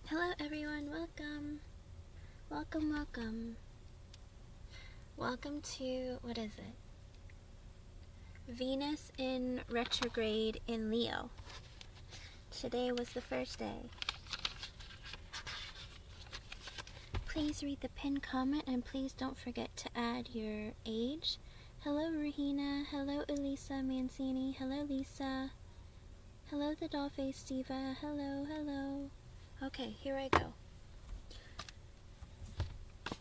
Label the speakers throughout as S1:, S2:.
S1: Hello everyone, welcome. Welcome. Welcome to, what is it? Venus in retrograde in Leo. Today was the first day. Please read the pinned comment and please don't forget to add your age. Hello Rahina, hello Elisa Mancini, hello Lisa. Hello the doll-faced Diva, hello. Okay, here I go.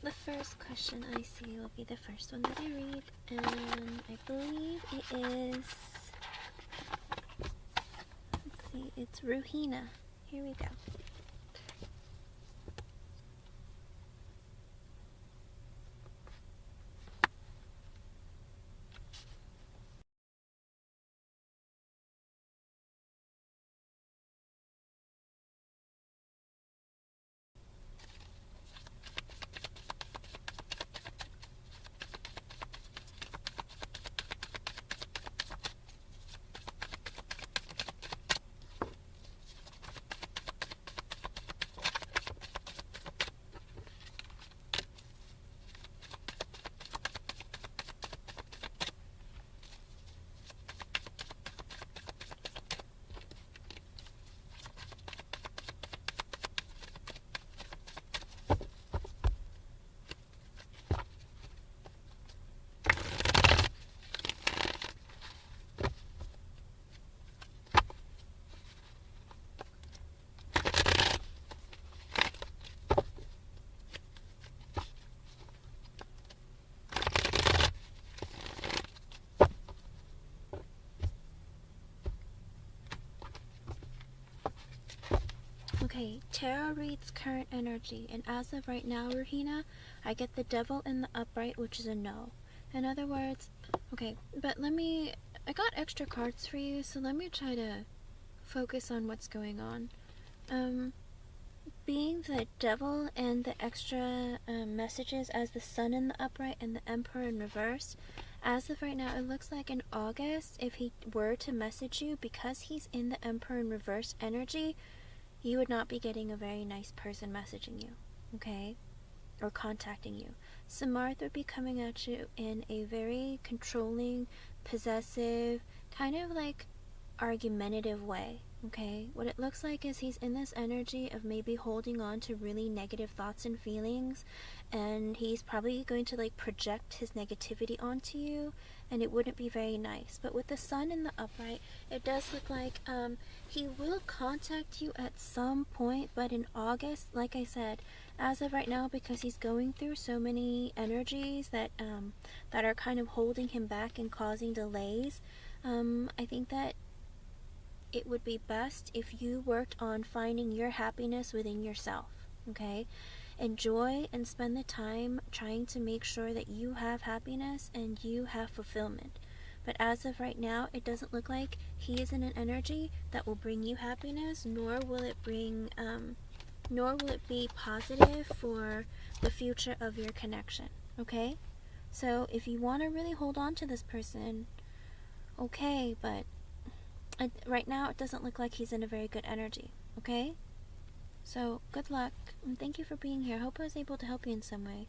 S1: The first question I see will be the first one that I read, and I believe it is, let's see, it's Ruhina. Here we go. Okay, tarot reads current energy, and as of right now, Ruhina, I get the devil in the upright, which is a no. In other words, okay, but I got extra cards for you, so let me try to focus on what's going on. Being the devil and the extra messages as the sun in the upright and the emperor in reverse, as of right now, it looks like in August, if he were to message you, because he's in the emperor in reverse energy, you would not be getting a very nice person messaging you, okay? Or contacting you. Samarth would be coming at you in a very controlling, possessive, kind of like argumentative way, okay? What it looks like is he's in this energy of maybe holding on to really negative thoughts and feelings, and he's probably going to like project his negativity onto you, and it wouldn't be very nice. But with the sun in the upright, it does look like he will contact you at some point, but in August, like I said, as of right now, because he's going through so many energies that that are kind of holding him back and causing delays, I think that it would be best if you worked on finding your happiness within yourself, okay? Enjoy and spend the time trying to make sure that you have happiness and you have fulfillment. But as of right now, it doesn't look like he is in an energy that will bring you happiness, nor will it be positive for the future of your connection, okay? So if you want to really hold on to this person, okay, but right now it doesn't look like he's in a very good energy, okay? So good luck, and thank you for being here. I hope I was able to help you in some way.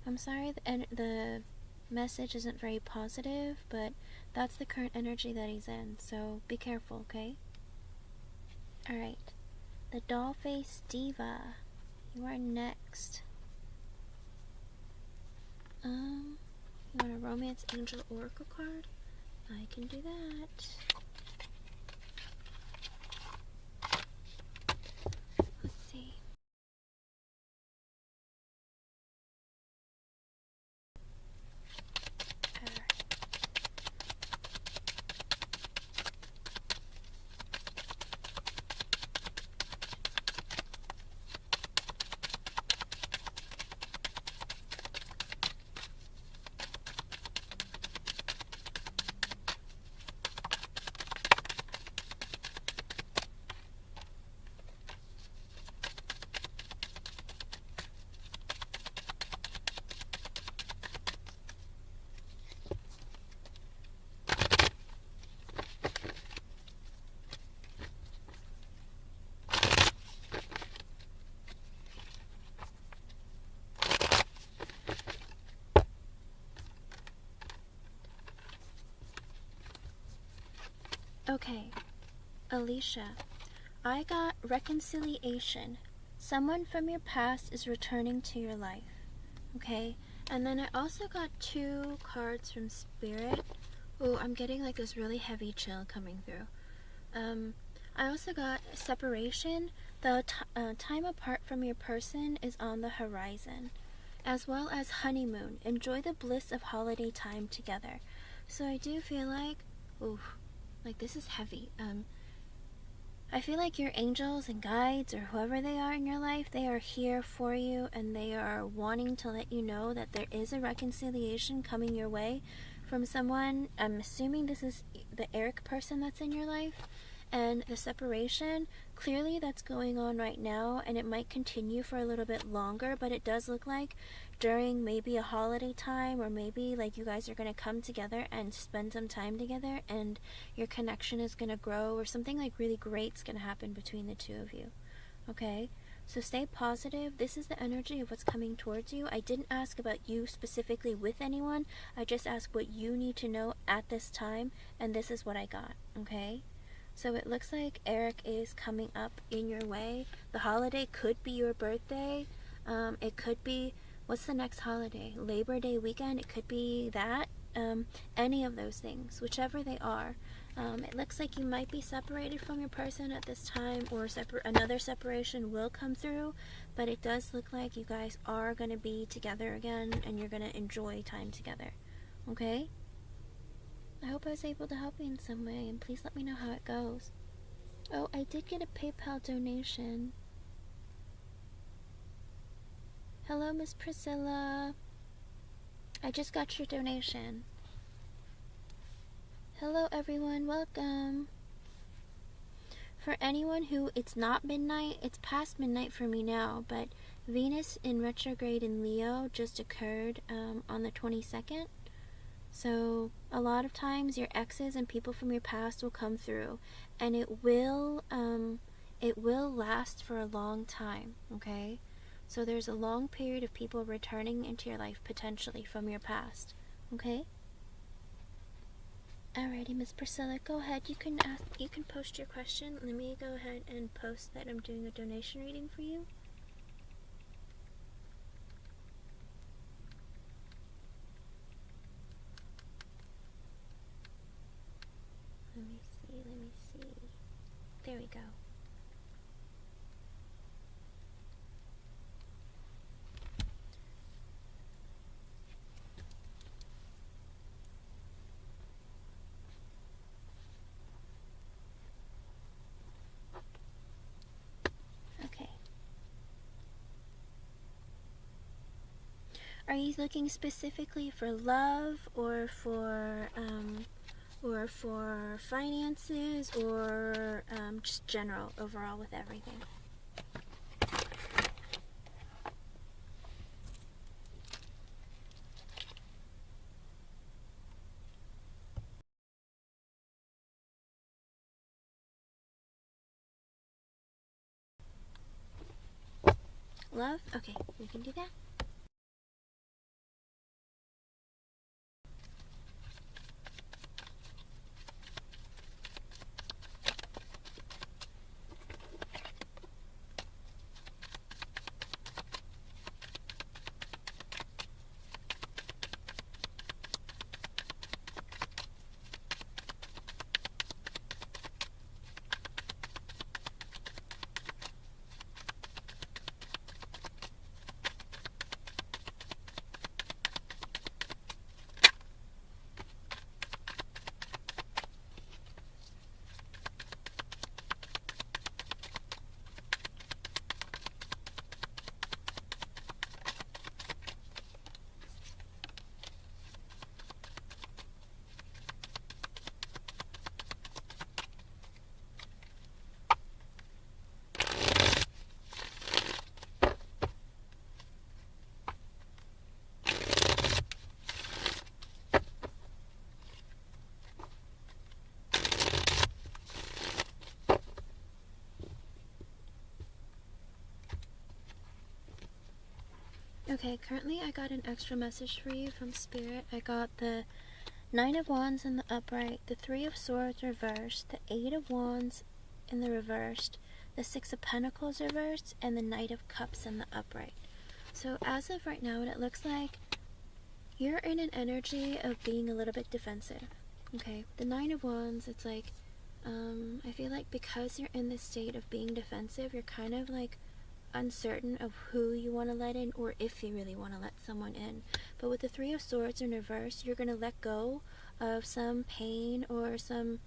S1: I'm sorry the message isn't very positive, but that's the current energy that he's in, so be careful, okay? Alright, the doll-faced diva, you are next. You want a romance angel oracle card? I can do that. Let's see. Okay, Alicia, I got reconciliation. Someone from your past is returning to your life. Okay, and then I also got 2 cards from Spirit. Oh, I'm getting like this really heavy chill coming through. I also got separation. The time apart from your person is on the horizon, as well as honeymoon. Enjoy the bliss of holiday time together. So I do feel like, ooh, like this is heavy. I feel like your angels and guides, or whoever they are in your life, they are here for you, and they are wanting to let you know that there is a reconciliation coming your way from someone. I'm assuming this is the Eric person that's in your life. And the separation, clearly that's going on right now, and it might continue for a little bit longer, but it does look like during maybe a holiday time, or maybe like you guys are going to come together and spend some time together, and your connection is going to grow, or something like really great's going to happen between the 2 of you. Okay? So stay positive. This is the energy of what's coming towards you. I didn't ask about you specifically with anyone. I just asked what you need to know at this time, and this is what I got. Okay? So it looks like Eric is coming up in your way. The holiday could be your birthday. It could be, what's the next holiday? Labor Day weekend? It could be that. Any of those things, whichever they are. It looks like you might be separated from your person at this time, or another separation will come through, but it does look like you guys are going to be together again, and you're going to enjoy time together. Okay? I hope I was able to help you in some way, and please let me know how it goes. Oh, I did get a PayPal donation. Hello, Miss Priscilla. I just got your donation. Hello, everyone. Welcome. For anyone who, it's not midnight, it's past midnight for me now, but Venus in retrograde in Leo just occurred on the 22nd. So a lot of times your exes and people from your past will come through, and it will last for a long time. Okay, so there's a long period of people returning into your life potentially from your past. Okay. Alrighty, Miss Priscilla, go ahead. You can post your question. Let me go ahead and post that I'm doing a donation reading for you. Let me see. There we go. Okay. Are you looking specifically for love, or for finances, or just general, overall, with everything? Love? Okay, we can do that. Okay, currently I got an extra message for you from Spirit. I got the Nine of Wands in the upright, the Three of Swords reversed, the Eight of Wands in the reversed, the Six of Pentacles reversed, and the Knight of Cups in the upright. So as of right now, what it looks like, you're in an energy of being a little bit defensive. Okay, the Nine of Wands, it's like, I feel like because you're in this state of being defensive, you're kind of like uncertain of who you want to let in or if you really want to let someone in. But with the Three of Swords in reverse, you're going to let go of some pain or some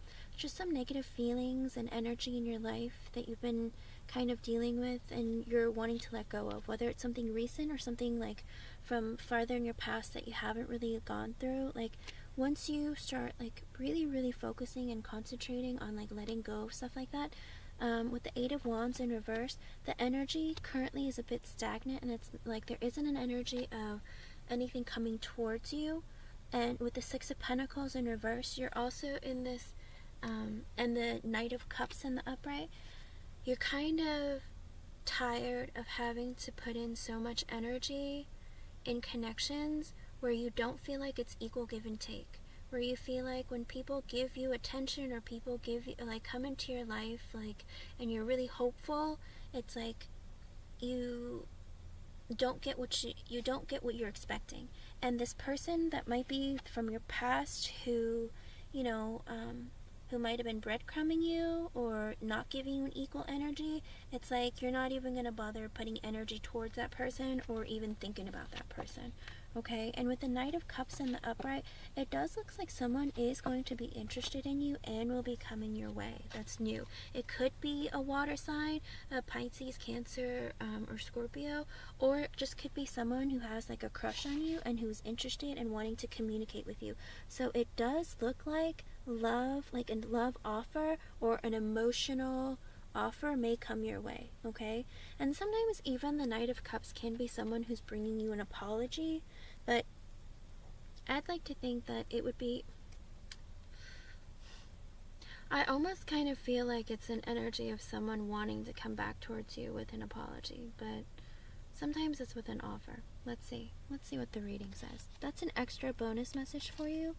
S1: negative feelings and energy in your life that you've been kind of dealing with and you're wanting to let go of, whether it's something recent or something like from farther in your past that you haven't really gone through. Like once you start like really focusing and concentrating on like letting go of stuff like that, with the Eight of Wands in reverse, the energy currently is a bit stagnant and it's like there isn't an energy of anything coming towards you. And with the Six of Pentacles in reverse, you're also in this, and the Knight of Cups in the upright, you're kind of tired of having to put in so much energy in connections where you don't feel like it's equal give and take. Where you feel like when people give you attention or people give you, like, come into your life, like, and you're really hopeful, it's like you don't get what you're expecting. And this person that might be from your past who, you know, who might have been breadcrumbing you or not giving you an equal energy, it's like you're not even going to bother putting energy towards that person or even thinking about that person. Okay, and with the Knight of Cups in the upright, it does look like someone is going to be interested in you and will be coming your way. That's new. It could be a water sign, a Pisces, Cancer, or Scorpio, or it just could be someone who has like a crush on you and who's interested and wanting to communicate with you. So it does look like love, like a love offer or an emotional offer may come your way, okay? And sometimes even the Knight of Cups can be someone who's bringing you an apology, but I'd like to think that it would be, I almost kind of feel like it's an energy of someone wanting to come back towards you with an apology, but sometimes it's with an offer. Let's see what the reading says. That's an extra bonus message for you.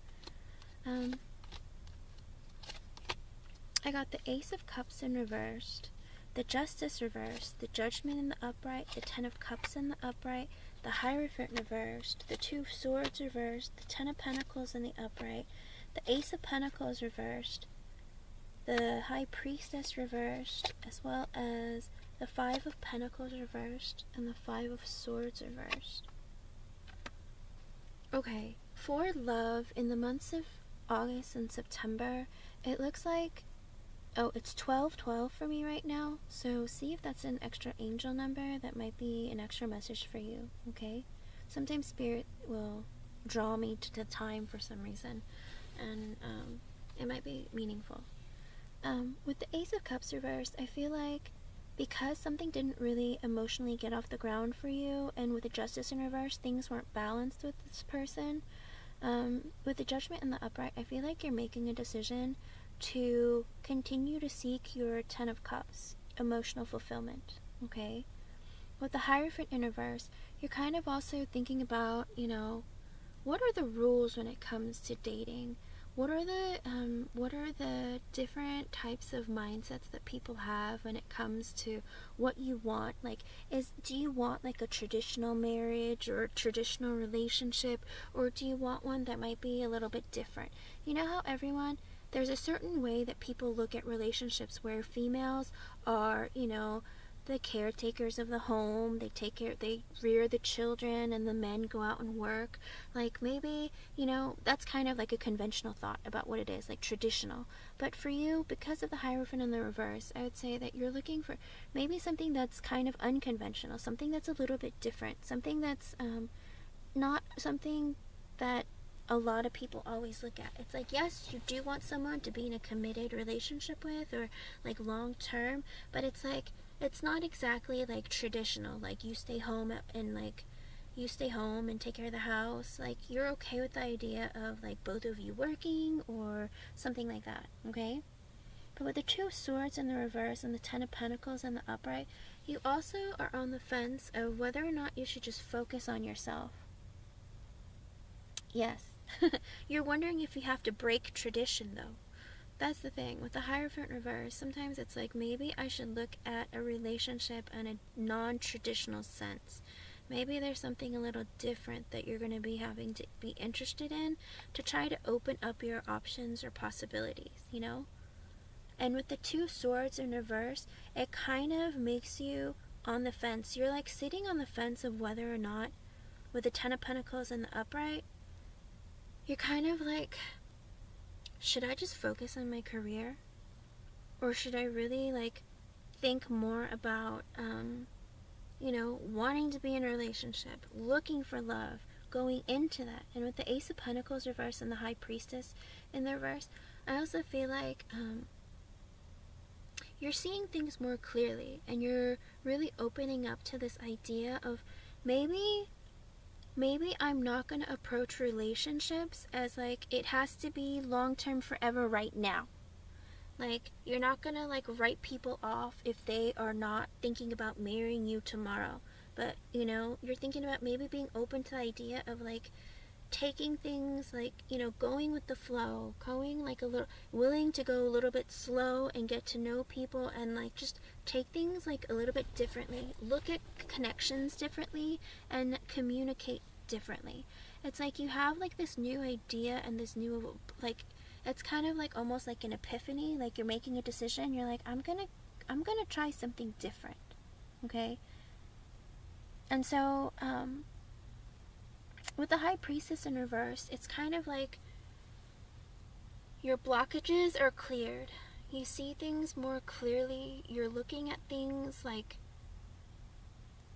S1: I got the Ace of Cups in reversed, the Justice reversed, the Judgment in the upright, the Ten of Cups in the upright, the Hierophant reversed, the Two of Swords reversed, the Ten of Pentacles in the upright, the Ace of Pentacles reversed, the High Priestess reversed, as well as the Five of Pentacles reversed, and the Five of Swords reversed. Okay, for love, in the months of August and September, it looks like, oh, it's 12/12 for me right now, so see if that's an extra angel number. That might be an extra message for you, okay? Sometimes Spirit will draw me to the time for some reason, and it might be meaningful. With the Ace of Cups reversed, I feel like because something didn't really emotionally get off the ground for you, and with the Justice in reverse, things weren't balanced with this person, with the Judgment in the upright, I feel like you're making a decision to continue to seek your Ten of Cups, emotional fulfillment, okay? With the Hierophant in reverse, you're kind of also thinking about, you know, what are the rules when it comes to dating? What are the different types of mindsets that people have when it comes to what you want? Like, do you want like a traditional marriage or a traditional relationship, or do you want one that might be a little bit different? You know how there's a certain way that people look at relationships where females are, you know, the caretakers of the home, they rear the children, and the men go out and work. Like, maybe, you know, that's kind of like a conventional thought about what it is, like traditional. But for you, because of the Hierophant in the reverse, I would say that you're looking for maybe something that's kind of unconventional, something that's a little bit different, something that's not something that a lot of people always look at. It's like, yes, you do want someone to be in a committed relationship with, or like long term, but it's like, it's not exactly like traditional, like you stay home and take care of the house. Like, you're okay with the idea of like both of you working or something like that, okay? But with the Two of Swords in the reverse and the Ten of Pentacles in the upright, you also are on the fence of whether or not you should just focus on yourself. Yes, You're wondering if you have to break tradition, though. That's the thing. With the Hierophant reverse, sometimes it's like, maybe I should look at a relationship in a non-traditional sense. Maybe there's something a little different that you're going to be having to be interested in to try to open up your options or possibilities, you know? And with the Two Swords in reverse, it kind of makes you on the fence. You're like sitting on the fence of whether or not, with the Ten of Pentacles in the upright, you're kind of like, should I just focus on my career? Or should I really like think more about, you know, wanting to be in a relationship, looking for love, going into that? And with the Ace of Pentacles reverse and the High Priestess in the reverse, I also feel like you're seeing things more clearly, and you're really opening up to this idea of maybe I'm not going to approach relationships as like it has to be long-term forever right now. Like, you're not going to like write people off if they are not thinking about marrying you tomorrow. But, you know, you're thinking about maybe being open to the idea of like taking things like, you know, going with the flow, going like a little, willing to go a little bit slow and get to know people, and like just take things like a little bit differently, look at connections differently, and communicate differently. It's like you have like this new idea and this new, like, it's kind of like almost like an epiphany, like you're making a decision, you're like, I'm gonna try something different, okay? And so with the High Priestess in reverse, it's kind of like your blockages are cleared. You see things more clearly. You're looking at things like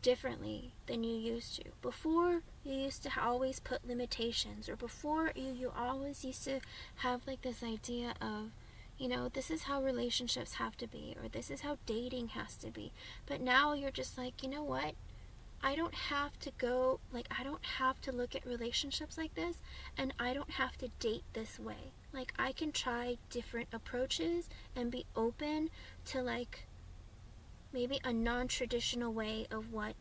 S1: differently than you used to. Before, you used to always put limitations, or before you always used to have like this idea of, you know, this is how relationships have to be, or this is how dating has to be. But now you're just like, you know what? I don't have to go, like, I don't have to look at relationships like this, and I don't have to date this way. Like, I can try different approaches and be open to, like, maybe a non-traditional way of what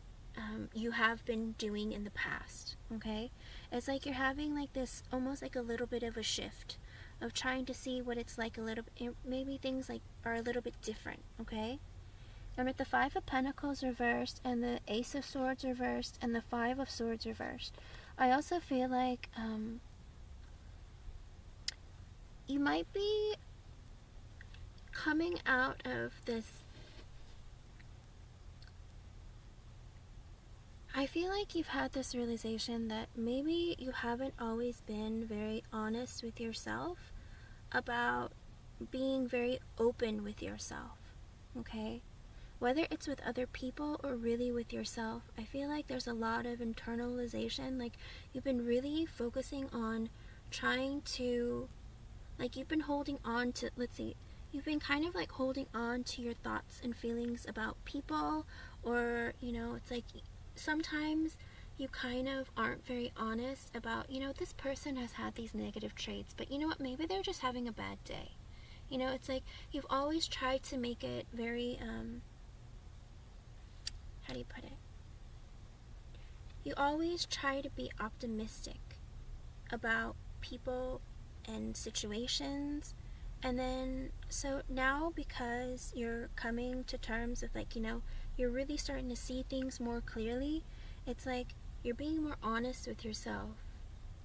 S1: you have been doing in the past, okay? It's like you're having, like, this, almost like a little bit of a shift of trying to see what it's like a little, maybe things, like, are a little bit different, okay? And with the Five of Pentacles reversed and the Ace of Swords reversed and the Five of Swords reversed, I also feel like you might be coming out of this. I feel like you've had this realization that maybe you haven't always been very honest with yourself about being very open with yourself, okay? Whether it's with other people or really with yourself, I feel like there's a lot of internalization. Like, you've been really focusing on trying to, like, you've been holding on to, let's see, you've been kind of like holding on to your thoughts and feelings about people, or, you know, it's like sometimes you kind of aren't very honest about, you know, this person has had these negative traits, but you know what, maybe they're just having a bad day. You know, it's like you've always tried to make it very, how do you put it? You always try to be optimistic about people and situations. And then, so now because you're coming to terms with, like, you know, you're really starting to see things more clearly, it's like you're being more honest with yourself.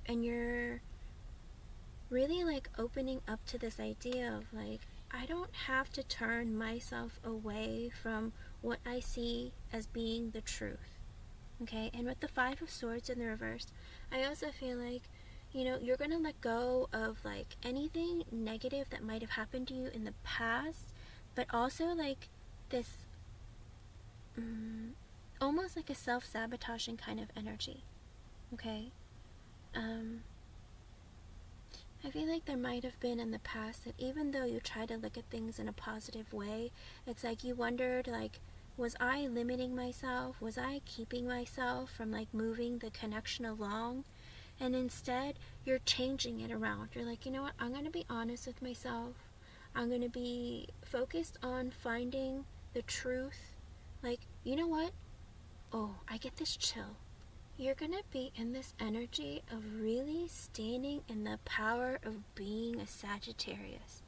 S1: And you're really, like, opening up to this idea of, like, I don't have to turn myself away from what I see as being the truth, okay? And with the Five of Swords in the reverse, I also feel like, you know, you're going to let go of, like, anything negative that might have happened to you in the past, but also, like, this, almost like a self-sabotaging kind of energy, okay? I feel like there might have been in the past that even though you try to look at things in a positive way, it's like you wondered, like, was I limiting myself? Was I keeping myself from, like, moving the connection along? And instead, you're changing it around. You're like, you know what? I'm going to be honest with myself. I'm going to be focused on finding the truth. Like, you know what? Oh, I get this chill. you're gonna be in this energy of really standing in the power of being a Sagittarius.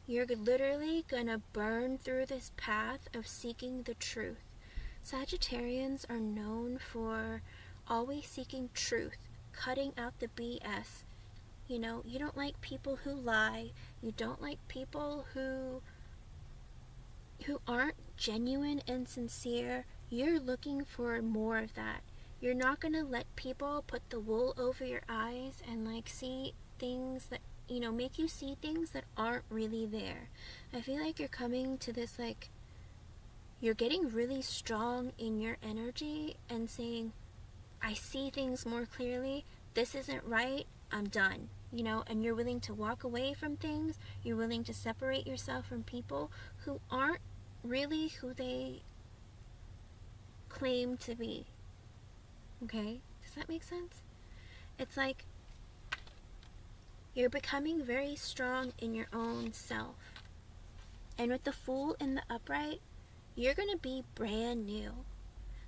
S1: You're literally gonna burn through this path of seeking the truth. Sagittarians are known for always seeking truth, cutting out the BS. You know, you don't like people who lie. You don't like people who aren't genuine and sincere. You're looking for more of that. You're not going to let people put the wool over your eyes and like see things that, you know, make you see things that aren't really there. I feel like you're coming to this, like, you're getting really strong in your energy and saying, I see things more clearly. This isn't right. I'm done. You know, and you're willing to walk away from things. You're willing to separate yourself from people who aren't really who they claim to be. Okay? Does that make sense? It's like you're becoming very strong in your own self. And with the Fool in the upright, you're going to be brand new.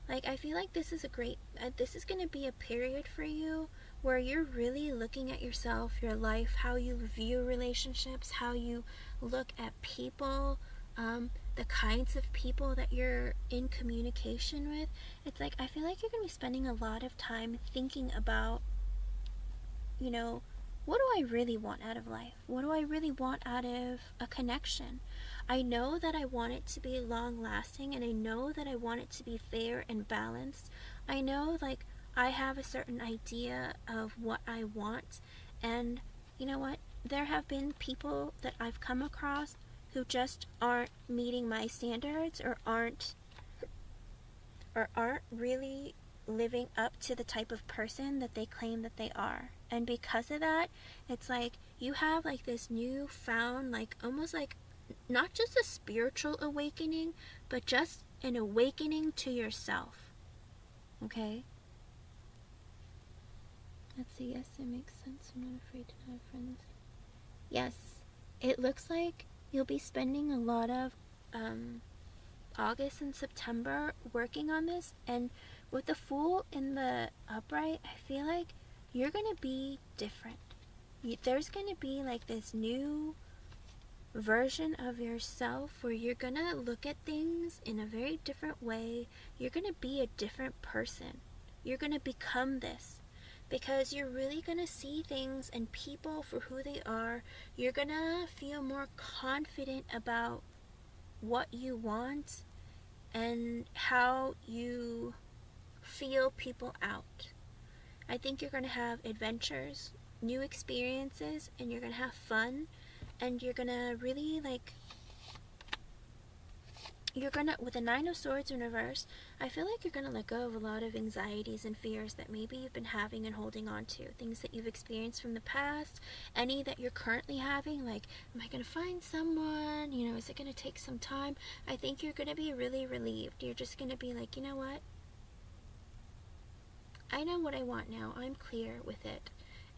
S1: Like, I feel like this is going to be a period for you where you're really looking at yourself, your life, how you view relationships, how you look at people, the kinds of people that you're in communication with. It's like, I feel like you're going to be spending a lot of time thinking about, you know, what do I really want out of life? What do I really want out of a connection? I know that I want it to be long lasting, and I know that I want it to be fair and balanced. I know, like, I have a certain idea of what I want, and you know what? There have been people that I've come across who just aren't meeting my standards, or aren't really living up to the type of person that they claim that they are. And because of that, it's like you have like this newfound, like, almost like not just a spiritual awakening, but just an awakening to yourself. Okay? Let's see. Yes, it makes sense. I'm not afraid to not have friends. Yes, it looks like you'll be spending a lot of August and September working on this. And with the Fool in the upright, I feel like you're going to be different. There's going to be like this new version of yourself where you're going to look at things in a very different way. You're going to be a different person. You're going to become this, because you're really going to see things and people for who they are. You're going to feel more confident about what you want and how you feel people out. I think you're going to have adventures, new experiences, and you're going to have fun, and you're going to really, like, you're going to, with the Nine of Swords in reverse, I feel like you're going to let go of a lot of anxieties and fears that maybe you've been having and holding on to. Things that you've experienced from the past, any that you're currently having, like, am I going to find someone? You know, is it going to take some time? I think you're going to be really relieved. You're just going to be like, you know what? I know what I want now. I'm clear with it.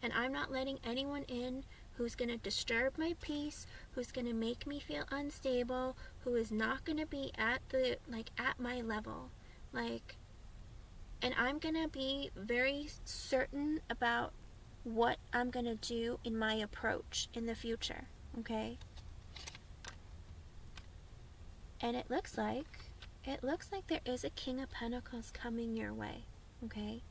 S1: And I'm not letting anyone in who's going to disturb my peace, who's going to make me feel unstable, who is not going to be at my level. Like, and I'm going to be very certain about what I'm going to do in my approach in the future. Okay? And it looks like there is a King of Pentacles coming your way. Okay?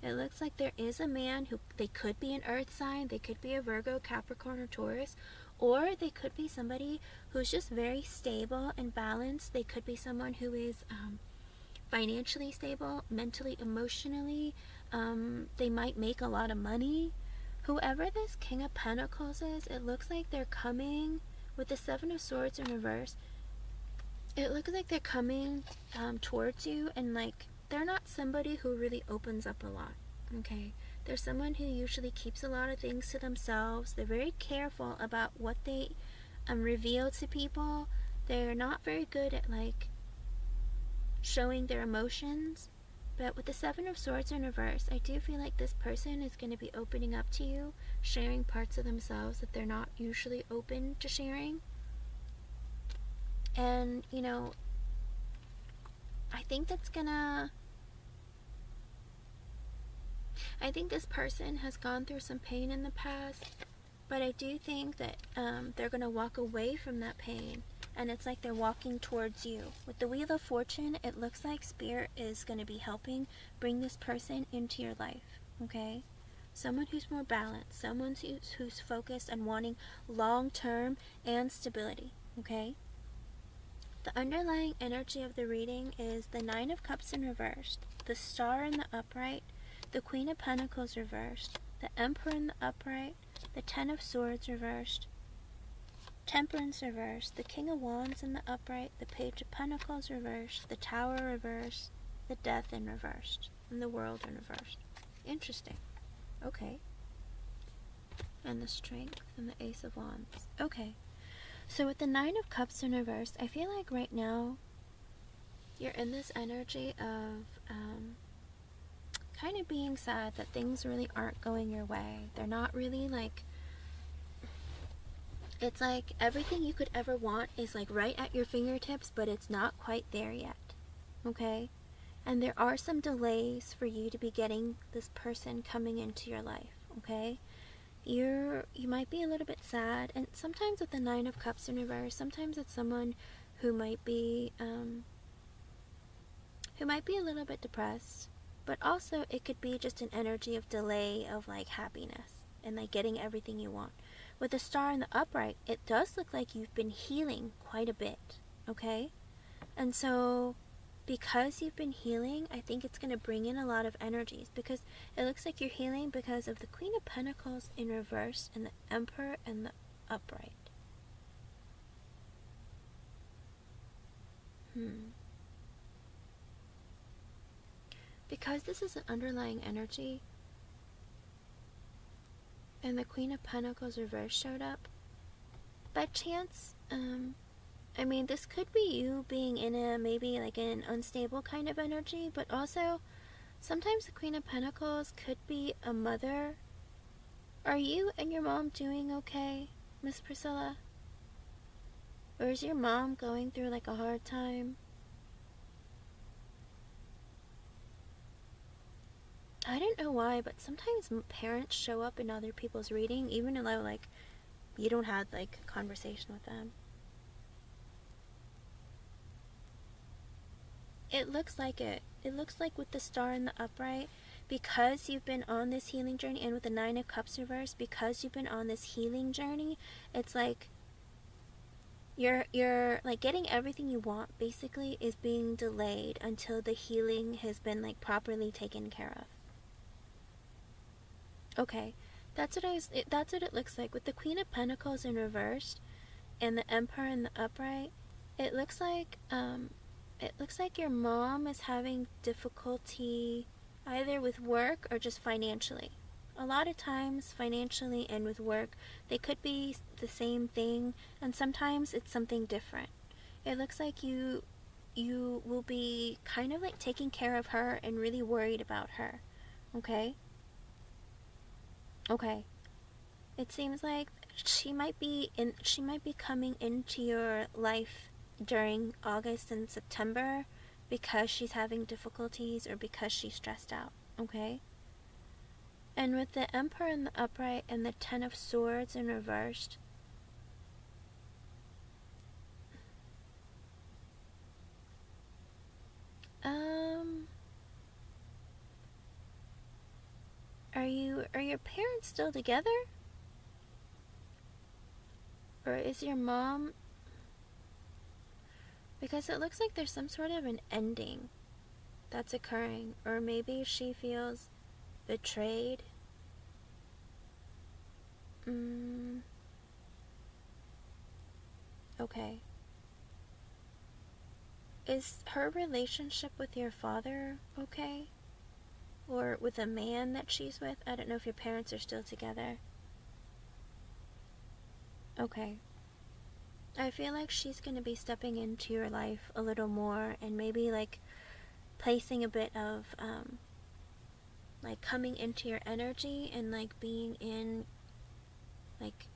S1: It looks like there is a man who, they could be an earth sign, they could be a Virgo, Capricorn, or Taurus, or they could be somebody who's just very stable and balanced. They could be someone who is financially stable, mentally, emotionally. They might make a lot of money. Whoever this King of Pentacles is, it looks like they're coming with the Seven of Swords in reverse. It looks like they're coming towards you, and like, they're not somebody who really opens up a lot, okay? They're someone who usually keeps a lot of things to themselves. They're very careful about what they reveal to people. They're not very good at, like, showing their emotions. But with the Seven of Swords in reverse, I do feel like this person is going to be opening up to you, sharing parts of themselves that they're not usually open to sharing. And, you know, I think that's gonna I think this person has gone through some pain in the past, but I do think that they're going to walk away from that pain, and it's like they're walking towards you. With the Wheel of Fortune, it looks like Spirit is going to be helping bring this person into your life, okay? Someone who's more balanced, someone who's focused on wanting long-term and stability, okay? The underlying energy of the reading is the Nine of Cups in reversed, the Star in the upright, the Queen of Pentacles reversed, the Emperor in the upright, the Ten of Swords reversed, Temperance reversed, the King of Wands in the upright, the Page of Pentacles reversed, the Tower reversed, the Death in reversed, and the World in reversed. Interesting. Okay. And the Strength and the Ace of Wands. Okay. So with the Nine of Cups in reverse, I feel like right now you're in this energy of kind of being sad that things really aren't going your way. They're not really like, it's like everything you could ever want is like right at your fingertips, but it's not quite there yet. Okay? And there are some delays for you to be getting this person coming into your life. Okay? You might be a little bit sad, and sometimes with the Nine of Cups in reverse, sometimes it's someone who might be a little bit depressed, but also it could be just an energy of delay of like happiness and like getting everything you want. With the Star in the upright, it does look like you've been healing quite a bit, okay? And so because you've been healing, I think it's going to bring in a lot of energies, because it looks like you're healing because of the Queen of Pentacles in reverse and the Emperor and the upright. Because this is an underlying energy and the Queen of Pentacles reverse showed up, by chance, I mean, this could be you being in a, maybe like an unstable kind of energy, but also sometimes the Queen of Pentacles could be a mother. Are you and your mom doing okay, Miss Priscilla? Or is your mom going through like a hard time? I don't know why, but sometimes parents show up in other people's reading, even though like you don't have like a conversation with them. It looks like it. It looks like with the Star in the upright, because you've been on this healing journey, and with the Nine of Cups reversed, because you've been on this healing journey, it's like you're like getting everything you want basically is being delayed until the healing has been like properly taken care of. Okay, that's what it looks like with the Queen of Pentacles in reversed and the Emperor in the upright. It looks like your mom is having difficulty either with work or just financially. A lot of times financially and with work, they could be the same thing, and sometimes it's something different. It looks like you will be kind of like taking care of her and really worried about her. Okay? Okay. It seems like she might be coming into your life during August and September because she's having difficulties or because she's stressed out, okay? And with the Emperor in the upright and the Ten of Swords in reversed, are your parents still together? Or is your mom... Because it looks like there's some sort of an ending that's occurring. Or maybe she feels betrayed. Okay. Is her relationship with your father okay? Or with a man that she's with? I don't know if your parents are still together. Okay. I feel like she's going to be stepping into your life a little more and maybe like placing a bit of like coming into your energy and like being in, like,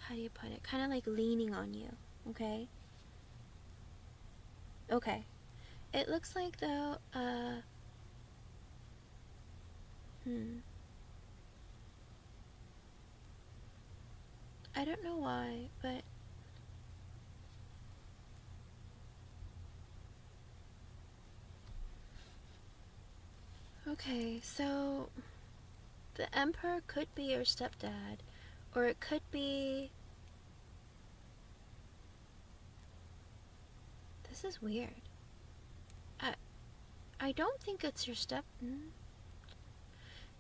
S1: how do you put it? Kind of like leaning on you, okay? Okay. It looks like though, I don't know why, but okay, so the Emperor could be your stepdad, or it could be... This is weird. I don't think it's your step...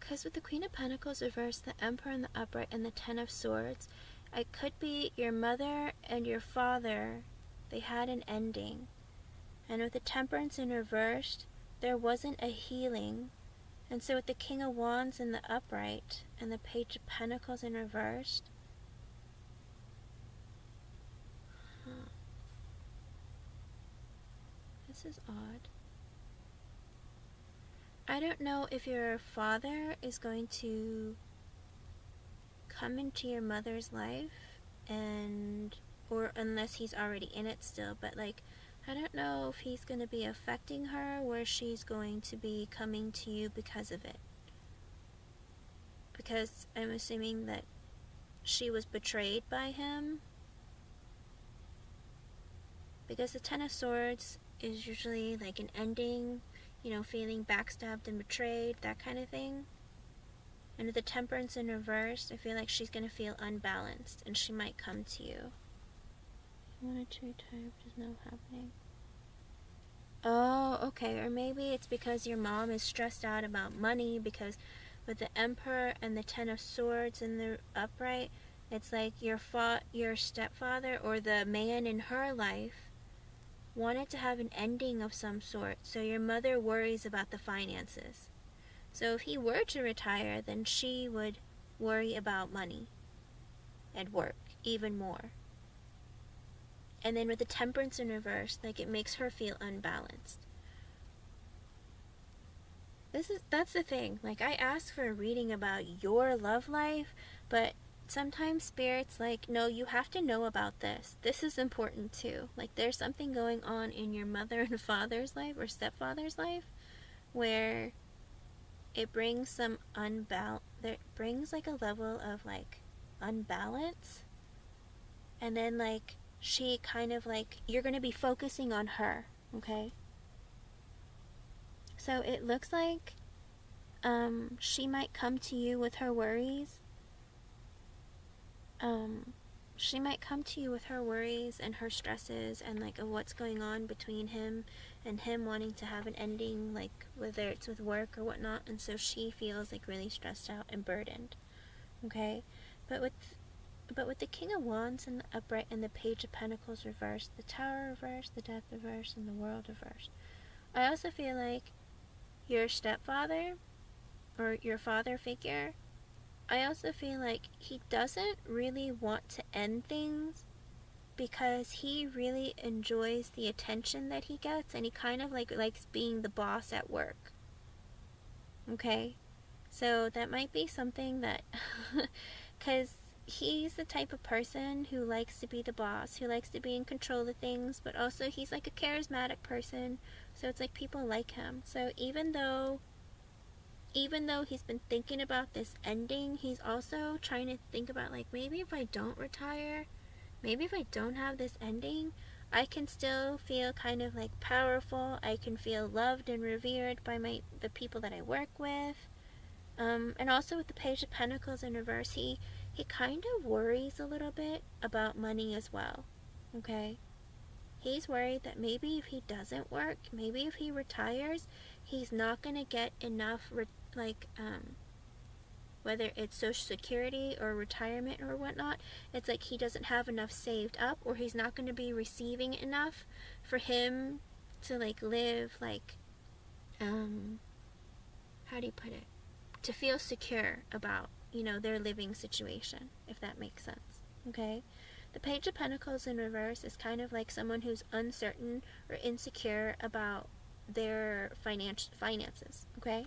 S1: Because with the Queen of Pentacles reversed, the Emperor in the upright, and the Ten of Swords, it could be your mother and your father. They had an ending. And with the Temperance in reversed, there wasn't a healing. And so with the King of Wands in the upright and the Page of Pentacles in reversed, this is odd. I don't know if your father is going to come into your mother's life, and or unless he's already in it still, but like I don't know if he's going to be affecting her, where she's going to be coming to you because of it. Because I'm assuming that she was betrayed by him. Because the Ten of Swords is usually like an ending, you know, feeling backstabbed and betrayed, that kind of thing. And with the Temperance in reverse, I feel like she's going to feel unbalanced, and she might come to you. I wanted to retire, but it's not happening. Oh, okay. Or maybe it's because your mom is stressed out about money, because with the Emperor and the Ten of Swords in the upright, it's like your stepfather or the man in her life wanted to have an ending of some sort, so your mother worries about the finances. So if he were to retire, then she would worry about money and work even more. And then with the Temperance in reverse, like it makes her feel unbalanced. That's the thing. Like I ask for a reading about your love life, but sometimes Spirit's like, no, you have to know about this. This is important too. Like there's something going on in your mother and father's life or stepfather's life where it brings some it brings like a level of like unbalance, and then like she kind of like, you're going to be focusing on her, okay? So it looks like she might come to you with her worries. She might come to you with her worries and her stresses and like of what's going on between him and him wanting to have an ending, like whether it's with work or whatnot, and so she feels like really stressed out and burdened. Okay? But with the King of Wands in the upright and the Page of Pentacles reversed, the Tower reversed, the Death reversed, and the World reversed, I also feel like your stepfather or your father figure, I also feel like he doesn't really want to end things because he really enjoys the attention that he gets, and he kind of like likes being the boss at work. Okay? So that might be something that because he's the type of person who likes to be the boss, who likes to be in control of things, but also he's like a charismatic person, so it's like people like him. So even though he's been thinking about this ending, he's also trying to think about like, maybe if I don't retire, maybe if I don't have this ending, I can still feel kind of like powerful. I can feel loved and revered by the people that I work with. And also with the Page of Pentacles in reverse, he kind of worries a little bit about money as well. Okay? He's worried that maybe if he doesn't work, maybe if he retires, he's not going to get enough whether it's Social Security or retirement or whatnot, it's like he doesn't have enough saved up, or he's not going to be receiving enough for him to like live like, how do you put it? To feel secure about, you know, their living situation, if that makes sense. Okay? The Page of Pentacles in reverse is kind of like someone who's uncertain or insecure about their finances. Okay?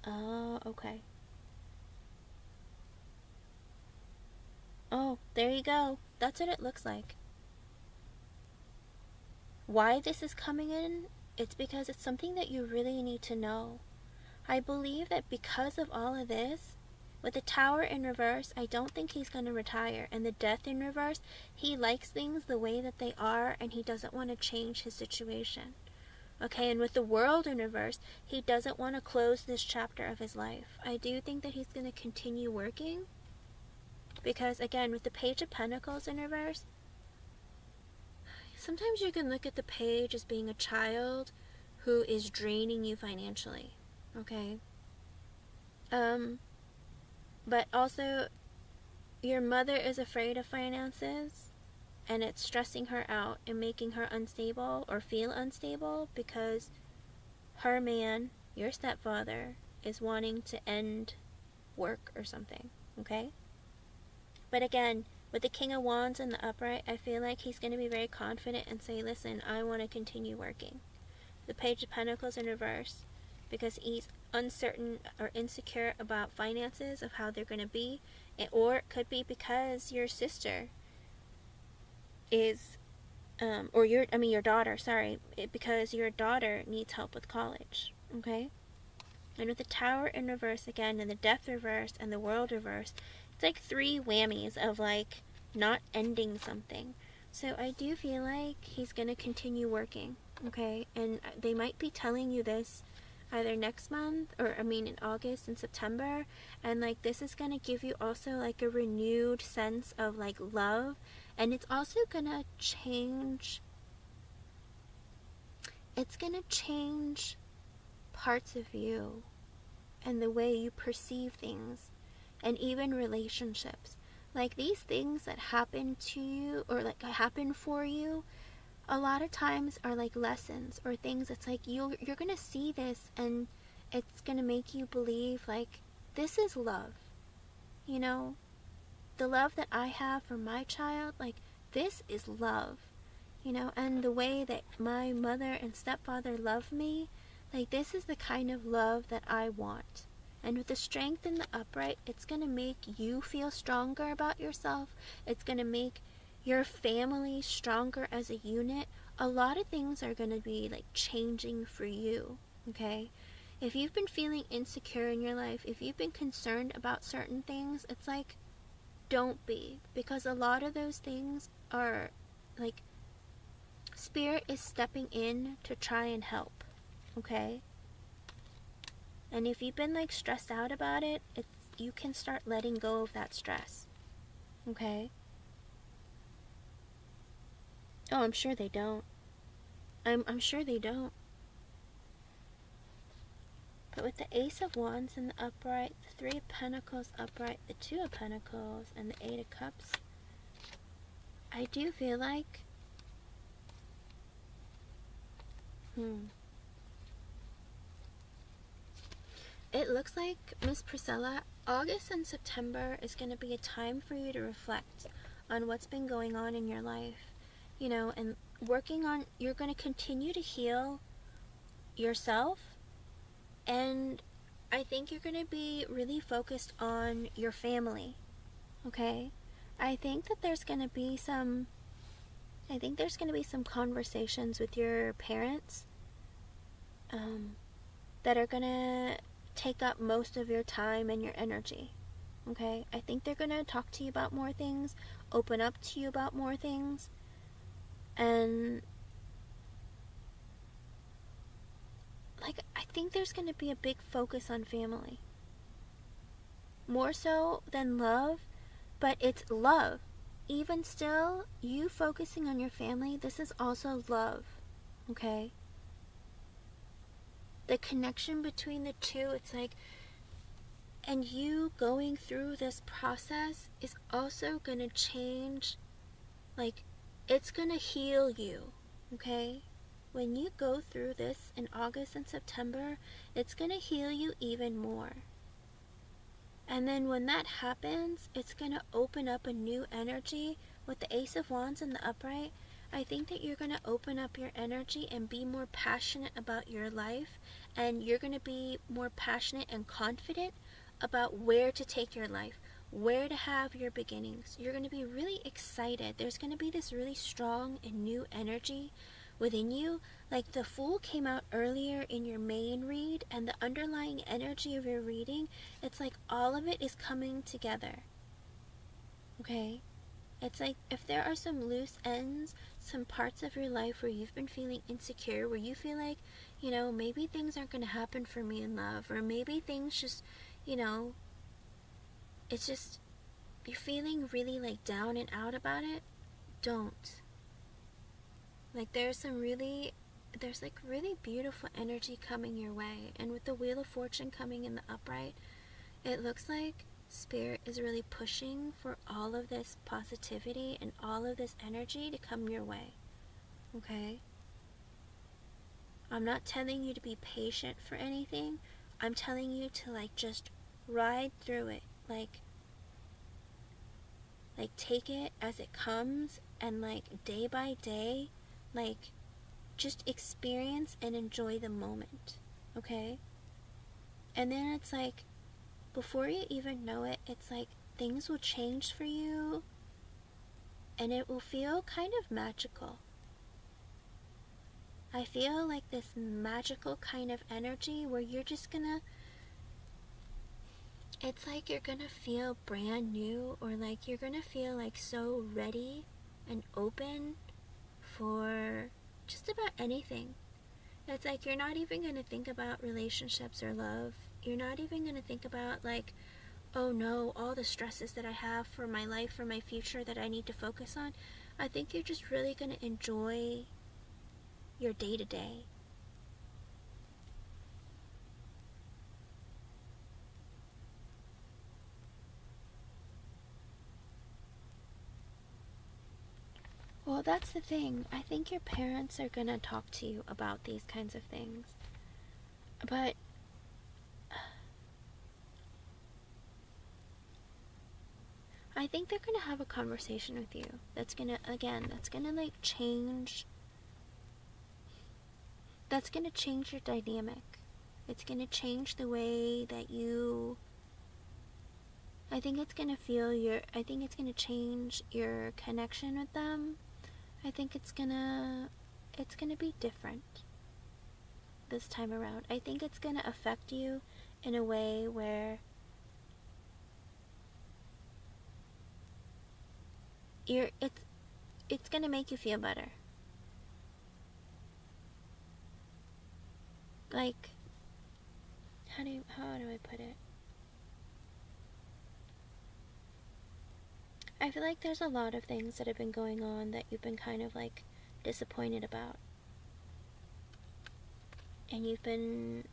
S1: Oh, okay. Oh, there you go. That's what it looks like. Why this is coming in it's because it's something that you really need to know. I believe that because of all of this, with the Tower in reverse, I don't think he's going to retire. And the Death in reverse, he likes things the way that they are, and he doesn't want to change his situation. Okay, and with the World in reverse, he doesn't want to close this chapter of his life. I do think that he's going to continue working. Because, again, with the Page of Pentacles in reverse, sometimes you can look at the page as being a child who is draining you financially. Okay? But also, your mother is afraid of finances, and it's stressing her out and making her unstable or feel unstable because her man, your stepfather, is wanting to end work or something, okay? But again, with the King of Wands in the upright, I feel like he's going to be very confident and say, listen, I want to continue working. The Page of Pentacles in reverse, because he's uncertain or insecure about finances, of how they're going to be, or it could be because your sister is, your daughter, because your daughter needs help with college, okay? And with the Tower in reverse again, and the Death reverse, and the World reverse, it's like 3 whammies of like not ending something. So I do feel like he's going to continue working, okay? And they might be telling you this either next month, or in August and September, and like this is going to give you also like a renewed sense of like love, and it's also going to change, parts of you and the way you perceive things, and even relationships. Like these things that happen to you, or like happen for you, a lot of times are like lessons or things that's like you're gonna see this, and it's gonna make you believe like this is love. You know, the love that I have for my child, like this is love. You know, and the way that my mother and stepfather love me, like this is the kind of love that I want. And with the Strength in the upright, it's going to make you feel stronger about yourself. It's going to make your family stronger as a unit. A lot of things are going to be like changing for you, okay? If you've been feeling insecure in your life, if you've been concerned about certain things, it's like, don't be. Because a lot of those things are like, Spirit is stepping in to try and help, okay? And if you've been like stressed out about it, you can start letting go of that stress, okay? Oh, I'm sure they don't. I'm sure they don't. But with the Ace of Wands in the upright, the 3 of Pentacles upright, the 2 of Pentacles, and the 8 of Cups, I do feel like it looks like, Miss Priscilla, August and September is going to be a time for you to reflect on what's been going on in your life, you know, and working on, you're going to continue to heal yourself, and I think you're going to be really focused on your family, okay? I think there's going to be some conversations with your parents that are going to take up most of your time and your energy, okay? I think they're going to talk to you about more things, open up to you about more things, and like, I think there's going to be a big focus on family. More so than love, but it's love. Even still, you focusing on your family, this is also love, okay? The connection between the two, it's like, and you going through this process is also going to change, like, it's going to heal you, okay? When you go through this in August and September, it's going to heal you even more. And then when that happens, it's going to open up a new energy. With the Ace of Wands in the upright, I think that you're going to open up your energy and be more passionate about your life. And you're going to be more passionate and confident about where to take your life, where to have your beginnings. You're going to be really excited. There's going to be this really strong and new energy within you. Like the Fool came out earlier in your main read, and the underlying energy of your reading, it's like all of it is coming together. Okay? It's like if there are some loose ends, some parts of your life where you've been feeling insecure, where you feel like, you know, maybe things aren't going to happen for me in love, or maybe things just, you know, it's just, you're feeling really like down and out about it, don't. Like there's like really beautiful energy coming your way. And with the Wheel of Fortune coming in the upright, it looks like Spirit is really pushing for all of this positivity and all of this energy to come your way. Okay? I'm not telling you to be patient for anything. I'm telling you to like just ride through it. Like take it as it comes, and like day by day, like just experience and enjoy the moment. Okay? And then it's like, before you even know it, it's like things will change for you, and it will feel kind of magical. I feel like this magical kind of energy where you're just gonna, it's like you're gonna feel brand new, or like you're gonna feel like so ready and open for just about anything. It's like you're not even gonna think about relationships or love. You're not even gonna think about like, oh no, all the stresses that I have for my life, for my future that I need to focus on. I think you're just really gonna enjoy your day to day. Well, that's the thing. I think your parents are gonna talk to you about these kinds of things. But I think they're gonna have a conversation with you that's gonna like change. That's gonna change your dynamic. It's gonna change the way that you. I think it's gonna change your connection with them. I think it's gonna be different this time around. I think it's gonna affect you in a way where it's gonna make you feel better. Like, how do I put it? I feel like there's a lot of things that have been going on that you've been kind of like disappointed about. And you've been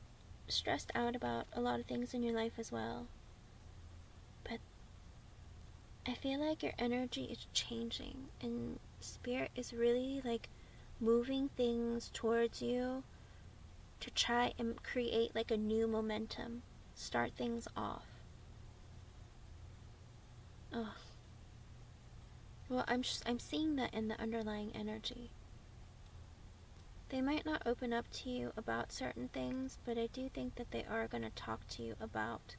S1: stressed out about a lot of things in your life as well. But I feel like your energy is changing, and Spirit is really like moving things towards you to try and create like a new momentum, start things off. Oh. Well, I'm seeing that in the underlying energy. They might not open up to you about certain things, but I do think that they are going to talk to you about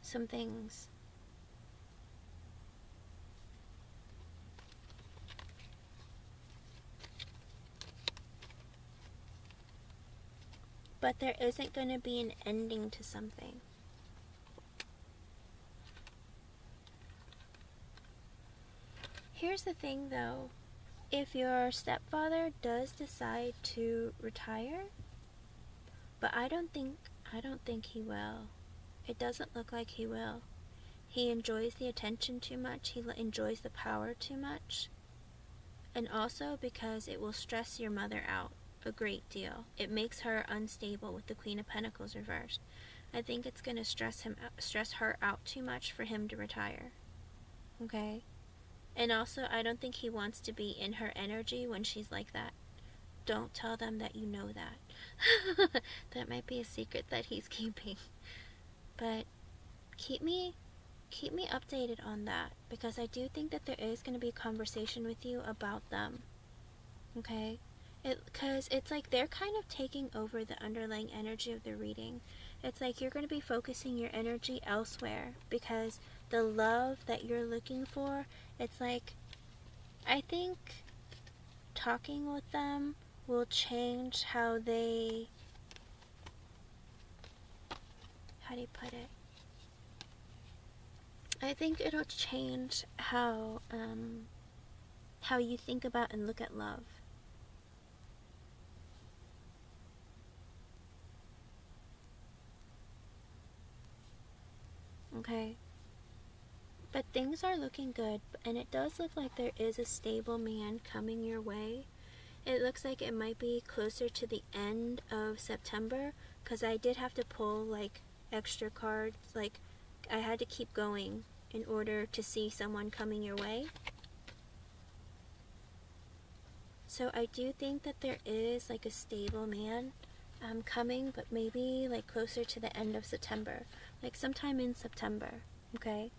S1: some things. But there isn't going to be an ending to something. Here's the thing though. If your stepfather does decide to retire, but I don't think he will. It doesn't look like he will. He enjoys the attention too much. He enjoys the power too much. And also because it will stress your mother out a great deal. It makes her unstable with the Queen of Pentacles reversed. I think it's going to stress her out too much for him to retire. Okay? And also, I don't think he wants to be in her energy when she's like that. Don't tell them that you know that. That might be a secret that he's keeping. But keep me updated on that, because I do think that there is going to be a conversation with you about them. Okay? Because it's like they're kind of taking over the underlying energy of the reading. It's like you're going to be focusing your energy elsewhere, because the love that you're looking for, it's like, I think talking with them will change how they, how do you put it? I think it'll change how you think about and look at love. Okay? But things are looking good, and it does look like there is a stable man coming your way. It looks like it might be closer to the end of September, because I did have to pull like extra cards. Like, I had to keep going in order to see someone coming your way. So I do think that there is like a stable man coming, but maybe like closer to the end of September, like sometime in September. Okay,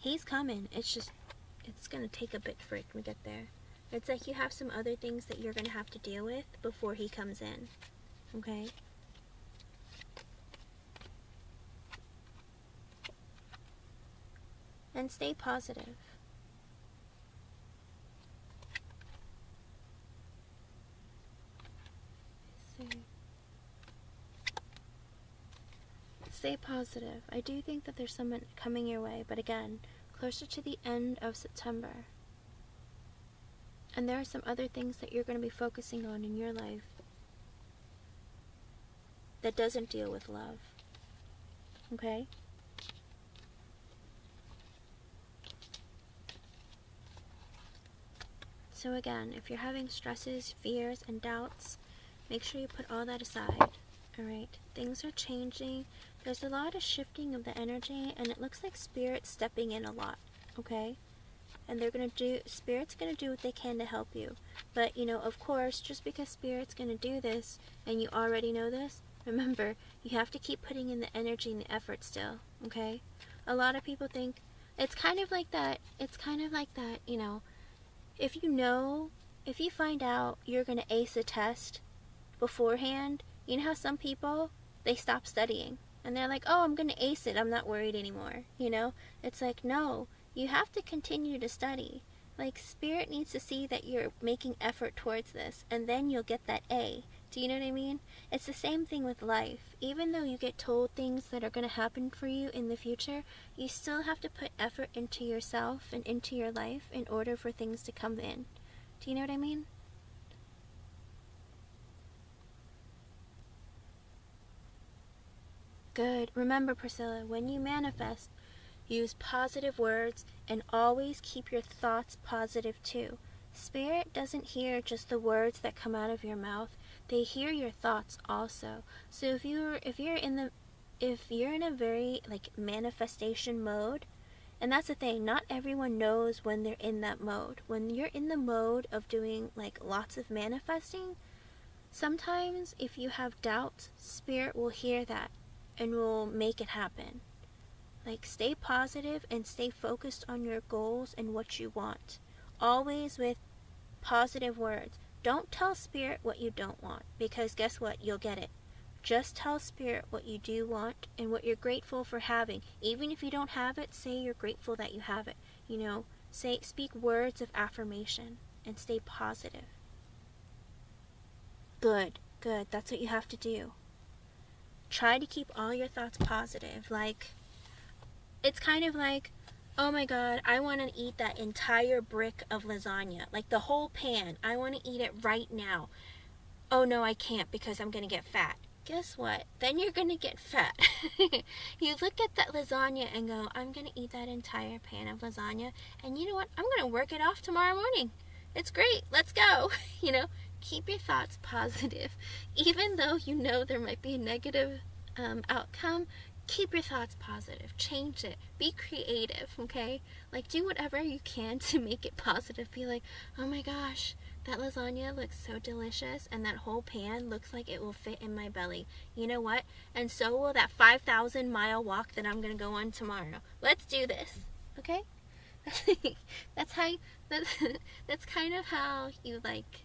S1: he's coming. It's just, it's gonna take a bit for it to get there. It's like you have some other things that you're gonna have to deal with before he comes in. Okay. And stay positive. Stay positive. I do think that there's someone coming your way, but again, closer to the end of September. And there are some other things that you're going to be focusing on in your life that doesn't deal with love. Okay? So again, if you're having stresses, fears, and doubts, make sure you put all that aside. Alright? Things are changing. There's a lot of shifting of the energy, and it looks like Spirit's stepping in a lot. Okay? And Spirit's gonna do what they can to help you. But, you know, of course, just because Spirit's gonna do this, and you already know this, remember, you have to keep putting in the energy and the effort still. Okay? A lot of people think, it's kind of like that, you know, if you find out you're gonna ace a test beforehand, you know how some people, they stop studying. And they're like, oh, I'm going to ace it. I'm not worried anymore. You know? It's like, no. You have to continue to study. Like, Spirit needs to see that you're making effort towards this. And then you'll get that A. Do you know what I mean? It's the same thing with life. Even though you get told things that are going to happen for you in the future, you still have to put effort into yourself and into your life in order for things to come in. Do you know what I mean? Good. Remember, Priscilla, when you manifest, use positive words and always keep your thoughts positive too. Spirit doesn't hear just the words that come out of your mouth. They hear your thoughts also. So if you're in a very like manifestation mode, and that's the thing, not everyone knows when they're in that mode. When you're in the mode of doing like lots of manifesting, sometimes if you have doubts, Spirit will hear that and will make it happen. Like, stay positive and stay focused on your goals and what you want. Always with positive words. Don't tell Spirit what you don't want, because guess what? You'll get it. Just tell Spirit what you do want and what you're grateful for having. Even if you don't have it, say you're grateful that you have it. You know, speak words of affirmation and stay positive. Good, good. That's what you have to do. Try to keep all your thoughts positive. Like, it's kind of like, oh my god, I want to eat that entire brick of lasagna. Like, the whole pan. I want to eat it right now. Oh no, I can't because I'm going to get fat. Guess what? Then you're going to get fat. You look at that lasagna and go, I'm going to eat that entire pan of lasagna. And you know what? I'm going to work it off tomorrow morning. It's great. Let's go. You know? Keep your thoughts positive. Even though you know there might be a negative outcome, keep your thoughts positive. Change it. Be creative, okay? Like, do whatever you can to make it positive. Be like, oh my gosh, that lasagna looks so delicious, and that whole pan looks like it will fit in my belly. You know what? And so will that 5,000-mile walk that I'm going to go on tomorrow. Let's do this, okay? That's kind of how you, like,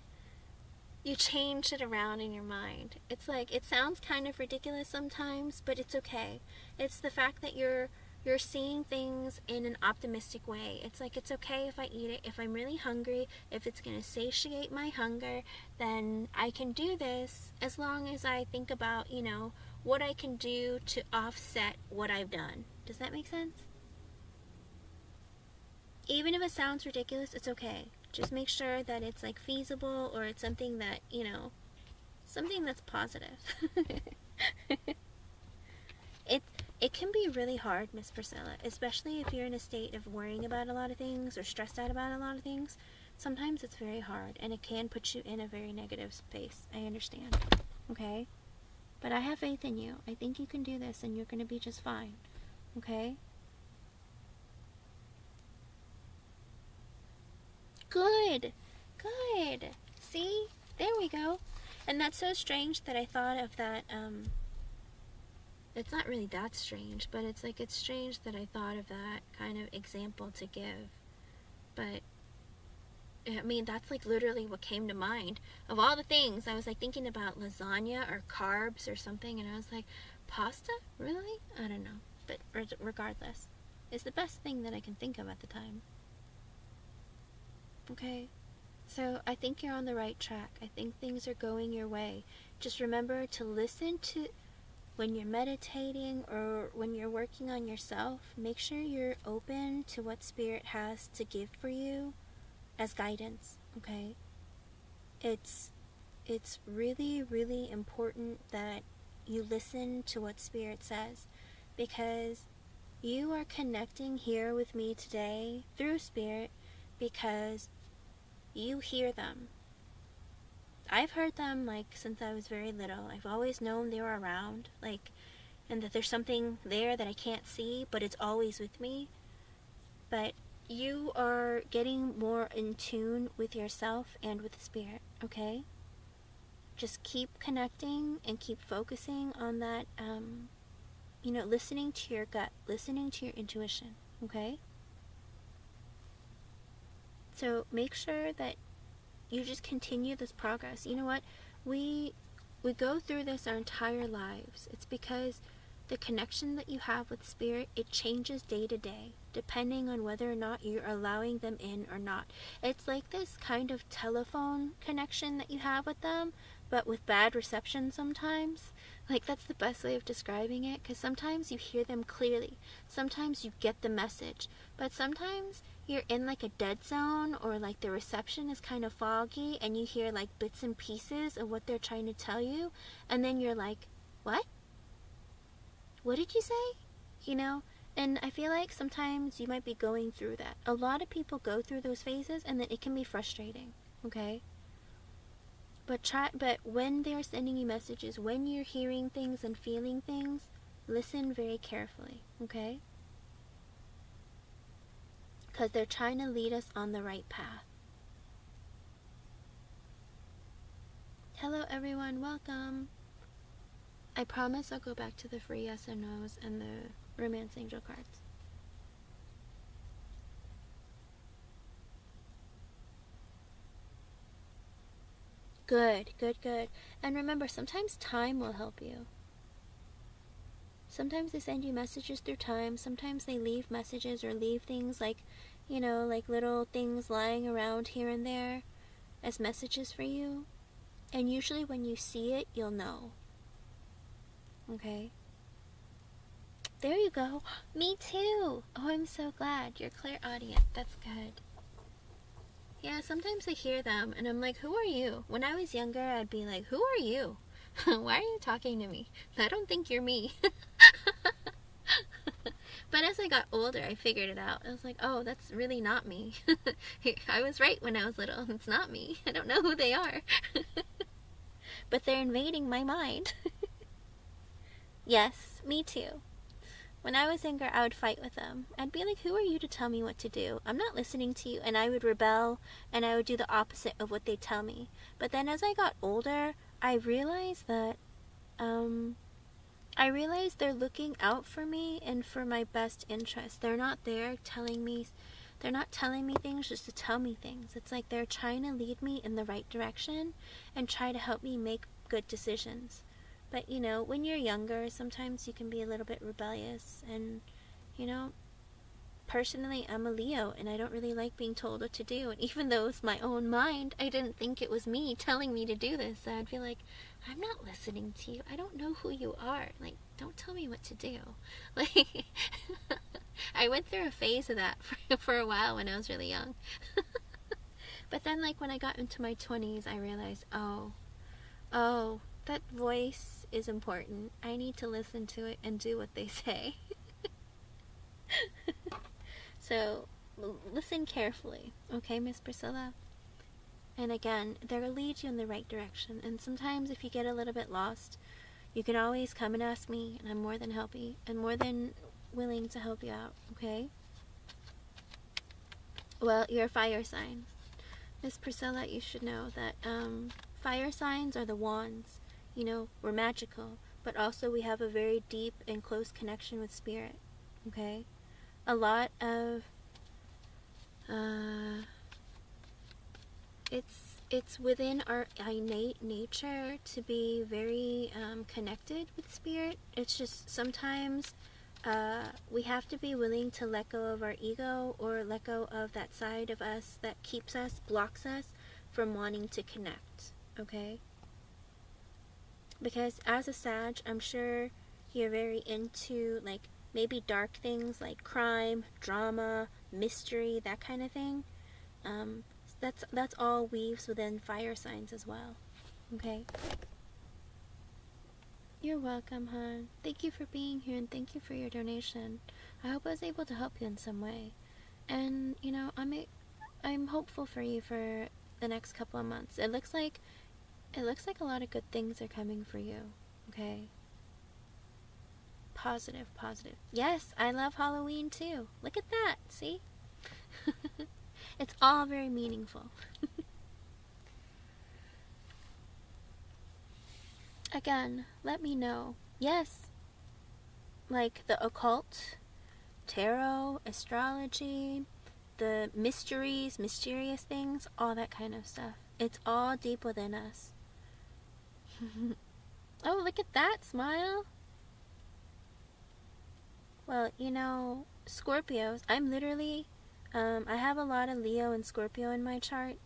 S1: you change it around in your mind. It's like, it sounds kind of ridiculous sometimes, but it's okay. It's the fact that you're you're seeing things in an optimistic way. It's like, it's okay if I eat it. If I'm really hungry, if it's going to satiate my hunger, then I can do this, as long as I think about, you know, what I can do to offset what I've done. Does that make sense? Even if it sounds ridiculous, it's okay. Just make sure that it's like feasible, or it's something that, you know, something that's positive. it it can be really hard, Miss Priscilla, especially if you're in a state of worrying about a lot of things or stressed out about a lot of things. Sometimes it's very hard, and it can put you in a very negative space. I understand. Okay? But I have faith in you. I think you can do this, and you're going to be just fine. Okay? Good. Good. See? There we go. And that's so strange that I thought of that, it's not really that strange, but it's like, it's strange that I thought of that kind of example to give. But, I mean, that's like literally what came to mind. Of all the things, I was like thinking about lasagna or carbs or something, and I was like, pasta? Really? I don't know. But regardless, it's the best thing that I can think of at the time. Okay? So I think you're on the right track. I think things are going your way. Just remember to listen to, when you're meditating or when you're working on yourself, make sure you're open to what Spirit has to give for you as guidance, okay? It's really, really important that you listen to what Spirit says, because you are connecting here with me today through Spirit because you hear them. I've heard them like since I was very little. I've always known they were around, like, and that there's something there that I can't see, but it's always with me. But you are getting more in tune with yourself and with the Spirit, okay? Just keep connecting and keep focusing on that, you know, listening to your gut, listening to your intuition, okay? So make sure that you just continue this progress. You know what? We go through this our entire lives. It's because the connection that you have with Spirit, it changes day to day, depending on whether or not you're allowing them in or not. It's like this kind of telephone connection that you have with them, but with bad reception sometimes. Like, that's the best way of describing it, because sometimes you hear them clearly. Sometimes you get the message. But sometimes you're in like a dead zone, or like the reception is kind of foggy, and you hear like bits and pieces of what they're trying to tell you, and then you're like, what? What did you say? You know? And I feel like sometimes you might be going through that. A lot of people go through those phases, and then it can be frustrating, okay? But when they're sending you messages, when you're hearing things and feeling things, listen very carefully, okay? Because they're trying to lead us on the right path. Hello everyone, welcome. I promise I'll go back to the free yes and no's and the romance angel cards. Good, good, good. And remember, sometimes time will help you. Sometimes they send you messages through time. Sometimes they leave messages or leave things like, you know, like little things lying around here and there as messages for you. And usually when you see it, you'll know. Okay? There you go. Me too. Oh, I'm so glad. You're clairaudient. That's good. Yeah, sometimes I hear them and I'm like, who are you? When I was younger, I'd be like, who are you? Why are you talking to me? I don't think you're me. But as I got older, I figured it out. I was like, oh, that's really not me. I was right when I was little. It's not me. I don't know who they are. But they're invading my mind. Yes, me too. When I was younger, I would fight with them. I'd be like, who are you to tell me what to do? I'm not listening to you. And I would rebel, and I would do the opposite of what they tell me. But then as I got older, I realized that, they're looking out for me and for my best interest. They're not there telling me things just to tell me things. It's like they're trying to lead me in the right direction and try to help me make good decisions. But, you know, when you're younger, sometimes you can be a little bit rebellious and, you know, personally, I'm a Leo, and I don't really like being told what to do. And even though it's my own mind, I didn't think it was me telling me to do this. So I'd be like, I'm not listening to you. I don't know who you are. Like, don't tell me what to do. Like, I went through a phase of that for a while when I was really young. But then, like, when I got into my 20s, I realized, oh, that voice is important. I need to listen to it and do what they say. So, listen carefully, okay, Miss Priscilla? And again, they'll lead you in the right direction. And sometimes if you get a little bit lost, you can always come and ask me, and I'm more than happy and more than willing to help you out, okay? Well, you're a fire sign. Miss Priscilla, you should know that fire signs are the wands. You know, we're magical, but also we have a very deep and close connection with spirit, okay? A lot of it's within our innate nature to be very connected with spirit. It's just sometimes we have to be willing to let go of our ego, or let go of that side of us that keeps us, blocks us from wanting to connect, okay? Because as a Sag, I'm sure you're very into, like, maybe dark things like crime, drama, mystery, that kind of thing. That's all weaves within fire signs as well. Okay? You're welcome, hon. Thank you for being here, and thank you for your donation. I hope I was able to help you in some way. And, you know, I'm hopeful for you for the next couple of months. It looks like a lot of good things are coming for you. Okay? Positive. Yes, I love Halloween too. Look at that, see? It's all very meaningful. Again, let me know. Yes, like the occult, tarot, astrology, the mysteries, mysterious things, all that kind of stuff. It's all deep within us. Oh, look at that smile. Well, you know, Scorpios, I'm literally, I have a lot of Leo and Scorpio in my chart.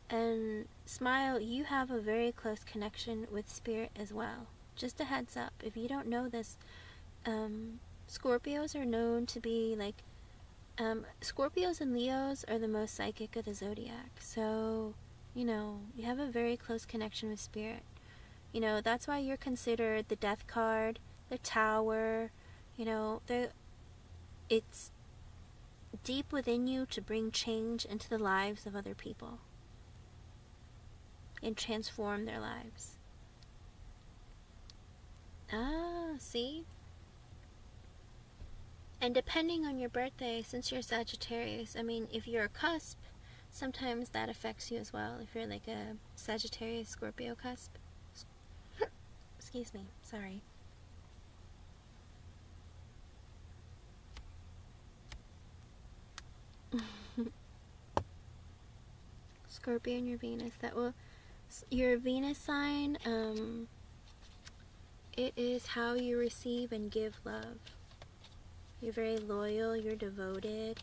S1: And Smile, you have a very close connection with spirit as well. Just a heads up, if you don't know this, Scorpios are known to be like, Scorpios and Leos are the most psychic of the zodiac. So, you know, you have a very close connection with spirit. You know, that's why you're considered the Death card, the Tower. You know, it's deep within you to bring change into the lives of other people and transform their lives. Ah, see? And depending on your birthday, since you're Sagittarius, I mean, if you're a cusp, sometimes that affects you as well. If you're like a Sagittarius Scorpio cusp. Excuse me, sorry. Scorpio and your Venus, that will, your Venus sign, it is how you receive and give love. You're very loyal, you're devoted,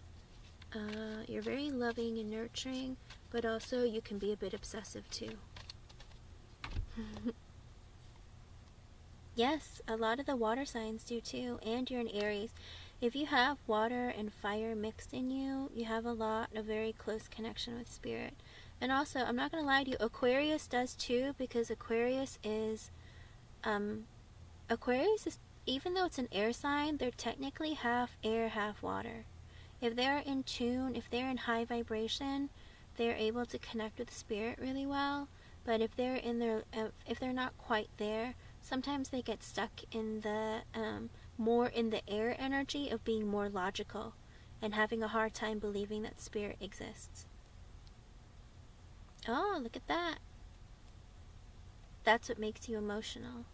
S1: you're very loving and nurturing, but also you can be a bit obsessive too. Yes, a lot of the water signs do too, and you're an Aries. If you have water and fire mixed in you, you have a very close connection with spirit. And also, I'm not going to lie to you, Aquarius does too, because Aquarius is, even though it's an air sign, they're technically half air, half water. If they're in tune, if they're in high vibration, they're able to connect with spirit really well. But if they're if they're not quite there, sometimes they get stuck in the more in the air energy of being more logical and having a hard time believing that spirit exists. Oh, look at that. That's what makes you emotional,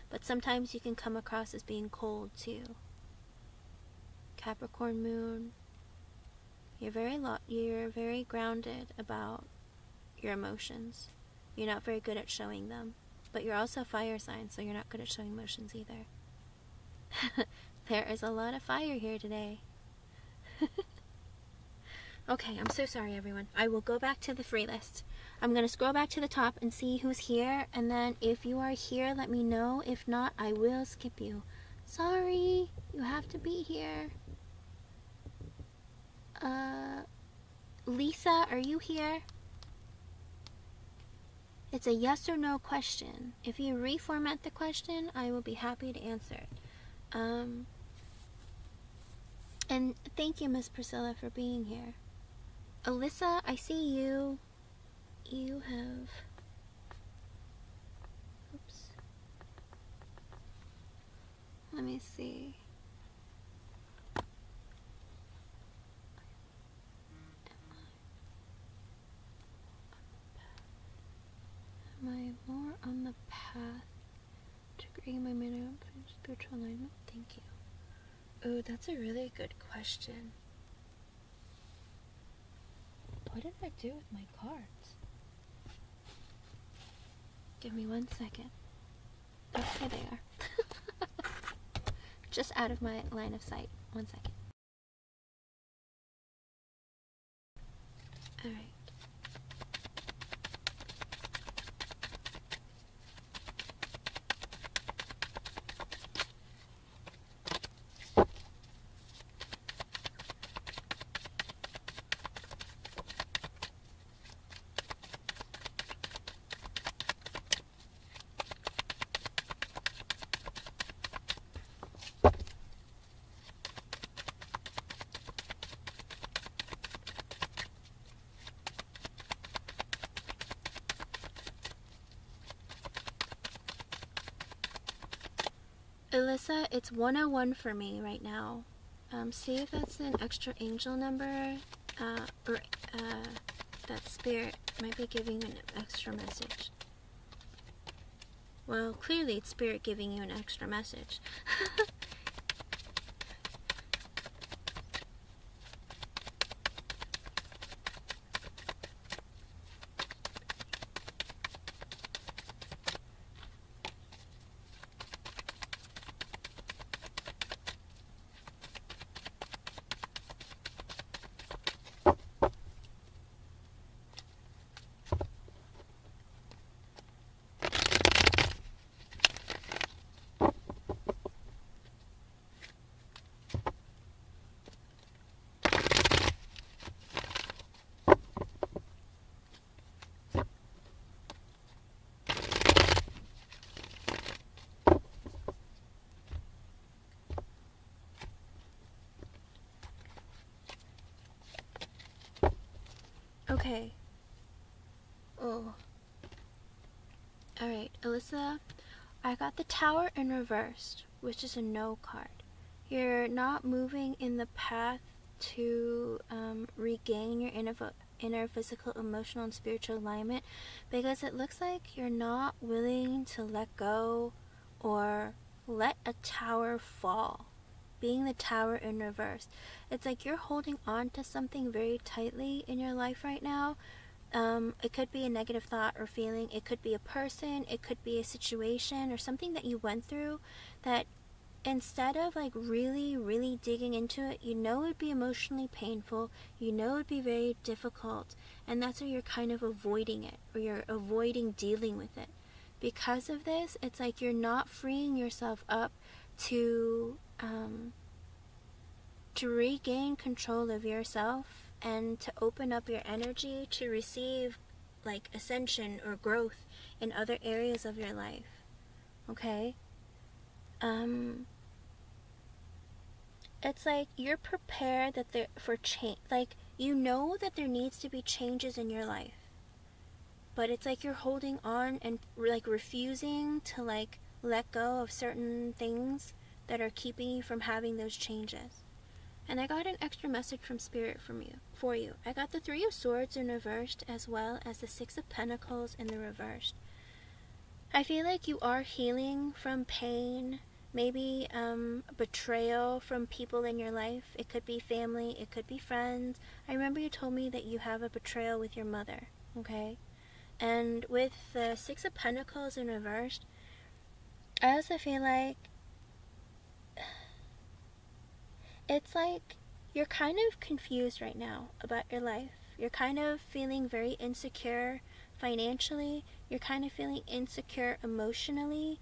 S1: but sometimes you can come across as being cold too. Capricorn moon. You're very grounded about your emotions. You're not very good at showing them. But you're also a fire sign, so you're not good at showing emotions either. There is a lot of fire here today. Okay, I'm so sorry, everyone. I will go back to the free list. I'm going to scroll back to the top and see who's here, and then if you are here, let me know. If not, I will skip you. Sorry, you have to be here. Lisa, are you here? It's a yes or no question. If you reformat the question, I will be happy to answer it. And thank you, Miss Priscilla, for being here. Alyssa, I see you. You have... Oops. Let me see. Am I more on the path to creating my minimum spiritual alignment? Thank you. Oh, that's a really good question. What did I do with my cards? Give me 1 second. Oh, here they are. Just out of my line of sight. 1 second. Alright. Alyssa, it's 101 for me right now. See if that's an extra angel number, or that spirit might be giving you an extra message. Well, clearly it's spirit giving you an extra message. Okay. Oh. Alright, Alyssa, I got the Tower in reversed, which is a no card. You're not moving in the path to regain your inner physical, emotional, and spiritual alignment, because it looks like you're not willing to let go or let a tower fall. Being the Tower in reverse, it's like you're holding on to something very tightly in your life right now. It could be a negative thought or feeling, it could be a person, it could be a situation or something that you went through that instead of like really digging into it, you know it would be emotionally painful, you know it would be very difficult, and that's why you're kind of avoiding it, or you're avoiding dealing with it. Because of this, it's like you're not freeing yourself up to regain control of yourself and to open up your energy to receive like ascension or growth in other areas of your life. Okay? It's like you're prepared that for change, like you know that there needs to be changes in your life, but it's like you're holding on and like refusing to like let go of certain things that are keeping you from having those changes. And I got an extra message from Spirit for you. I got the Three of Swords in reversed, as well as the Six of Pentacles in the reversed. I feel like you are healing from pain, maybe betrayal from people in your life. It could be family, it could be friends. I remember you told me that you have a betrayal with your mother, okay? And with the Six of Pentacles in reversed, I also feel like it's like you're kind of confused right now about your life. You're kind of feeling very insecure financially. You're kind of feeling insecure emotionally.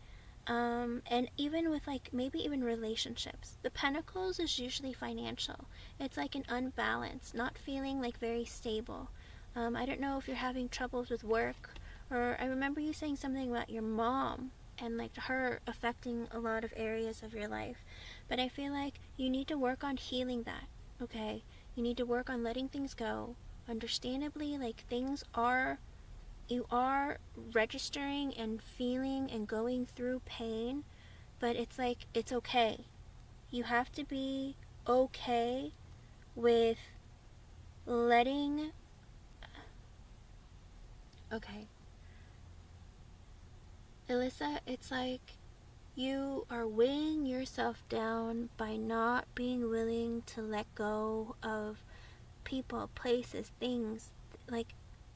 S1: And even with like maybe even relationships. The Pentacles is usually financial. It's like an unbalance, not feeling like very stable. I don't know if you're having troubles with work, or I remember you saying something about your mom and like her affecting a lot of areas of your life. But I feel like you need to work on healing that, okay? You need to work on letting things go. Understandably, like you are registering and feeling and going through pain, but it's like, it's okay. You have to be okay with letting, okay. Alyssa, it's like you are weighing yourself down by not being willing to let go of people, places, things, like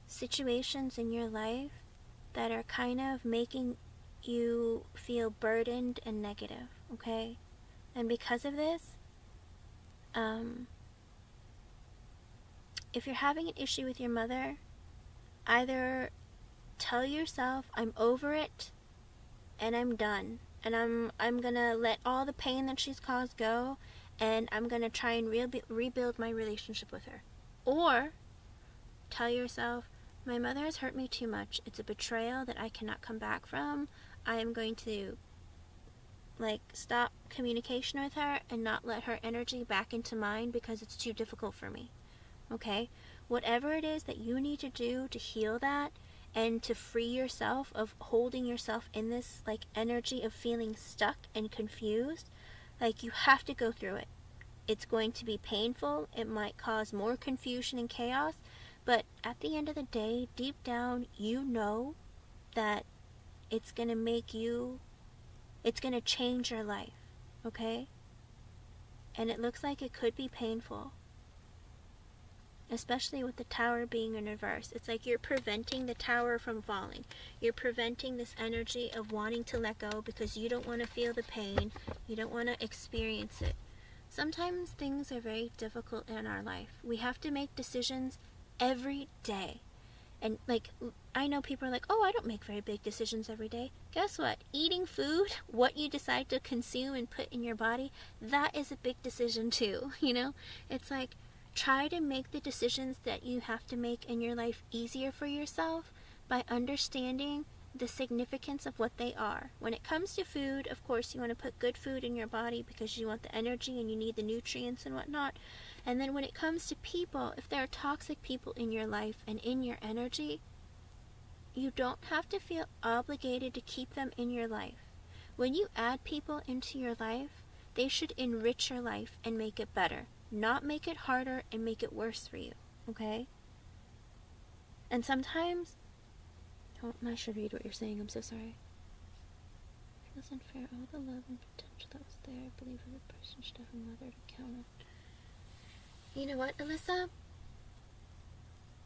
S1: situations in your life that are kind of making you feel burdened and negative, okay? And because of this, if you're having an issue with your mother, either tell yourself, I'm over it and I'm done, and I'm gonna let all the pain that she's caused go, and I'm gonna try and rebuild my relationship with her. Or tell yourself, my mother has hurt me too much. It's a betrayal that I cannot come back from. I am going to like stop communication with her and not let her energy back into mine because it's too difficult for me. Okay? Whatever it is that you need to do to heal that and to free yourself of holding yourself in this like energy of feeling stuck and confused, like you have to go through it. It's going to be painful. It might cause more confusion and chaos, but at the end of the day, deep down, you know that it's going to it's going to change your life, okay? And it looks like it could be painful, especially with the Tower being in reverse. It's like you're preventing the Tower from falling. You're preventing this energy of wanting to let go because you don't want to feel the pain. You don't want to experience it. Sometimes things are very difficult in our life. We have to make decisions every day. And like, I know people are like, oh, I don't make very big decisions every day. Guess what? Eating food, what you decide to consume and put in your body, that is a big decision too, you know? It's like, try to make the decisions that you have to make in your life easier for yourself by understanding the significance of what they are. When it comes to food, of course, you want to put good food in your body because you want the energy and you need the nutrients and whatnot. And then when it comes to people, if there are toxic people in your life and in your energy, you don't have to feel obligated to keep them in your life. When you add people into your life, they should enrich your life and make it better, not make it harder and make it worse for you, okay? And sometimes, oh, I should read what you're saying, I'm so sorry. It was unfair, all the love and potential that was there, I believe every person should have a mother to count on. You know what, Alyssa?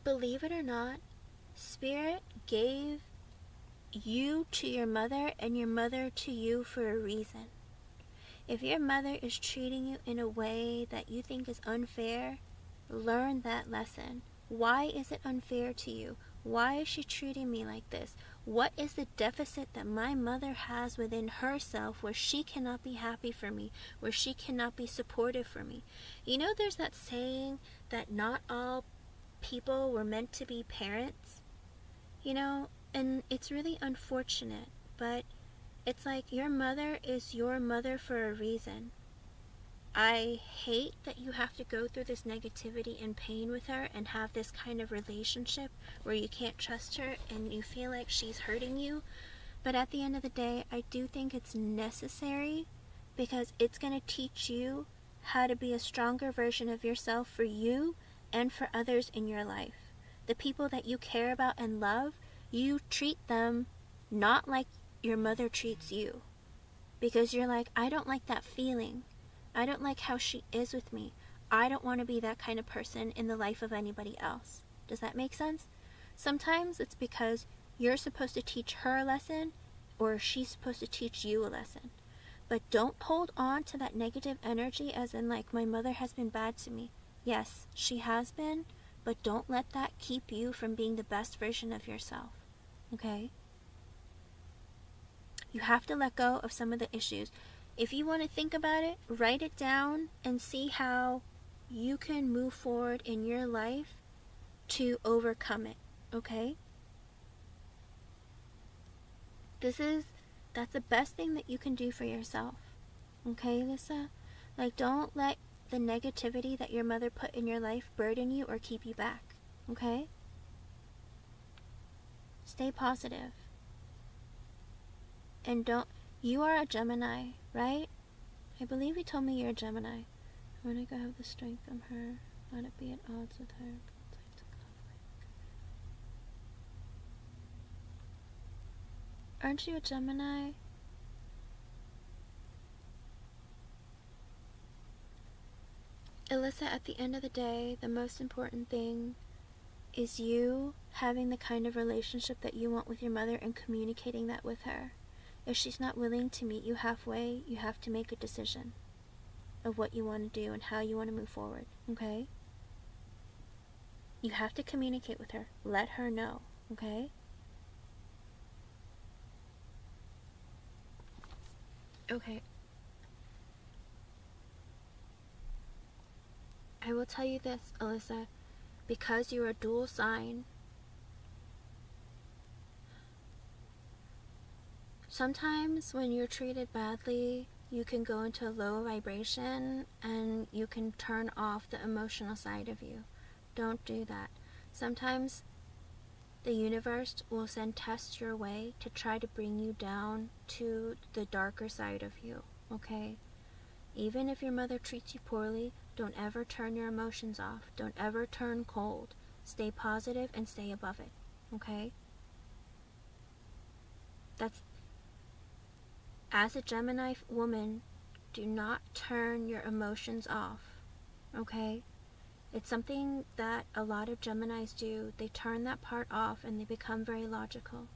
S1: Believe it or not, Spirit gave you to your mother and your mother to you for a reason. If your mother is treating you in a way that you think is unfair, learn that lesson. Why is it unfair to you? Why is she treating me like this? What is the deficit that my mother has within herself where she cannot be happy for me, where she cannot be supportive for me? You know, there's that saying that not all people were meant to be parents, you know, and it's really unfortunate, but it's like your mother is your mother for a reason. I hate that you have to go through this negativity and pain with her and have this kind of relationship where you can't trust her and you feel like she's hurting you. But at the end of the day, I do think it's necessary because it's going to teach you how to be a stronger version of yourself for you and for others in your life. The people that you care about and love, you treat them not like your mother treats you. Because you're like, I don't like that feeling. I don't like how she is with me. I don't want to be that kind of person in the life of anybody else. Does that make sense? Sometimes it's because you're supposed to teach her a lesson or she's supposed to teach you a lesson. But don't hold on to that negative energy as in like, my mother has been bad to me. Yes, she has been, but don't let that keep you from being the best version of yourself. Okay? You have to let go of some of the issues. If you want to think about it, write it down and see how you can move forward in your life to overcome it. Okay? That's the best thing that you can do for yourself. Okay, Lisa? Like, don't let the negativity that your mother put in your life burden you or keep you back. Okay? Stay positive. And you are a Gemini, right? I believe you told me you're a Gemini. When I go have the strength from her, let it be at odds with her. Aren't you a Gemini? Alyssa, at the end of the day, the most important thing is you having the kind of relationship that you want with your mother and communicating that with her. If she's not willing to meet you halfway, you have to make a decision of what you want to do and how you want to move forward, okay? You have to communicate with her. Let her know, okay? Okay. I will tell you this, Alyssa, because you're a dual sign, sometimes when you're treated badly, you can go into a low vibration and you can turn off the emotional side of you. Don't do that. Sometimes the universe will send tests your way to try to bring you down to the darker side of you, okay? Even if your mother treats you poorly, don't ever turn your emotions off. Don't ever turn cold. Stay positive and stay above it, okay? As a Gemini woman, do not turn your emotions off, okay? It's something that a lot of Geminis do. They turn that part off and they become very logical.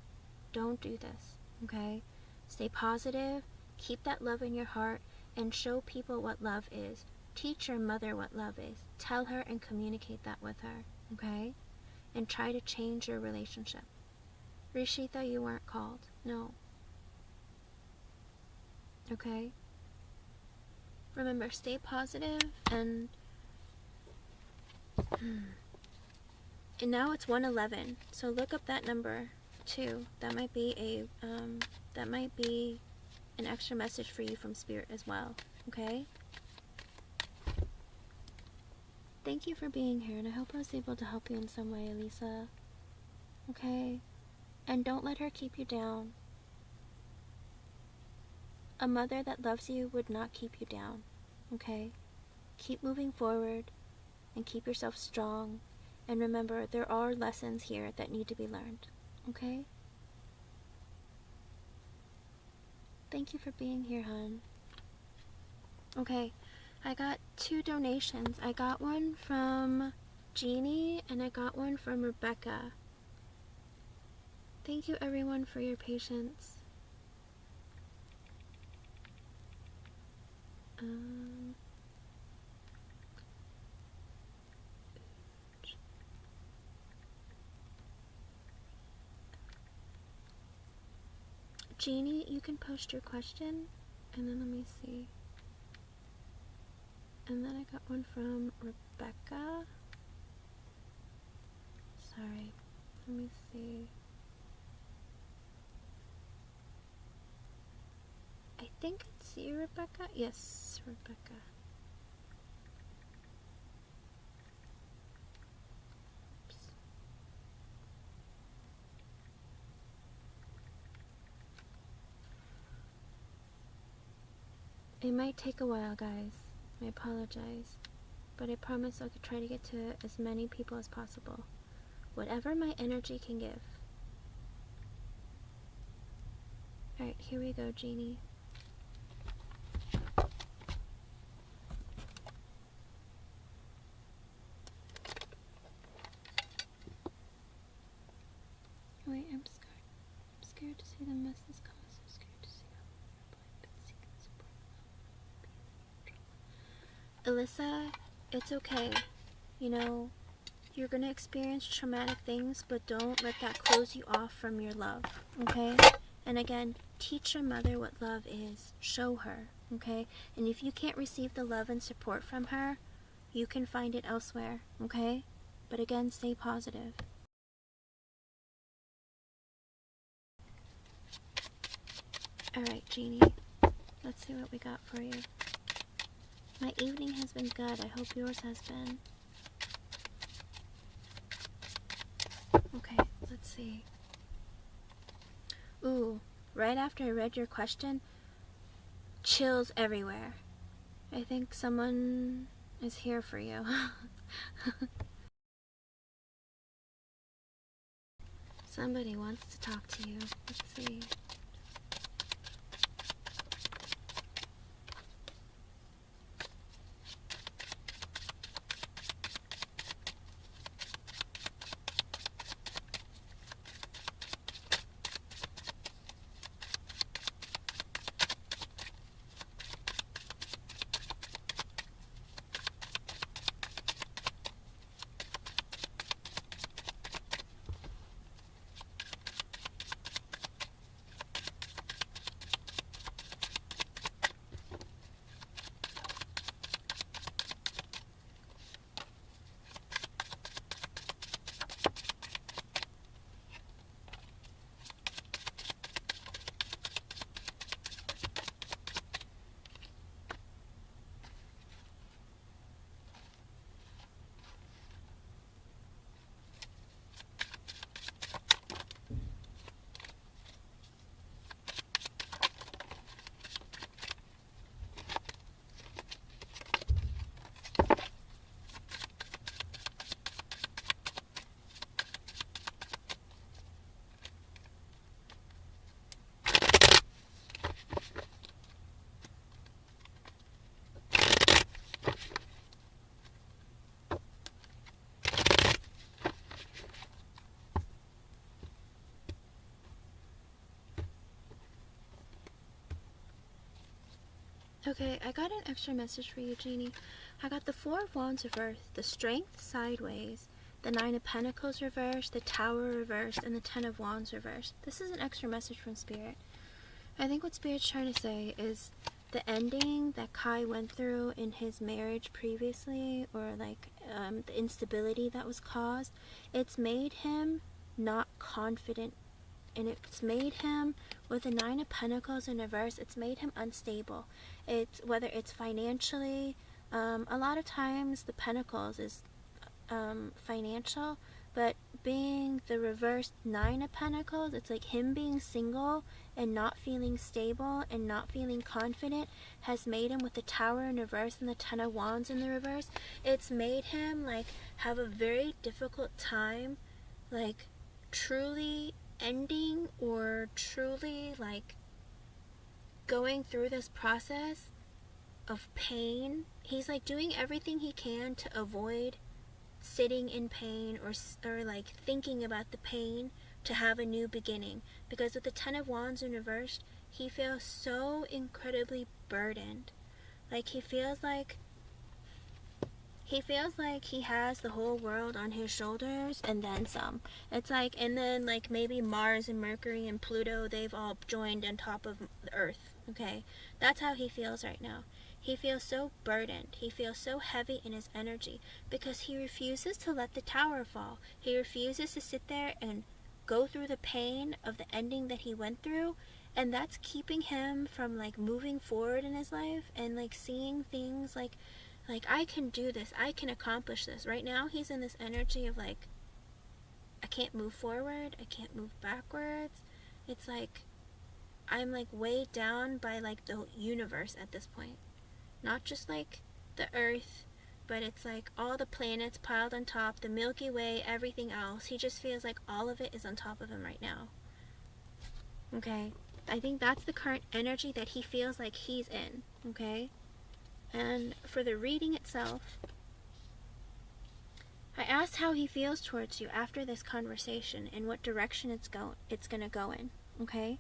S1: Don't do this, okay? Stay positive, keep that love in your heart, and show people what love is. Teach your mother what love is. Tell her and communicate that with her, okay? And try to change your relationship. Rishita, you weren't called. No. Okay? Remember, stay positive and now it's 111. So look up that number too. That might be an extra message for you from Spirit as well. Okay? Thank you for being here, and I hope I was able to help you in some way, Elisa. Okay? And don't let her keep you down. A mother that loves you would not keep you down. Okay? Keep moving forward and keep yourself strong. And remember, there are lessons here that need to be learned. Okay? Thank you for being here, hon. Okay, I got 2 donations. I got one from Jeannie and I got one from Rebecca. Thank you everyone for your patience. Jeannie, you can post your question, and then let me see. And then I got one from Rebecca. Sorry, let me see. I think it's you, Rebecca? Yes, Rebecca. Oops. It might take a while, guys. I apologize. But I promise I'll try to get to as many people as possible. Whatever my energy can give. Alright, here we go, Jeannie. Wait, I'm scared. I'm scared to see the mess this causes. I'm scared to see how blind but seeking support. Alyssa, it's okay. You know, you're gonna experience traumatic things, but don't let that close you off from your love, okay? And again, teach your mother what love is. Show her, okay? And if you can't receive the love and support from her, you can find it elsewhere, okay? But again, stay positive. Alright, Jeannie, let's see what we got for you. My evening has been good. I hope yours has been. Okay, let's see. Ooh, right after I read your question, chills everywhere. I think someone is here for you. Somebody wants to talk to you. Let's see. Okay, I got an extra message for you, Jeannie. I got the Four of Wands reversed, the Strength sideways, the Nine of Pentacles reversed, the Tower reversed, and the Ten of Wands reversed. This is an extra message from Spirit. I think what Spirit's trying to say is the ending that Kai went through in his marriage previously, or like the instability that was caused, it's made him not confident, and it's made him, with the Nine of Pentacles in reverse, it's made him unstable. It's whether it's financially, a lot of times the Pentacles is financial, but being the reversed Nine of Pentacles, it's like him being single and not feeling stable and not feeling confident has made him, with the Tower in reverse and the Ten of Wands in the reverse, it's made him like have a very difficult time like truly ending or truly like going through this process of pain. He's like doing everything he can to avoid sitting in pain or like thinking about the pain to have a new beginning, because with the Ten of Wands in reversed, he feels so incredibly burdened. Like he feels like he has the whole world on his shoulders and then some. It's like, and then like maybe Mars and Mercury and Pluto, they've all joined on top of the Earth. Okay, that's how he feels right now. He feels so burdened. He feels so heavy in his energy because he refuses to let the Tower fall. He refuses to sit there and go through the pain of the ending that he went through, and that's keeping him from like moving forward in his life and like seeing things like I can do this, I can accomplish this. Right now he's in this energy of like, I can't move forward, I can't move backwards. It's like I'm like weighed down by like the universe at this point. Not just like the Earth, but it's like all the planets piled on top, the Milky Way, everything else. He just feels like all of it is on top of him right now. Okay, I think that's the current energy that he feels like he's in. Okay, and for the reading itself, I asked how he feels towards you after this conversation and what direction it's gonna go in. Okay,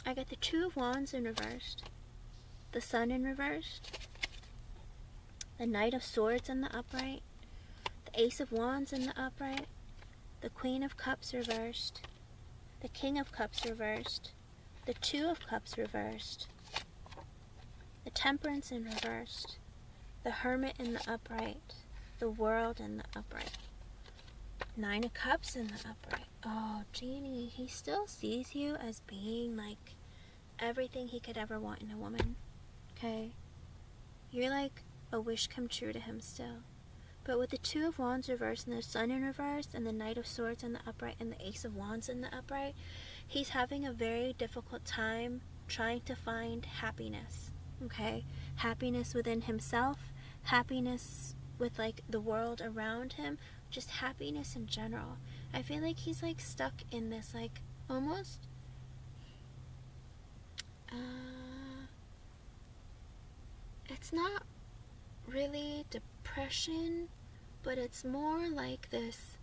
S1: I got the Two of Wands in reversed, the Sun in reversed, the Knight of Swords in the upright, the Ace of Wands in the upright, the Queen of Cups reversed, the King of Cups reversed, the Two of Cups reversed, the Temperance in reversed, the Hermit in the upright, the World in the upright, Nine of Cups in the upright. Oh, Genie, he still sees you as being like everything he could ever want in a woman, okay? You're like a wish come true to him still. But with the Two of Wands reversed and the Sun in reverse and the Knight of Swords in the upright and the Ace of Wands in the upright, he's having a very difficult time trying to find happiness, okay? Happiness within himself, happiness with like the world around him, just happiness in general. I feel like he's like stuck in this like almost it's not really depression, but it's more like this,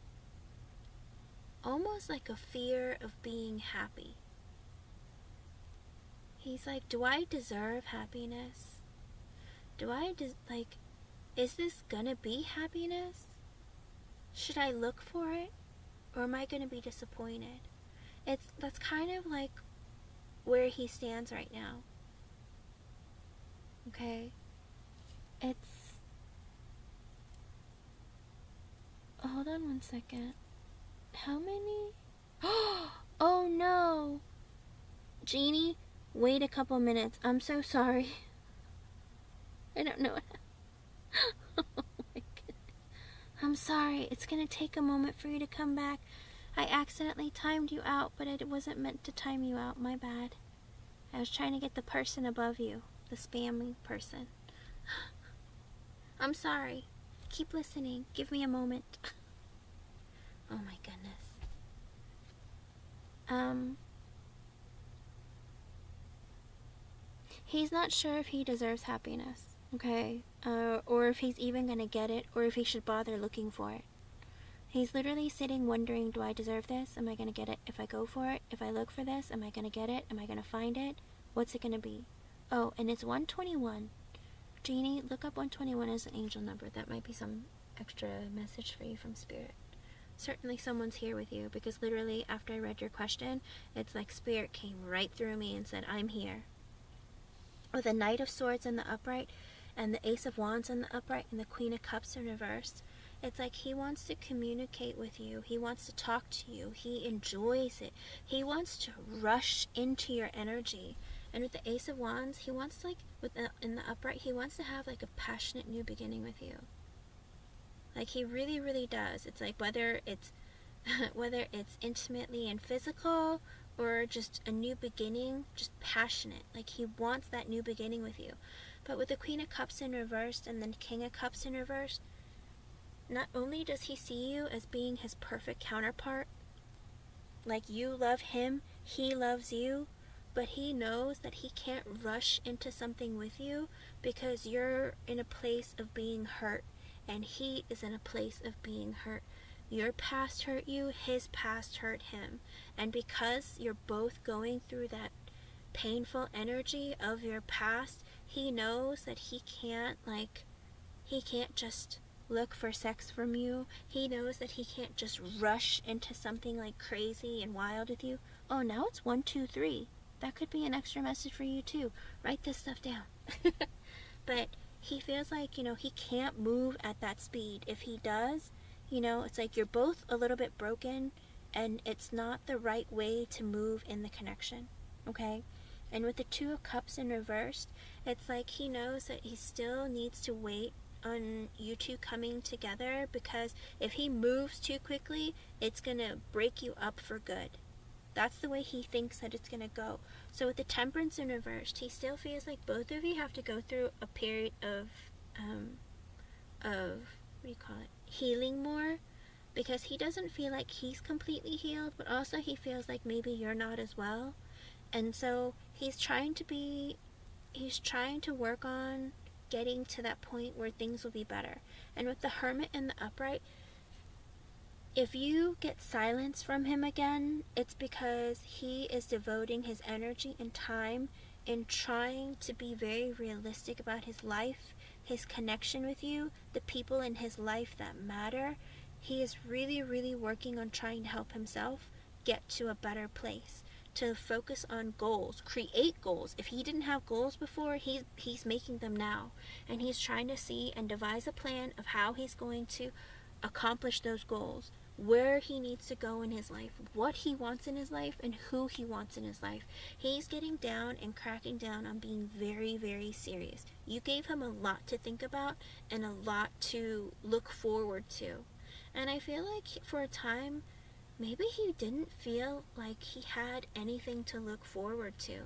S1: almost like a fear of being happy. He's like, do I deserve happiness? Is this gonna be happiness? Should I look for it? Or am I gonna be disappointed? That's kind of like where he stands right now. Okay? Hold on one second. How many? Oh no! Genie, wait a couple minutes. I'm so sorry. I don't know. Oh my goodness. I'm sorry. It's gonna take a moment for you to come back. I accidentally timed you out, but it wasn't meant to time you out. My bad. I was trying to get the person above you. The spammy person. I'm sorry. Keep listening. Give me a moment. Oh my goodness. He's not sure if he deserves happiness, okay? Or if he's even gonna get it, or if he should bother looking for it. He's literally sitting wondering, do I deserve this? Am I gonna get it if I go for it? If I look for this, am I gonna get it? Am I gonna find it? What's it gonna be? Oh, and it's 121. Genie, look up 121 as an angel number. That might be some extra message for you from Spirit. Certainly someone's here with you, because literally after I read your question, it's like Spirit came right through me and said, I'm here. With a Knight of Swords in the upright, and the Ace of Wands in the upright, and the Queen of Cups in reverse, it's like he wants to communicate with you. He wants to talk to you. He enjoys it. He wants to rush into your energy. And with the Ace of Wands, he wants in the upright, he wants to have like a passionate new beginning with you. Like he really, really does. It's like whether it's intimately and physical, or just a new beginning, just passionate. Like he wants that new beginning with you. But with the Queen of Cups in reverse and the King of Cups in reverse, not only does he see you as being his perfect counterpart, like you love him, he loves you, but he knows that he can't rush into something with you because you're in a place of being hurt and he is in a place of being hurt. Your past hurt you, his past hurt him. And because you're both going through that painful energy of your past, he knows that he can't just look for sex from you. He knows that he can't just rush into something like crazy and wild with you. Oh, now it's 123. That could be an extra message for you too. Write this stuff down. But he feels like, he can't move at that speed. If he does, it's like you're both a little bit broken and it's not the right way to move in the connection. Okay? And with the Two of Cups in reversed, it's like he knows that he still needs to wait on you two coming together, because if he moves too quickly, it's gonna break you up for good. That's the way he thinks that it's gonna go. So with the Temperance in reversed, he still feels like both of you have to go through a period of healing more, because he doesn't feel like he's completely healed, but also he feels like maybe you're not as well. And so he's trying to work on getting to that point where things will be better. And with the Hermit in the upright, if you get silence from him again, it's because he is devoting his energy and time in trying to be very realistic about his life, his connection with you, the people in his life that matter. He is really, really working on trying to help himself get to a better place, to focus on goals, create goals. If he didn't have goals before, he's making them now, and he's trying to see and devise a plan of how he's going to accomplish those goals, where he needs to go in his life, what he wants in his life, and who he wants in his life. He's getting down and cracking down on being very, very serious. You gave him a lot to think about and a lot to look forward to. And I feel like for a time, maybe he didn't feel like he had anything to look forward to.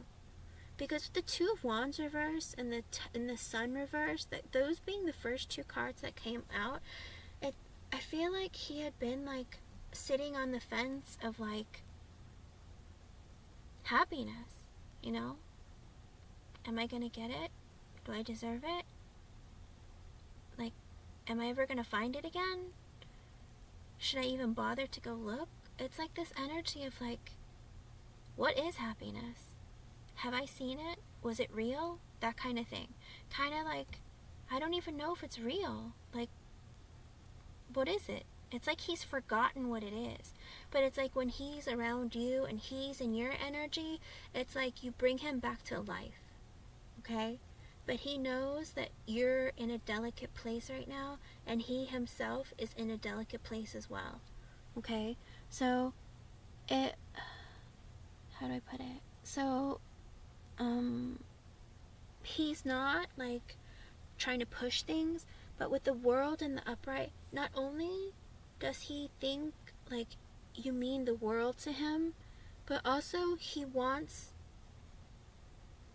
S1: Because with the Two of Wands reverse and the Sun reverse, that those being the first two cards that came out, I feel like he had been like sitting on the fence of like happiness, you know? Am I gonna get it? Do I deserve it? Like, am I ever gonna find it again? Should I even bother to go look? It's like this energy of like, what is happiness? Have I seen it? Was it real? That kind of thing. Kind of like, I don't even know if it's real. Like, what is it? It's like he's forgotten what it is. But it's like when he's around you and he's in your energy, it's like you bring him back to life. Okay? But he knows that you're in a delicate place right now, and he himself is in a delicate place as well. Okay? So, how do I put it? So, he's not like trying to push things, but with the World and the upright, not only does he think like you mean the world to him, but also he wants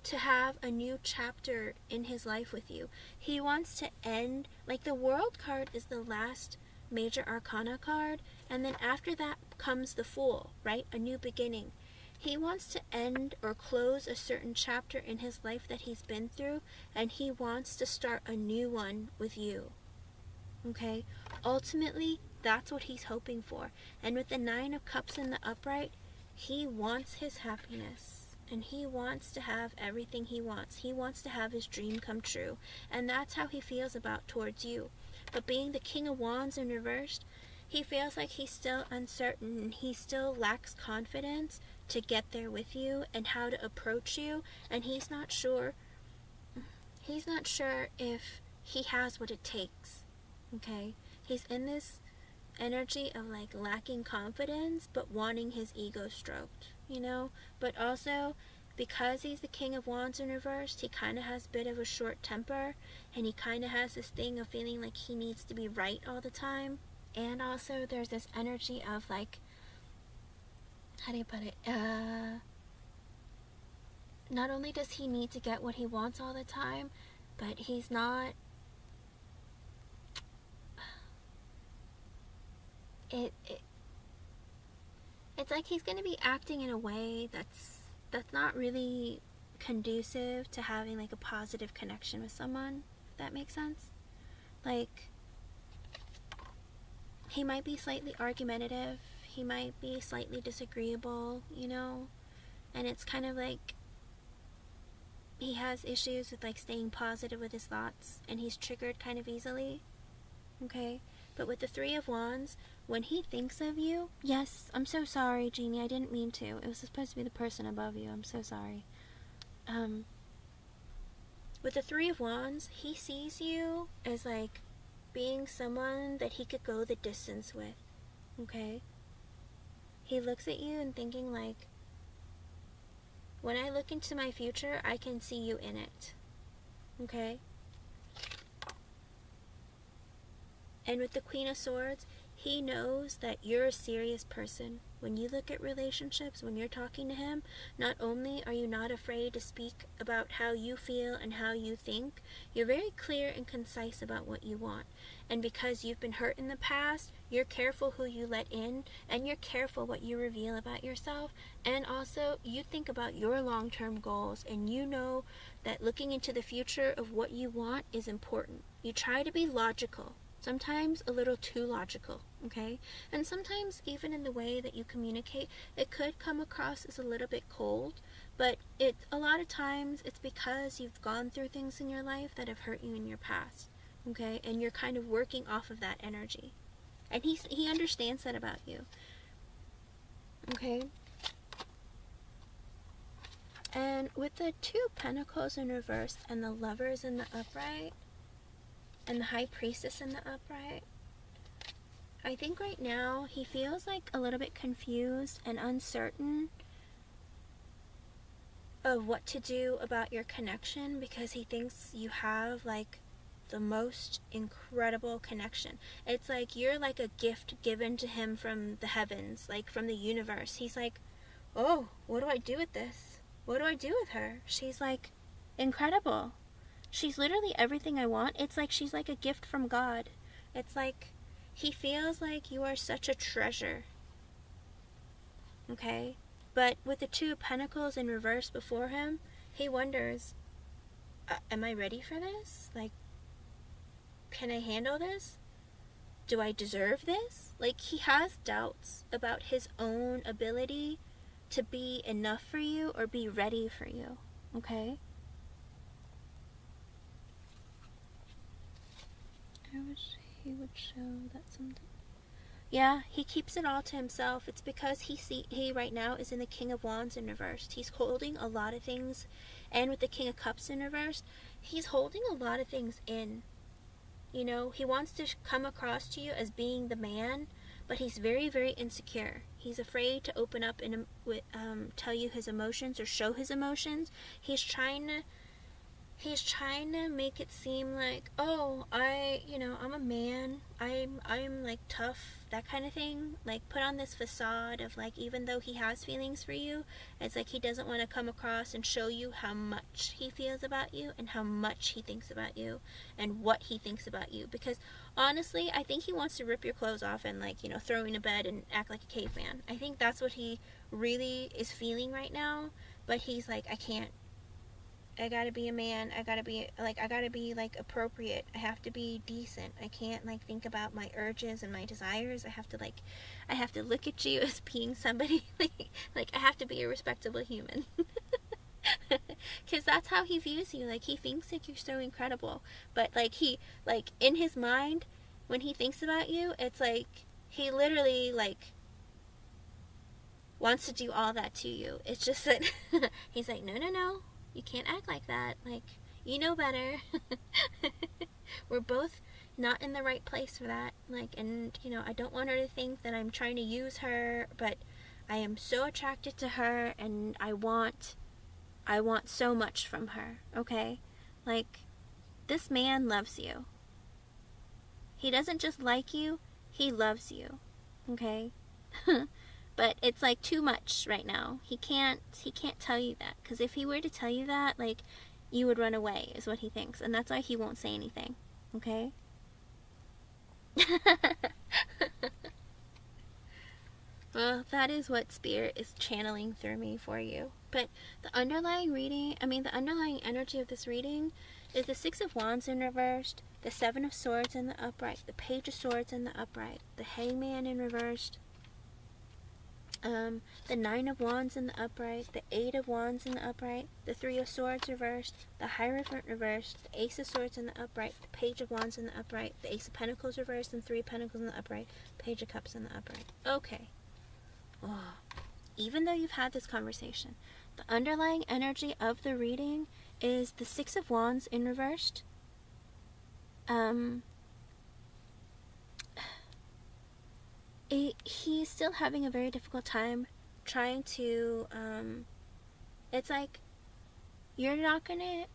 S1: to have a new chapter in his life with you. He wants to end, like the World card is the last major arcana card, and then after that comes the Fool, right? A new beginning. He wants to end or close a certain chapter in his life that he's been through, and he wants to start a new one with you. Okay? Ultimately, that's what he's hoping for. And with the Nine of Cups in the upright, he wants his happiness. And he wants to have everything he wants. He wants to have his dream come true. And that's how he feels about towards you. But being the King of Wands in reversed, he feels like he's still uncertain and he still lacks confidence to get there with you and how to approach you, and he's not sure if he has what it takes. Okay? He's in this energy of like lacking confidence but wanting his ego stroked, you know? But also because he's the King of Wands in reverse, he kind of has a bit of a short temper, and he kind of has this thing of feeling like he needs to be right all the time. And also there's this energy of like, how do you put it? Not only does he need to get what he wants all the time, but he's not, it's like he's going to be acting in a way that's not really conducive to having like a positive connection with someone, if that makes sense. Like, he might be slightly argumentative, he might be slightly disagreeable, you know, and it's kind of like he has issues with like staying positive with his thoughts, and he's triggered kind of easily. Okay? But with the Three of Wands, when he thinks of you, yes, I'm so sorry, Jeannie, I didn't mean to. It was supposed to be the person above you. I'm so sorry. With the Three of Wands, he sees you as like being someone that he could go the distance with. Okay? He looks at you and thinking like, when I look into my future, I can see you in it. Okay? And with the Queen of Swords, he knows that you're a serious person. When you look at relationships, when you're talking to him, not only are you not afraid to speak about how you feel and how you think, you're very clear and concise about what you want. And because you've been hurt in the past, you're careful who you let in, and you're careful what you reveal about yourself. And also, you think about your long-term goals, and you know that looking into the future of what you want is important. You try to be logical. Sometimes a little too logical, okay? And sometimes even in the way that you communicate, it could come across as a little bit cold, But a lot of times it's because you've gone through things in your life that have hurt you in your past, okay? And you're kind of working off of that energy. And he understands that about you, okay? And with the Two Pentacles in reverse and the Lovers in the upright and the High Priestess in the upright, I think right now he feels like a little bit confused and uncertain of what to do about your connection, because he thinks you have like the most incredible connection. It's like you're like a gift given to him from the heavens, like from the universe. He's like, oh, what do I do with this? What do I do with her? She's like incredible. She's literally everything I want. It's like she's like a gift from God. It's like he feels like you are such a treasure. Okay? But with the Two of Pentacles in reverse before him, he wonders, am I ready for this? Like, can I handle this? Do I deserve this? Like, he has doubts about his own ability to be enough for you or be ready for you. Okay? I wish he would show that something. Yeah, he keeps it all to himself. It's because he right now is in the King of Wands in reverse. He's holding a lot of things, and with the King of Cups in reverse, he's holding a lot of things in. You know, he wants to come across to you as being the man, but he's very, very insecure. He's afraid to open up and tell you his emotions or show his emotions. He's trying to make it seem like, oh, I'm a man. I'm like tough, that kind of thing. Like put on this facade of like, even though he has feelings for you, it's like he doesn't want to come across and show you how much he feels about you and how much he thinks about you and what he thinks about you. Because honestly, I think he wants to rip your clothes off and like, throw you in a bed and act like a caveman. I think that's what he really is feeling right now. But he's like, I can't. I gotta be a man. I gotta be like appropriate. I have to be decent. I can't like think about my urges and my desires. I have to look at you as being somebody like I have to be a respectable human. Because that's how he views you. Like he thinks like you're so incredible, but like he like in his mind when he thinks about you, it's like he literally like wants to do all that to you. It's just that he's like, no. You can't act like that. Like, you know better. We're both not in the right place for that. Like, and, I don't want her to think that I'm trying to use her, but I am so attracted to her and I want so much from her, okay? Like, this man loves you. He doesn't just like you, he loves you, okay? But it's like too much right now. He can't tell you that, because if he were to tell you that, like, you would run away is what he thinks, and that's why he won't say anything. Okay? Well, that is what Spirit is channeling through me for you. But the underlying energy of this reading is the Six of Wands in reversed, the Seven of Swords in the upright, the Page of Swords in the upright, the Hangman in reversed, the Nine of Wands in the upright, the Eight of Wands in the upright, the Three of Swords reversed, the Hierophant reversed, the Ace of Swords in the upright, the Page of Wands in the upright, the Ace of Pentacles reversed, and Three of Pentacles in the upright, Page of Cups in the upright. Okay. Oh. Even though you've had this conversation, the underlying energy of the reading is the Six of Wands in reversed. He's still having a very difficult time trying to, it's like, you're not gonna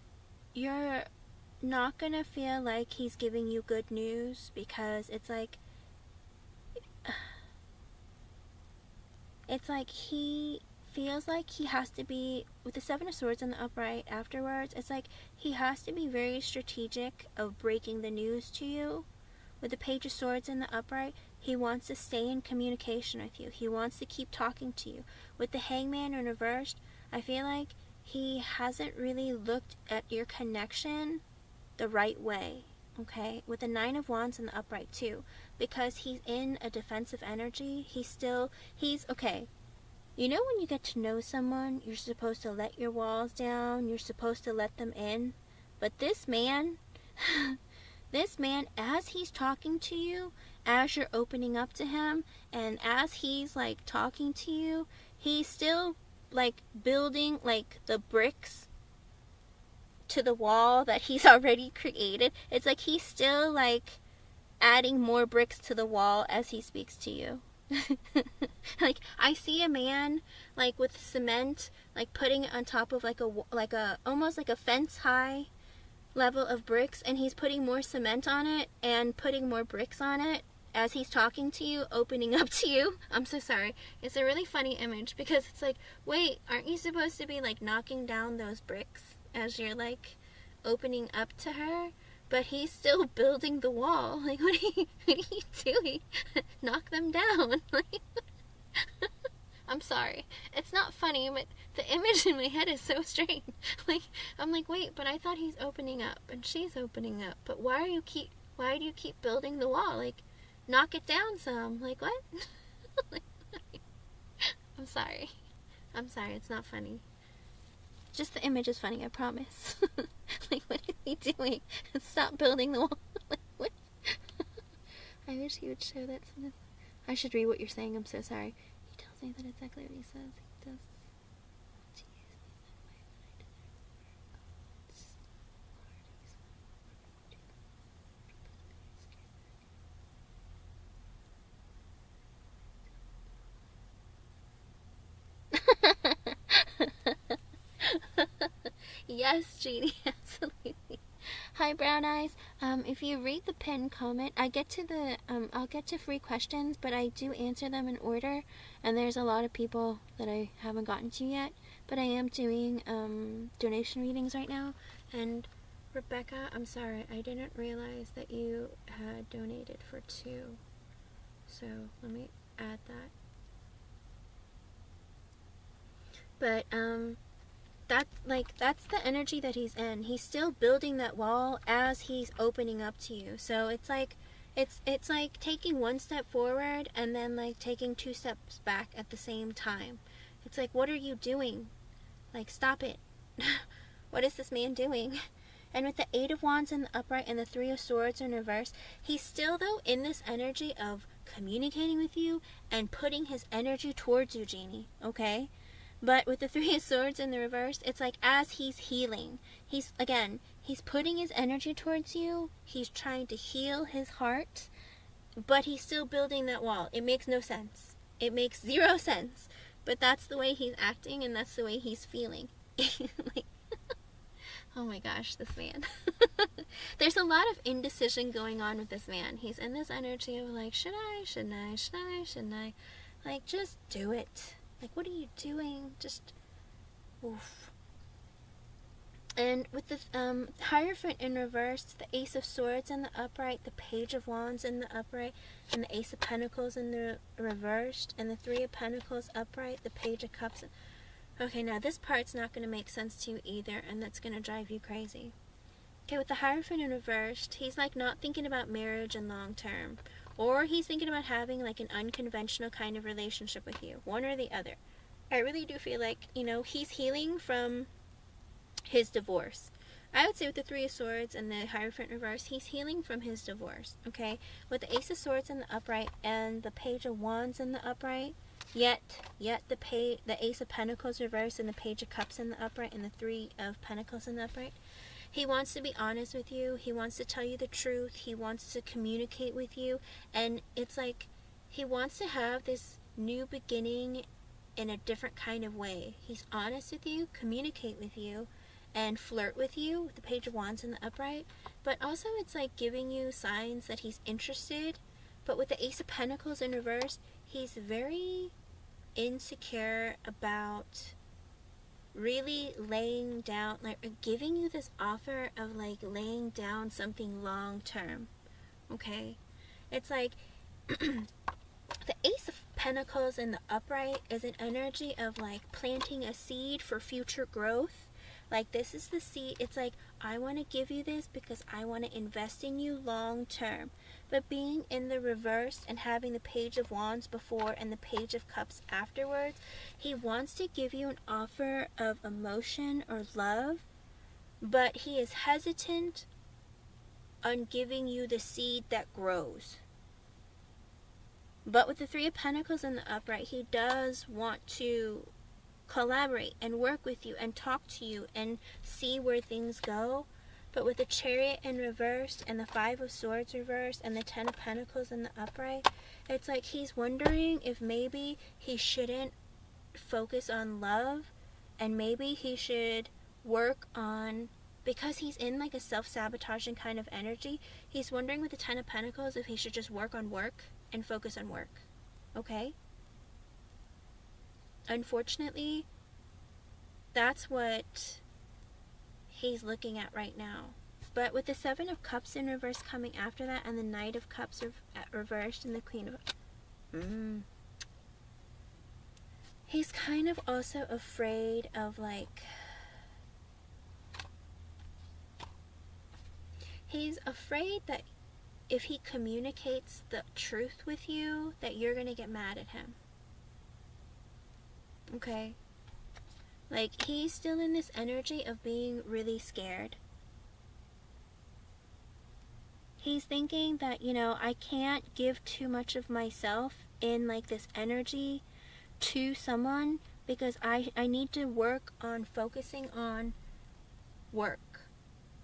S1: feel like he's giving you good news, because it's like he feels like he has to be, with the Seven of Swords in the upright afterwards, it's like he has to be very strategic of breaking the news to you. With the Page of Swords in the upright, he wants to stay in communication with you. He wants to keep talking to you. With the Hangman in reversed, I feel like he hasn't really looked at your connection the right way, okay? With the Nine of Wands in the upright too, because he's in a defensive energy, he's okay. You know when you get to know someone, you're supposed to let your walls down, you're supposed to let them in. But this man, this man, as he's talking to you, as you're opening up to him, and as he's like talking to you, he's still like building like the bricks to the wall that he's already created. It's like he's still like adding more bricks to the wall as he speaks to you. Like I see a man like with cement, like putting it on top of like a almost like a fence high level of bricks, and he's putting more cement on it and putting more bricks on it as he's talking to you, opening up to you. I'm so sorry. It's a really funny image because it's like, wait, aren't you supposed to be like knocking down those bricks as you're like opening up to her? But he's still building the wall. Like, what are you doing? Knock them down. Like, I'm sorry. It's not funny, but the image in my head is so strange. Like, I'm like, wait, but I thought he's opening up and she's opening up. But why do you keep building the wall? Like, knock it down some. Like, what? Like, I'm sorry. I'm sorry. It's not funny. Just the image is funny, I promise. Like, what is he doing? Stop building the wall. Like, what? I wish he would show that. I should read what you're saying. I'm so sorry. He tells me that exactly what he says. He does. To use me that way, but Yes, Jeannie, absolutely. Hi, Brown Eyes. If you read the pinned comment, I'll get to free questions, but I do answer them in order, and there's a lot of people that I haven't gotten to yet, but I am doing donation readings right now. And Rebecca, I'm sorry, I didn't realize that you had donated for 2, so let me add that. But that's the energy that he's in. He's still building that wall as he's opening up to you. So it's like taking 1 step forward and then like taking 2 steps back at the same time. It's like, what are you doing? Like, stop it. What is this man doing? And with the 8 of Wands in the upright and the 3 of Swords in reverse, he's still though in this energy of communicating with you and putting his energy towards you, Jeannie, okay? But with the 3 of Swords in the reverse, it's like as he's healing, he's putting his energy towards you, he's trying to heal his heart, but he's still building that wall. It makes no sense. It makes 0 sense. But that's the way he's acting and that's the way he's feeling. Like, oh my gosh, this man. There's a lot of indecision going on with this man. He's in this energy of like, should I? Like, just do it. Like, what are you doing? Just, oof. And with the Hierophant in reverse, the Ace of Swords in the upright, the Page of Wands in the upright, and the Ace of Pentacles in the reversed, and the 3 of Pentacles upright, the Page of Cups. Okay, now this part's not going to make sense to you either, and that's going to drive you crazy. Okay, with the Hierophant in reversed, he's like not thinking about marriage and long term. Or he's thinking about having like an unconventional kind of relationship with you. One or the other. I really do feel like, he's healing from his divorce. I would say with the 3 of Swords and the Hierophant reverse, he's healing from his divorce. Okay? With the Ace of Swords in the upright and the Page of Wands in the upright, yet the Ace of Pentacles reverse and the Page of Cups in the upright and the 3 of Pentacles in the upright. He wants to be honest with you. He wants to tell you the truth. He wants to communicate with you. And it's like he wants to have this new beginning in a different kind of way. He's honest with you, communicate with you, and flirt with you with the Page of Wands in the upright. But also it's like giving you signs that he's interested. But with the Ace of Pentacles in reverse, he's very insecure about really laying down, like giving you this offer of like laying down something long term. Okay? It's like the Ace of Pentacles in the upright is an energy of like planting a seed for future growth. Like, this is the seed. It's like, I want to give you this because I want to invest in you long term. But being in the reverse and having the Page of Wands before and the Page of Cups afterwards, he wants to give you an offer of emotion or love, but he is hesitant on giving you the seed that grows. But with the Three of Pentacles in the upright, he does want to collaborate and work with you and talk to you and see where things go. But with the Chariot in reverse and the Five of Swords reverse and the Ten of Pentacles in the upright, it's like he's wondering if maybe he shouldn't focus on love, and maybe he should work on, because he's in like a self-sabotaging kind of energy, he's wondering with the Ten of Pentacles if he should just work on work and focus on work. Okay? Unfortunately, that's what he's looking at right now. But with the Seven of Cups in reverse coming after that, and the Knight of Cups reversed, and the Queen of... He's kind of also afraid of, like... He's afraid that if he communicates the truth with you, that you're going to get mad at him. Okay? Like, he's still in this energy of being really scared. He's thinking that, you know, I can't give too much of myself in, like, this energy to someone because I need to work on focusing on work,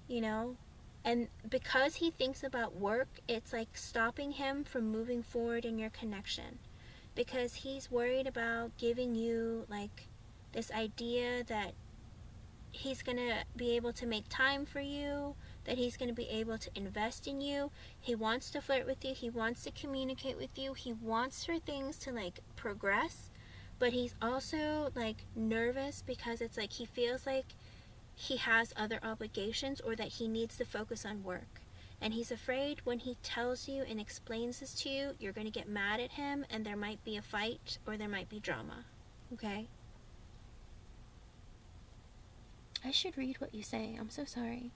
S1: you know? And because he thinks about work, it's like stopping him from moving forward in your connection. Because he's worried about giving you, like, this idea that he's going to be able to make time for you, that he's going to be able to invest in you. He wants to flirt with you. He wants to communicate with you. He wants for things to, like, progress. But he's also, like, nervous because it's like he feels like he has other obligations or that he needs to focus on work. And he's afraid when he tells you and explains this to you, you're going to get mad at him and there might be a fight or there might be drama. Okay? I should read what you say. I'm so sorry.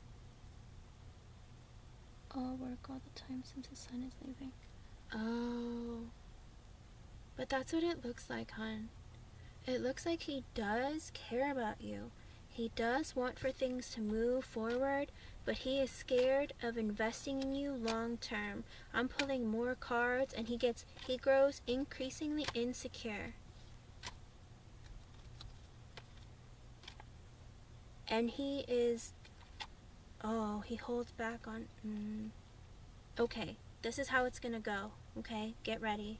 S1: All work all the time since the sun is leaving. Oh. But that's what it looks like, hon. It looks like he does care about you. He does want for things to move forward, but he is scared of investing in you long term. I'm pulling more cards and he grows increasingly insecure. And he is, he holds back on, okay, this is how it's gonna go, okay? Get ready.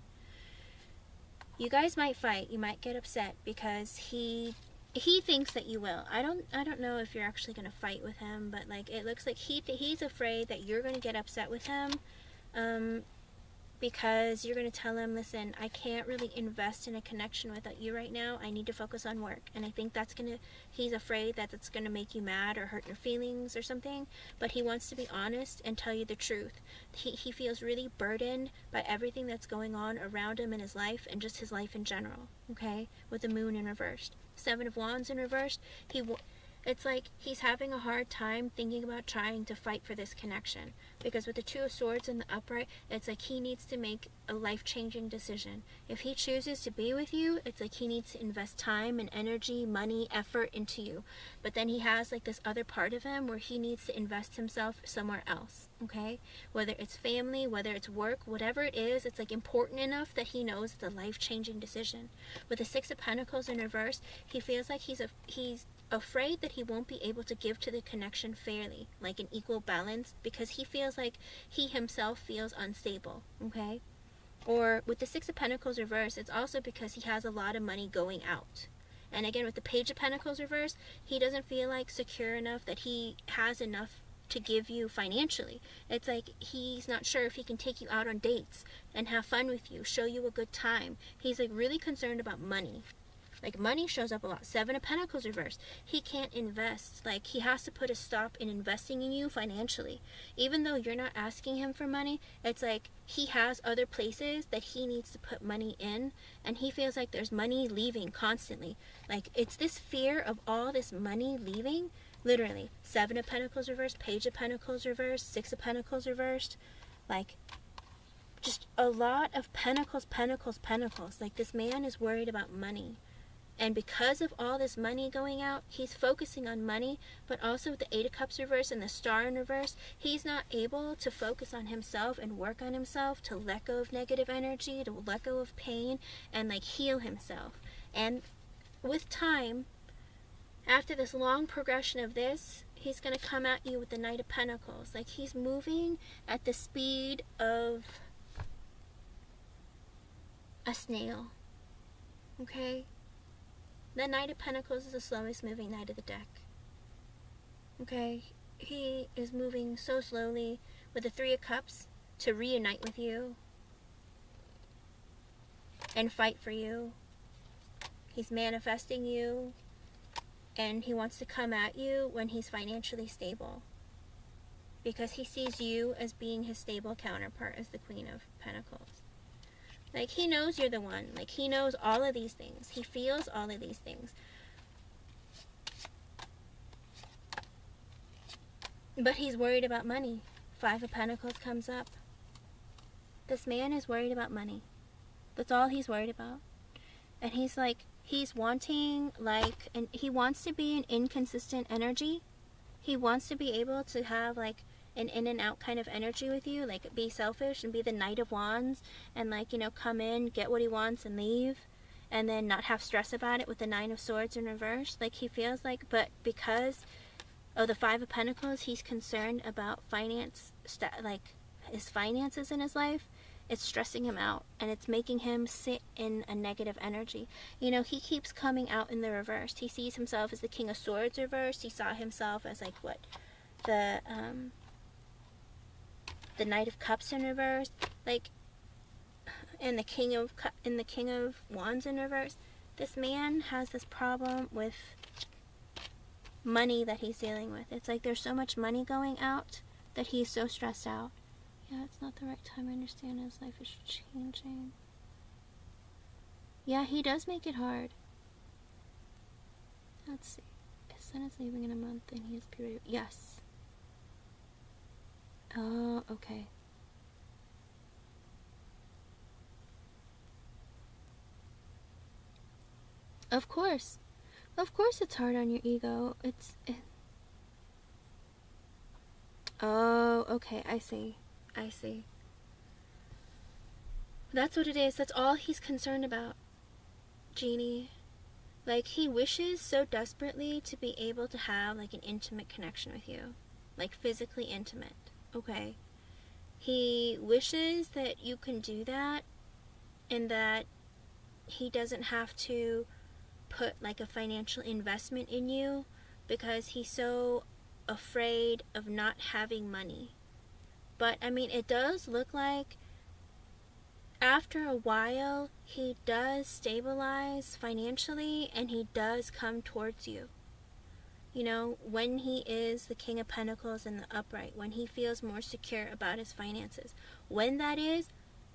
S1: You guys might fight, you might get upset because he thinks that you will. I don't know if you're actually going to fight with him, but like it looks like he's afraid that you're going to get upset with him because you're going to tell him, listen, I can't really invest in a connection with you right now. I need to focus on work. And I think he's afraid that it's going to make you mad or hurt your feelings or something, but he wants to be honest and tell you the truth. He feels really burdened by everything that's going on around him in his life and just his life in general, okay? With the Moon in reversed. Seven of Wands in reversed, it's like he's having a hard time thinking about trying to fight for this connection. Because with the Two of Swords in the upright, it's like he needs to make a life-changing decision. If he chooses to be with you, it's like he needs to invest time and energy, money, effort into you. But then he has like this other part of him where he needs to invest himself somewhere else, okay? Whether it's family, whether it's work, whatever it is, it's like important enough that he knows it's a life-changing decision. With the Six of Pentacles in reverse, he feels like he's afraid that he won't be able to give to the connection fairly, like an equal balance, because he feels like he himself feels unstable, okay? Or with the Six of Pentacles reverse, it's also because he has a lot of money going out. And again, with the Page of Pentacles reverse, he doesn't feel like secure enough that he has enough to give you financially. It's like he's not sure if he can take you out on dates and have fun with you, show you a good time. He's like really concerned about money. Like, money shows up a lot. Seven of Pentacles reversed. He can't invest. Like, he has to put a stop in investing in you financially. Even though you're not asking him for money, it's like he has other places that he needs to put money in, and he feels like there's money leaving constantly. Like, it's this fear of all this money leaving. Literally, Seven of Pentacles reversed, Page of Pentacles reversed, Six of Pentacles reversed. Like, just a lot of pentacles, pentacles, pentacles. Like, this man is worried about money. And because of all this money going out, he's focusing on money, but also with the Eight of Cups reverse and the Star in reverse, he's not able to focus on himself and work on himself, to let go of negative energy, to let go of pain, and like heal himself. And with time, after this long progression of this, he's going to come at you with the Knight of Pentacles. Like, he's moving at the speed of a snail. Okay? The Knight of Pentacles is the slowest moving knight of the deck. Okay? He is moving so slowly with the Three of Cups to reunite with you and fight for you. He's manifesting you, and he wants to come at you when he's financially stable, because he sees you as being his stable counterpart as the Queen of Pentacles. Like, he knows you're the one. Like, he knows all of these things. He feels all of these things. But he's worried about money. Five of Pentacles comes up. This man is worried about money. That's all he's worried about. And he's like, he's wanting, like, and he wants to be an inconsistent energy. He wants to be able to have, like, an in and out kind of energy with you, like be selfish and be the Knight of Wands, and like, you know, come in, get what he wants and leave, and then not have stress about it with the Nine of Swords in reverse. Like, he feels like, but because of the Five of Pentacles, he's concerned about finance, like his finances in his life. It's stressing him out, and it's making him sit in a negative energy. You know, he keeps coming out in the reverse. He sees himself as the King of Swords reversed. He saw himself as like what, the Knight of Cups in reverse, like, and the King of Wands in reverse. This man has this problem with money that he's dealing with. It's like there's so much money going out that he's so stressed out. Yeah, it's not the right time. I understand his life is changing. Yeah, he does make it hard. Let's see. His son is leaving in a month and he has period. Yes. Oh, okay. Of course. Of course it's hard on your ego. Oh, okay. I see. I see. That's what it is. That's all he's concerned about, Jeannie. Like, he wishes so desperately to be able to have, like, an intimate connection with you. Like, physically intimate. Okay? He wishes that you can do that, and that he doesn't have to put, like, a financial investment in you, because he's so afraid of not having money. But, I mean, it does look like after a while, he does stabilize financially, and he does come towards you. You know, when he is the King of Pentacles in the upright, when he feels more secure about his finances. When that is,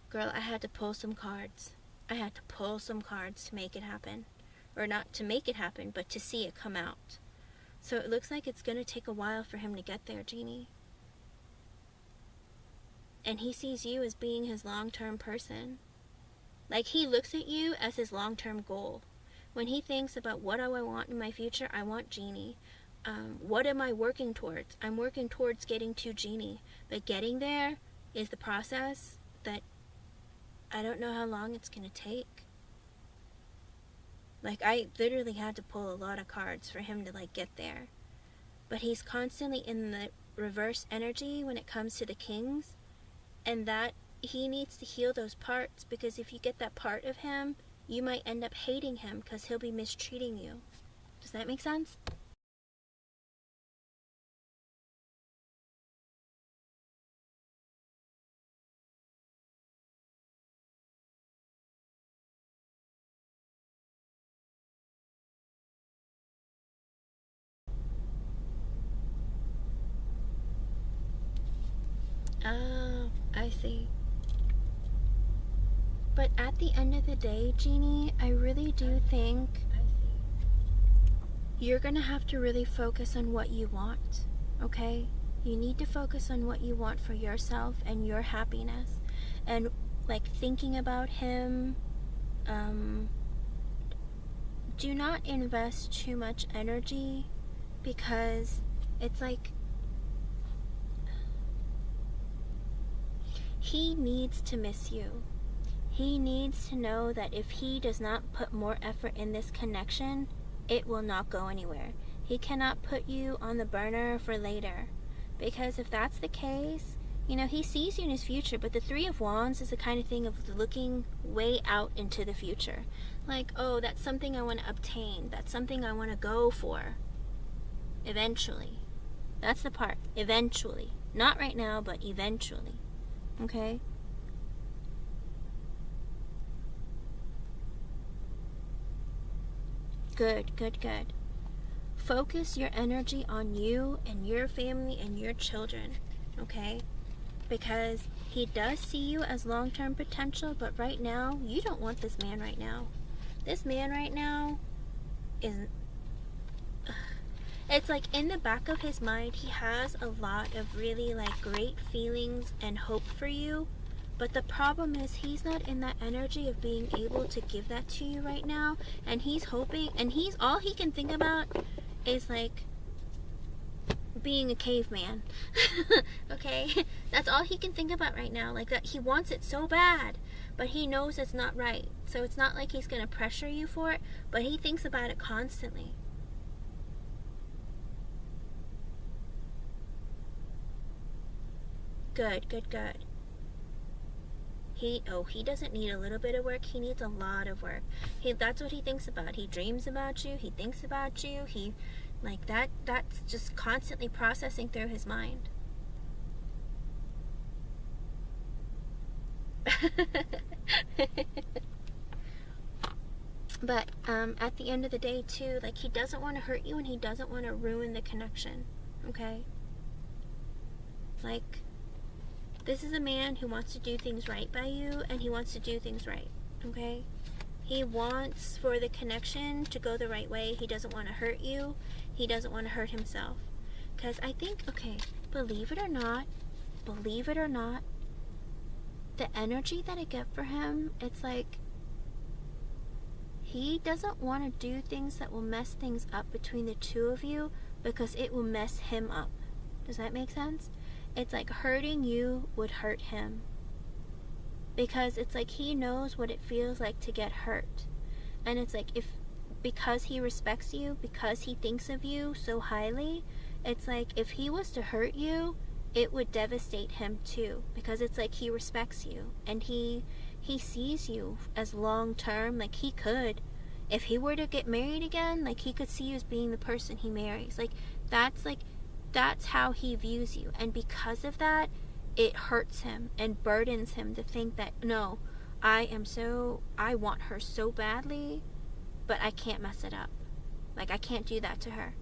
S1: girl, I had to pull some cards. I had to pull some cards to make it happen. Or not to make it happen, but to see it come out. So it looks like it's going to take a while for him to get there, Jeannie. And he sees you as being his long-term person. Like, he looks at you as his long-term goal. When he thinks about what do I want in my future, I want Jeannie. What am I working towards? I'm working towards getting to Jeannie. But getting there is the process that I don't know how long it's going to take. Like, I literally had to pull a lot of cards for him to, like, get there. But he's constantly in the reverse energy when it comes to the kings. And that he needs to heal those parts, because if you get that part of him, you might end up hating him because he'll be mistreating you. Does that make sense? Oh, I see. But at the end of the day, Jeannie, I really do think you're gonna have to really focus on what you want, okay? You need to focus on what you want for yourself and your happiness. And like thinking about him, do not invest too much energy, because it's like he needs to miss you. He needs to know that if he does not put more effort in this connection, it will not go anywhere. He cannot put you on the burner for later, because if that's the case, you know, he sees you in his future. But the Three of Wands is the kind of thing of looking way out into the future. Like, oh, that's something I want to obtain. That's something I want to go for. Eventually. That's the part. Eventually. Not right now, but eventually. Okay? Good, good, good. Focus your energy on you and your family and your children, okay? Because he does see you as long-term potential, but right now, you don't want this man right now. This man right now is... It's like in the back of his mind, he has a lot of really like great feelings and hope for you. But the problem is he's not in that energy of being able to give that to you right now. And he's hoping, and all he can think about is like being a caveman. Okay? That's all he can think about right now. Like that he wants it so bad, but he knows it's not right. So it's not like he's going to pressure you for it, but he thinks about it constantly. Good, good, good. He doesn't need a little bit of work. He needs a lot of work. That's what he thinks about. He dreams about you. He thinks about you. He, like that's just constantly processing through his mind. But at the end of the day too, like he doesn't want to hurt you and he doesn't want to ruin the connection. Okay? Like, this is a man who wants to do things right by you, and he wants to do things right, okay? He wants for the connection to go the right way. He doesn't want to hurt you. He doesn't want to hurt himself. Because I think, okay, believe it or not, the energy that I get for him, it's like he doesn't want to do things that will mess things up between the two of you, because it will mess him up. Does that make sense? It's like hurting you would hurt him. Because it's like he knows what it feels like to get hurt. And it's like because he respects you, because he thinks of you so highly, it's like if he was to hurt you, it would devastate him too. Because it's like he respects you. And he sees you as long term. Like he could, if he were to get married again, like he could see you as being the person he marries. That's how he views you. And because of that, it hurts him and burdens him to think that, no, I want her so badly, but I can't mess it up. Like, I can't do that to her.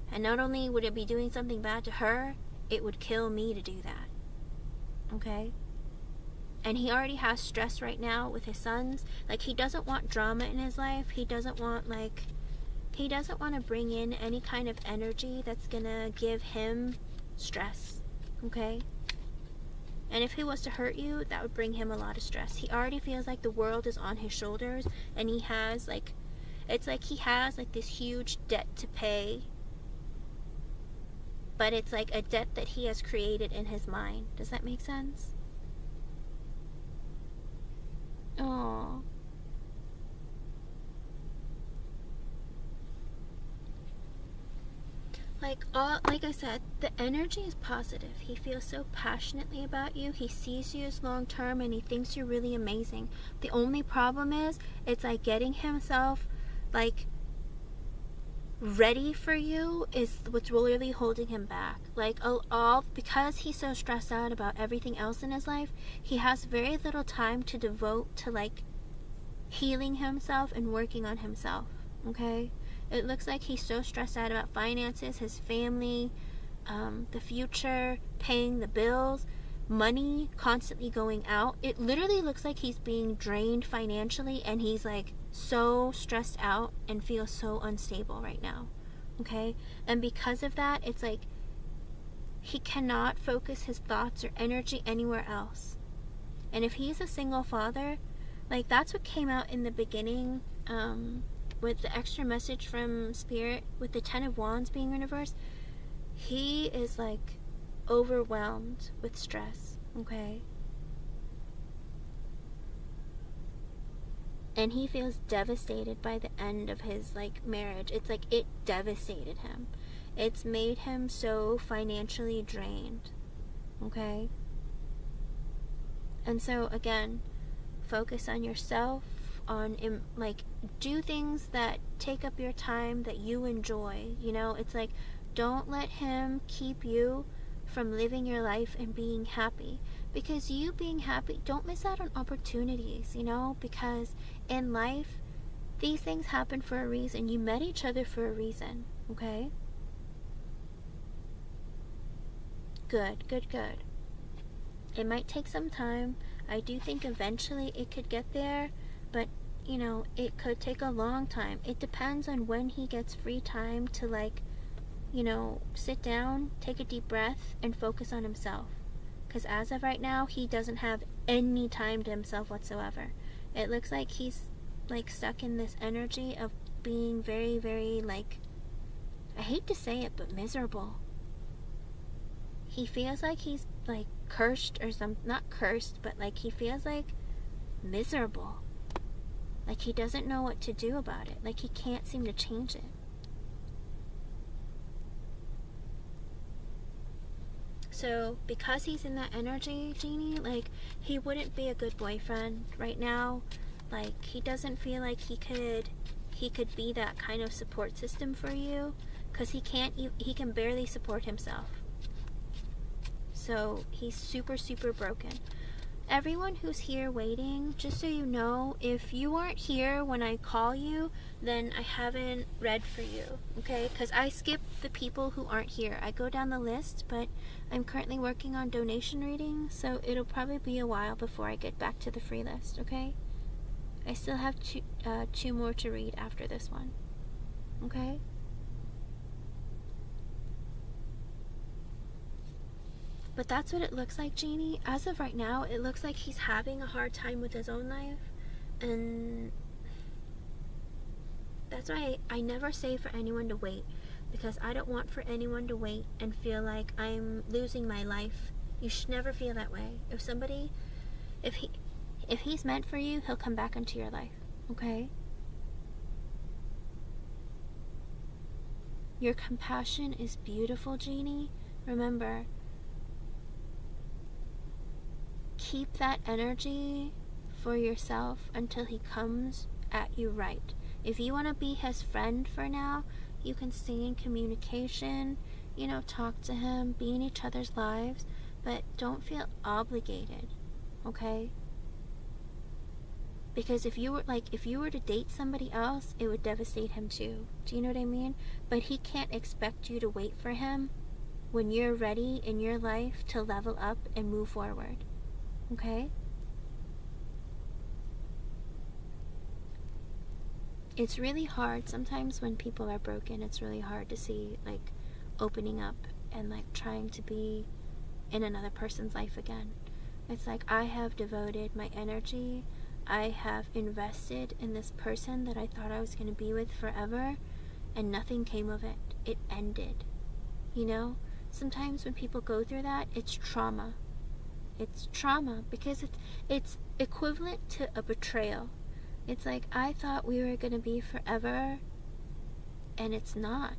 S1: And not only would it be doing something bad to her, it would kill me to do that. Okay? And he already has stress right now with his sons. Like, he doesn't want drama in his life. He doesn't want to bring in any kind of energy that's gonna give him stress, okay? And if he was to hurt you, that would bring him a lot of stress. He already feels like the world is on his shoulders, and he has it's like he has like this huge debt to pay, but it's like a debt that he has created in his mind. Does that make sense? Aww. Like I said, the energy is positive. He feels so passionately about you. He sees you as long term, and he thinks you're really amazing. The only problem is, it's like getting himself like ready for you is what's really holding him back. Like all because he's so stressed out about everything else in his life, he has very little time to devote to like healing himself and working on himself. Okay? It looks like he's so stressed out about finances, his family, the future, paying the bills, money constantly going out. It literally looks like he's being drained financially, and he's like so stressed out and feels so unstable right now. Okay? And because of that, it's like he cannot focus his thoughts or energy anywhere else. And if he's a single father, like that's what came out in the beginning, with the extra message from Spirit, with the 10 of Wands being in reverse. He is like overwhelmed with stress, okay? And he feels devastated by the end of his like marriage. It's like it devastated him. It's made him so financially drained, okay? And so again, focus on yourself, on like do things that take up your time that you enjoy. You know, it's like don't let him keep you from living your life and being happy, because you being happy, don't miss out on opportunities, you know, because in life these things happen for a reason. You met each other for a reason, okay? Good. It might take some time. I do think eventually it could get there, but you know, it could take a long time. It depends on when he gets free time to like, you know, sit down, take a deep breath, and focus on himself. Because as of right now, he doesn't have any time to himself whatsoever. It looks like he's like stuck in this energy of being very, very like, I hate to say it, but miserable. He feels like he's like cursed or not cursed, but like he feels like miserable. Like he doesn't know what to do about it. Like he can't seem to change it. So because he's in that energy, Jeannie, like he wouldn't be a good boyfriend right now. Like he doesn't feel like he could be that kind of support system for you, because he can barely support himself. So he's super, super broken. Everyone who's here waiting, just so you know, if you aren't here when I call you, then I haven't read for you, okay? Because I skip the people who aren't here. I go down the list, but I'm currently working on donation readings, so it'll probably be a while before I get back to the free list, okay? I still have two more to read after this one, okay? But that's what it looks like, Jeannie. As of right now, it looks like he's having a hard time with his own life. And that's why I never say for anyone to wait. Because I don't want for anyone to wait and feel like I'm losing my life. You should never feel that way. If he's meant for you, he'll come back into your life. Okay? Your compassion is beautiful, Jeannie. Remember, keep that energy for yourself until he comes at you right. If you want to be his friend for now, you can stay in communication, you know, talk to him, be in each other's lives, but don't feel obligated, okay? Because if you were to date somebody else, it would devastate him too. Do you know what I mean? But he can't expect you to wait for him when you're ready in your life to level up and move forward. Okay? It's really hard sometimes when people are broken. It's really hard to see like opening up and like trying to be in another person's life again. It's like I have devoted my energy, I have invested in this person that I thought I was going to be with forever, and nothing came of it. It ended. You know? Sometimes when people go through that, it's trauma. It's trauma because it's equivalent to a betrayal. It's like I thought we were going to be forever, and it's not.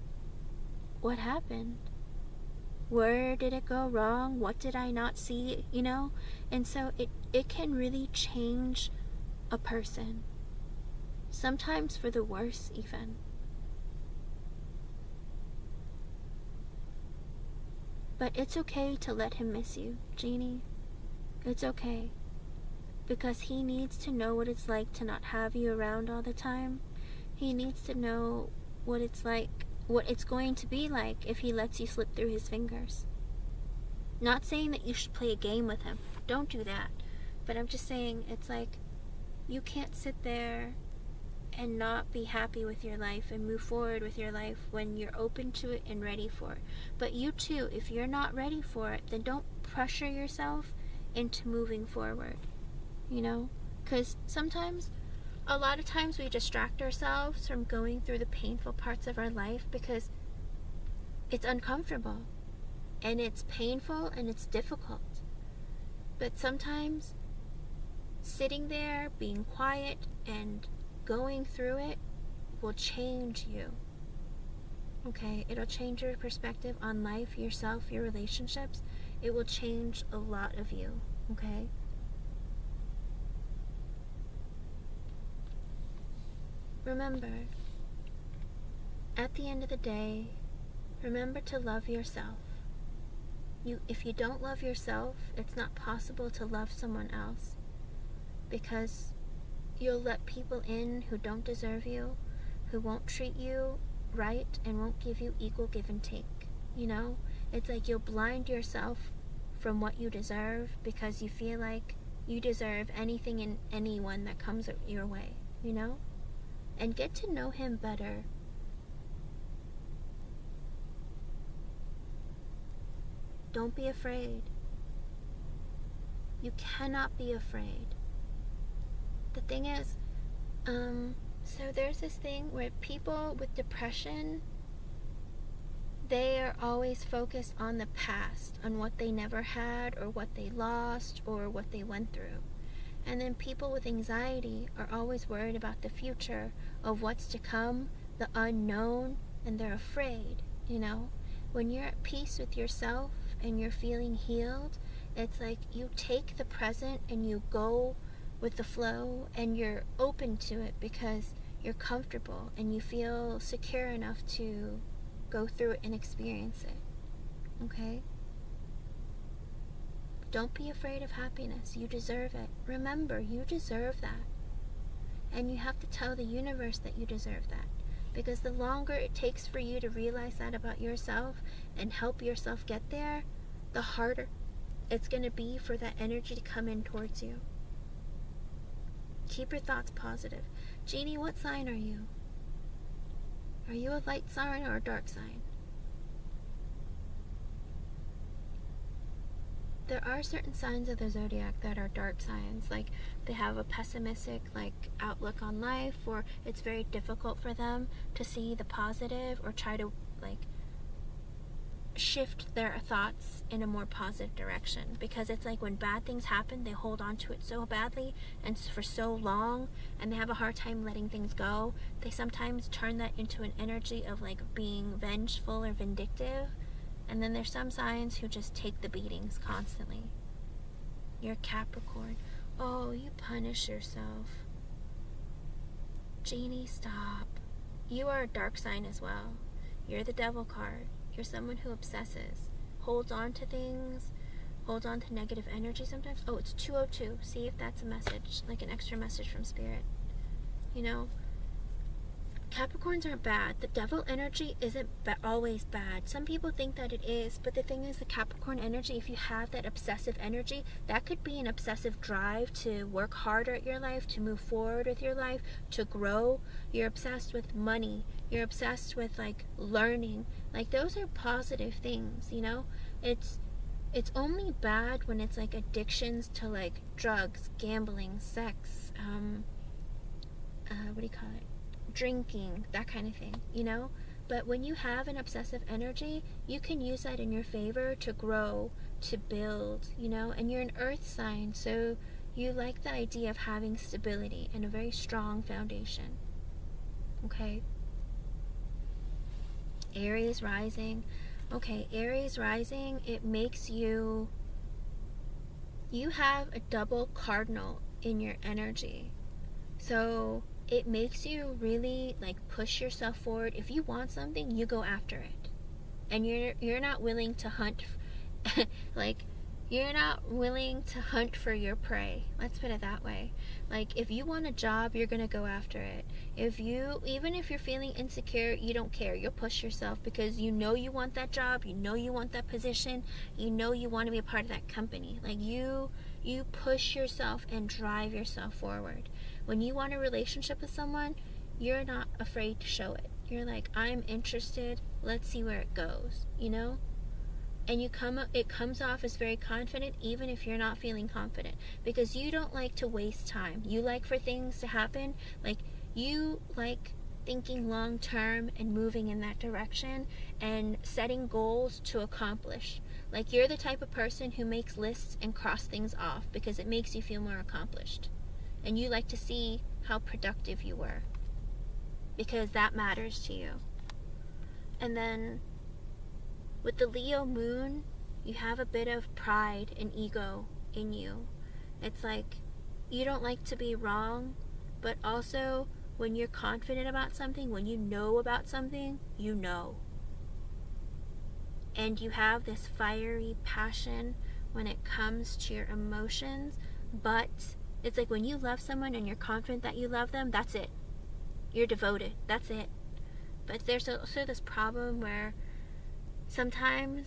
S1: What happened? Where did it go wrong? What did I not see? You know? And so it can really change a person. Sometimes for the worse even. But it's okay to let him miss you, Jeannie. It's okay. Because he needs to know what it's like to not have you around all the time. He needs to know what it's like, what it's going to be like if he lets you slip through his fingers. Not saying that you should play a game with him. Don't do that. But I'm just saying, it's like, you can't sit there and not be happy with your life and move forward with your life when you're open to it and ready for it. But you too, if you're not ready for it, then don't pressure yourself into moving forward, you know? Because sometimes, a lot of times we distract ourselves from going through the painful parts of our life because it's uncomfortable and it's painful and it's difficult. But sometimes sitting there, being quiet, and going through it will change you. Okay? It'll change your perspective on life, yourself, your relationships. It will change a lot of you. Okay? Remember, at the end of the day, remember to love yourself. If you don't love yourself, it's not possible to love someone else, because you'll let people in who don't deserve you, who won't treat you right, and won't give you equal give and take. You know? It's like you'll blind yourself from what you deserve because you feel like you deserve anything and anyone that comes your way, you know? And get to know him better. Don't be afraid. You cannot be afraid. The thing is, so there's this thing where people with depression, they are always focused on the past, on what they never had or what they lost or what they went through. And then people with anxiety are always worried about the future, of what's to come, the unknown, and they're afraid, you know? When you're at peace with yourself and you're feeling healed, it's like you take the present and you go with the flow and you're open to it because you're comfortable and you feel secure enough to go through it and experience it. Okay? Don't be afraid of happiness. You deserve it. Remember, you deserve that. And you have to tell the universe that you deserve that. Because the longer it takes for you to realize that about yourself and help yourself get there, the harder it's going to be for that energy to come in towards you. Keep your thoughts positive. Jeannie, what sign are you? Are you a light sign or a dark sign? There are certain signs of the zodiac that are dark signs, like they have a pessimistic outlook on life, or it's very difficult for them to see the positive or try to shift their thoughts in a more positive direction, because it's like when bad things happen, they hold on to it so badly and for so long, and they have a hard time letting things go. They sometimes turn that into an energy of being vengeful or vindictive. And then there's some signs who just take the beatings constantly. You're Capricorn. Oh, you punish yourself. Jeannie, stop. You are a dark sign as well. You're the Devil card. You're someone who obsesses, holds on to things, holds on to negative energy sometimes. Oh, it's 202. See if that's a message, like an extra message from Spirit. You know? Capricorns aren't bad. The Devil energy isn't always bad. Some people think that it is, but the thing is, the Capricorn energy, if you have that obsessive energy, that could be an obsessive drive to work harder at your life, to move forward with your life, to grow. You're obsessed with money. You're obsessed with learning. Those are positive things, you know? It's only bad when it's addictions to drugs, gambling, sex, what do you call it? Drinking, that kind of thing, you know? But when you have an obsessive energy, you can use that in your favor to grow, to build, you know? And you're an earth sign, so you like the idea of having stability and a very strong foundation. Okay? Aries rising. Okay, Aries rising, it makes you have a double cardinal in your energy. So it makes you really push yourself forward. If you want something, you go after it, and you're not willing to hunt You're not willing to hunt for your prey. Let's put it that way. Like, if you want a job, you're going to go after it. Even if you're feeling insecure, you don't care. You'll push yourself because you know you want that job. You know you want that position. You know you want to be a part of that company. Like, you push yourself and drive yourself forward. When you want a relationship with someone, you're not afraid to show it. You're like, I'm interested. Let's see where it goes, you know? And it comes off as very confident, even if you're not feeling confident, because you don't like to waste time. You like for things to happen. Like, you like thinking long term and moving in that direction and setting goals to accomplish. Like, you're the type of person who makes lists and cross things off because it makes you feel more accomplished, and you like to see how productive you were because that matters to you. And then with the Leo moon, you have a bit of pride and ego in you. It's like, you don't like to be wrong, but also when you're confident about something, when you know about something, you know. And you have this fiery passion when it comes to your emotions, but it's like when you love someone and you're confident that you love them, that's it. You're devoted. That's it. But there's also this problem where sometimes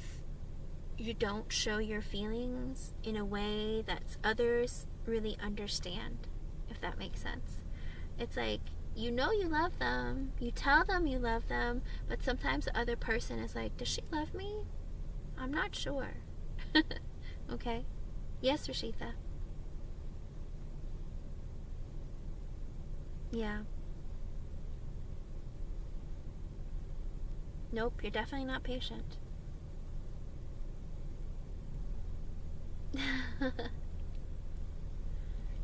S1: you don't show your feelings in a way that others really understand, if that makes sense. It's like, you know you love them, you tell them you love them, but sometimes the other person is like, does she love me? I'm not sure. Okay? Yes, Rashitha? Yeah. Nope, you're definitely not patient.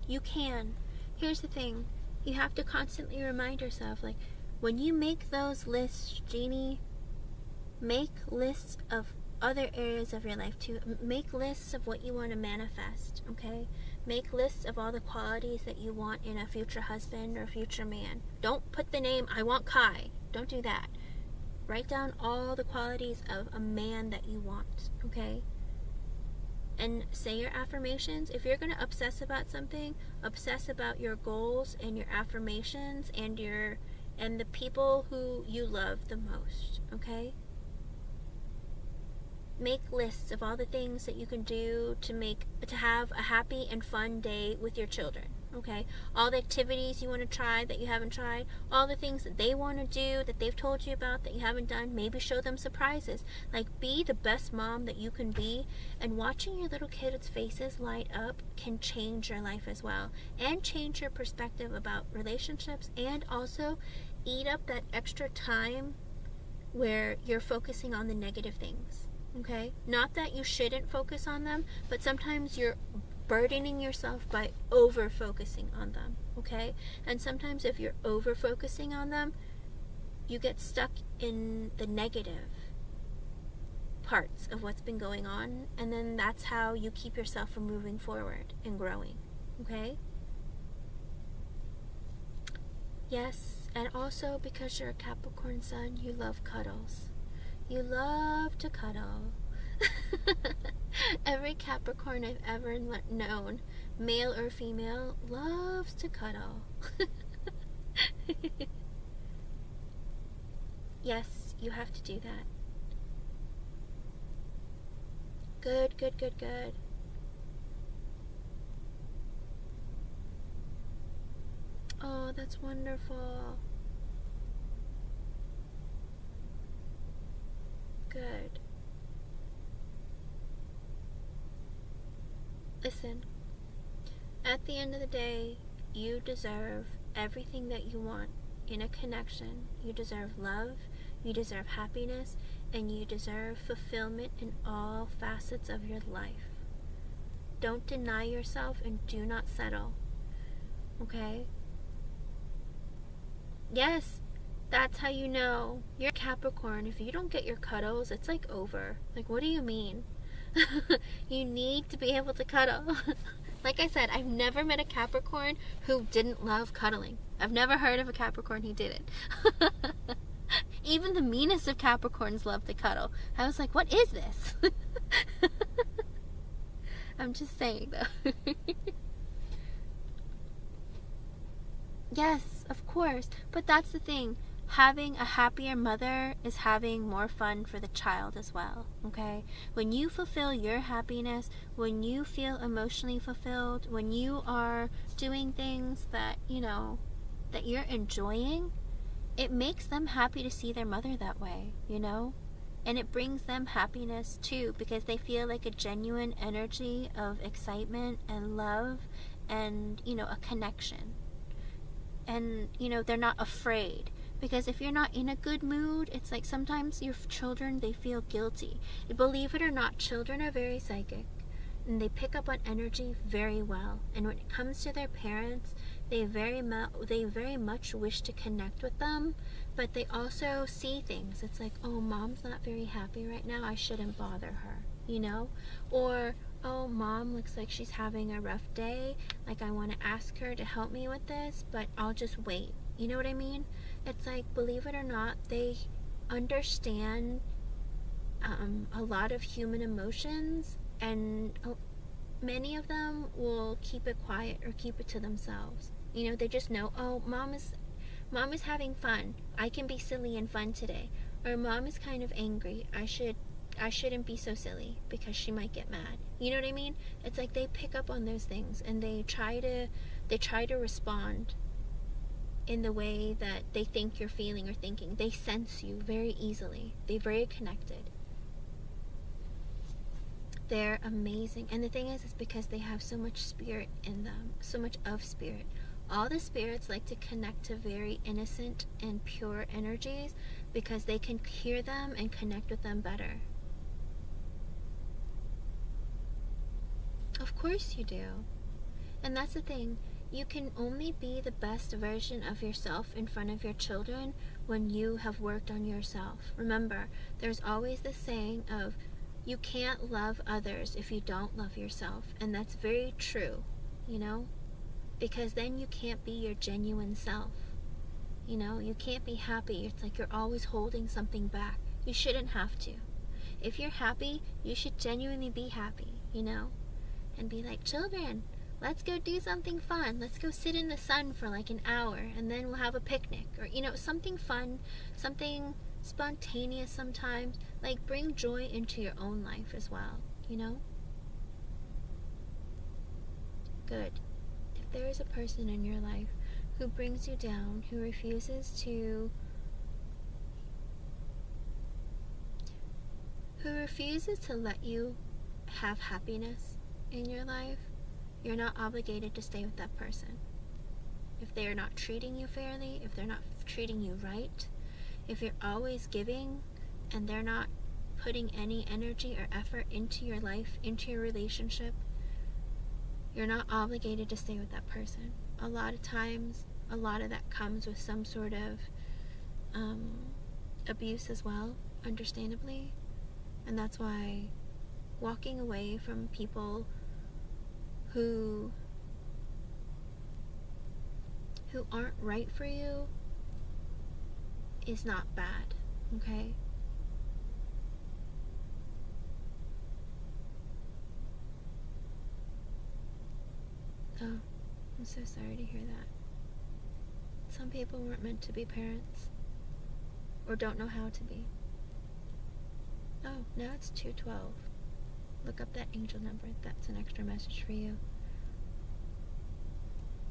S1: You can. Here's the thing. You have to constantly remind yourself, like, when you make those lists, Jeannie, make lists of other areas of your life too. Make lists of what you want to manifest, okay? Make lists of all the qualities that you want in a future husband or future man. Don't put the name, I want Kai. Don't do that. Write down all the qualities of a man that you want, okay? And say your affirmations. If you're going to obsess about something, obsess about your goals and your affirmations and the people who you love the most, okay? Make lists of all the things that you can do to have a happy and fun day with your children, okay? All the activities you want to try that you haven't tried, all the things that they want to do that they've told you about that you haven't done. Maybe show them surprises. Like, be the best mom that you can be, and watching your little kids' faces light up can change your life as well, and change your perspective about relationships, and also eat up that extra time where you're focusing on the negative things. Okay? Not that you shouldn't focus on them, but sometimes you're burdening yourself by over-focusing on them. Okay? And sometimes if you're over-focusing on them, you get stuck in the negative parts of what's been going on, and then that's how you keep yourself from moving forward and growing. Okay? Yes, and also because you're a Capricorn sun, you love cuddles. You love to cuddle. Every Capricorn I've ever known, male or female, loves to cuddle. Yes, you have to do that. Good, good, good, good. Oh, that's wonderful. Good. Listen, at the end of the day, you deserve everything that you want in a connection. You deserve love, you deserve happiness, and you deserve fulfillment in all facets of your life. Don't deny yourself and do not settle. Okay? Yes, that's how you know you're a Capricorn. If you don't get your cuddles, it's like over. Like, what do you mean? You need to be able to cuddle. Like I said, I've never met a Capricorn who didn't love cuddling. I've never heard of a Capricorn who didn't. Even the meanest of Capricorns love to cuddle. I was like, what is this? I'm just saying, though. Yes, of course. But that's the thing. Having a happier mother is having more fun for the child as well, okay? When you fulfill your happiness, when you feel emotionally fulfilled, when you are doing things that, that you're enjoying, it makes them happy to see their mother that way, And it brings them happiness too, because they feel like a genuine energy of excitement and love and, a connection. And, they're not afraid. Because if you're not in a good mood, it's like sometimes your children, they feel guilty. Believe it or not, children are very psychic. And they pick up on energy very well. And when it comes to their parents, they very much wish to connect with them. But they also see things. It's like, oh, mom's not very happy right now. I shouldn't bother her, Or, oh, mom looks like she's having a rough day. Like, I want to ask her to help me with this, but I'll just wait. You know what I mean? It's like, believe it or not, they understand a lot of human emotions, and many of them will keep it quiet or keep it to themselves. They just know, oh, mom is having fun. I can be silly and fun today. Or mom is kind of angry. I shouldn't be so silly because she might get mad. You know what I mean? It's like they pick up on those things and they try to respond in the way that they think you're feeling or thinking. They sense you very easily. They're very connected. They're amazing. And the thing is, it's because they have so much spirit in them, so much of spirit. All the spirits like to connect to very innocent and pure energies because they can hear them and connect with them better. Of course you do. And that's the thing. You can only be the best version of yourself in front of your children when you have worked on yourself. Remember, there's always the saying of, you can't love others if you don't love yourself. And that's very true, Because then you can't be your genuine self. You can't be happy. It's like you're always holding something back. You shouldn't have to. If you're happy, you should genuinely be happy, And be like, children, let's go do something fun. Let's go sit in the sun for like an hour and then we'll have a picnic. Or, something fun, something spontaneous sometimes. Like, bring joy into your own life as well, Good. If there is a person in your life who brings you down, who refuses to let you have happiness in your life, you're not obligated to stay with that person. If they are not treating you fairly, if they're not treating you right, if you're always giving and they're not putting any energy or effort into your life, into your relationship, you're not obligated to stay with that person. A lot of times, a lot of that comes with some sort of abuse as well, understandably. And that's why walking away from people who aren't right for you is not bad, okay? Oh, I'm so sorry to hear that. Some people weren't meant to be parents, or don't know how to be. Oh, now it's 2:12. Look up that angel number. That's an extra message for you.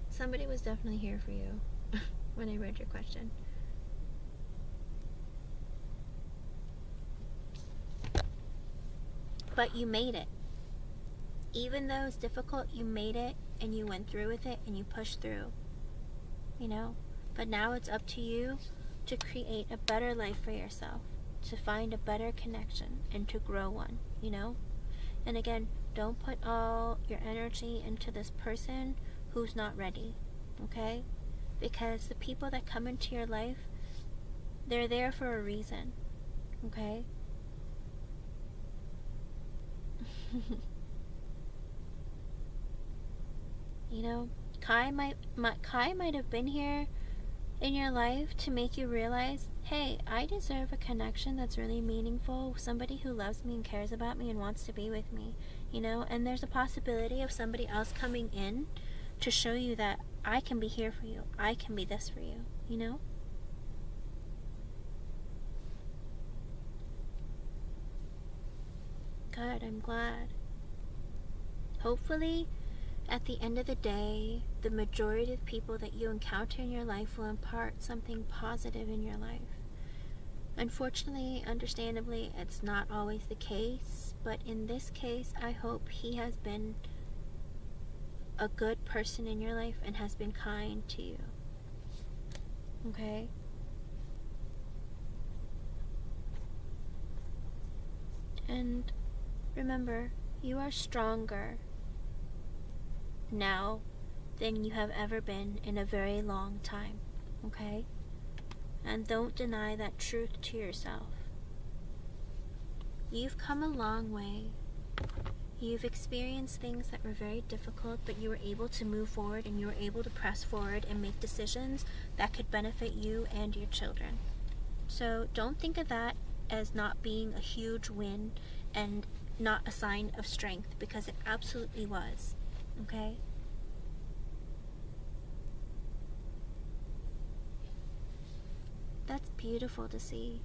S1: Somebody was definitely here for you when I read your question. But you made it. Even though it's difficult, you made it and you went through with it and you pushed through. But now it's up to you to create a better life for yourself, to find a better connection and to grow one, And again, don't put all your energy into this person who's not ready, okay? Because the people that come into your life, they're there for a reason, okay? Kai might have been here in your life to make you realize, hey, I deserve a connection that's really meaningful, somebody who loves me and cares about me and wants to be with me. you know, and there's a possibility of somebody else coming in to show you that I can be here for you, I can be this for you, you know? Good, I'm glad. Hopefully, at the end of the day, the majority of people that you encounter in your life will impart something positive in your life. Unfortunately, understandably, it's not always the case, but in this case, I hope he has been a good person in your life and has been kind to you. Okay? And remember, you are stronger now than you have ever been in a very long time. Okay? And don't deny that truth to yourself. You've come a long way. You've experienced things that were very difficult, but you were able to move forward and you were able to press forward and make decisions that could benefit you and your children. So don't think of that as not being a huge win and not a sign of strength, because it absolutely was. Okay? That's beautiful to see.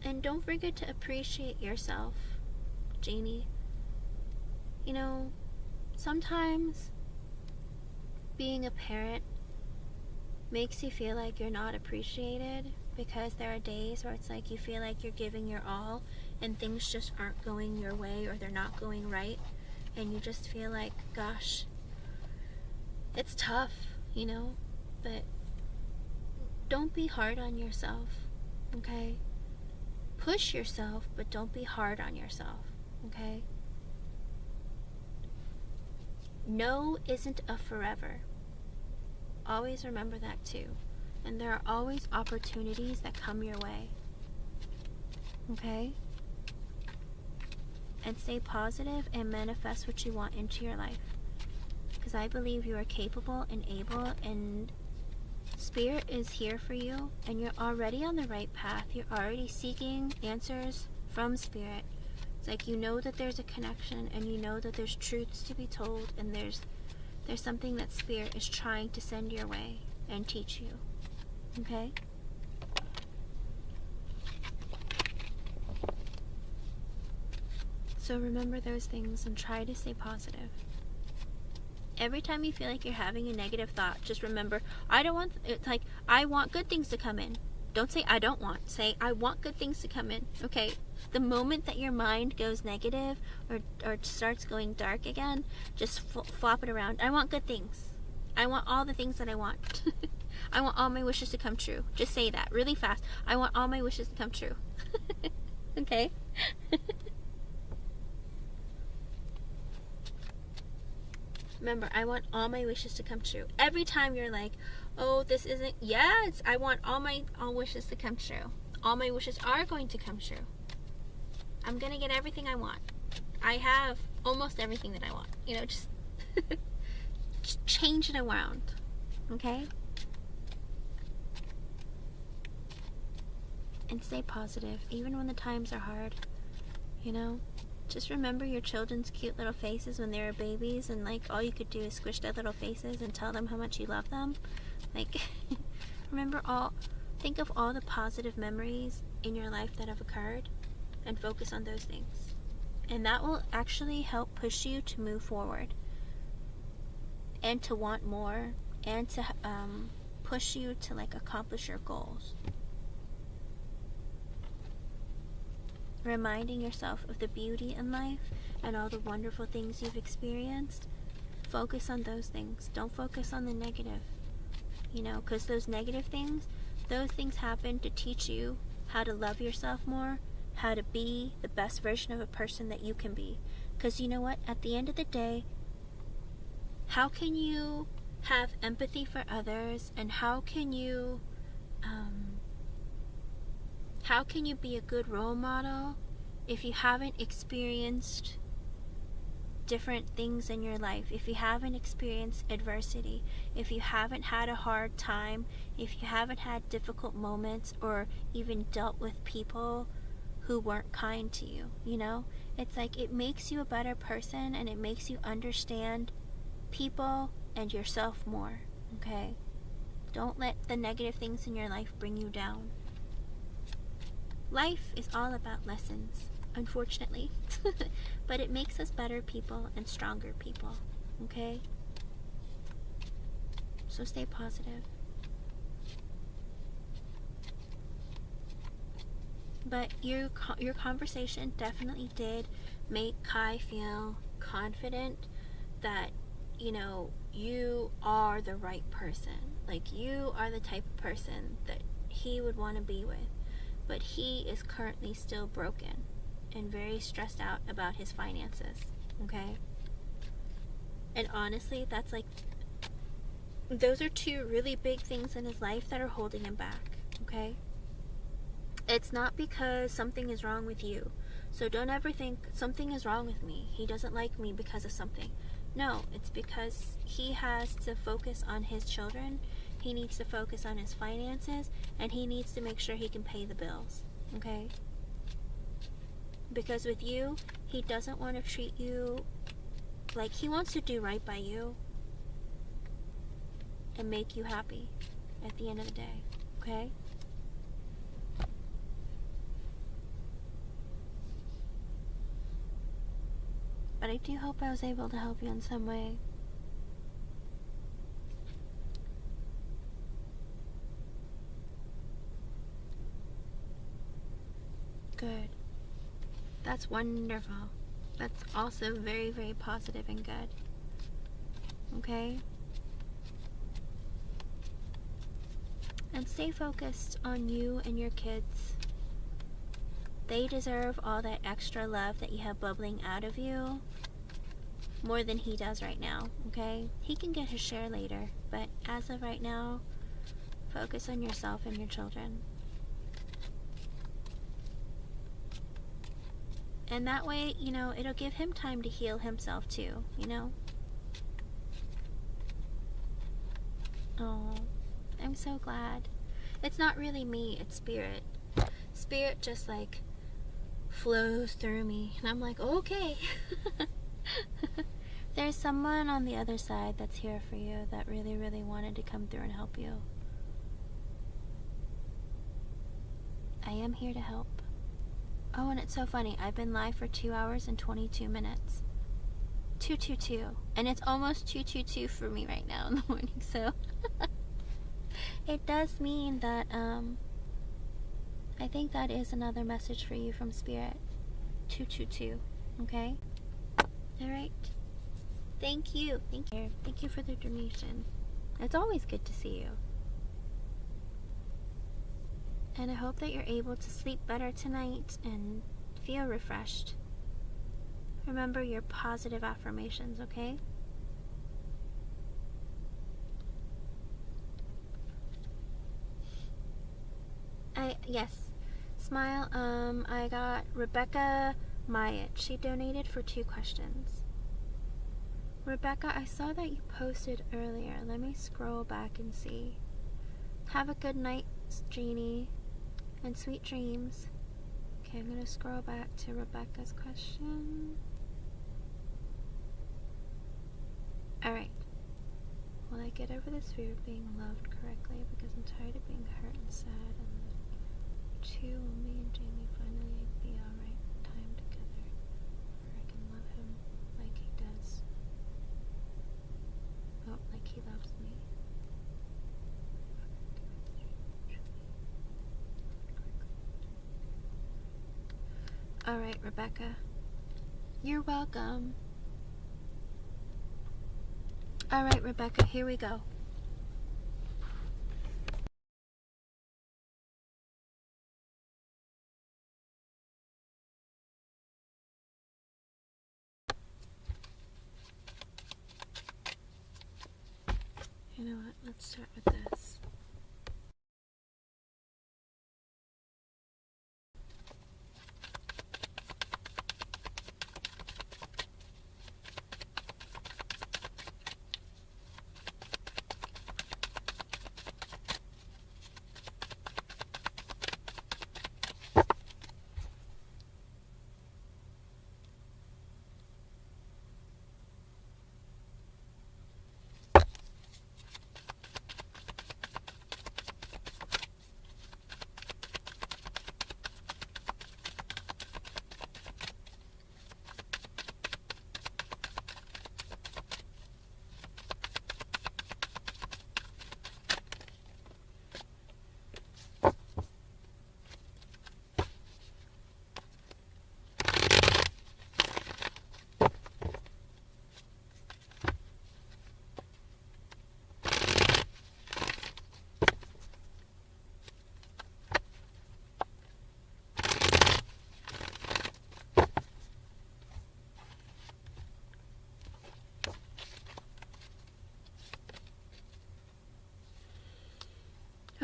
S1: And don't forget to appreciate yourself, Janie. You know, sometimes being a parent makes you feel like you're not appreciated, because there are days where it's like you feel like you're giving your all and things just aren't going your way or they're not going right, and you just feel like, gosh, it's tough, you know, but don't be hard on yourself, okay? Push yourself, but don't be hard on yourself, okay? No isn't a forever. Always remember that too. And there are always opportunities that come your way, okay? And stay positive and manifest what you want into your life. Because I believe you are capable and able, and Spirit is here for you, and you're already on the right path. You're already seeking answers from Spirit. It's like you know that there's a connection, and you know that there's truths to be told, and there's something that Spirit is trying to send your way and teach you. Okay? So remember those things and try to stay positive. Every time you feel like you're having a negative thought, just remember, I want good things to come in. Don't say I don't want. Say I want good things to come in. Okay? The moment that your mind goes negative or starts going dark again, just flop it around. I want good things. I want all the things that I want. I want all my wishes to come true. Just say that really fast. I want all my wishes to come true. Okay? Remember, I want all my wishes to come true. Every time you're like, oh, this isn't, I want all wishes to come true. All my wishes are going to come true. I'm going to get everything I want. I have almost everything that I want. You know, just change it around. Okay? And stay positive, even when the times are hard. You know? Just remember your children's cute little faces when they were babies, and like all you could do is squish their little faces and tell them how much you love them. Like, think of all the positive memories in your life that have occurred and focus on those things. And that will actually help push you to move forward and to want more and to push you to like accomplish your goals. Reminding yourself of the beauty in life and all the wonderful things you've experienced. Focus on those things. Don't focus on the negative. You know, because those negative things, those things happen to teach you how to love yourself more, how to be the best version of a person that you can be. Because you know what? At the end of the day, how can you have empathy for others, and how can you be a good role model if you haven't experienced different things in your life, if you haven't experienced adversity, if you haven't had a hard time, if you haven't had difficult moments, or even dealt with people who weren't kind to you, you know, it's like it makes you a better person, and it makes you understand people and yourself more, okay? Don't let the negative things in your life bring you down. Life is all about lessons, unfortunately. But it makes us better people and stronger people, okay? So stay positive. But your conversation definitely did make Kai feel confident that, you know, you are the right person. Like, you are the type of person that he would want to be with. But he is currently still broken and very stressed out about his finances, okay? And honestly, that's like, those are two really big things in his life that are holding him back, okay? It's not because something is wrong with you. So don't ever think something is wrong with me. He doesn't like me because of something. No, it's because he has to focus on his children. He needs to focus on his finances, and he needs to make sure he can pay the bills, okay? Because with you, he doesn't want to treat you like, he wants to do right by you and make you happy at the end of the day, okay? But I do hope I was able to help you in some way. Good. That's wonderful. That's also very, very positive and good. Okay? And stay focused on you and your kids. They deserve all that extra love that you have bubbling out of you, more than he does right now, okay? He can get his share later, but as of right now, focus on yourself and your children. And that way, you know, it'll give him time to heal himself too, you know? Oh, I'm so glad. It's not really me, it's spirit. Spirit just like flows through me, and I'm like, okay. There's someone on the other side that's here for you, that really, really wanted to come through and help you. I am here to help. Oh, and it's so funny. I've been live for 2 hours and 22 minutes. 222. And it's almost 222 for me right now in the morning, so it does mean that I think that is another message for you from Spirit. 222. Okay? Alright. Thank you. Thank you. Thank you for the donation. It's always good to see you. And I hope that you're able to sleep better tonight and feel refreshed. Remember your positive affirmations, okay? Yes. Smile. I got Rebecca Myatt. She donated for 2 questions. Rebecca, I saw that you posted earlier. Let me scroll back and see. Have a good night, Jeannie, and sweet dreams. Okay, I'm going to scroll back to Rebecca's question. Alright. Will I get over this fear of being loved correctly? Because I'm tired of being hurt and sad. And the 2, will me and Jamie finally be alright time together, where I can love him like he does. Oh, like he loves me. Alright, Rebecca. You're welcome. Alright, Rebecca, here we go. You know what? Let's start with this.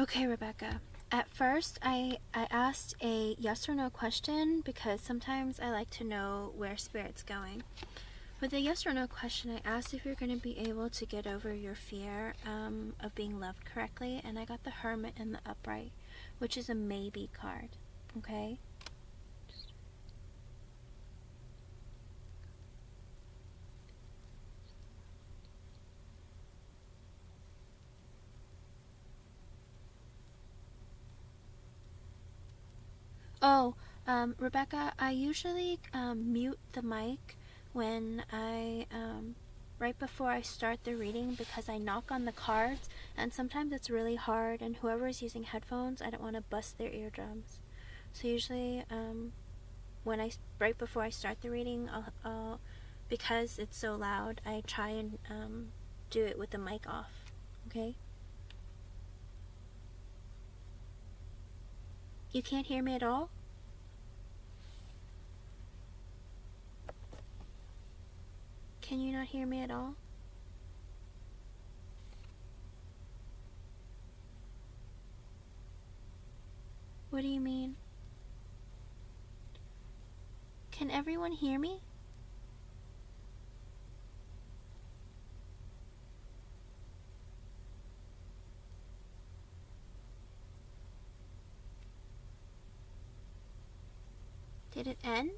S1: Okay, Rebecca. At first, I asked a yes or no question because sometimes I like to know where Spirit's going. With the yes or no question, I asked if you're going to be able to get over your fear of being loved correctly, and I got the Hermit and the Upright, which is a maybe card. Okay? Oh, Rebecca, I usually mute the mic when right before I start the reading because I knock on the cards and sometimes it's really hard, and whoever is using headphones, I don't want to bust their eardrums. So usually right before I start the reading, I'll because it's so loud, I try and do it with the mic off. Okay? You can't hear me at all? Can you not hear me at all? What do you mean? Can everyone hear me? Did it end?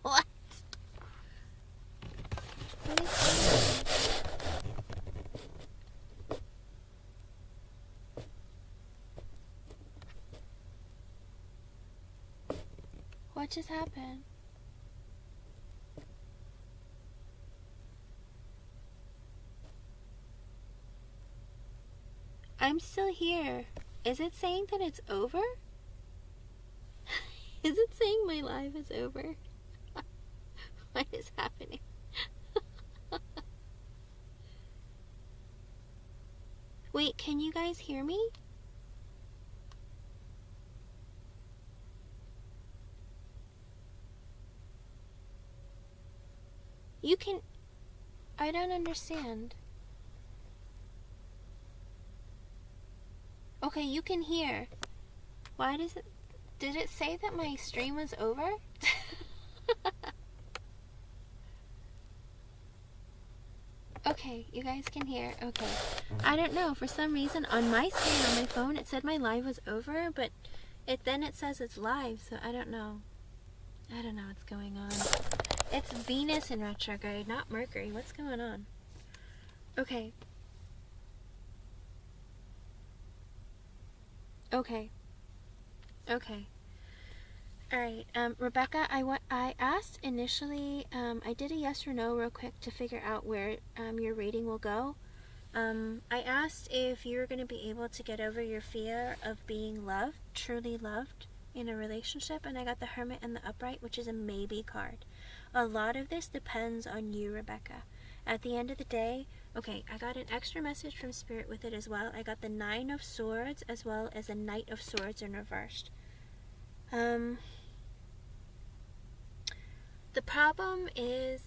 S1: What? What is happening? What just happened? I'm still here. Is it saying that it's over? Is it saying my live is over? What is happening? Wait, can you guys hear me? You can... I don't understand. Okay, you can hear. Why does it... Did it say that my stream was over? Okay, you guys can hear. Okay. I don't know. For some reason, on my screen on my phone, it said my live was over, but then it says it's live, so I don't know. I don't know what's going on. It's Venus in retrograde, not Mercury. What's going on? Okay. Okay. Okay. Alright, Rebecca, I asked initially, I did a yes or no real quick to figure out where your rating will go. I asked if you were going to be able to get over your fear of being loved, truly loved, in a relationship, and I got the Hermit and the Upright, which is a maybe card. A lot of this depends on you, Rebecca. At the end of the day, okay, I got an extra message from Spirit with it as well. I got the 9 of Swords as well as a Knight of Swords in reversed. The problem is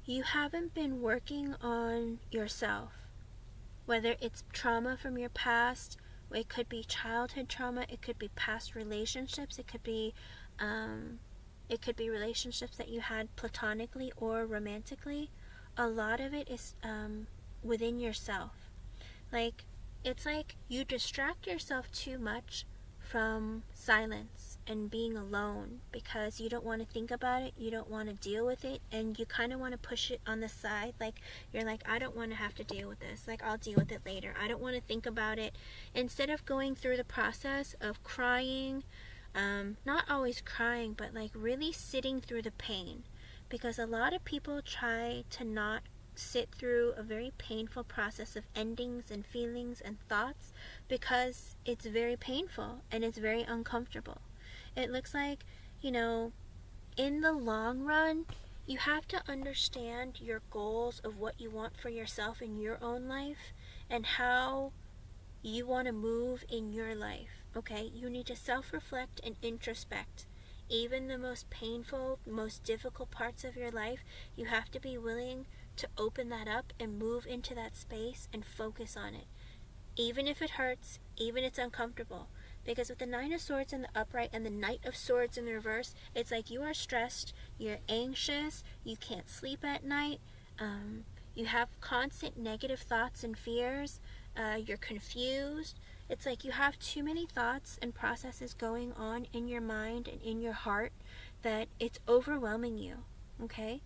S1: you haven't been working on yourself. Whether it's trauma from your past, it could be childhood trauma, it could be past relationships, it could be relationships that you had platonically or romantically. A lot of it is within yourself. Like, it's like you distract yourself too much from silence and being alone because you don't want to think about it, you don't want to deal with it, and you kind of want to push it on the side. Like, you're like, I don't want to have to deal with this, like, I'll deal with it later, I don't want to think about it. Instead of going through the process of crying, not always crying, but like really sitting through the pain, because a lot of people try to not sit through a very painful process of endings and feelings and thoughts because it's very painful and it's very uncomfortable. It looks like, in the long run, you have to understand your goals of what you want for yourself in your own life and how you want to move in your life, okay? You need to self-reflect and introspect. Even the most painful, most difficult parts of your life, you have to be willing to open that up and move into that space and focus on it. Even if it hurts, even if it's uncomfortable. Because with the Nine of Swords in the upright and the Knight of Swords in the reverse, it's like you are stressed, you're anxious, you can't sleep at night, you have constant negative thoughts and fears, you're confused. It's like you have too many thoughts and processes going on in your mind and in your heart that it's overwhelming you, okay?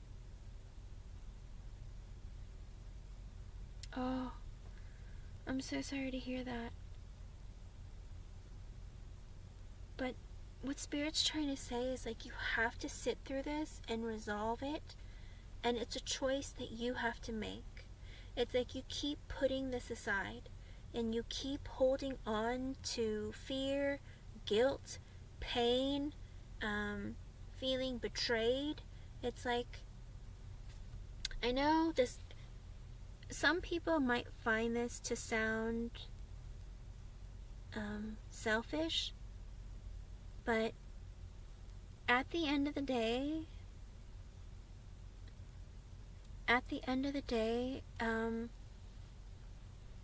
S1: Oh, I'm so sorry to hear that. But what Spirit's trying to say is like you have to sit through this and resolve it, and it's a choice that you have to make. It's like you keep putting this aside and you keep holding on to fear, guilt, pain, feeling betrayed. It's like, I know this, some people might find this to sound selfish, but at the end of the day,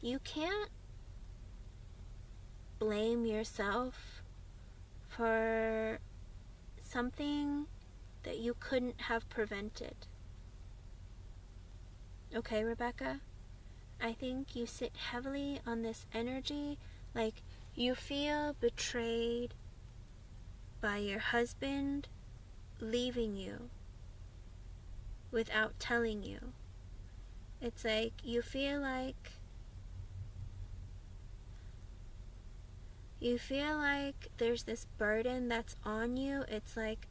S1: you can't blame yourself for something that you couldn't have prevented. Okay, Rebecca? I think you sit heavily on this energy, like you feel betrayed by your husband leaving you without telling you. It's like you feel like there's this burden that's on you. It's like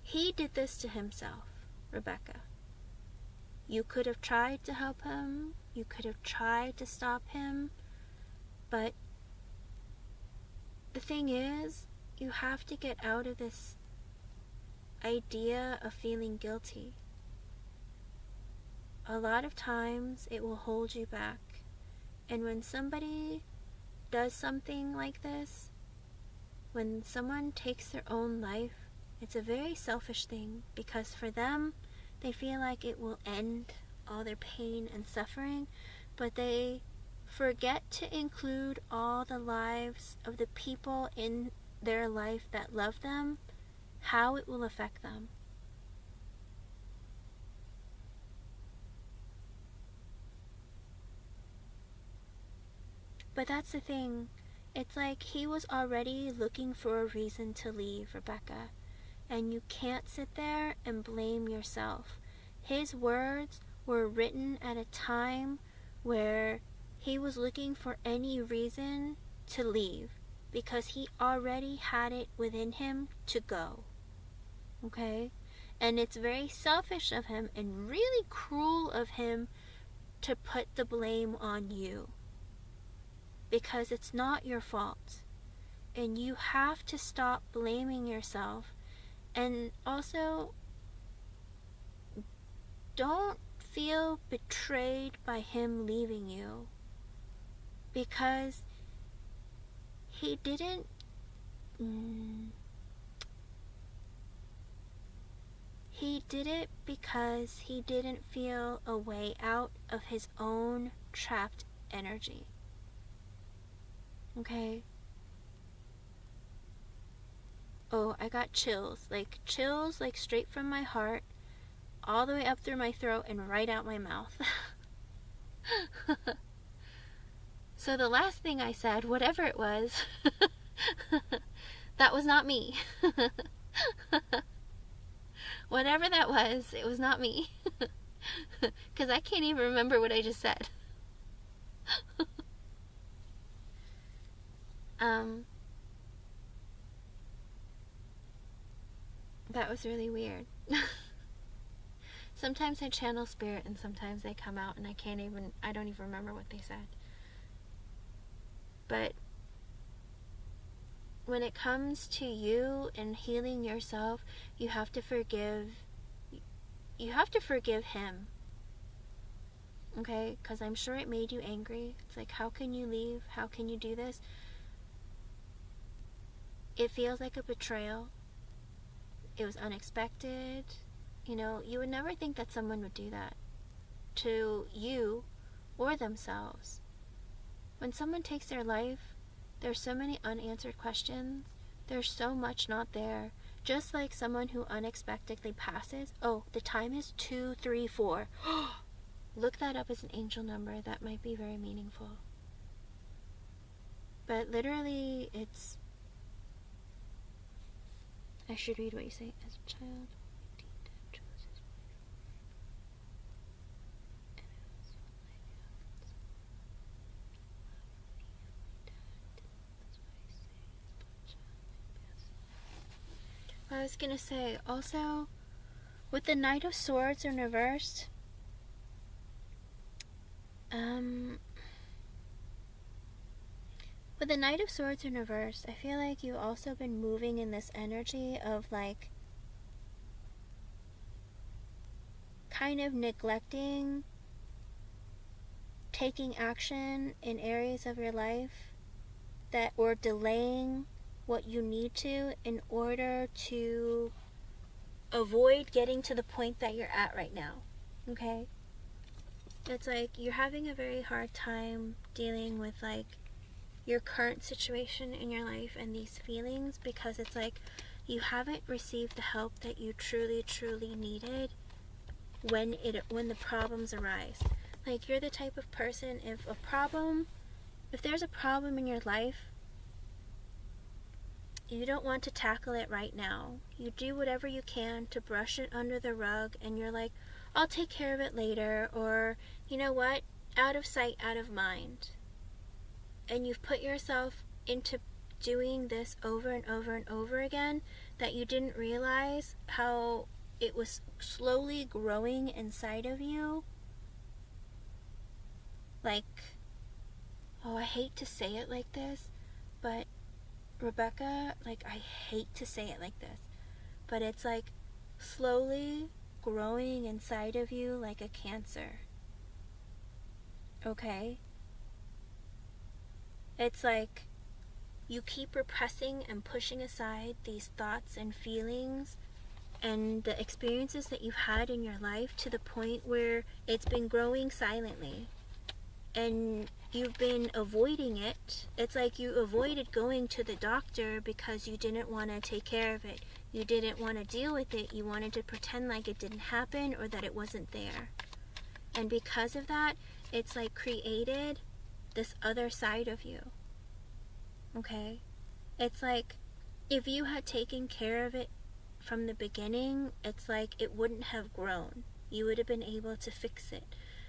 S1: he did this to himself, Rebecca. You could have tried to help him, you could have tried to stop him, but the thing is, you have to get out of this idea of feeling guilty. A lot of times it will hold you back. And when somebody does something like this, when someone takes their own life, it's a very selfish thing, because for them, they feel like it will end all their pain and suffering, but they forget to include all the lives of the people in their life that love them, how it will affect them. But that's the thing. It's like he was already looking for a reason to leave, Rebecca. And you can't sit there and blame yourself. His words were written at a time where he was looking for any reason to leave, because he already had it within him to go. Okay? And it's very selfish of him and really cruel of him to put the blame on you, because it's not your fault. And you have to stop blaming yourself. And also, don't feel betrayed by him leaving you, because he didn't he did it because he didn't feel a way out of his own trapped energy. Okay? Oh, I got chills like straight from my heart, all the way up through my throat and right out my mouth. So the last thing I said, whatever it was, that was not me. Whatever that was, it was not me. Because I can't even remember what I just said. That was really weird. Sometimes I channel spirit and sometimes they come out and I don't even remember what they said. But when it comes to you and healing yourself, you have to forgive him. Okay? Because I'm sure it made you angry. It's like, how can you leave? How can you do this? It feels like a betrayal. It was unexpected. You know, you would never think that someone would do that to you or themselves. When someone takes their life, there's so many unanswered questions. There's so much not there. Just like someone who unexpectedly passes. Oh, the time is 234. Look that up as an angel number. That might be very meaningful. But literally, it's... I should read what you say. As a child, I was gonna say, also, with the Knight of Swords in reverse, with the Knight of Swords in reverse, I feel like you've also been moving in this energy of like kind of neglecting taking action in areas of your life that, or delaying what you need to in order to avoid getting to the point that you're at right now. Okay? It's like you're having a very hard time dealing with like your current situation in your life and these feelings, because it's like you haven't received the help that you truly needed when the problems arise. Like, you're the type of person, if there's a problem in your life, you don't want to tackle it right now. You do whatever you can to brush it under the rug, and you're like, I'll take care of it later, or, you know what, out of sight, out of mind. And you've put yourself into doing this over and over and over again, that you didn't realize how it was slowly growing inside of you. Like, oh, I hate to say it like this, but Rebecca, like, I hate to say it like this, but it's like slowly growing inside of you like a cancer. Okay? It's like you keep repressing and pushing aside these thoughts and feelings and the experiences that you've had in your life to the point where it's been growing silently. And you've been avoiding it. It's like you avoided going to the doctor because you didn't want to take care of it. You didn't want to deal with it. You wanted to pretend like it didn't happen or that it wasn't there. And because of that, it's like created this other side of you. Okay? It's like if you had taken care of it from the beginning, it's like it wouldn't have grown. You would have been able to fix it.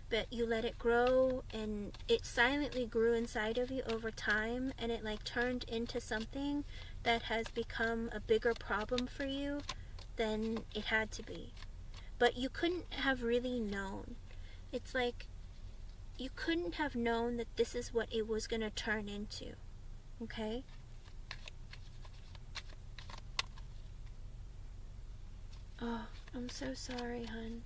S1: But you let it grow, and it silently grew inside of you over time, and it like turned into something that has become a bigger problem for you than it had to be. But you couldn't have really known. It's like you couldn't have known that this is what it was going to turn into. Okay? Oh, I'm so sorry, hon.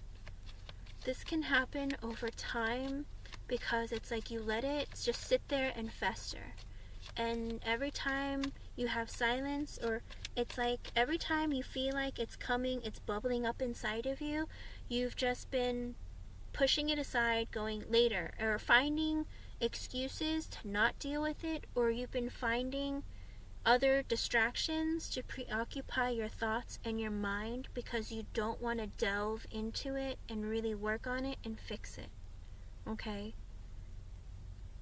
S1: This can happen over time because it's like you let it just sit there and fester. And every time you have silence, or it's like every time you feel like it's coming, it's bubbling up inside of you, you've just been pushing it aside, going later, or finding excuses to not deal with it, or you've been finding other distractions to preoccupy your thoughts and your mind because you don't want to delve into it and really work on it and fix it. Okay?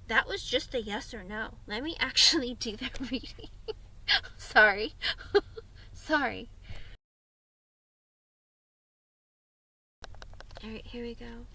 S1: That was just a yes or no. Let me actually do the reading. Sorry. Sorry. Alright, here we go.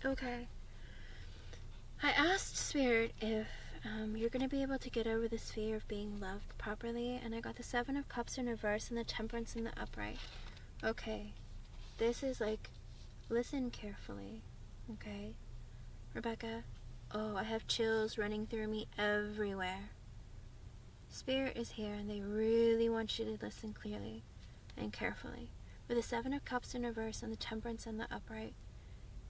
S1: Okay. I asked Spirit if you're going to be able to get over this fear of being loved properly, and I got the Seven of Cups in reverse and the Temperance in the upright. Okay. This is like, listen carefully. Okay? Rebecca? Oh, I have chills running through me everywhere. Spirit is here, and they really want you to listen clearly and carefully. With the Seven of Cups in reverse and the Temperance in the upright,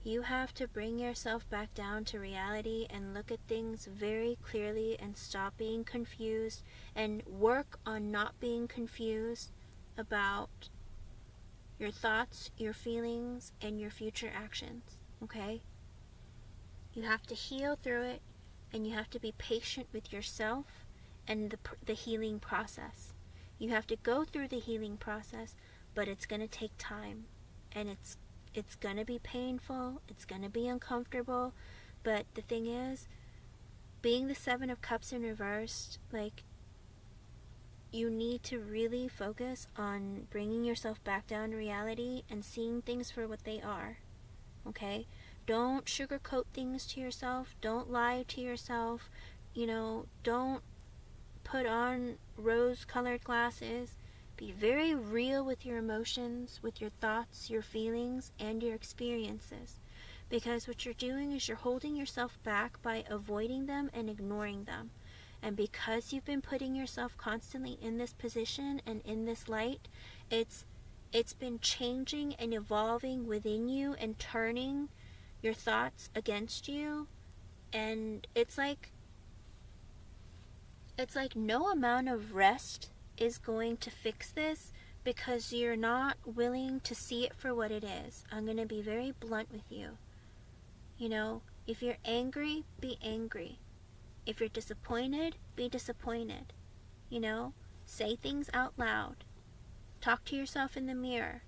S1: you have to bring yourself back down to reality and look at things very clearly and stop being confused and work on not being confused about your thoughts, your feelings, and your future actions. Okay? You have to heal through it, and you have to be patient with yourself and the healing process. You have to go through the healing process, but it's going to take time, and it's going to be painful, it's going to be uncomfortable, but the thing is, being the Seven of Cups in reverse, like, you need to really focus on bringing yourself back down to reality and seeing things for what they are. Okay? Don't sugarcoat things to yourself. Don't lie to yourself. Don't put on rose-colored glasses. Be very real with your emotions, with your thoughts, your feelings, and your experiences. Because what you're doing is you're holding yourself back by avoiding them and ignoring them. And because you've been putting yourself constantly in this position and in this light, it's been changing and evolving within you and turning your thoughts against you. And it's like no amount of rest is going to fix this, because you're not willing to see it for what it is. I'm going to be very blunt with you. If you're angry, be angry. If you're disappointed, be disappointed. Say things out loud. Talk to yourself in the mirror.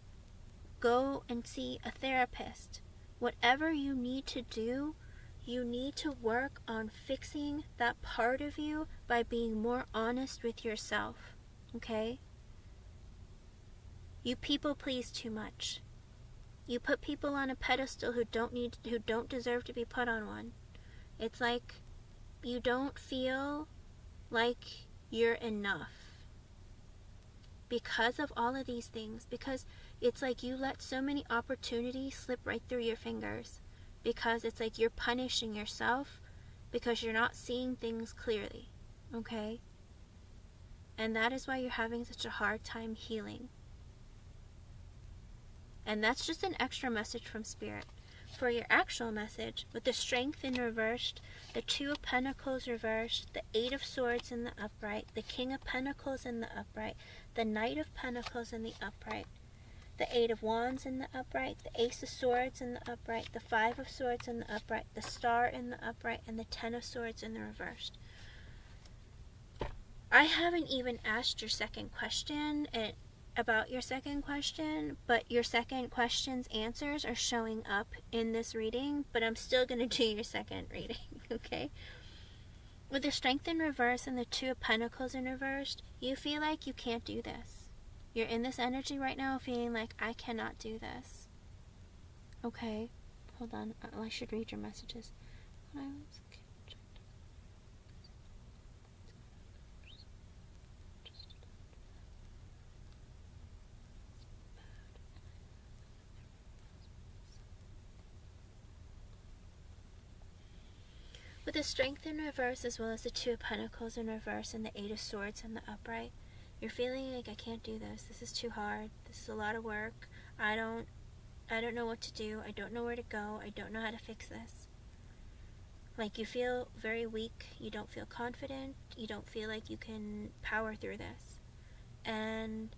S1: Go and see a therapist. Whatever you need to do, you need to work on fixing that part of you by being more honest with yourself. Okay? You people please too much. You put people on a pedestal who don't deserve to be put on one. It's like you don't feel like you're enough because of all of these things, because it's like you let so many opportunities slip right through your fingers, because it's like you're punishing yourself because you're not seeing things clearly. Okay? And that is why you're having such a hard time healing. And that's just an extra message from Spirit. For your actual message, with the Strength in reversed, the Two of Pentacles reversed, the Eight of Swords in the upright, the King of Pentacles in the upright, the Knight of Pentacles in the upright, the Eight of Wands in the upright, the Ace of Swords in the upright, the Five of Swords in the upright, the Star in the upright, and the Ten of Swords in the reversed. I haven't even asked your second question about your second question, but your second question's answers are showing up in this reading, but I'm still going to do your second reading, okay? With the Strength in reverse and the Two of Pentacles in reversed, you feel like you can't do this. You're in this energy right now feeling like, I cannot do this. Okay, hold on. I should read your messages. With the Strength in reverse, as well as the Two of Pentacles in reverse and the Eight of Swords in the upright, you're feeling like, I can't do this. This is too hard. This is a lot of work. I don't know what to do. I don't know where to go. I don't know how to fix this. Like, you feel very weak. You don't feel confident. You don't feel like you can power through this. And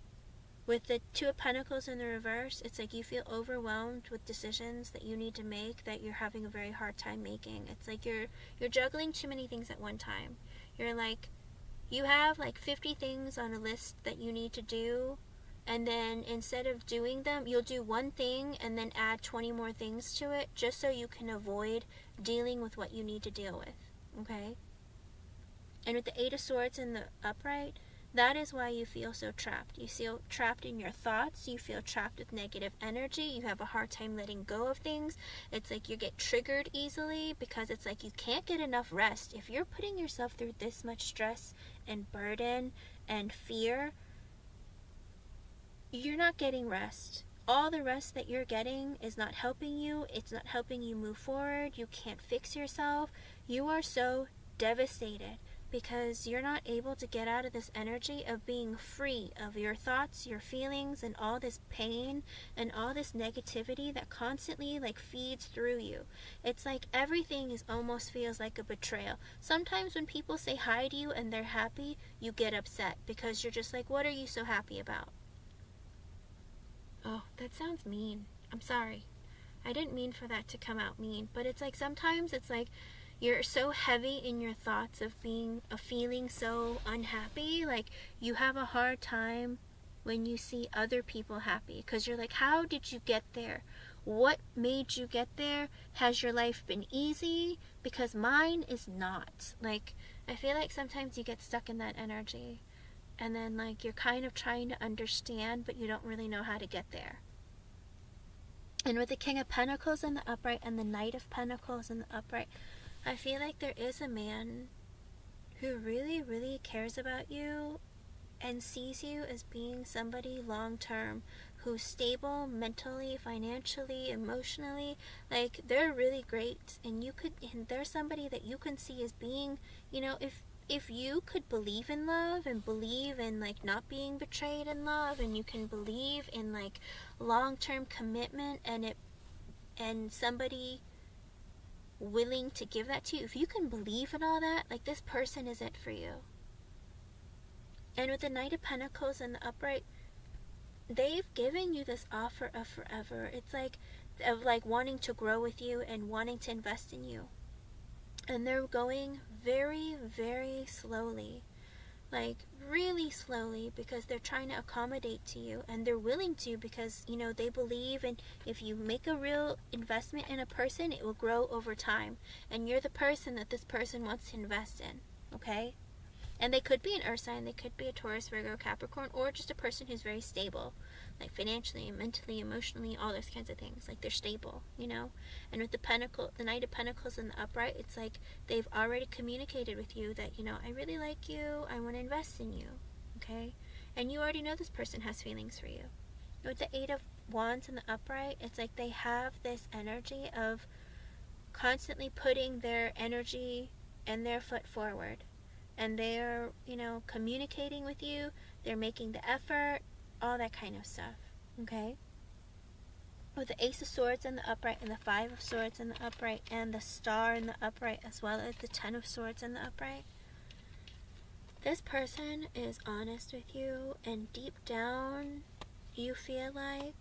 S1: with the Two of Pentacles in the reverse, it's like you feel overwhelmed with decisions that you need to make that you're having a very hard time making. It's like you're juggling too many things at one time. You're like, you have like 50 things on a list that you need to do, and then instead of doing them, you'll do one thing and then add 20 more things to it just so you can avoid dealing with what you need to deal with. Okay? And with the Eight of Swords in the upright, That is why you feel so trapped. You feel trapped in your thoughts. You feel trapped with negative energy. You have a hard time letting go of things. It's like you get triggered easily because it's like you can't get enough rest. If you're putting yourself through this much stress and burden and fear, you're not getting rest. All the rest that you're getting is not helping you. It's not helping you move forward. You can't fix yourself. You are so devastated because you're not able to get out of this energy of being free of your thoughts, your feelings, and all this pain and all this negativity that constantly like feeds through you. It's like everything is almost feels like a betrayal. Sometimes when people say hi to you and they're happy, you get upset because you're just like, what are you so happy about? Oh, that sounds mean. I'm sorry. I didn't mean for that to come out mean, but it's like sometimes it's like you're so heavy in your thoughts of feeling so unhappy, like you have a hard time when you see other people happy because you're like, how did you get there? What made you get there? Has your life been easy? Because mine is not. Like, I feel like sometimes you get stuck in that energy and then like you're kind of trying to understand, but you don't really know how to get there. And with the King of Pentacles in the upright and the Knight of Pentacles in the upright, I feel like there is a man who really, really cares about you and sees you as being somebody long-term, who's stable mentally, financially, emotionally. Like, they're really great, and there's somebody that you can see as being, you know, if you could believe in love and believe in like not being betrayed in love, and you can believe in like long-term commitment and somebody willing to give that to you, if you can believe in all that, like this person is it for you. And with the Knight of Pentacles in the upright, they've given you this offer of forever. It's like of like wanting to grow with you and wanting to invest in you. And they're going very, very slowly. Like really slowly, because they're trying to accommodate to you, and they're willing to because, you know, they believe in if you make a real investment in a person, it will grow over time, and you're the person that this person wants to invest in. Okay? And they could be an earth sign, they could be a Taurus, Virgo, Capricorn, or just a person who's very stable, like financially, mentally, emotionally, all those kinds of things. Like they're stable, you know. And with the Knight of Pentacles in the upright, it's like they've already communicated with you that, you know, I really like you, I want to invest in you. Okay? And you already know this person has feelings for you. With the Eight of Wands in the upright, it's like they have this energy of constantly putting their energy and their foot forward. And they're, you know, communicating with you, they're making the effort, all that kind of stuff. Okay? With the Ace of Swords in the upright and the Five of Swords in the upright and the Star in the upright, as well as the Ten of Swords in the upright, this person is honest with you, and deep down you feel like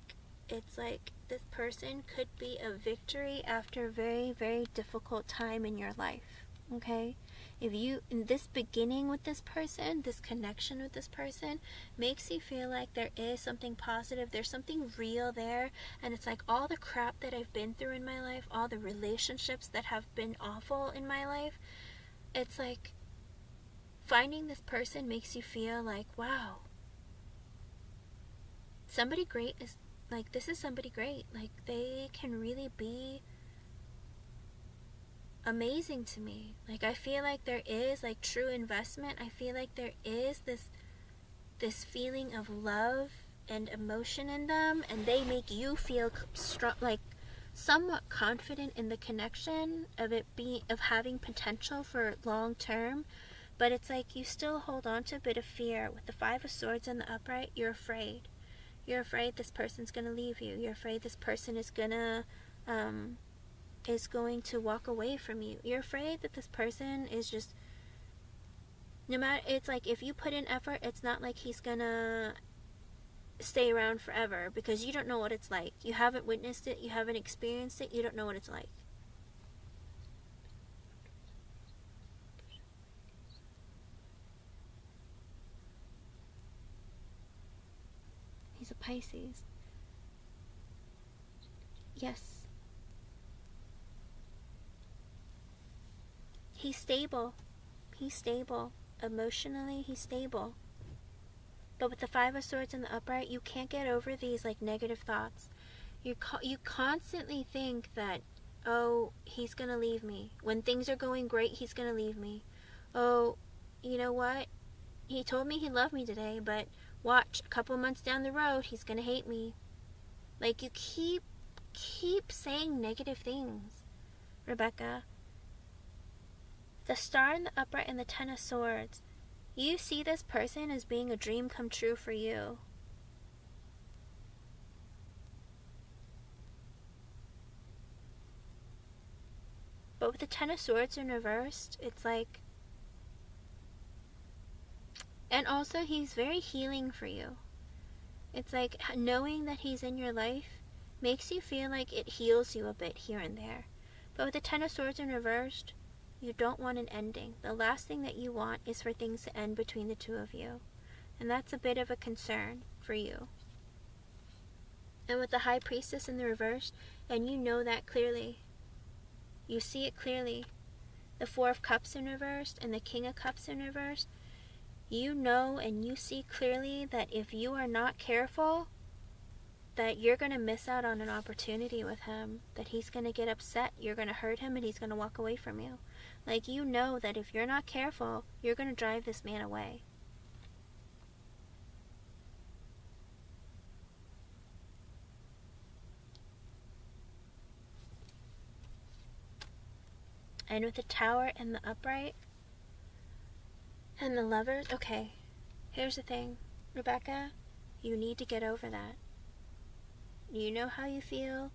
S1: it's like this person could be a victory after a very, very difficult time in your life. Okay? If you, in this beginning with this person, this connection with this person makes you feel like there is something positive, there's something real there, and it's like all the crap that I've been through in my life, all the relationships that have been awful in my life, it's like finding this person makes you feel like, wow, somebody great is, like, this is somebody great, like they can really be amazing to me. Like I feel like there is like true investment. I feel like there is this feeling of love and emotion in them, and they make you feel strong, like somewhat confident in the connection of it being, of having potential for long term. But it's like you still hold on to a bit of fear. With the Five of Swords in the upright, you're afraid. You're afraid this person's gonna leave you. You're afraid this person is going to walk away from you. You're afraid that this person is just, no matter, it's like if you put in effort, it's not like he's gonna stay around forever, because you don't know what it's like. You haven't witnessed it, you haven't experienced it, you don't know what it's like. He's a Pisces. Yes. He's stable. He's stable. Emotionally, he's stable. But with the Five of Swords in the upright, you can't get over these like negative thoughts. You constantly think that, oh, he's gonna leave me. When things are going great, he's gonna leave me. Oh, you know what? He told me he loved me today, but watch, a couple months down the road, he's gonna hate me. Like, you keep saying negative things, Rebecca. The Star in the upright and the Ten of Swords. You see this person as being a dream come true for you. But with the Ten of Swords in reversed, it's like... And also, he's very healing for you. It's like knowing that he's in your life makes you feel like it heals you a bit here and there. But with the Ten of Swords in reversed, you don't want an ending. The last thing that you want is for things to end between the two of you. And that's a bit of a concern for you. And with the High Priestess in the reverse, and you know that clearly. You see it clearly. The Four of Cups in reverse and the King of Cups in reverse. You know and you see clearly that if you are not careful, that you're going to miss out on an opportunity with him. That he's going to get upset, you're going to hurt him, and he's going to walk away from you. Like, you know that if you're not careful, you're going to drive this man away. And with the Tower and the upright and the Lovers, okay, here's the thing, Rebecca, you need to get over that. You know how you feel.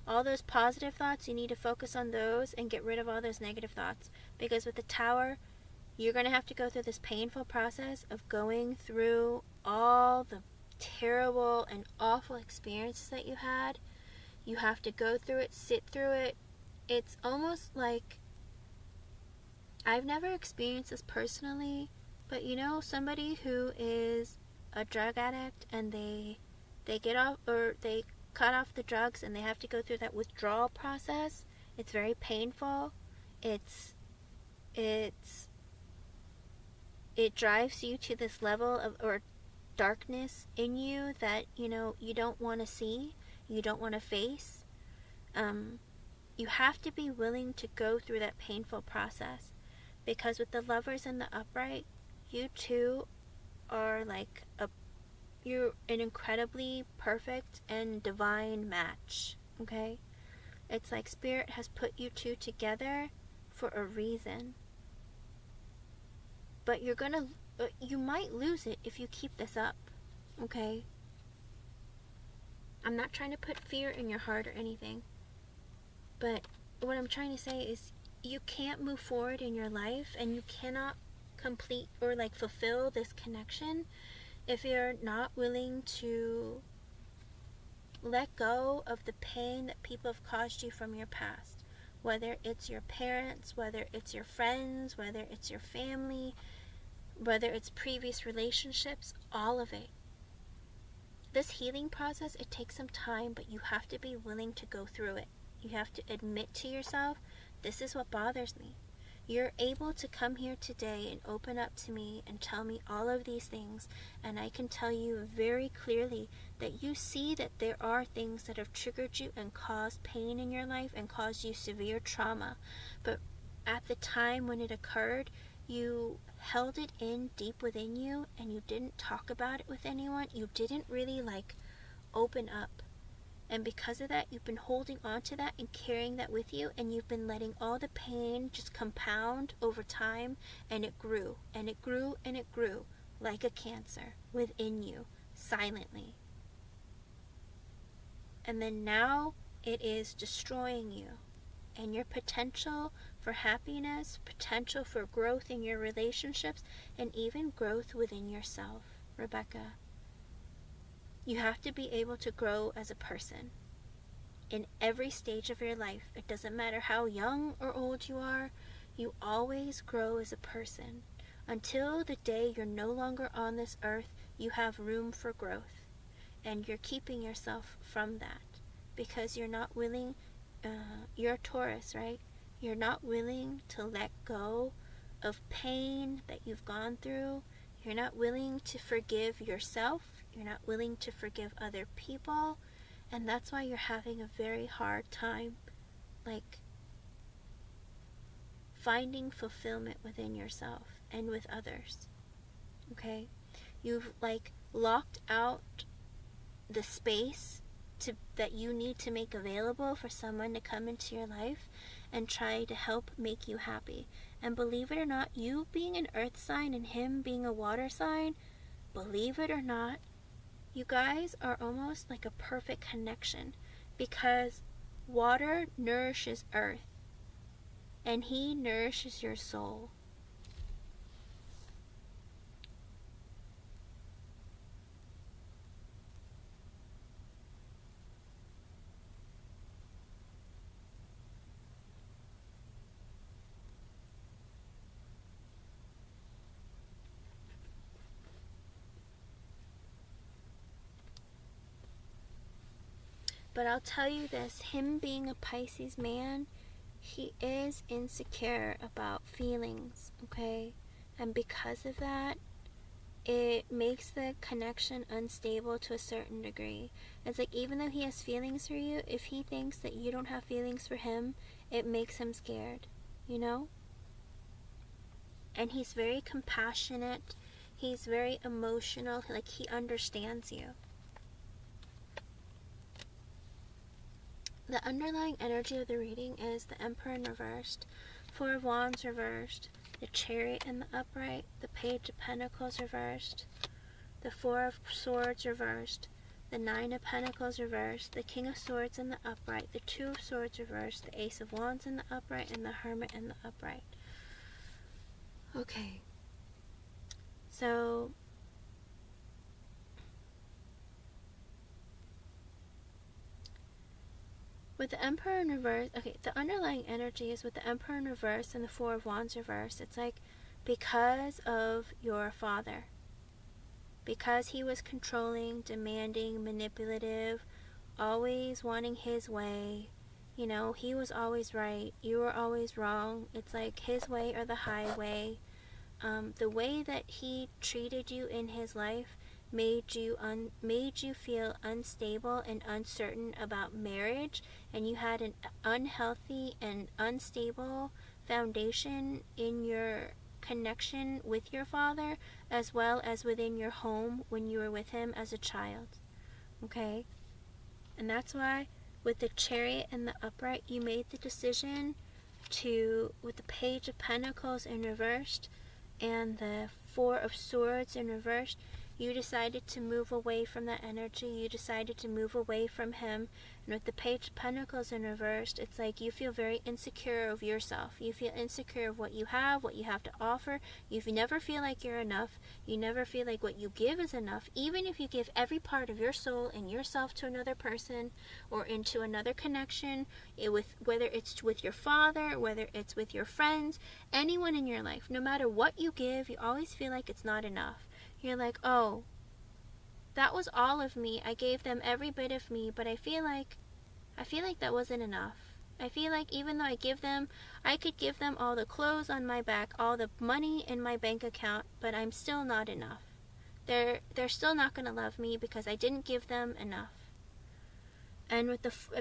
S1: All those positive thoughts, you need to focus on those and get rid of all those negative thoughts. Because with the Tower, you're going to have to go through this painful process of going through all the terrible and awful experiences that you had. You have to go through it, sit through it. It's almost like, I've never experienced this personally, but you know, somebody who is a drug addict and they get off, or they cut off the drugs and they have to go through that withdrawal process. It's very painful. It drives you to this level of, or darkness in you that, you know, you don't want to see, you don't want to face. You have to be willing to go through that painful process, because with the Lovers and the upright, you two are like you're an incredibly perfect and divine match, okay? It's like Spirit has put you two together for a reason. But you might lose it if you keep this up, okay? I'm not trying to put fear in your heart or anything, but what I'm trying to say is you can't move forward in your life, and you cannot complete or like fulfill this connection if you're not willing to let go of the pain that people have caused you from your past. Whether it's your parents, whether it's your friends, whether it's your family, whether it's previous relationships, all of it. This healing process, it takes some time, but you have to be willing to go through it. You have to admit to yourself, this is what bothers me. You're able to come here today and open up to me and tell me all of these things, and I can tell you very clearly that you see that there are things that have triggered you and caused pain in your life and caused you severe trauma. But at the time when it occurred, you held it in deep within you and you didn't talk about it with anyone. You didn't really like open up. And because of that, you've been holding on to that and carrying that with you, and you've been letting all the pain just compound over time, and it grew, and it grew, and it grew like a cancer within you, silently. And then now it is destroying you, and your potential for happiness, potential for growth in your relationships, and even growth within yourself, Rebecca. You have to be able to grow as a person in every stage of your life. It doesn't matter how young or old you are, you always grow as a person. Until the day you're no longer on this earth, you have room for growth. And you're keeping yourself from that because you're not willing, you're a Taurus, right? You're not willing to let go of pain that you've gone through. You're not willing to forgive yourself. You're not willing to forgive other people. And that's why you're having a very hard time, like, finding fulfillment within yourself and with others. Okay? You've, like, locked out the space that you need to make available for someone to come into your life and try to help make you happy. And believe it or not, you being an earth sign and him being a water sign, believe it or not, you guys are almost like a perfect connection, because water nourishes earth and he nourishes your soul. But I'll tell you this, him being a Pisces man, he is insecure about feelings, okay? And because of that, it makes the connection unstable to a certain degree. It's like, even though he has feelings for you, if he thinks that you don't have feelings for him, it makes him scared, you know? And he's very compassionate. He's very emotional. Like, he understands you. The underlying energy of the reading is the Emperor in reversed, Four of Wands reversed, the Chariot in the upright, the Page of Pentacles reversed, the Four of Swords reversed, the Nine of Pentacles reversed, the King of Swords in the upright, the Two of Swords reversed, the Ace of Wands in the upright, and the Hermit in the upright. Okay. So with the Emperor in reverse, okay, the underlying energy is with the Emperor in reverse and the Four of Wands reverse. It's like, because of your father. Because he was controlling, demanding, manipulative, always wanting his way. You know, he was always right. You were always wrong. It's like his way or the highway. The way that he treated you in his life made you feel unstable and uncertain about marriage, and you had an unhealthy and unstable foundation in your connection with your father, as well as within your home when you were with him as a child. Okay? And that's why with the Chariot and the upright, you made the decision to, with the Page of Pentacles in reversed and the Four of Swords in reversed, you decided to move away from that energy. You decided to move away from him. And with the Page of Pentacles in reversed, it's like you feel very insecure of yourself. You feel insecure of what you have to offer. You never feel like you're enough. You never feel like what you give is enough. Even if you give every part of your soul and yourself to another person or into another connection, whether it's with your father, whether it's with your friends, anyone in your life, no matter what you give, you always feel like it's not enough. You're like, oh, that was all of me. I gave them every bit of me, but I feel like that wasn't enough. I feel like even though I could give them all the clothes on my back, all the money in my bank account, but I'm still not enough. They're still not going to love me because I didn't give them enough. And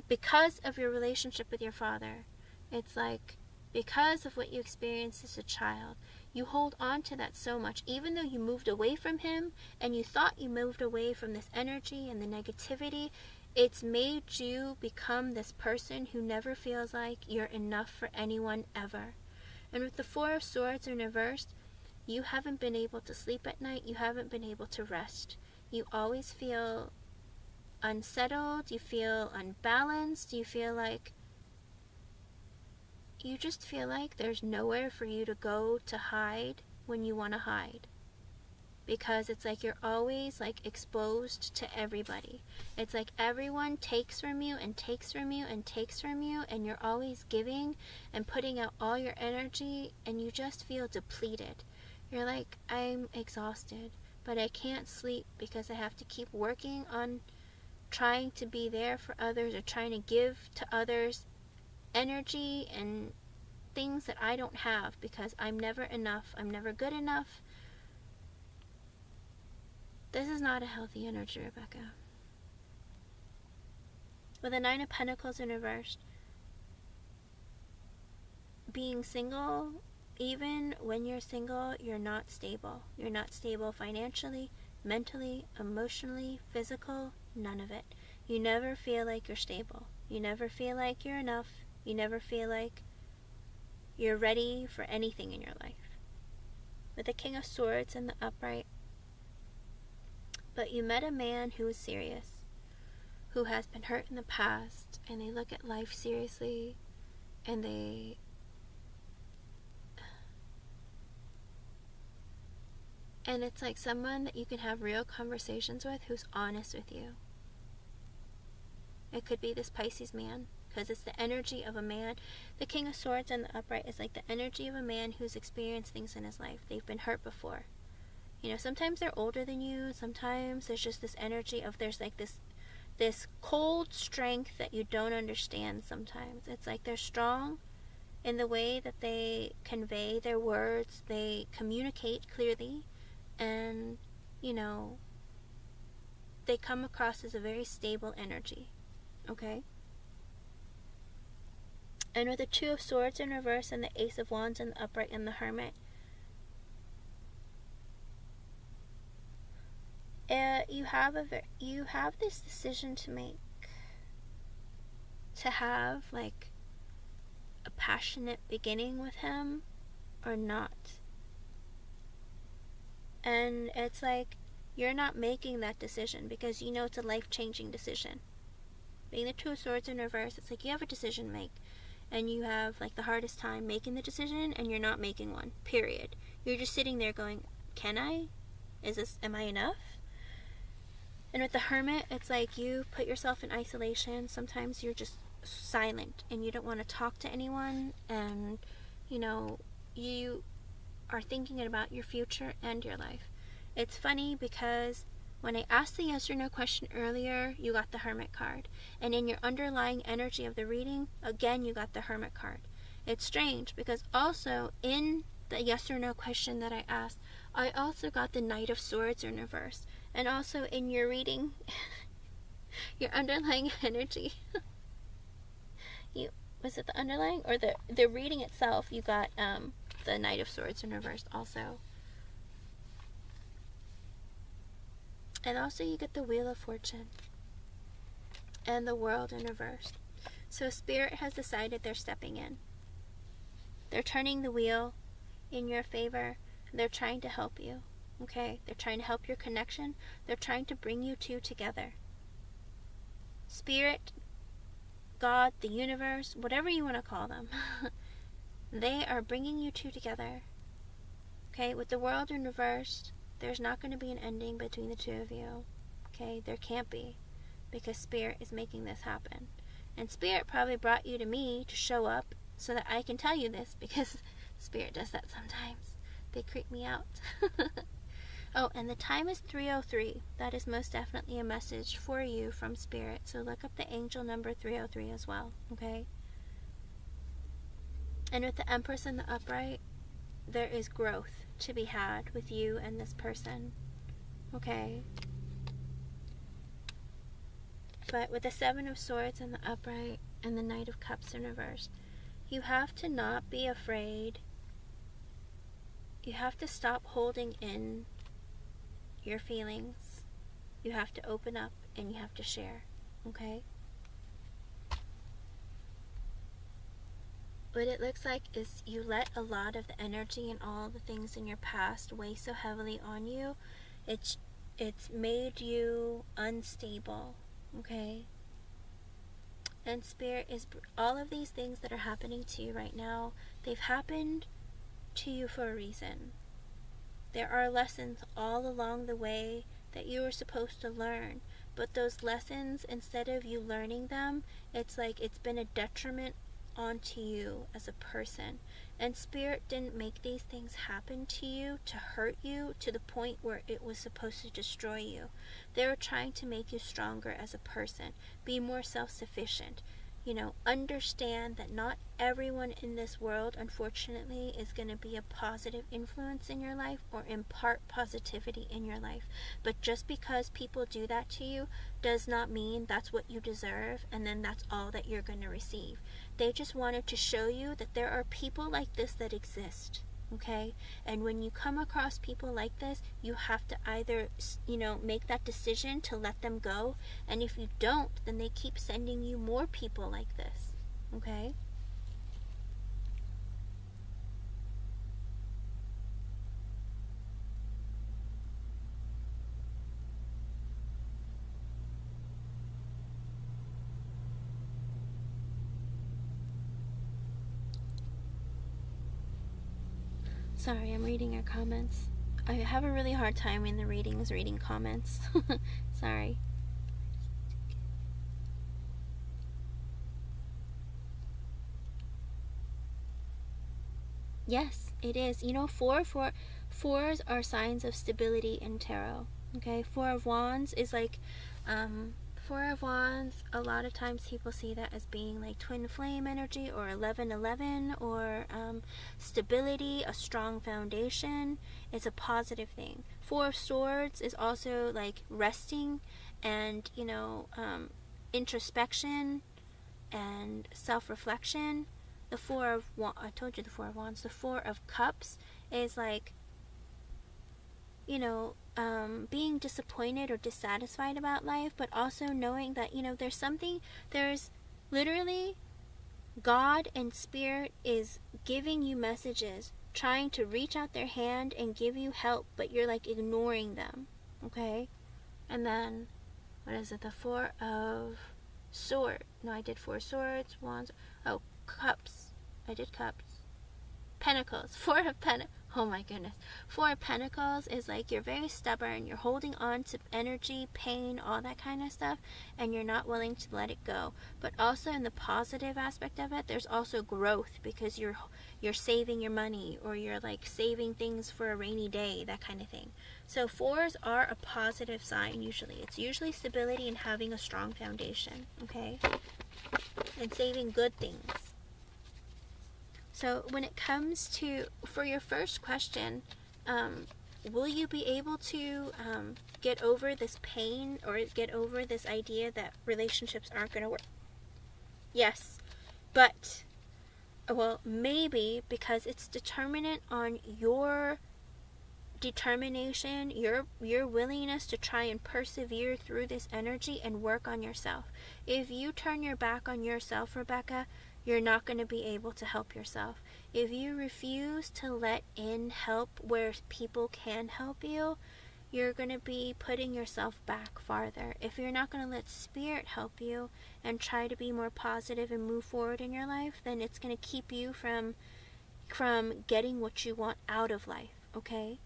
S1: because of your relationship with your father, it's like, because of what you experienced as a child, you hold on to that so much, even though you moved away from him and you thought you moved away from this energy and the negativity. It's made you become this person who never feels like you're enough for anyone ever. And with the Four of Swords in reversed, you haven't been able to sleep at night. You haven't been able to rest. You always feel unsettled. You feel unbalanced. You just feel like there's nowhere for you to go to hide when you want to hide. Because it's like you're always like exposed to everybody. It's like everyone takes from you and takes from you and takes from you, and you're always giving and putting out all your energy, and you just feel depleted. You're like, I'm exhausted, but I can't sleep because I have to keep working on trying to be there for others, or trying to give to others energy and things that I don't have, because I'm never enough. I'm never good enough. This is not a healthy energy, Rebecca. With the Nine of Pentacles in reverse, being single, even when you're single, you're not stable. You're not stable financially, mentally, emotionally, physical, none of it. You never feel like you're stable. You never feel like you're enough. You never feel like you're ready for anything in your life. With the King of Swords in the upright, but you met a man who is serious, who has been hurt in the past, and they look at life seriously, and it's like someone that you can have real conversations with who's honest with you. It could be this Pisces man, because it's the energy of a man. The King of Swords in the upright is like the energy of a man who's experienced things in his life. They've been hurt before. You know, sometimes they're older than you. Sometimes there's just this energy of there's like this cold strength that you don't understand sometimes. It's like they're strong in the way that they convey their words. They communicate clearly. And, you know, they come across as a very stable energy. Okay? And with the Two of Swords in reverse and the Ace of Wands in the upright and the Hermit, you have this decision to make. To have, like, a passionate beginning with him or not. And it's like, you're not making that decision because you know it's a life-changing decision. Being the Two of Swords in reverse, it's like you have a decision to make. And you have, like, the hardest time making the decision, and you're not making one, period. You're just sitting there going, can I? Am I enough? And with the Hermit, it's like you put yourself in isolation. Sometimes you're just silent, and you don't want to talk to anyone, and, you know, you are thinking about your future and your life. It's funny because when I asked the yes or no question earlier, you got the Hermit card. And in your underlying energy of the reading, again, you got the Hermit card. It's strange because also in the yes or no question that I asked, I also got the Knight of Swords in reverse. And also in your reading, your underlying energy, was it the underlying or the reading itself, you got the Knight of Swords in reverse also. And also you get the Wheel of Fortune and the World in reverse. So Spirit has decided they're stepping in. They're turning the wheel in your favor. They're trying to help you. Okay? They're trying to help your connection. They're trying to bring you two together. Spirit, God, the universe, whatever you want to call them, they are bringing you two together. Okay? With the World in reverse, there's not going to be an ending between the two of you. Okay? There can't be. Because Spirit is making this happen. And Spirit probably brought you to me to show up so that I can tell you this, because Spirit does that sometimes. They creep me out. Oh, and the time is 3:03. That is most definitely a message for you from Spirit. So look up the angel number 303 as well, okay? And with the Empress in the upright, there is growth to be had with you and this person, okay? But with the Seven of Swords in the upright and the Knight of Cups in reverse, you have to not be afraid. You have to stop holding in your feelings. You have to open up and you have to share, okay? What it looks like is you let a lot of the energy and all the things in your past weigh so heavily on you. It's made you unstable, okay? And Spirit is, all of these things that are happening to you right now, they've happened to you for a reason. There are lessons all along the way that you were supposed to learn. But those lessons, instead of you learning them, it's like it's been a detriment onto you as a person. And Spirit didn't make these things happen to you to hurt you to the point where it was supposed to destroy you. They were trying to make you stronger as a person, be more self-sufficient, understand that not everyone in this world, unfortunately, is going to be a positive influence in your life or impart positivity in your life. But just because people do that to you does not mean that's what you deserve and then that's all that you're going to receive. They just wanted to show you that there are people like this that exist. Okay? And when you come across people like this, you have to either, make that decision to let them go. And if you don't, then they keep sending you more people like this. Okay? Sorry, I'm reading your comments. I have a really hard time in the readings reading comments. Sorry. Yes, it is. Fours are signs of stability in tarot. Okay, Four of Wands is like, Four of Wands, a lot of times people see that as being like twin flame energy or 1111 or stability, a strong foundation. It's a positive thing. Four of Swords is also like resting and, introspection and self-reflection. The I told you the Four of Wands. The Four of Cups is like, being disappointed or dissatisfied about life, but also knowing that, there's literally God and Spirit is giving you messages, trying to reach out their hand and give you help, but you're like ignoring them. Okay? And then, what is it? The Four of Swords. No, I did Four Swords, Wands. Oh, Cups. I did Cups. Pentacles. Four of Pentacles. Oh my goodness. Four of Pentacles is like you're very stubborn. You're holding on to energy, pain, all that kind of stuff, and you're not willing to let it go. But also in the positive aspect of it, there's also growth because you're saving your money or you're like saving things for a rainy day, that kind of thing. So fours are a positive sign usually. It's usually stability and having a strong foundation, okay? And saving good things. So when it comes to, for your first question, will you be able to get over this pain or get over this idea that relationships aren't going to work? Yes, but, well, maybe because it's determinant on your determination, your willingness to try and persevere through this energy and work on yourself. If you turn your back on yourself, Rebecca, you're not going to be able to help yourself. If you refuse to let in help where people can help you, you're going to be putting yourself back farther. If you're not going to let Spirit help you and try to be more positive and move forward in your life, then it's going to keep you from getting what you want out of life, okay?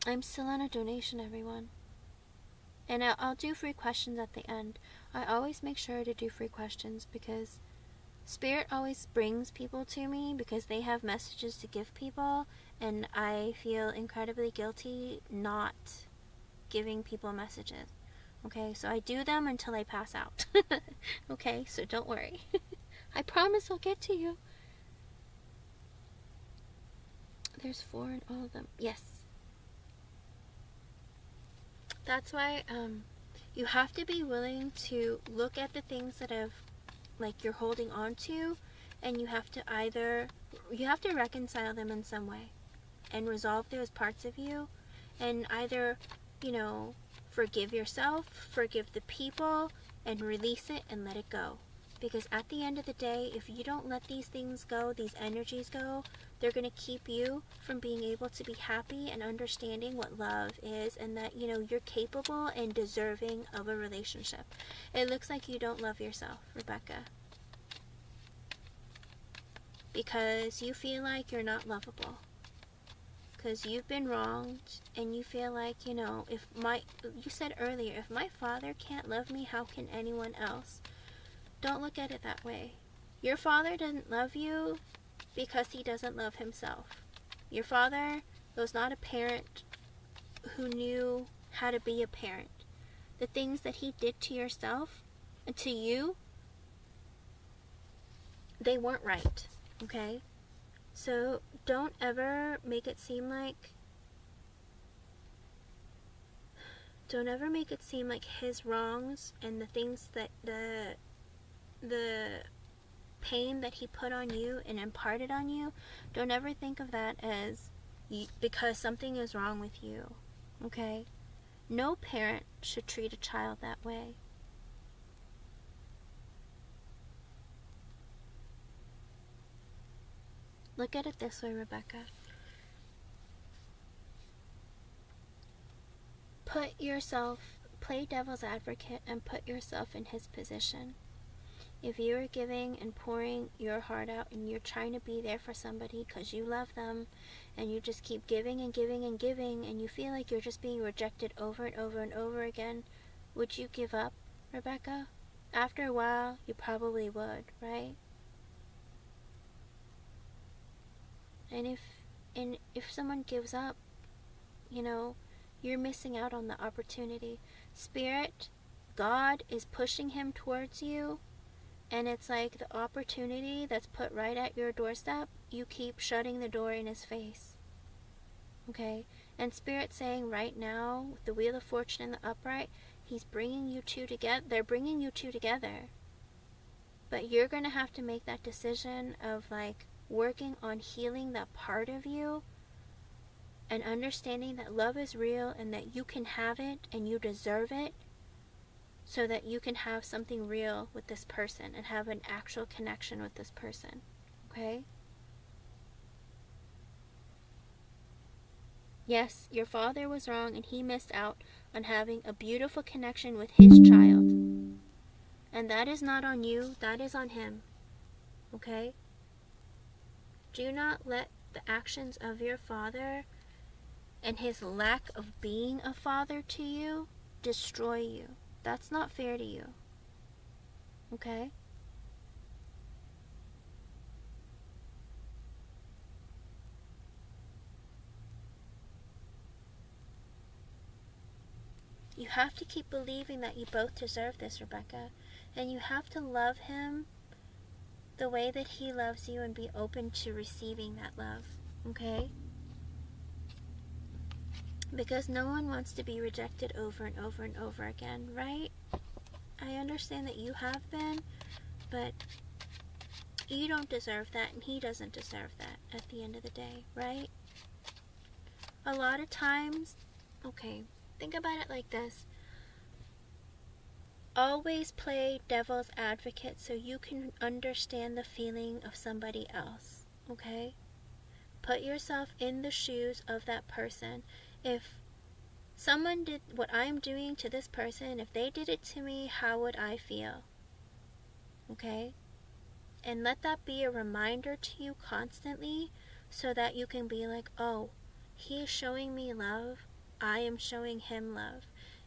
S1: I'm still on a donation, everyone. And I'll do free questions at the end. I always make sure to do free questions because Spirit always brings people to me because they have messages to give people, and I feel incredibly guilty not giving people messages. Okay, so I do them until I pass out. Okay, so don't worry. I promise I'll get to you. There's 4 in all of them. Yes. That's why you have to be willing to look at the things that you're holding on to, and you have to reconcile them in some way and resolve those parts of you, and either, forgive yourself, forgive the people, and release it and let it go. Because at the end of the day, if you don't let these things go, these energies go, they're going to keep you from being able to be happy and understanding what love is, and that, you're capable and deserving of a relationship. It looks like you don't love yourself, Rebecca. Because you feel like you're not lovable. Because you've been wronged, and you feel like, you said earlier, if my father can't love me, how can anyone else? Don't look at it that way. Your father doesn't love you because he doesn't love himself. Your father was not a parent who knew how to be a parent. the things that he did to yourself and to you, they weren't right, okay? So don't ever make it seem like his wrongs and the things that the pain that he put on you and imparted on you, don't ever think of that as because something is wrong with you, okay? No parent should treat a child that way. Look at it this way, Rebecca. Play devil's advocate and put yourself in his position. If you are giving and pouring your heart out and you're trying to be there for somebody because you love them and you just keep giving and giving and giving and you feel like you're just being rejected over and over and over again, would you give up, Rebecca? After a while, you probably would, right? And if someone gives up, you're missing out on the opportunity. Spirit, God is pushing him towards you. And it's like the opportunity that's put right at your doorstep, you keep shutting the door in his face. Okay? And Spirit's saying right now, with the Wheel of Fortune and the upright, he's bringing you two together. They're bringing you two together. But you're going to have to make that decision of like working on healing that part of you and understanding that love is real and that you can have it and you deserve it, so that you can have something real with this person and have an actual connection with this person. Okay? Yes, your father was wrong and he missed out on having a beautiful connection with his child. And that is not on you, that is on him. Okay? Do not let the actions of your father and his lack of being a father to you destroy you. That's not fair to you. Okay? You have to keep believing that you both deserve this, Rebecca. And you have to love him the way that he loves you and be open to receiving that love. Okay? Because no one wants to be rejected over and over and over again, right? I understand that you have been, but you don't deserve that and he doesn't deserve that at the end of the day, right? A lot of times, okay, think about it like this. Always play devil's advocate so you can understand the feeling of somebody else, okay? Put yourself in the shoes of that person. If someone did what I'm doing to this person, if they did it to me, how would I feel? Okay? And let that be a reminder to you constantly so that you can be like, oh, he is showing me love. I am showing him love.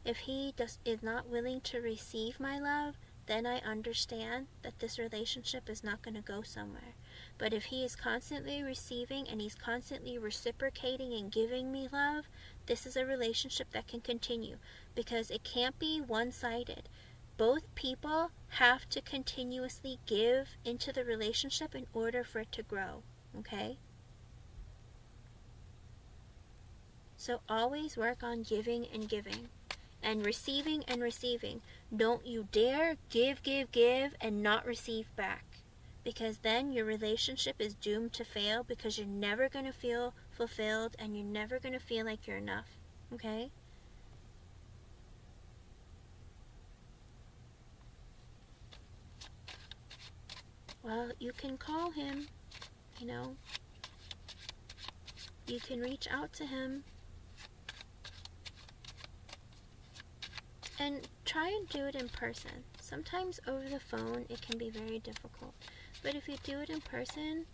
S1: If he is not willing to receive my love, then I understand that this relationship is not going to go somewhere. But if he is constantly receiving and he's constantly reciprocating and giving me love, this is a relationship that can continue because it can't be one-sided. Both people have to continuously give into the relationship in order for it to grow, okay? So always work on giving and giving and receiving and receiving. Don't you dare give and not receive back, because then your relationship is doomed to fail because you're never going to feel fulfilled and you're never going to feel like you're enough, okay? Well, you can call him, you can reach out to him and try and do it in person. Sometimes over the phone it can be very difficult, but if you do it in person,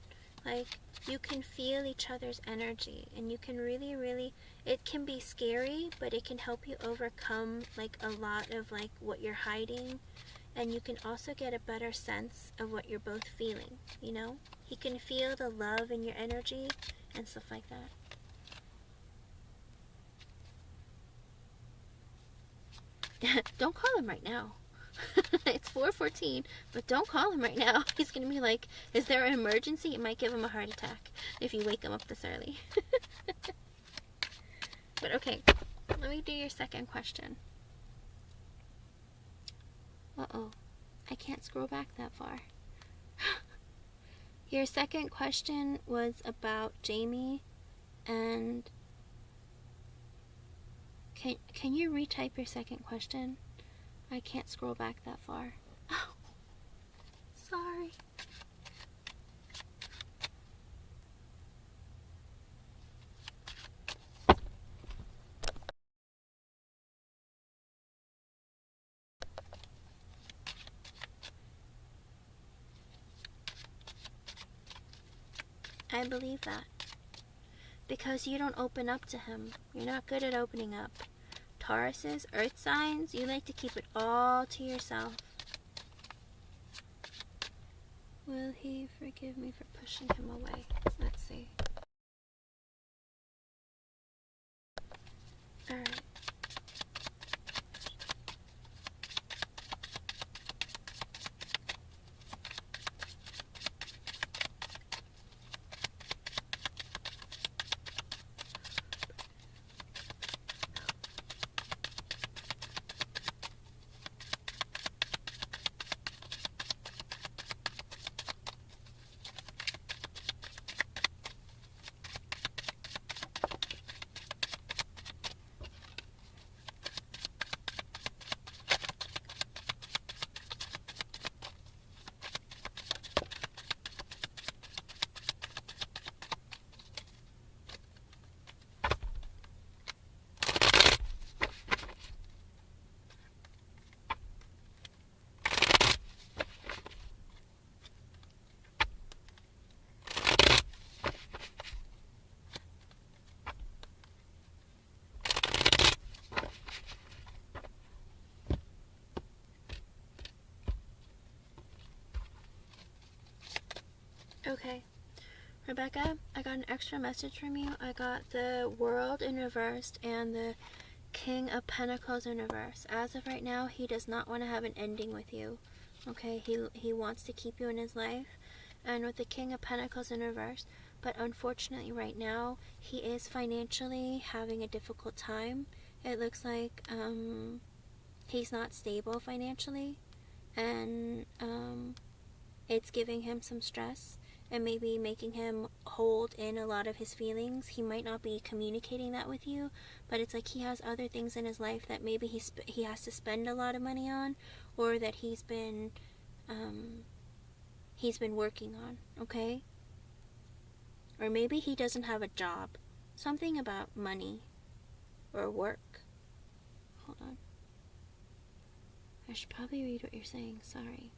S1: like, you can feel each other's energy and you can really, it can be scary, but it can help you overcome like a lot of like what you're hiding, and you can also get a better sense of what you're both feeling, He can feel the love in your energy and stuff like that. Don't call him right now. It's 4:14, but don't call him right now. He's gonna be like, is there an emergency? It might give him a heart attack if you wake him up this early. But okay, let me do your second question. Uh-oh, I can't scroll back that far. Your second question was about Jamie, and can you retype your second question? I can't scroll back that far. Oh, sorry. I believe that. Because you don't open up to him. You're not good at opening up. Tauruses, earth signs, you like to keep it all to yourself. Will he forgive me for pushing him away? Let's see. Alright. Okay. Rebecca, I got an extra message from you. I got the World in reversed and the King of Pentacles in reverse. As of right now, he does not want to have an ending with you. Okay, he wants to keep you in his life. And with the King of Pentacles in reverse, but unfortunately right now, he is financially having a difficult time. It looks like he's not stable financially, and it's giving him some stress and maybe making him hold in a lot of his feelings. He might not be communicating that with you, but it's like he has other things in his life that maybe he has to spend a lot of money on, or that he's been working on, okay? Or maybe he doesn't have a job. Something about money or work. Hold on. I should probably read what you're saying. Sorry.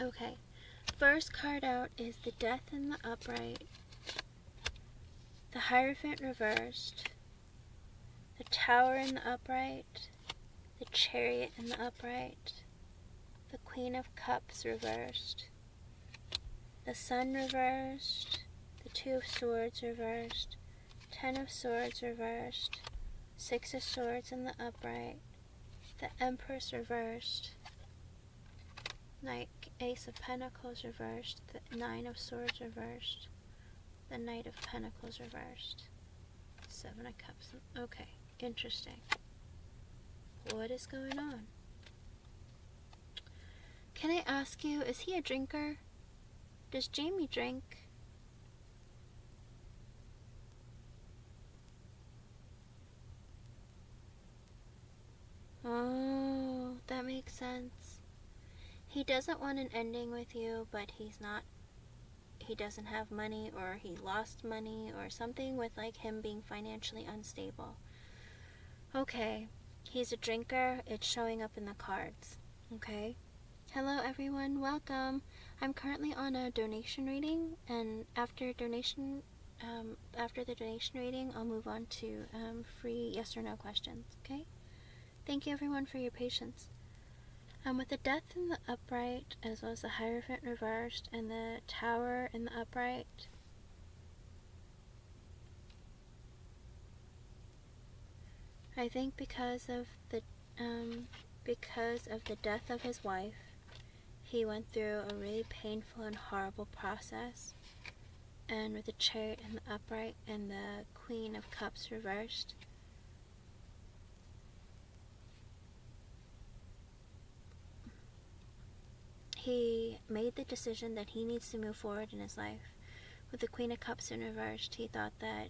S1: Okay. First card out is the Death in the upright, the Hierophant reversed, the Tower in the upright, the Chariot in the upright, the Queen of Cups reversed, the Sun reversed, the Two of Swords reversed, 10 of Swords reversed, 6 of Swords in the upright, the Empress reversed, Ace of Pentacles reversed, the 9 of Swords reversed, the Knight of Pentacles reversed, 7 of Cups. Okay, interesting. What is going on? Can I ask you, is he a drinker? Does Jamie drink? Oh, that makes sense. He doesn't want an ending with you, but he doesn't have money, or he lost money, or something with like him being financially unstable. Okay, he's a drinker. It's showing up in the cards. Okay. Hello everyone, welcome. I'm currently on a donation reading, and after the donation reading, I'll move on to free yes or no questions. Okay. Thank you everyone for your patience. With the Death in the upright, as well as the Hierophant reversed, and the Tower in the upright, I think because of the death of his wife, he went through a really painful and horrible process. And with the Chariot in the upright and the Queen of Cups reversed, he made the decision that he needs to move forward in his life. With the Queen of Cups in reversed, he thought that,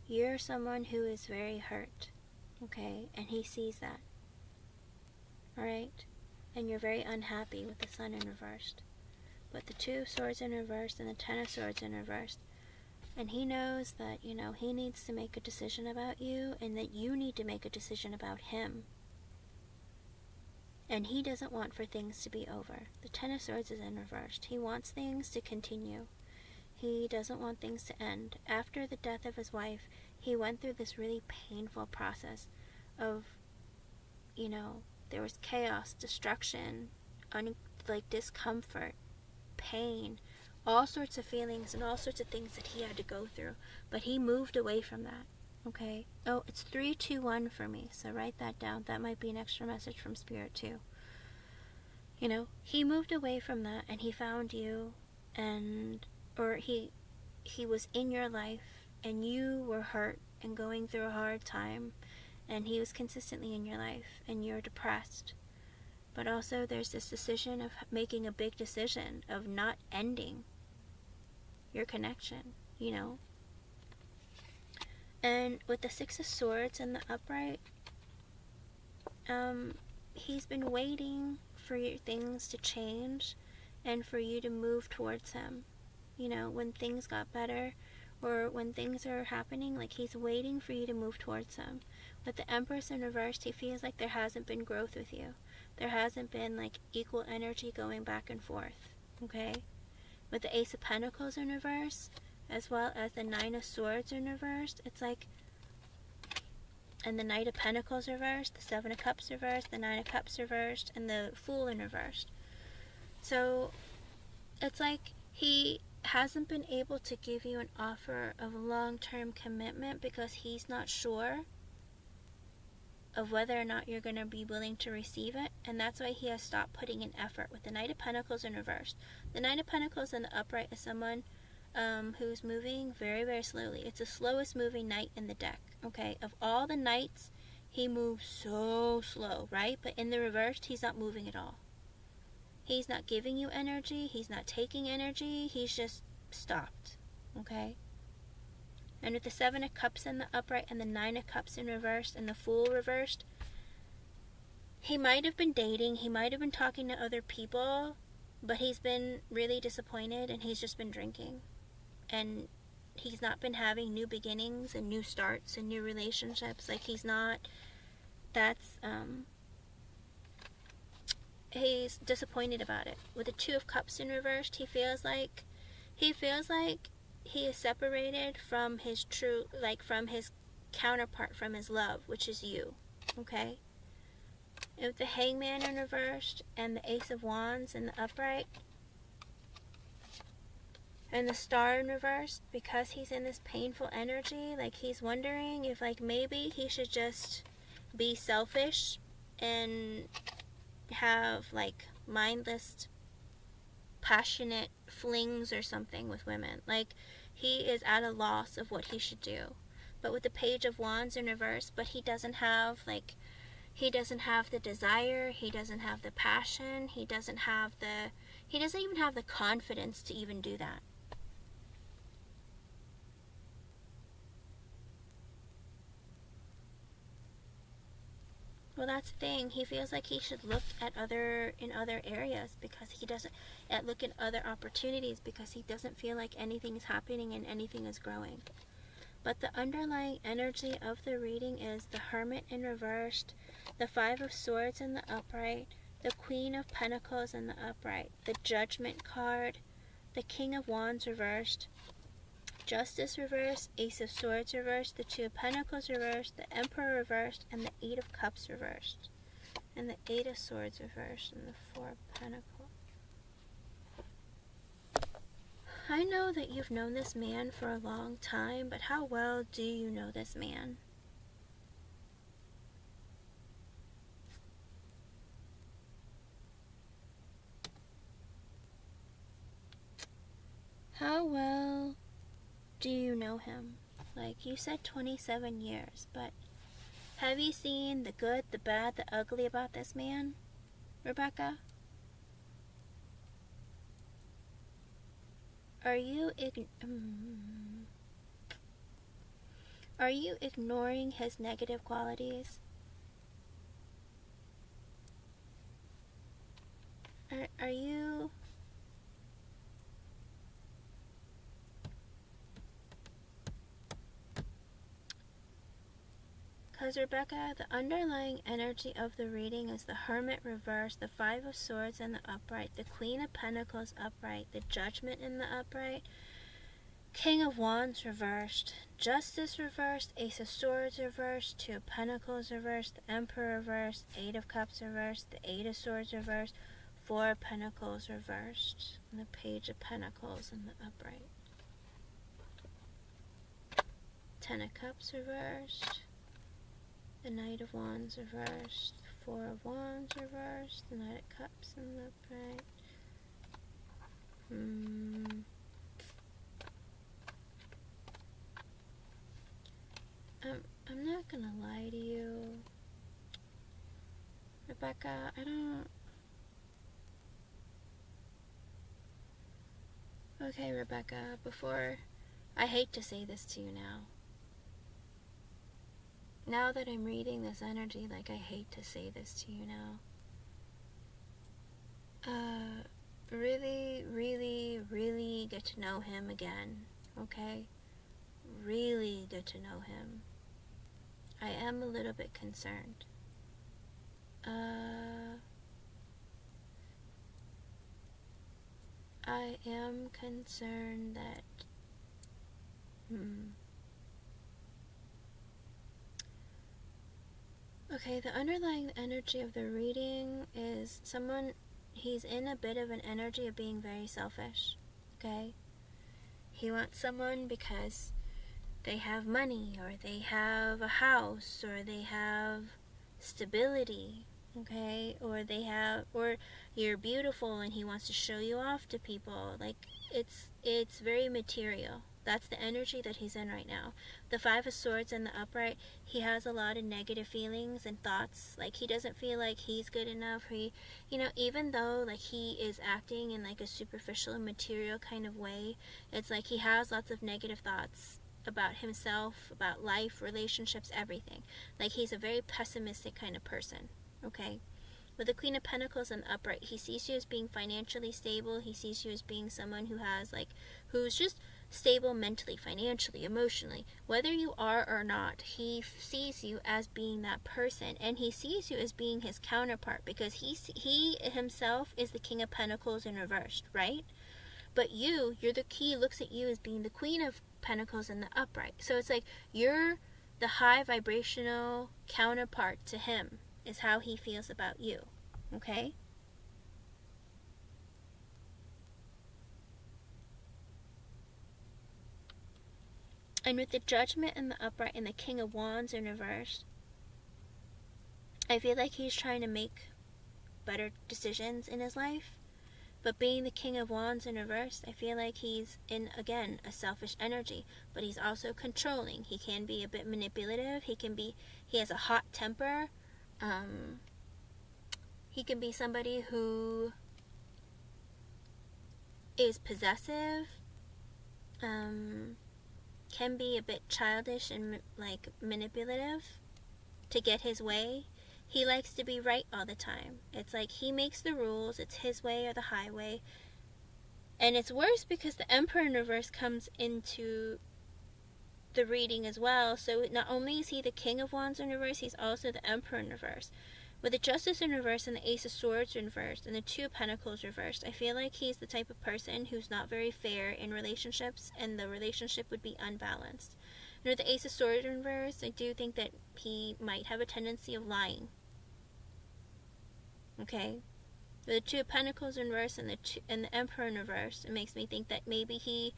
S1: you're someone who is very hurt, okay? And he sees that, alright? And you're very unhappy with the Sun in reversed. But the Two of Swords in reversed and the Ten of Swords in reversed. And he knows that, he needs to make a decision about you, and that you need to make a decision about him. And he doesn't want for things to be over. The Ten of Swords is in reversed. He wants things to continue. He doesn't want things to end. After the death of his wife, he went through this really painful process of, there was chaos, destruction, discomfort, pain, all sorts of feelings and all sorts of things that he had to go through. But he moved away from that, okay? Oh, it's 321 for me, so write that down. That might be an extra message from Spirit too. He moved away from that, and he found you, or he was in your life, and you were hurt and going through a hard time, and he was consistently in your life, and you're depressed. But also there's this decision of making a big decision of not ending your connection, And with the Six of Swords and the upright, he's been waiting for things to change and for you to move towards him. When things got better, or when things are happening, he's waiting for you to move towards him. With the Empress in reversed, he feels like there hasn't been growth with you. There hasn't been equal energy going back and forth, okay? With the Ace of Pentacles in reverse, as well as the Nine of Swords in reversed, it's and the Knight of Pentacles reversed, the Seven of Cups reversed, the Nine of Cups reversed, and the Fool in reversed. So it's he hasn't been able to give you an offer of long-term commitment because he's not sure of whether or not you're going to be willing to receive it, and that's why he has stopped putting in effort. With the Knight of Pentacles in reverse, the Knight of Pentacles in the upright is someone who's moving very, very slowly. It's the slowest moving knight in the deck, okay? Of all the knights, he moves so slow, right? But in the reversed, he's not moving at all. He's not giving you energy, he's not taking energy, he's just stopped, okay? And with the Seven of Cups in the upright and the Nine of Cups in reversed and the Fool reversed, he might have been dating, he might have been talking to other people, but he's been really disappointed and he's just been drinking. And he's not been having new beginnings and new starts and new relationships. He's disappointed about it. With the Two of Cups in reversed, he feels like he is separated from his from his counterpart, from his love, which is you, okay? And with the Hangman in reversed and the Ace of Wands in the upright and the Star in reversed, because he's in this painful energy, he's wondering if maybe he should just be selfish and have mindless passionate flings or something with women. He is at a loss of what he should do. But with the Page of Wands in reverse, but he doesn't have the desire, he doesn't have the passion, he doesn't even have the confidence to even do that. Well, that's the thing. He feels like he should look at in other areas because he doesn't look at other opportunities because he doesn't feel like anything is happening and anything is growing. But the underlying energy of the reading is the Hermit in reversed, the Five of Swords in the upright, the Queen of Pentacles in the upright, the Judgment card, the King of Wands reversed, Justice reversed, Ace of Swords reversed, the Two of Pentacles reversed, the Emperor reversed, and the Eight of Cups reversed. and the Eight of Swords reversed, and the Four of Pentacles. I know that you've known this man for a long time, but how well do you know this man? How well do you know him? Like, you said 27 years, but have you seen the good, the bad, the ugly about this man, Rebecca? Are you ignoring his negative qualities? Are you... Because, Rebecca, the underlying energy of the reading is the Hermit reversed, the Five of Swords in the upright, the Queen of Pentacles upright, the Judgment in the upright, King of Wands reversed, Justice reversed, Ace of Swords reversed, Two of Pentacles reversed, the Emperor reversed, Eight of Cups reversed, the Eight of Swords reversed, Four of Pentacles reversed, and the Page of Pentacles in the upright. Ten of Cups reversed, the Knight of Wands reversed, the Four of Wands reversed, the Knight of Cups in the upright. I'm not gonna lie to you, Rebecca. Okay, Rebecca, I hate to say this to you now. Now that I'm reading this energy, like, I hate to say this to you now. Really, really, really get to know him again, okay? Really get to know him. I am a little bit concerned. I am concerned that... Okay, the underlying energy of the reading is he's in a bit of an energy of being very selfish, okay? He wants someone because they have money, or they have a house, or they have stability, okay? Or you're beautiful and he wants to show you off to people. Like, it's very material. That's the energy that he's in right now. The Five of Swords in the upright, he has a lot of negative feelings and thoughts. Like, he doesn't feel like he's good enough. Even though, like, he is acting in, like, a superficial and material kind of way, it's like he has lots of negative thoughts about himself, about life, relationships, everything. Like, he's a very pessimistic kind of person, okay? With the Queen of Pentacles in the upright, he sees you as being financially stable. He sees you as being someone who's just stable mentally, financially, emotionally. Whether you are or not, he sees you as being that person, and he sees you as being his counterpart, because he himself is the King of Pentacles in reversed, right? But he looks at you as being the Queen of Pentacles in the upright. So it's like you're the high vibrational counterpart to him, is how he feels about you, okay? And with the Judgment in the upright and the King of Wands in reverse, I feel like he's trying to make better decisions in his life. But being the King of Wands in reverse, I feel like he's in, again, a selfish energy. But he's also controlling. He can be a bit manipulative. He has a hot temper. He can be somebody who is possessive. Can be a bit childish and, like, manipulative to get his way. He likes to be right all the time. It's like he makes the rules. It's his way or the highway. And it's worse because the Emperor in reverse comes into the reading as well. So not only is he the King of Wands in reverse, he's also the Emperor in reverse. With the Justice in reverse and the Ace of Swords reversed and the Two of Pentacles reversed, I feel like he's the type of person who's not very fair in relationships, and the relationship would be unbalanced. And with the Ace of Swords reversed, I do think that he might have a tendency of lying. Okay? The Two of Pentacles in reverse and the Emperor in reverse, it makes me think that maybe he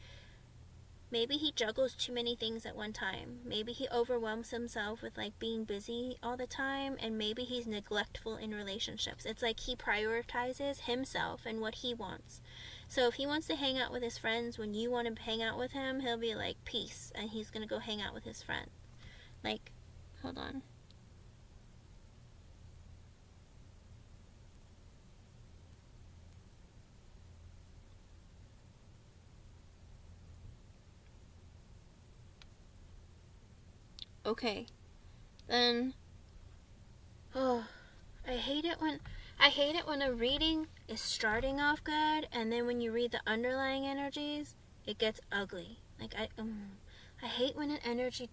S1: juggles too many things at one time. Maybe he overwhelms himself with like being busy all the time, and maybe he's neglectful in relationships. It's like he prioritizes himself and what he wants. So if he wants to hang out with his friends when you want to hang out with him, he'll be like, peace, and he's gonna go hang out with his friend. Like, hold on. Okay, then, oh, I hate it when a reading is starting off good, and then when you read the underlying energies, it gets ugly. Like I hate when an energy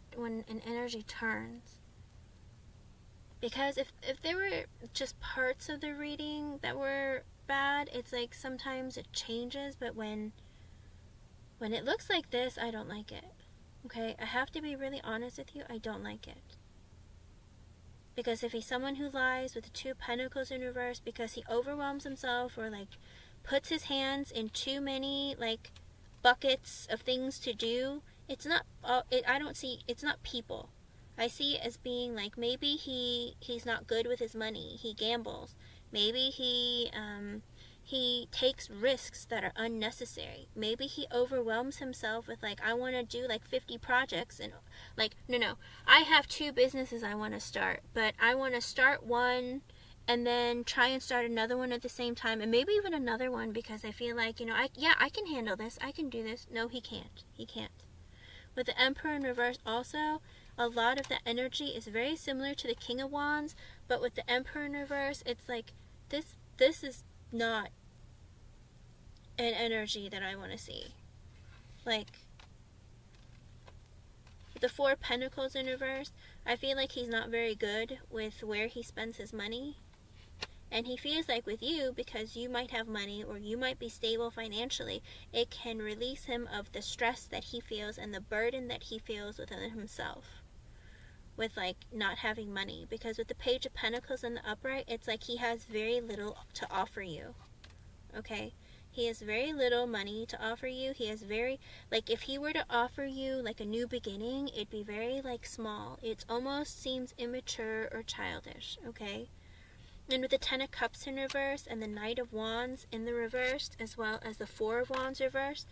S1: turns, because if there were just parts of the reading that were bad, it's like sometimes it changes, but when it looks like this, I don't like it. Okay, I have to be really honest with you, I don't like it. Because if he's someone who lies with the Two of Pentacles in reverse because he overwhelms himself, or like puts his hands in too many like buckets of things to do, it's not it's not people. I see it as being like, maybe he's not good with his money. He gambles. Maybe he takes risks that are unnecessary. Maybe he overwhelms himself with like, I want to do like 50 projects, and like, no, I have 2 businesses I want to start, but I want to start one and then try and start another one at the same time, and maybe even another one, because I feel like, I can handle this, I can do this. No, he can't. With the Emperor in reverse also, a lot of the energy is very similar to the King of Wands, but with the Emperor in reverse, it's like, this is not an energy that I want to see. Like, with the Four of Pentacles in reverse, I feel like he's not very good with where he spends his money. And he feels like with you, because you might have money or you might be stable financially, it can release him of the stress that he feels and the burden that he feels within himself with like not having money. Because with the Page of Pentacles in the upright, it's like he has very little to offer you. Okay? He has very little money to offer you. He has very, like, if he were to offer you like a new beginning, it'd be very like small. It almost seems immature or childish. Okay? And with the Ten of Cups in reverse and the Knight of Wands in the reverse, as well as the Four of Wands reversed,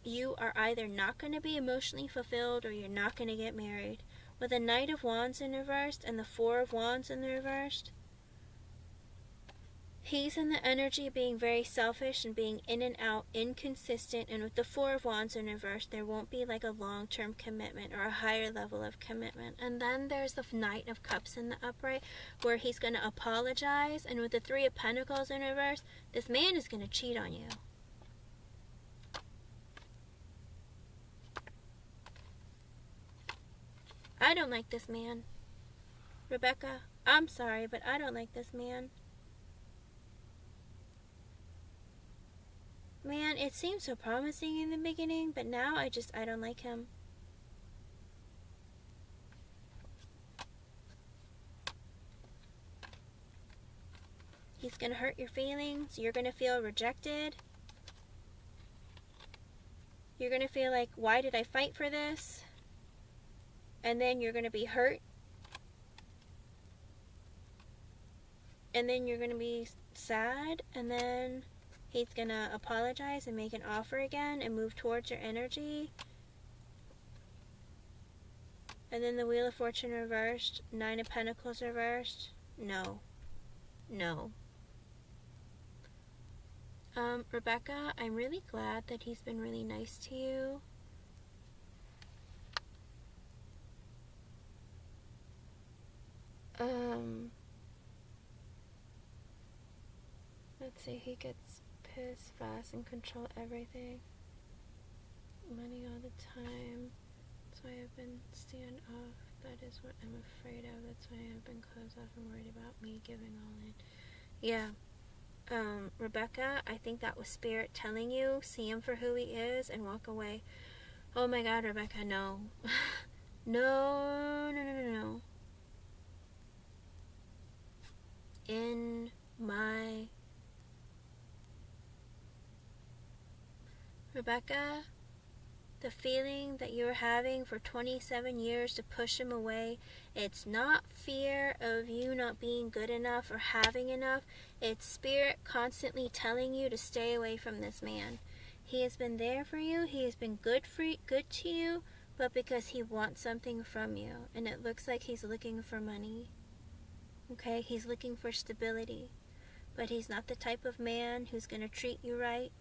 S1: you are either not going to be emotionally fulfilled or you're not going to get married. With the Knight of Wands in reverse and the Four of Wands in the reversed, he's in the energy of being very selfish and being in and out, inconsistent. And with the Four of Wands in reverse, there won't be like a long-term commitment or a higher level of commitment. And then there's the Knight of Cups in the upright, where he's going to apologize. And with the Three of Pentacles in reverse, this man is going to cheat on you. I don't like this man. Rebecca, I'm sorry, but I don't like this man. Man, it seemed so promising in the beginning, but now I don't like him. He's gonna hurt your feelings. You're gonna feel rejected. You're gonna feel like, why did I fight for this? And then you're gonna be hurt. And then you're gonna be sad. And then he's gonna apologize and make an offer again and move towards your energy. And then the Wheel of Fortune reversed. Nine of Pentacles reversed. No. Rebecca, I'm really glad that he's been really nice to you. Let's see, he gets pissed fast and control everything. Money all the time. That's why I've been standoff. That is what I'm afraid of. That's why I've been closed off and worried about me giving all in. Yeah. Rebecca, I think that was Spirit telling you, see him for who he is and walk away. Oh my God, Rebecca, no. No. in my... Rebecca, the feeling that you're having for 27 years to push him away, it's not fear of you not being good enough or having enough. It's spirit constantly telling you to stay away from this man. He has been there for you. He has been good to you, but because he wants something from you. And it looks like he's looking for money. Okay? He's looking for stability. But he's not the type of man who's going to treat you right.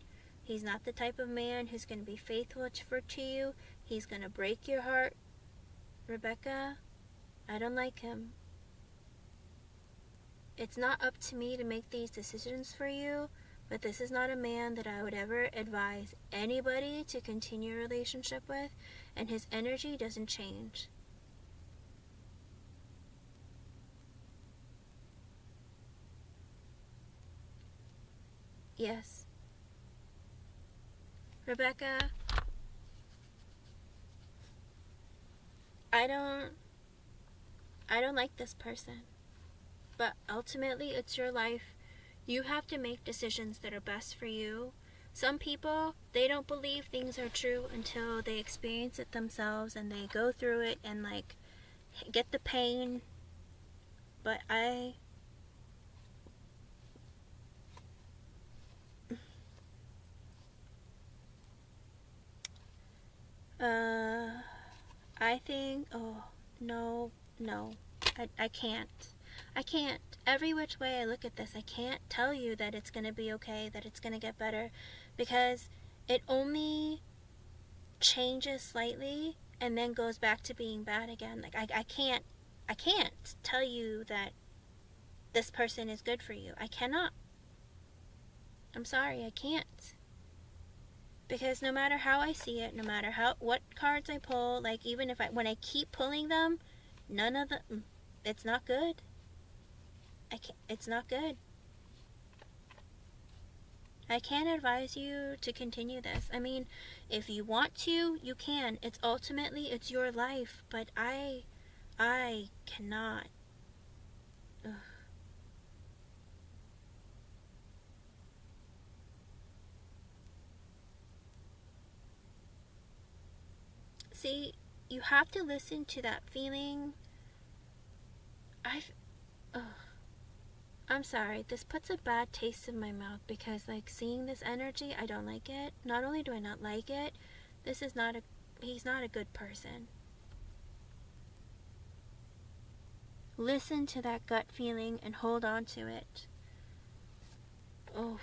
S1: He's not the type of man who's going to be faithful to you. He's going to break your heart. Rebecca, I don't like him. It's not up to me to make these decisions for you, but this is not a man that I would ever advise anybody to continue a relationship with, and his energy doesn't change. Yes. Rebecca, I don't like this person. But ultimately, it's your life. You have to make decisions that are best for you. Some people, they don't believe things are true until they experience it themselves and they go through it and like get the pain. But I think, oh, no, I can't. I can't. Every which way I look at this, I can't tell you that it's going to be okay, that it's going to get better, because it only changes slightly and then goes back to being bad again. Like, I can't tell you that this person is good for you. I cannot. I'm sorry, I can't. Because no matter how I see it, no matter what cards I pull, like even if when I keep pulling them, none of them, it's not good. It's not good. I can't advise you to continue this. I mean, if you want to, you can. It's your life, but I cannot. Ugh. See, you have to listen to that feeling. I'm sorry, this puts a bad taste in my mouth because, like, seeing this energy, I don't like it. Not only do I not like it, he's not a good person. Listen to that gut feeling and hold on to it. Oh.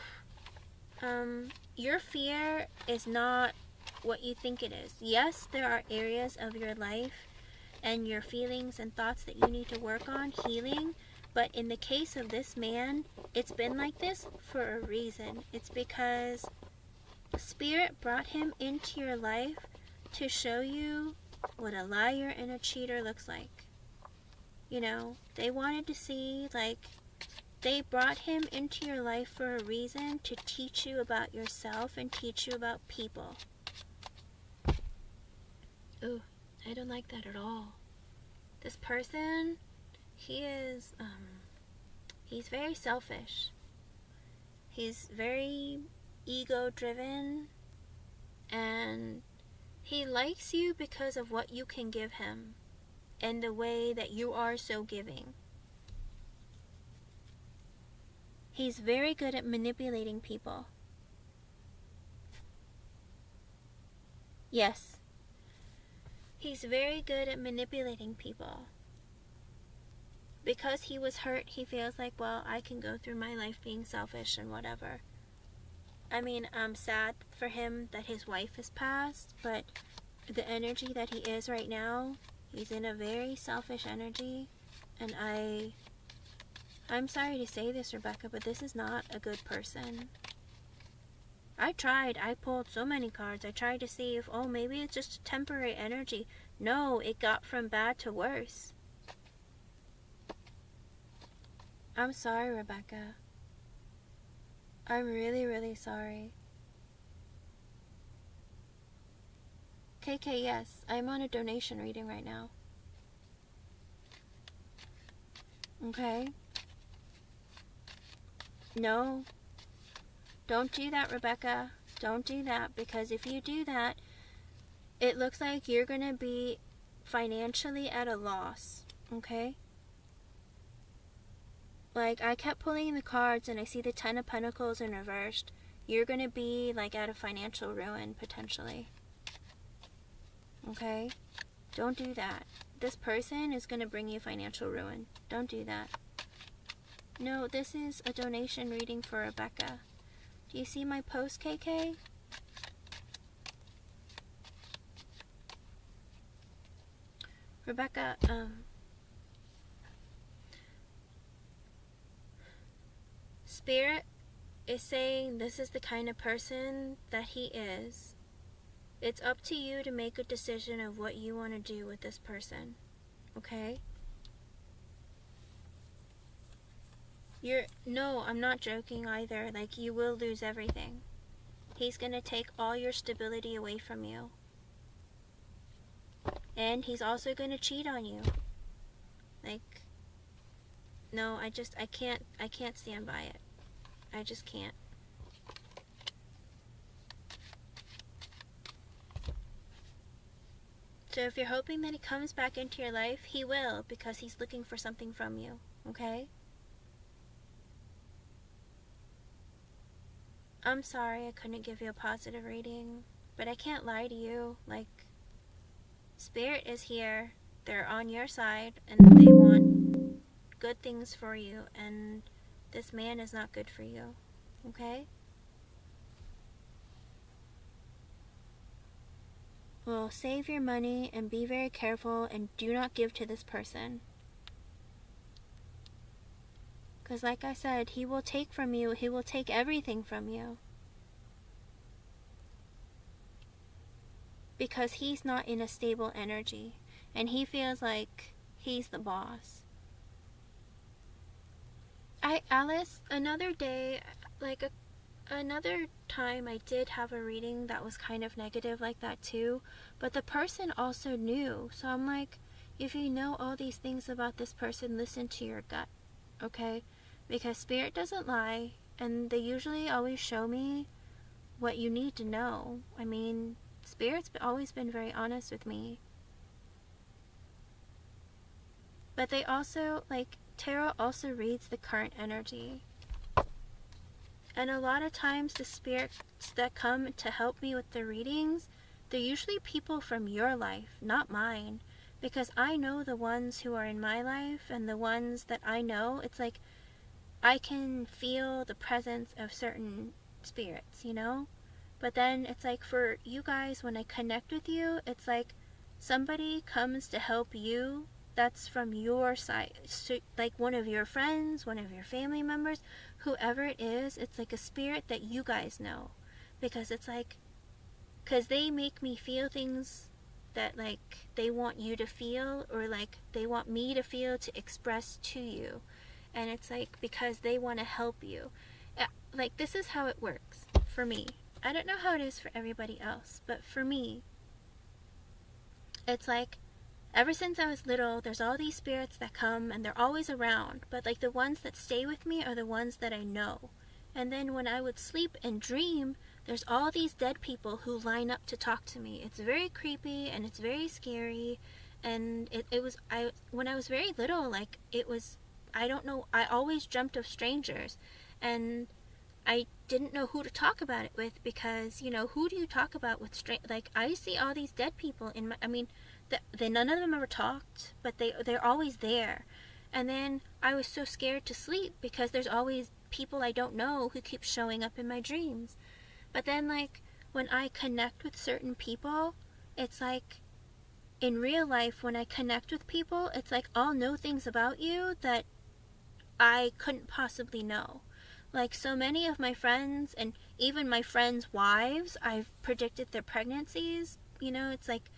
S1: Your fear is not what you think it is. Yes, there are areas of your life and your feelings and thoughts that you need to work on healing. But in the case of this man, it's been like this for a reason. It's because Spirit brought him into your life to show you what a liar and a cheater looks like. You know, they wanted to see, like, they brought him into your life for a reason, to teach you about yourself and teach you about people. Ooh, I don't like that at all. This person, he's very selfish. He's very ego-driven, and he likes you because of what you can give him and the way that you are so giving. He's very good at manipulating people. Yes. He's very good at manipulating people. Because he was hurt, he feels like, well, I can go through my life being selfish and whatever. I mean, I'm sad for him that his wife has passed, but the energy that he is right now, he's in a very selfish energy, and I'm sorry to say this, Rebecca, but this is not a good person. I pulled so many cards. I tried to see if, oh, maybe it's just a temporary energy. No, it got from bad to worse. I'm sorry, Rebecca. I'm really, really sorry. KK, yes, I'm on a donation reading right now. Okay? No, don't do that, Rebecca. Don't do that, because if you do that, it looks like you're going to be financially at a loss, okay? Like, I kept pulling the cards and I see the Ten of Pentacles in reversed. You're going to be, like, at a financial ruin, potentially. Okay? Don't do that. This person is going to bring you financial ruin. Don't do that. No, this is a donation reading for Rebecca. Do you see my post, KK? Rebecca, Spirit is saying this is the kind of person that he is. It's up to you to make a decision of what you want to do with this person. Okay? No, I'm not joking either. Like, you will lose everything. He's gonna take all your stability away from you. And he's also gonna cheat on you. Like, no, I can't stand by it. I just can't. So if you're hoping that he comes back into your life, he will, because he's looking for something from you. Okay? I'm sorry I couldn't give you a positive reading, but I can't lie to you. Like, Spirit is here. They're on your side, and they want good things for you, and this man is not good for you. Okay? Well, save your money and be very careful and do not give to this person. Because like I said, he will take from you. He will take everything from you. Because he's not in a stable energy. And he feels like he's the boss. Alice, another day, like another time I did have a reading that was kind of negative like that too. But the person also knew. So I'm like, if you know all these things about this person, listen to your gut. Okay? Because Spirit doesn't lie, and they usually always show me what you need to know. I mean, Spirit's always been very honest with me. But they also, like, Tarot also reads the current energy. And a lot of times the spirits that come to help me with the readings, they're usually people from your life, not mine. Because I know the ones who are in my life, and the ones that I know, it's like I can feel the presence of certain spirits, you know? But then it's like for you guys, when I connect with you, it's like somebody comes to help you that's from your side. So, like one of your friends, one of your family members, whoever it is, it's like a spirit that you guys know. Because it's like, because they make me feel things that like they want you to feel, or like they want me to feel to express to you. And it's like because they want to help you. Like, this is how it works for me. I don't know how it is for everybody else, but for me, it's like ever since I was little, there's all these spirits that come and they're always around, but like the ones that stay with me are the ones that I know. And then when I would sleep and dream, there's all these dead people who line up to talk to me. It's very creepy and it's very scary. And when I was very little, like it was, I don't know, I always dreamt of strangers, and I didn't know who to talk about it with, because, you know, who do you talk about with like, I see all these dead people in my, I mean, none of them ever talked, but they're always there. And then I was so scared to sleep because there's always people I don't know who keep showing up in my dreams. But then, like, when I connect with certain people, it's like, in real life, when I connect with people, it's like I'll know things about you that I couldn't possibly know. Like, so many of my friends, and even my friends' wives, I've predicted their pregnancies. You know, it's like,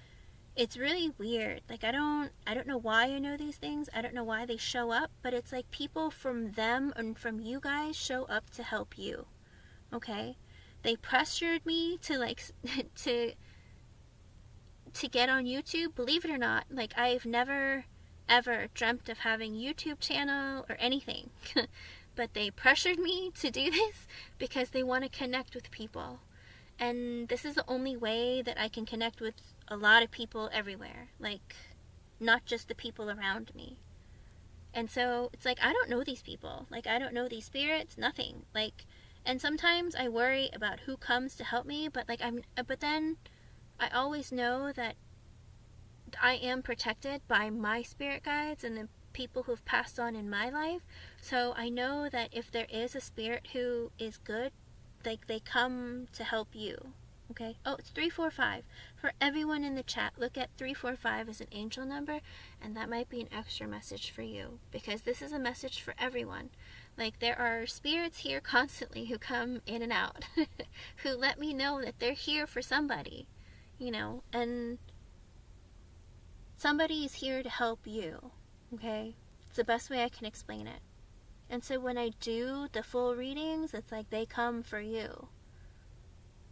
S1: it's really weird. Like, I don't know why I know these things. I don't know why they show up, but it's like people from them and from you guys show up to help you. Okay? They pressured me to, like, to get on YouTube. Believe it or not, like, I've never ever dreamt of having YouTube channel or anything. but they pressured me to do this because they want to connect with people. And this is the only way that I can connect with a lot of people everywhere. Like, not just the people around me. And so it's like, I don't know these people. Like, I don't know these spirits, nothing. Like, and sometimes I worry about who comes to help me, but then I always know that I am protected by my spirit guides and the people who have passed on in my life. So I know that if there is a spirit who is good, like, they come to help you. Okay? Oh, it's 345. For everyone in the chat, look at 345 as an angel number, and that might be an extra message for you, because this is a message for everyone. Like, there are spirits here constantly who come in and out, who let me know that they're here for somebody, you know, and somebody is here to help you, okay? It's the best way I can explain it. And so when I do the full readings, it's like they come for you,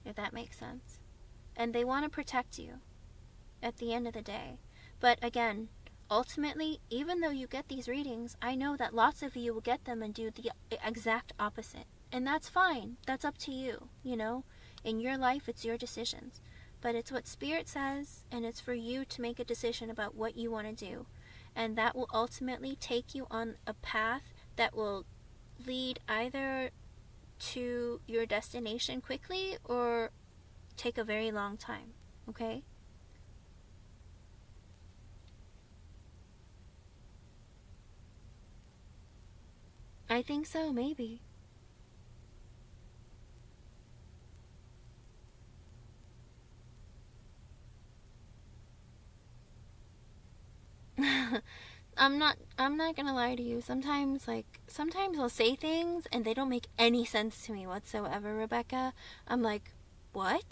S1: if that makes sense. And they want to protect you at the end of the day. But again, ultimately, even though you get these readings, I know that lots of you will get them and do the exact opposite. And that's fine. That's up to you, you know? In your life, it's your decisions. But it's what Spirit says, and it's for you to make a decision about what you want to do. And that will ultimately take you on a path that will lead either to your destination quickly or take a very long time, okay? I think so, maybe. I'm not gonna lie to you. Sometimes I'll say things and they don't make any sense to me whatsoever, Rebecca. I'm like, what?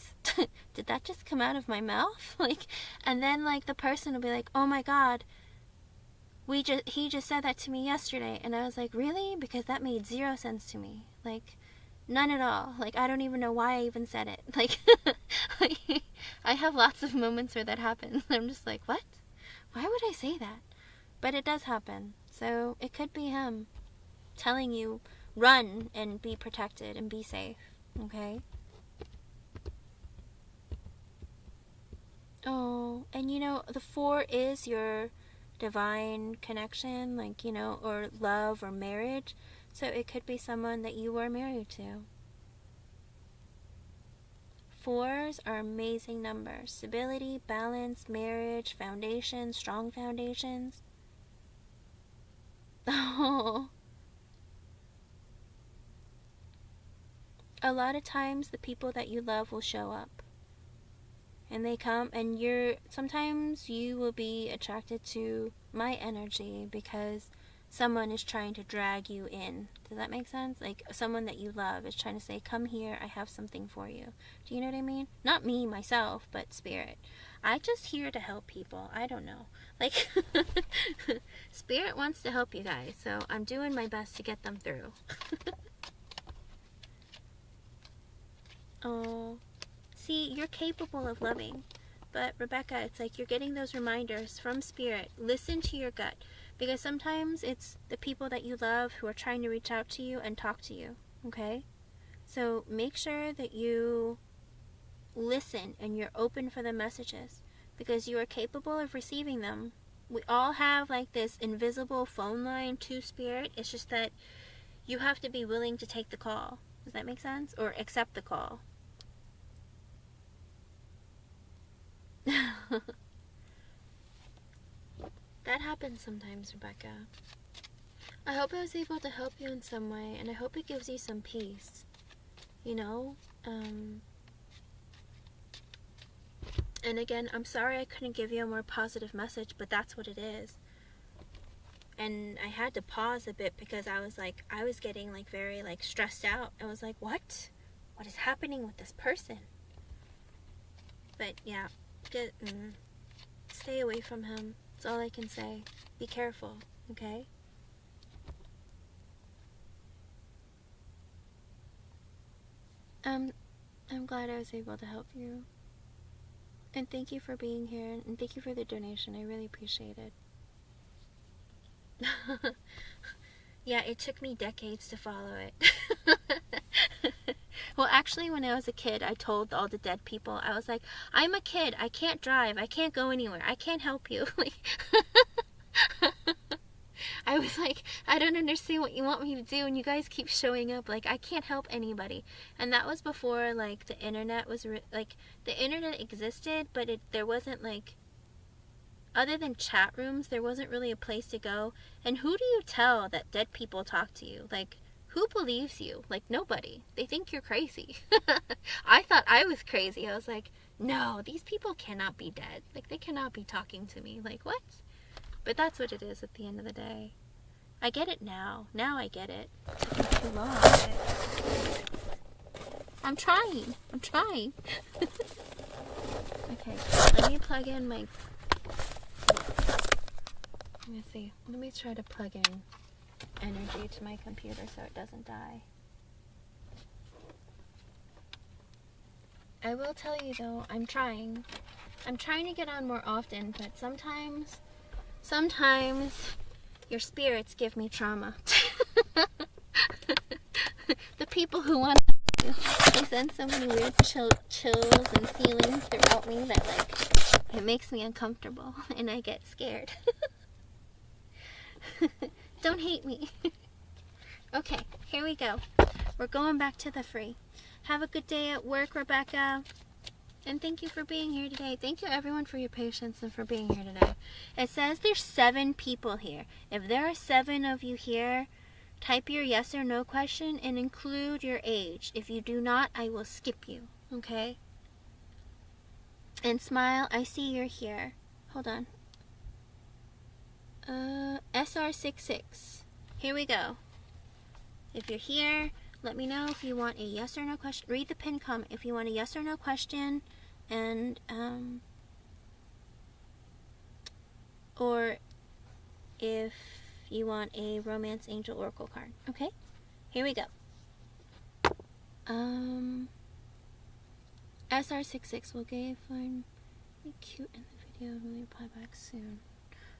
S1: Did that just come out of my mouth? Like, and then like the person will be like, oh my god, he just said that to me yesterday. And I was like, really? Because that made 0 sense to me. Like, none at all. Like, I don't even know why I even said it. Like, I have lots of moments where that happens. I'm just like, what? Why would I say that? But it does happen. So it could be him telling you, run and be protected and be safe. Okay? Oh, and you know, the 4 is your divine connection, like, you know, or love or marriage. So it could be someone that you are married to. 4s are amazing numbers. Stability, balance, marriage, foundation, strong foundations. Oh. A lot of times the people that you love will show up. And they come, and sometimes you will be attracted to my energy because someone is trying to drag you in. Does that make sense? Like, someone that you love is trying to say, come here, I have something for you. Do you know what I mean? Not me, myself, but Spirit. I'm just here to help people. I don't know. Like, Spirit wants to help you guys, so I'm doing my best to get them through. Oh. See, you're capable of loving. But Rebecca, it's like you're getting those reminders from Spirit. Listen to your gut. Because sometimes it's the people that you love who are trying to reach out to you and talk to you. Okay? So make sure that you listen and you're open for the messages. Because you are capable of receiving them. We all have like this invisible phone line to Spirit. It's just that you have to be willing to take the call. Does that make sense? Or accept the call. That happens sometimes, Rebecca. I hope I was able to help you in some way, and I hope it gives you some peace. You know? And again, I'm sorry I couldn't give you a more positive message, but that's what it is. And I had to pause a bit because I was getting like very like stressed out. I was like, what? What is happening with this person? But yeah, stay away from him. That's all I can say. Be careful, okay? I'm glad I was able to help you. And thank you for being here, and thank you for the donation. I really appreciate it. Yeah, it took me decades to follow it. Well, actually, when I was a kid, I told all the dead people, I was like, I'm a kid, I can't drive, I can't go anywhere, I can't help you. Like, I was like, I don't understand what you want me to do, and you guys keep showing up. Like, I can't help anybody. And that was before, like, the internet was, like, the internet existed, but there wasn't, like, other than chat rooms, there wasn't really a place to go. And who do you tell that dead people talk to you? Like, who believes you? Like, nobody. They think you're crazy. I thought I was crazy. I was like, no, these people cannot be dead. Like, they cannot be talking to me. Like, what? But that's what it is at the end of the day. I get it now. Now I get it. It took me too long. I'm trying. I'm trying. Okay, let me plug in my... Let me see. Let me try to plug in energy to my computer so it doesn't die. I will tell you though, I'm trying. I'm trying to get on more often, but sometimes your spirits give me trauma. The people who want to help you, they send so many weird chills and feelings throughout me that, like, it makes me uncomfortable and I get scared. Don't hate me. Okay, here we go. We're going back to the free. Have a good day at work, Rebecca. And thank you for being here today. Thank you everyone for your patience and for being here today. It says there's 7 people here. If there are 7 of you here, type your yes or no question and include your age. If you do not, I will skip you. Okay? And Smile, I see you're here. Hold on. SR66. Here we go. If you're here, let me know if you want a yes or no question. Read the pinned comment if you want a yes or no question, and or if you want a Romance Angel Oracle card. Okay, here we go. SR66 will find me cute in the video. Will reply back soon.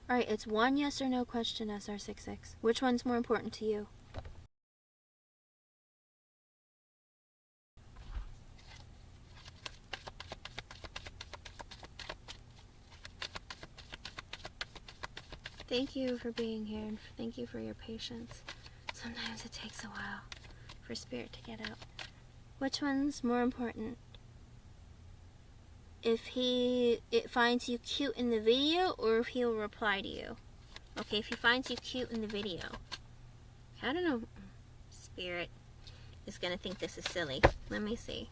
S1: All right, it's one yes or no question, SR66. Which one's more important to you? Thank you for being here, and thank you for your patience. Sometimes it takes a while for Spirit to get out. Which one's more important? If it finds you cute in the video, or if he'll reply to you? Okay, if he finds you cute in the video. I don't know. Spirit is gonna think this is silly. Let me see.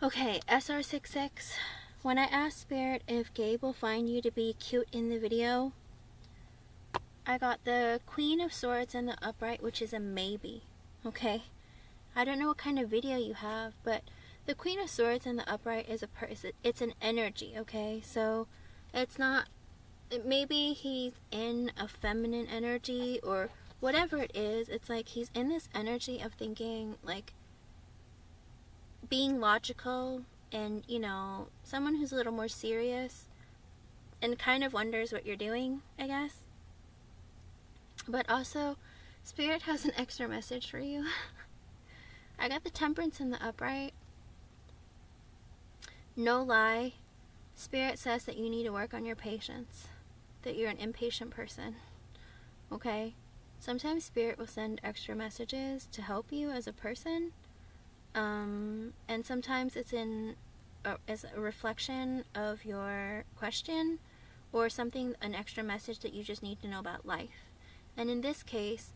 S1: Okay, SR66, when I asked Spirit if Gabe will find you to be cute in the video, I got the Queen of Swords and the Upright, which is a maybe, okay? I don't know what kind of video you have, but the Queen of Swords and the Upright is it's an energy, okay? So it's not, maybe he's in a feminine energy or whatever it is. It's like he's in this energy of thinking, like, being logical, and, you know, someone who's a little more serious and kind of wonders what you're doing, I guess. But also, Spirit has an extra message for you. I got the Temperance and the Upright. no lie, Spirit says that you need to work on your patience, that you're an impatient person, okay? Sometimes Spirit will send extra messages to help you as a person, and sometimes it's as a reflection of your question, or something, an extra message that you just need to know about life. And in this case,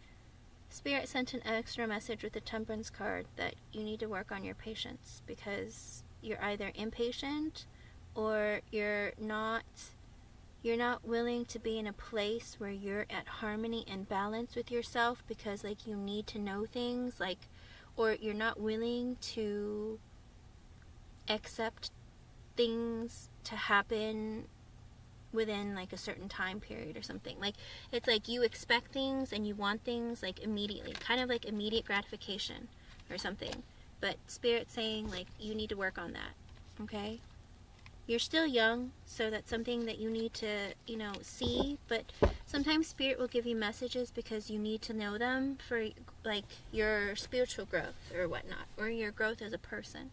S1: Spirit sent an extra message with the Temperance card that you need to work on your patience, because you're either impatient or you're not willing to be in a place where you're at harmony and balance with yourself, because like you need to know things, like, or you're not willing to accept things to happen within like a certain time period or something. Like, it's like you expect things and you want things like immediately, kind of like immediate gratification or something. But Spirit's saying like you need to work on that, okay? You're still young, so that's something that you need to, see. But sometimes Spirit will give you messages because you need to know them for like your spiritual growth or whatnot, or your growth as a person.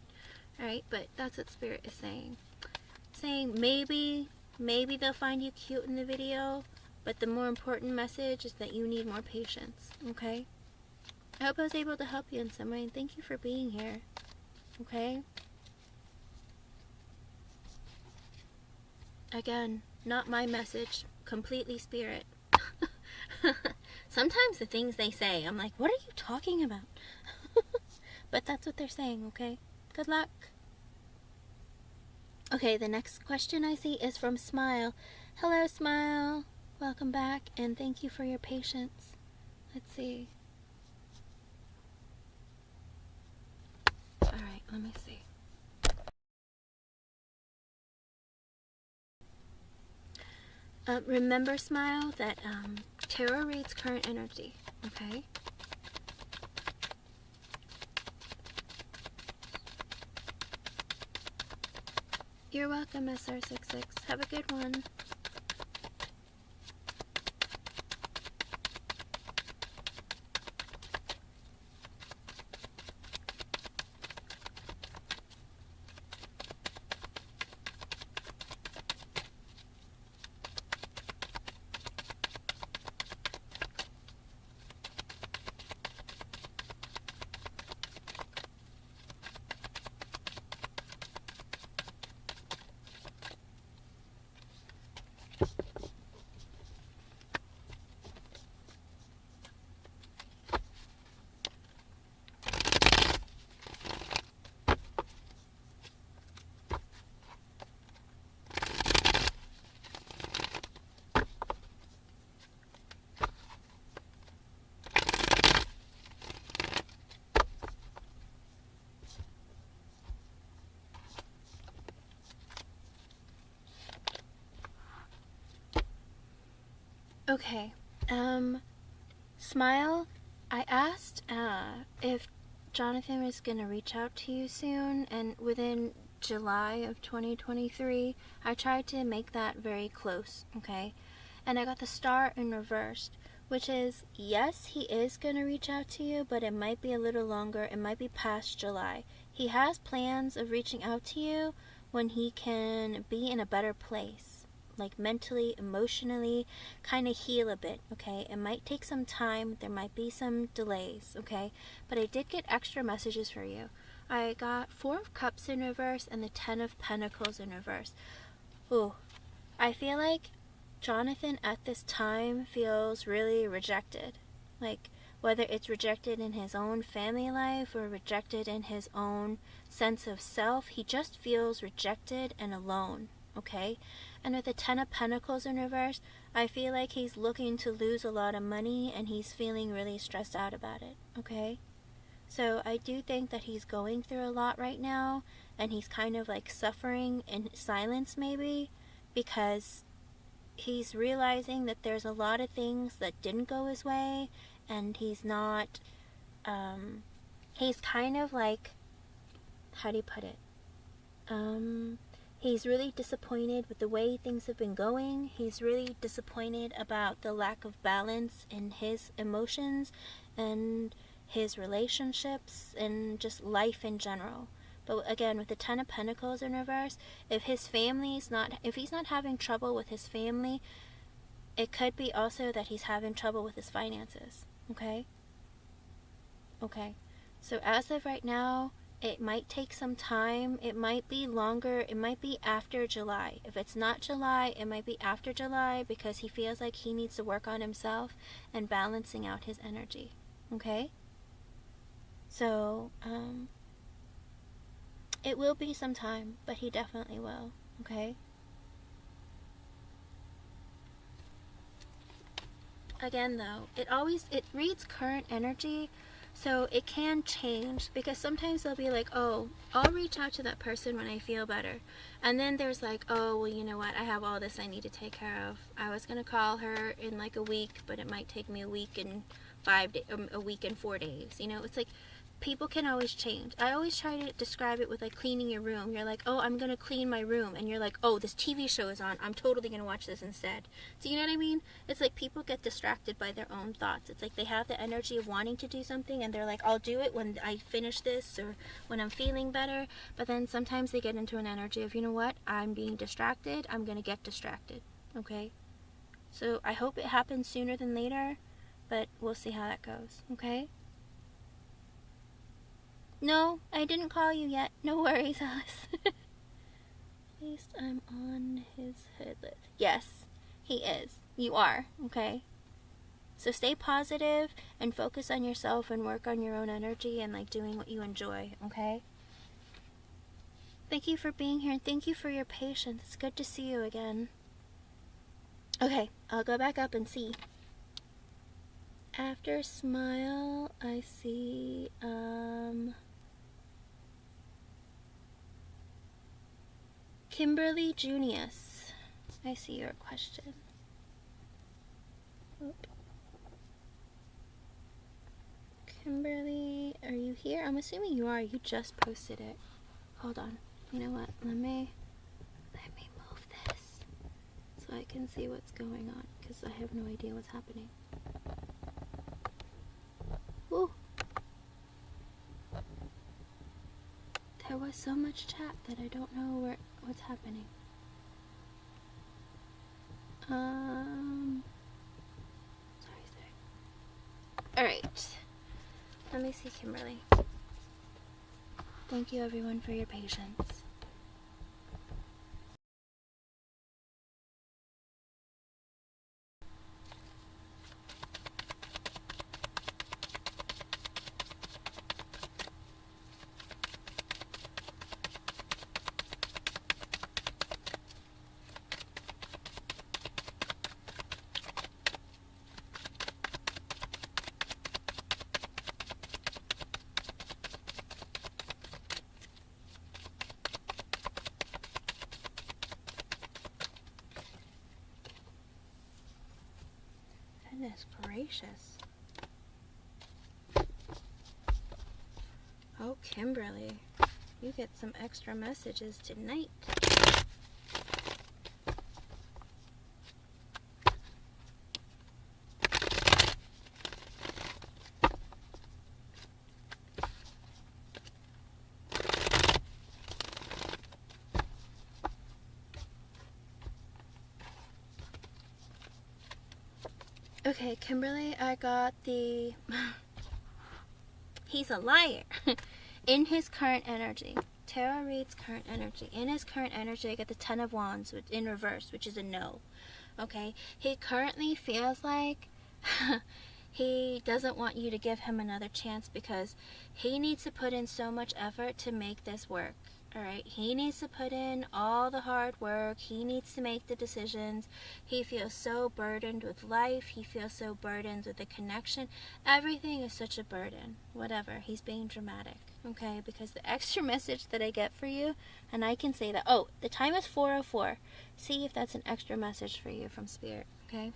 S1: Alright, but that's what Spirit is saying. Saying maybe they'll find you cute in the video, but the more important message is that you need more patience, okay? I hope I was able to help you in some way, and thank you for being here, okay? Again, not my message, completely Spirit. Sometimes the things they say, I'm like, what are you talking about? But that's what they're saying, okay? Good luck. Okay, the next question I see is from Smile. Hello, Smile. Welcome back, and thank you for your patience. Let's see. Alright, let me see. Remember, Smile, that tarot reads current energy, okay? You're welcome, SR66. Have a good one. Okay, Smile, I asked if Jonathan was going to reach out to you soon, and within July of 2023, I tried to make that very close, okay? And I got the star in reversed, which is, yes, he is going to reach out to you, but it might be a little longer. It might be past July. He has plans of reaching out to you when he can be in a better place, like mentally, emotionally, kind of heal a bit, okay? It might take some time. There might be some delays, okay? But I did get extra messages for you. I got 4 of Cups in reverse and the 10 of Pentacles in reverse. Ooh, I feel like Jonathan at this time feels really rejected. Like, whether it's rejected in his own family life or rejected in his own sense of self, he just feels rejected and alone, okay? And with the 10 of Pentacles in reverse, I feel like he's looking to lose a lot of money and he's feeling really stressed out about it, okay? So I do think that he's going through a lot right now, and he's kind of like suffering in silence maybe, because he's realizing that there's a lot of things that didn't go his way, and he's not, he's kind of like, how do you put it? He's really disappointed with the way things have been going. He's really disappointed about the lack of balance in his emotions and his relationships and just life in general. But again, with the Ten of Pentacles in reverse, if he's not having trouble with his family, it could be also that he's having trouble with his finances. Okay? Okay. So as of right now, it might take some time. It might be longer. It might be after July. If it's not July, it might be after July, because he feels like he needs to work on himself and balancing out his energy. Okay? So, it will be some time, but he definitely will. Okay? Again, though, it reads current energy, so it can change, because sometimes they'll be like, oh, I'll reach out to that person when I feel better. And then there's like, oh, well, you know what? I have all this I need to take care of. I was going to call her in like a week, but it might take me a week and 4 days. You know, it's like, people can always change. I always try to describe it with like cleaning your room. You're like, oh, I'm going to clean my room. And you're like, oh, this TV show is on. I'm totally going to watch this instead. So you know what I mean? It's like people get distracted by their own thoughts. It's like they have the energy of wanting to do something, and they're like, I'll do it when I finish this or when I'm feeling better. But then sometimes they get into an energy of, you know what? I'm being distracted. I'm going to get distracted. Okay? So I hope it happens sooner than later, but we'll see how that goes. Okay? No, I didn't call you yet. No worries, Alice. At least I'm on his hit list. Yes, he is. You are, okay? So stay positive and focus on yourself and work on your own energy and like doing what you enjoy, okay? Thank you for being here, and thank you for your patience. It's good to see you again. Okay, I'll go back up and see. After smile, I see, Kimberly Junius. I see your question. Oop. Kimberly, are you here? I'm assuming you are. You just posted it. Hold on. You know what? Let me move this so I can see what's going on, because I have no idea what's happening. Woo. There was so much chat that I don't know what's happening. Sorry. Alright. Let me see, Kimberly. Thank you, everyone, for your patience. Goodness gracious. Oh, Kimberly, you get some extra messages tonight. Okay, Kimberly, I got the... He's a liar. In his current energy. Tarot reads current energy. In his current energy, I get the Ten of Wands in reverse, which is a no. Okay? He currently feels like he doesn't want you to give him another chance, because he needs to put in so much effort to make this work. Alright, he needs to put in all the hard work. He needs to make the decisions. He feels so burdened with life. He feels so burdened with the connection. Everything is such a burden. Whatever. He's being dramatic. Okay, because the extra message that I get for you, and I can say that, oh, the time is 4:04. See if that's an extra message for you from Spirit. Okay,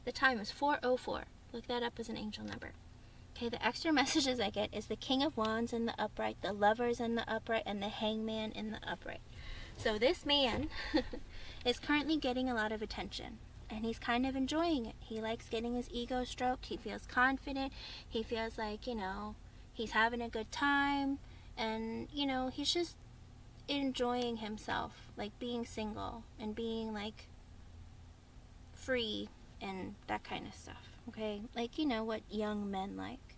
S1: the time is 4:04. Look that up as an angel number. Okay, the extra messages I get is the King of Wands in the upright, the Lovers in the upright, and the Hangman in the upright. So this man is currently getting a lot of attention, and he's kind of enjoying it. He likes getting his ego stroked. He feels confident. He feels like, you know, he's having a good time. And, you know, he's just enjoying himself, like being single and being like free and that kind of stuff. Okay, like, you know what young men like.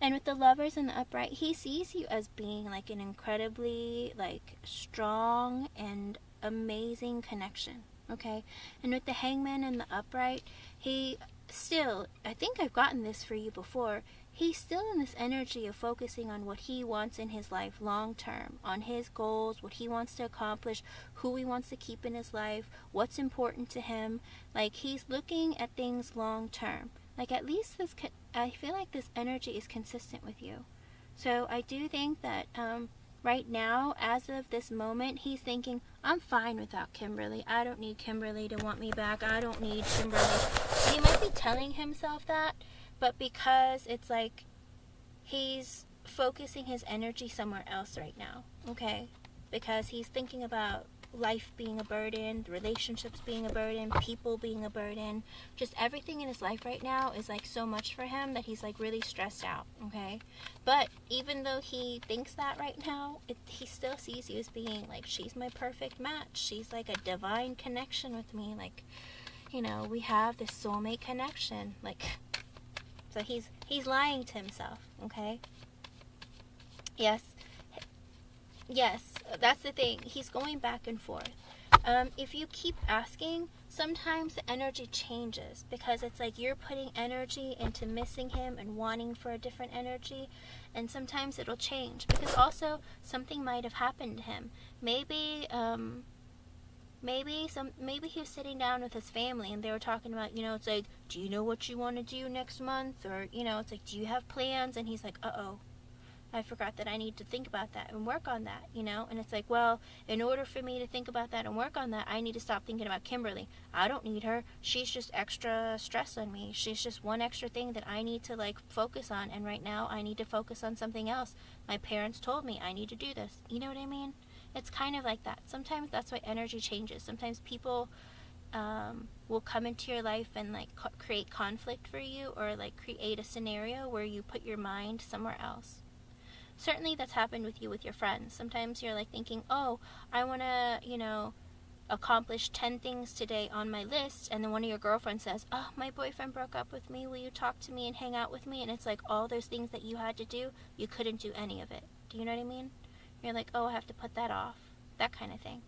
S1: And with the Lovers in the upright, he sees you as being like an incredibly like strong and amazing connection. Okay, and with the Hangman in the upright, he still, I think I've gotten this for you before, he's still in this energy of focusing on what he wants in his life long term, on his goals, what he wants to accomplish, who he wants to keep in his life, what's important to him. Like, he's looking at things long term. Like, at least this, I feel like this energy is consistent with you. So I do think that right now, as of this moment, he's thinking, I'm fine without Kimberly. I don't need Kimberly to want me back. I don't need Kimberly. He might be telling himself that, but because it's like he's focusing his energy somewhere else right now, okay? Because he's thinking about life being a burden, relationships being a burden, people being a burden, just everything in his life right now is like so much for him that he's like really stressed out, okay? But even though he thinks that right now, he still sees you as being like, she's my perfect match. She's like a divine connection with me. Like, you know, we have this soulmate connection. Like, so he's lying to himself, okay? Yes, that's the thing. He's going back and forth. If you keep asking, sometimes the energy changes because it's like you're putting energy into missing him and wanting for a different energy, and sometimes it'll change because also something might have happened to him. Maybe maybe he was sitting down with his family and they were talking about, you know, it's like, do you know what you want to do next month? Or, you know, it's like, do you have plans? And he's like, uh-oh, I forgot that I need to think about that and work on that, you know? And it's like, well, in order for me to think about that and work on that, I need to stop thinking about Kimberly. I don't need her. She's just extra stress on me. She's just one extra thing that I need to, like, focus on. And right now, I need to focus on something else. My parents told me I need to do this. You know what I mean? It's kind of like that. Sometimes that's why energy changes. Sometimes people will come into your life and, like, create conflict for you or, like, create a scenario where you put your mind somewhere else. Certainly that's happened with you with your friends. Sometimes you're like thinking, oh, I want to, you know, accomplish 10 things today on my list, and then one of your girlfriends says, oh, my boyfriend broke up with me, will you talk to me and hang out with me? And it's like all those things that you had to do, you couldn't do any of it. Do you know what I mean? You're like, oh, I have to put that off. That kind of thing.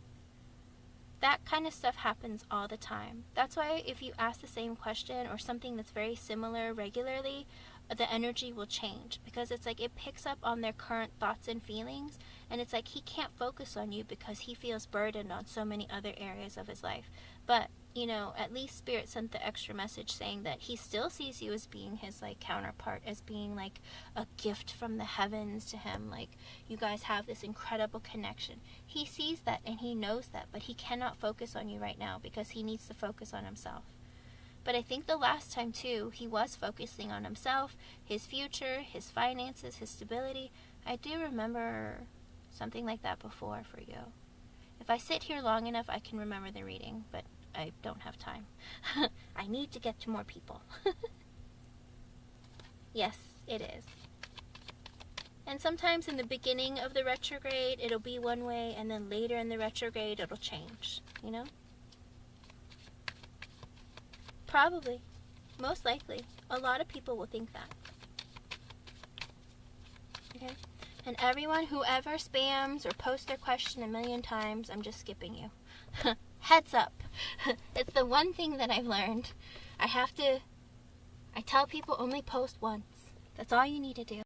S1: That kind of stuff happens all the time. That's why if you ask the same question or something that's very similar regularly, the energy will change because it's like it picks up on their current thoughts and feelings, and it's like he can't focus on you because he feels burdened on so many other areas of his life. But, you know, at least Spirit sent the extra message saying that he still sees you as being his, like, counterpart, as being like a gift from the heavens to him. Like, you guys have this incredible connection. He sees that and he knows that, but he cannot focus on you right now because he needs to focus on himself. But I think the last time, too, he was focusing on himself, his future, his finances, his stability. I do remember something like that before for you. If I sit here long enough, I can remember the reading, but I don't have time. I need to get to more people. Yes, it is. And sometimes in the beginning of the retrograde, it'll be one way, and then later in the retrograde, it'll change, you know? Probably. Most likely. A lot of people will think that. Okay? And everyone who ever spams or posts their question a million times, I'm just skipping you. Heads up. It's the one thing that I've learned. I tell people only post once. That's all you need to do.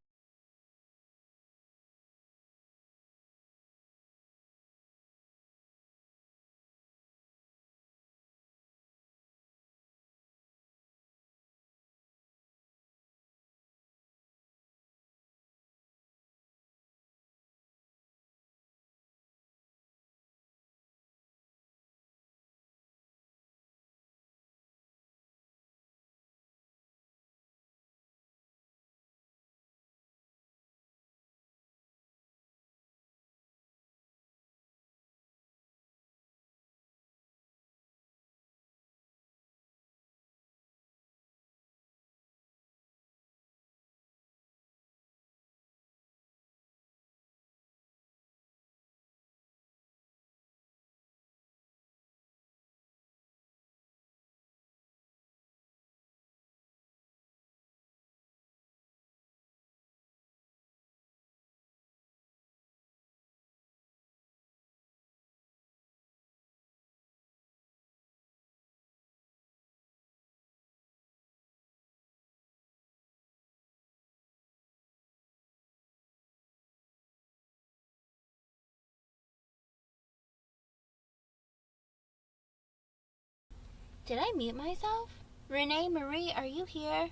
S1: Did I mute myself? Renee Marie, are you here?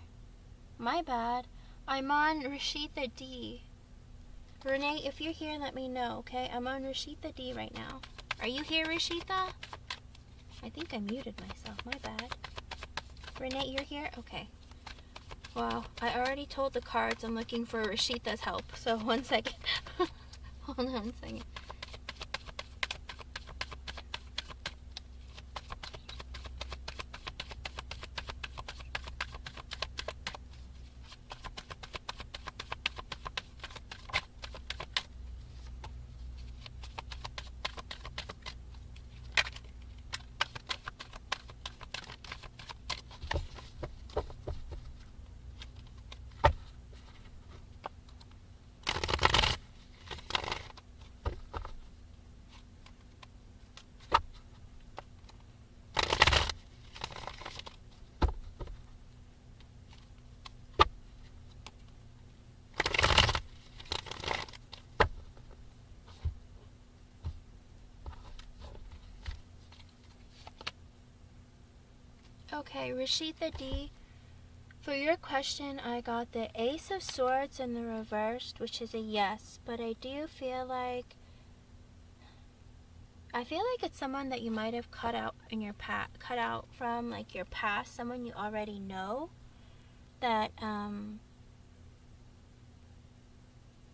S1: My bad. I'm on Rashida D. Renee, if you're here, let me know, okay? I'm on Rashida D right now. Are you here, Rashida? I think I muted myself. My bad. Renee, you're here? Okay. Wow, I already told the cards I'm looking for Rashida's help. So 1 second. Hold on 1 second. Okay, Rashida D, for your question, I got the Ace of Swords in the reversed, which is a yes, but I do feel like it's someone that you might have cut out from like your past, someone you already know that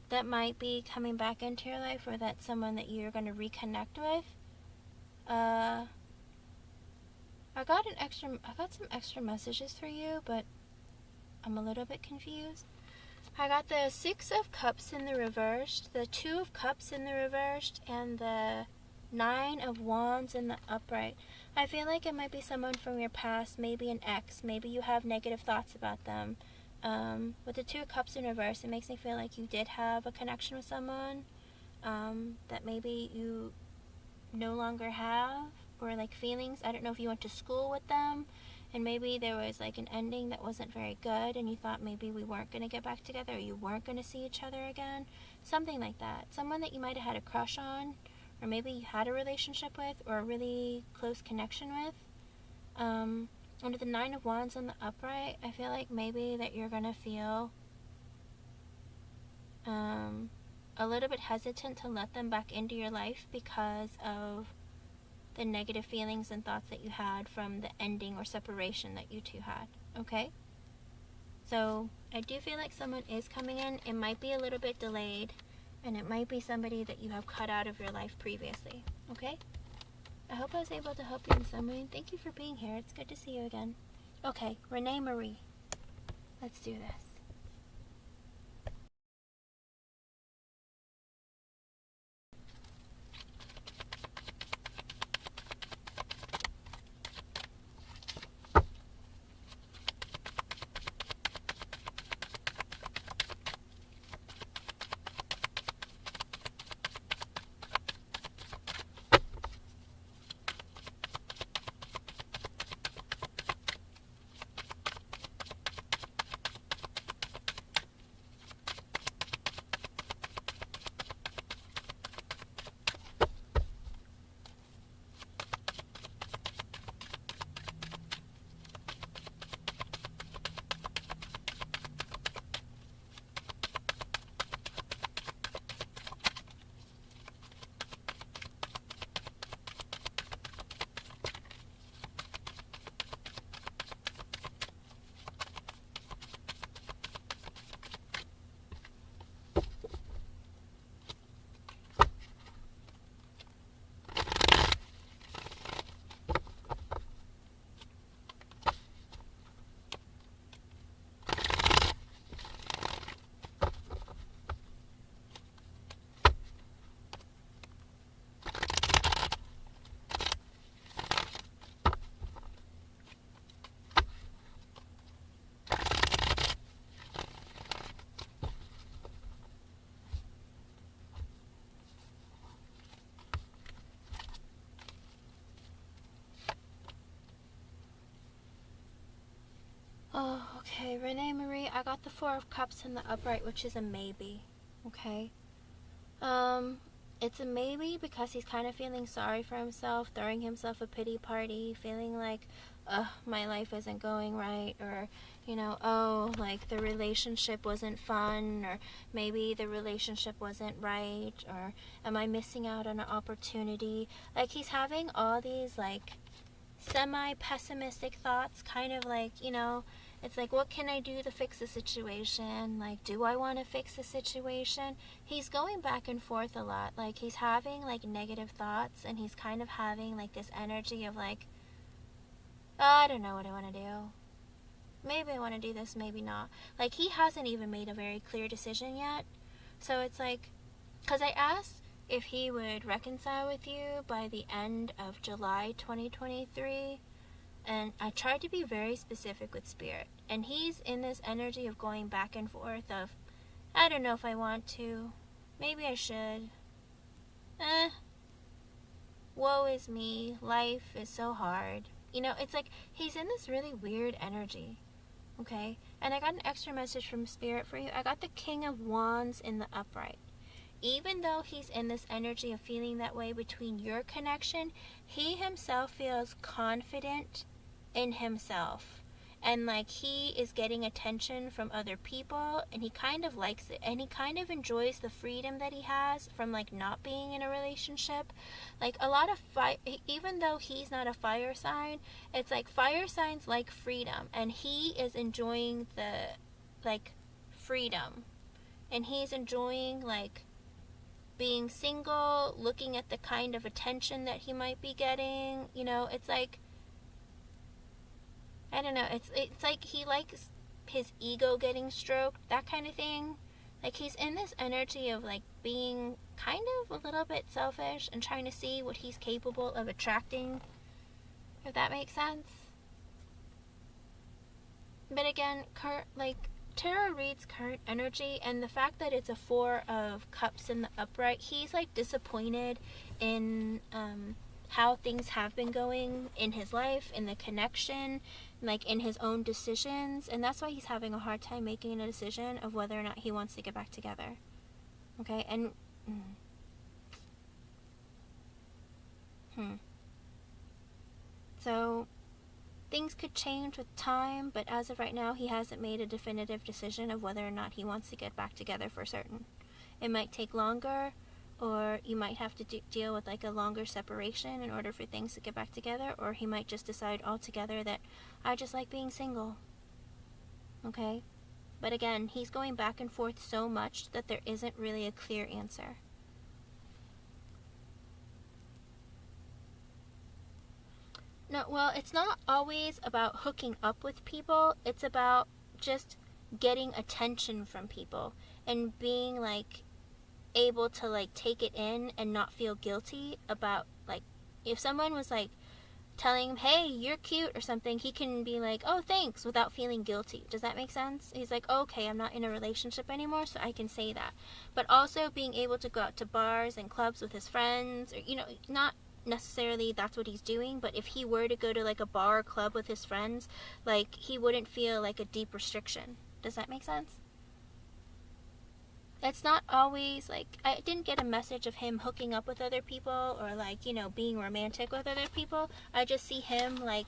S1: that might be coming back into your life, or that's someone that you're going to reconnect with. I got some extra messages for you, but I'm a little bit confused. I got the 6 of Cups in the reversed, the 2 of Cups in the reversed, and the 9 of Wands in the upright. I feel like it might be someone from your past, maybe an ex, maybe you have negative thoughts about them. With the 2 of Cups in reverse, it makes me feel like you did have a connection with someone that maybe you no longer have, or like feelings. I don't know if you went to school with them and maybe there was like an ending that wasn't very good and you thought maybe we weren't going to get back together, or you weren't going to see each other again, something like that. Someone that you might have had a crush on, or maybe you had a relationship with, or a really close connection with. Under the 9 of Wands on the upright, I feel like maybe that you're going to feel a little bit hesitant to let them back into your life because of the negative feelings and thoughts that you had from the ending or separation that you two had, okay? So I do feel like someone is coming in. It might be a little bit delayed, and it might be somebody that you have cut out of your life previously, okay? I hope I was able to help you in some way, and thank you for being here. It's good to see you again. Okay, Renee Marie, let's do this. Oh, okay, Renee Marie, I got the 4 of Cups in the upright, which is a maybe, okay? It's a maybe because he's kind of feeling sorry for himself, throwing himself a pity party, feeling like, my life isn't going right, or, you know, oh, like the relationship wasn't fun, or maybe the relationship wasn't right, or am I missing out on an opportunity? Like, he's having all these, like, semi-pessimistic thoughts, kind of like, you know, it's like, what can I do to fix the situation? Like, do I want to fix the situation? He's going back and forth a lot. Like, he's having, like, negative thoughts, and he's kind of having, like, this energy of, like, oh, I don't know what I want to do. Maybe I want to do this, maybe not. Like, he hasn't even made a very clear decision yet. So it's like, because I asked if he would reconcile with you by the end of July 2023, and I tried to be very specific with Spirit. And he's in this energy of going back and forth of, I don't know if I want to. Maybe I should. Woe is me. Life is so hard. You know, it's like he's in this really weird energy. Okay? And I got an extra message from Spirit for you. I got the King of Wands in the upright. Even though he's in this energy of feeling that way between your connection, he himself feels confident in himself. And like, he is getting attention from other people, and he kind of likes it, and he kind of enjoys the freedom that he has from like not being in a relationship. Like, a lot of even though he's not a fire sign, it's like fire signs like freedom, and he is enjoying the like freedom, and he's enjoying like being single, looking at the kind of attention that he might be getting. You know, it's like, I don't know, it's like he likes his ego getting stroked, that kind of thing. Like, he's in this energy of like being kind of a little bit selfish and trying to see what he's capable of attracting, if that makes sense. But again, tarot reads current energy, and the fact that it's a 4 of Cups in the upright, he's like disappointed in how things have been going in his life, in the connection, like in his own decisions, and that's why he's having a hard time making a decision of whether or not he wants to get back together. Okay, and so things could change with time, but as of right now, he hasn't made a definitive decision of whether or not he wants to get back together for certain. It might take longer, or you might have to deal with like a longer separation in order for things to get back together, or he might just decide altogether that I just like being single. Okay? But again, he's going back and forth so much that there isn't really a clear answer. No, well, it's not always about hooking up with people. It's about just getting attention from people and being like able to like take it in and not feel guilty about, like, if someone was like telling him, hey, you're cute or something, he can be like, oh, thanks, without feeling guilty. Does that make sense? He's like, oh, okay, I'm not in a relationship anymore, so I can say that. But also being able to go out to bars and clubs with his friends, or, you know, not necessarily that's what he's doing, but if he were to go to like a bar or club with his friends, like, he wouldn't feel like a deep restriction. Does that make sense? It's not always like, I didn't get a message of him hooking up with other people or like, you know, being romantic with other people. I just see him like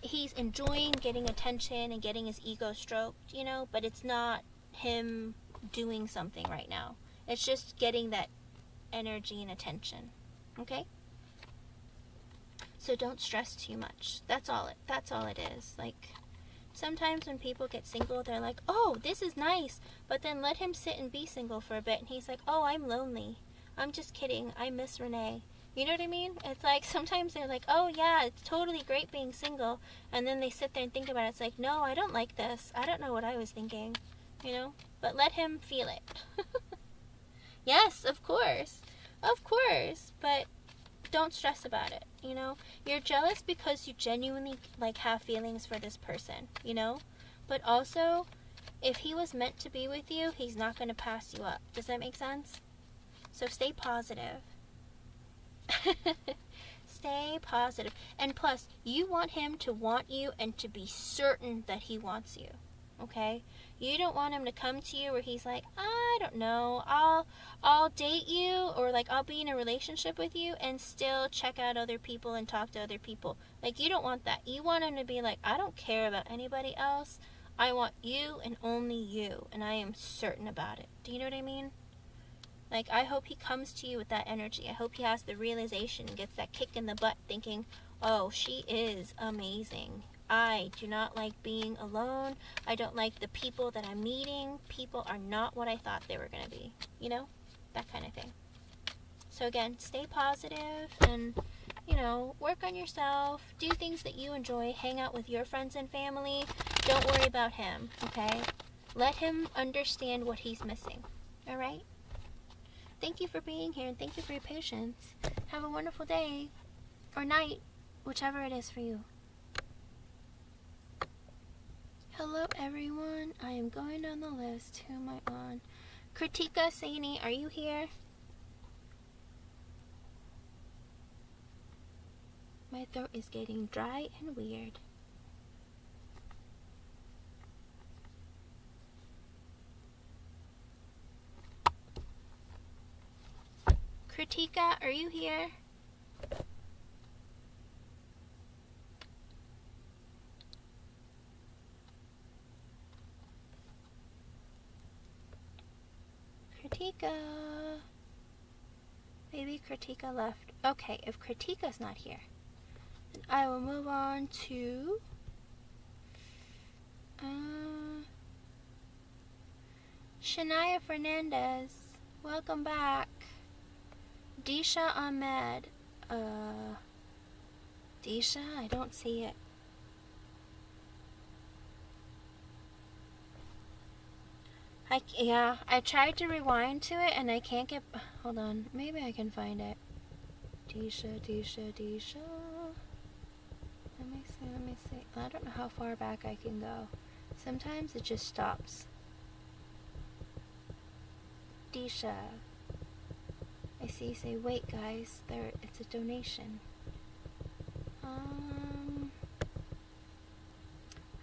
S1: he's enjoying getting attention and getting his ego stroked, you know, but it's not him doing something right now. It's just getting that energy and attention. Okay? So don't stress too much. That's all it is. Like, sometimes when people get single, they're like, oh, this is nice. But then let him sit and be single for a bit. And he's like, oh, I'm lonely. I'm just kidding. I miss Renee. You know what I mean? It's like, sometimes they're like, oh, yeah, it's totally great being single. And then they sit there and think about it. It's like, no, I don't like this. I don't know what I was thinking. You know? But let him feel it. Yes, of course. Of course. But don't stress about it, you know? You're jealous because you genuinely like have feelings for this person, you know? But also, if he was meant to be with you, he's not going to pass you up. Does that make sense? So stay positive. Stay positive. And plus, you want him to want you and to be certain that he wants you. okay? You don't want him to come to you where he's like, I don't know, I'll date you, or like I'll be in a relationship with you and still check out other people and talk to other people. Like, you don't want that. You want him to be like, I don't care about anybody else. I want you and only you, and I am certain about it. Do you know what I mean? Like, I hope he comes to you with that energy. I hope he has the realization and gets that kick in the butt thinking, oh, she is amazing. I do not like being alone. I don't like the people that I'm meeting. People are not what I thought they were going to be. You know? That kind of thing. So again, stay positive and, you know, work on yourself. Do things that you enjoy. Hang out with your friends and family. Don't worry about him, okay? Let him understand what he's missing. All right? Thank you for being here, and thank you for your patience. Have a wonderful day, or night, whichever it is for you. Hello, everyone. I am going down the list. Who am I on? Kritika Saini, are you here? My throat is getting dry and weird. Kritika, are you here? Kritika. Maybe Kritika left. Okay, if Kritika's not here, then I will move on to Shania Fernandez. Welcome back. Disha Ahmed. Disha? I don't see it. Yeah, I tried to rewind to it and I can't get... Hold on. Maybe I can find it. Disha. Let me see. I don't know how far back I can go. Sometimes it just stops. Disha. I see you say, wait guys, it's a donation.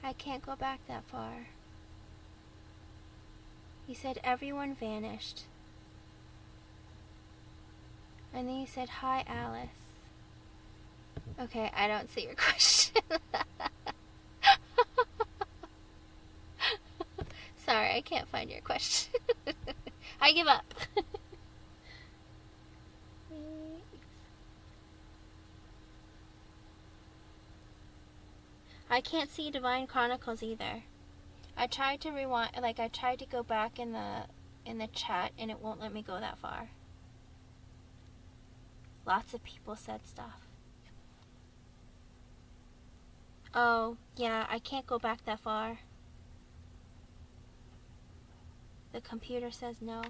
S1: I can't go back that far. You said everyone vanished. And then you said, hi Alice. Okay, I don't see your question. Sorry, I can't find your question. I give up. I can't see Divine Chronicles either. I tried to rewind, like I tried to go back in the chat and it won't let me go that far. Lots of people said stuff. Oh, yeah, I can't go back that far. The computer says no.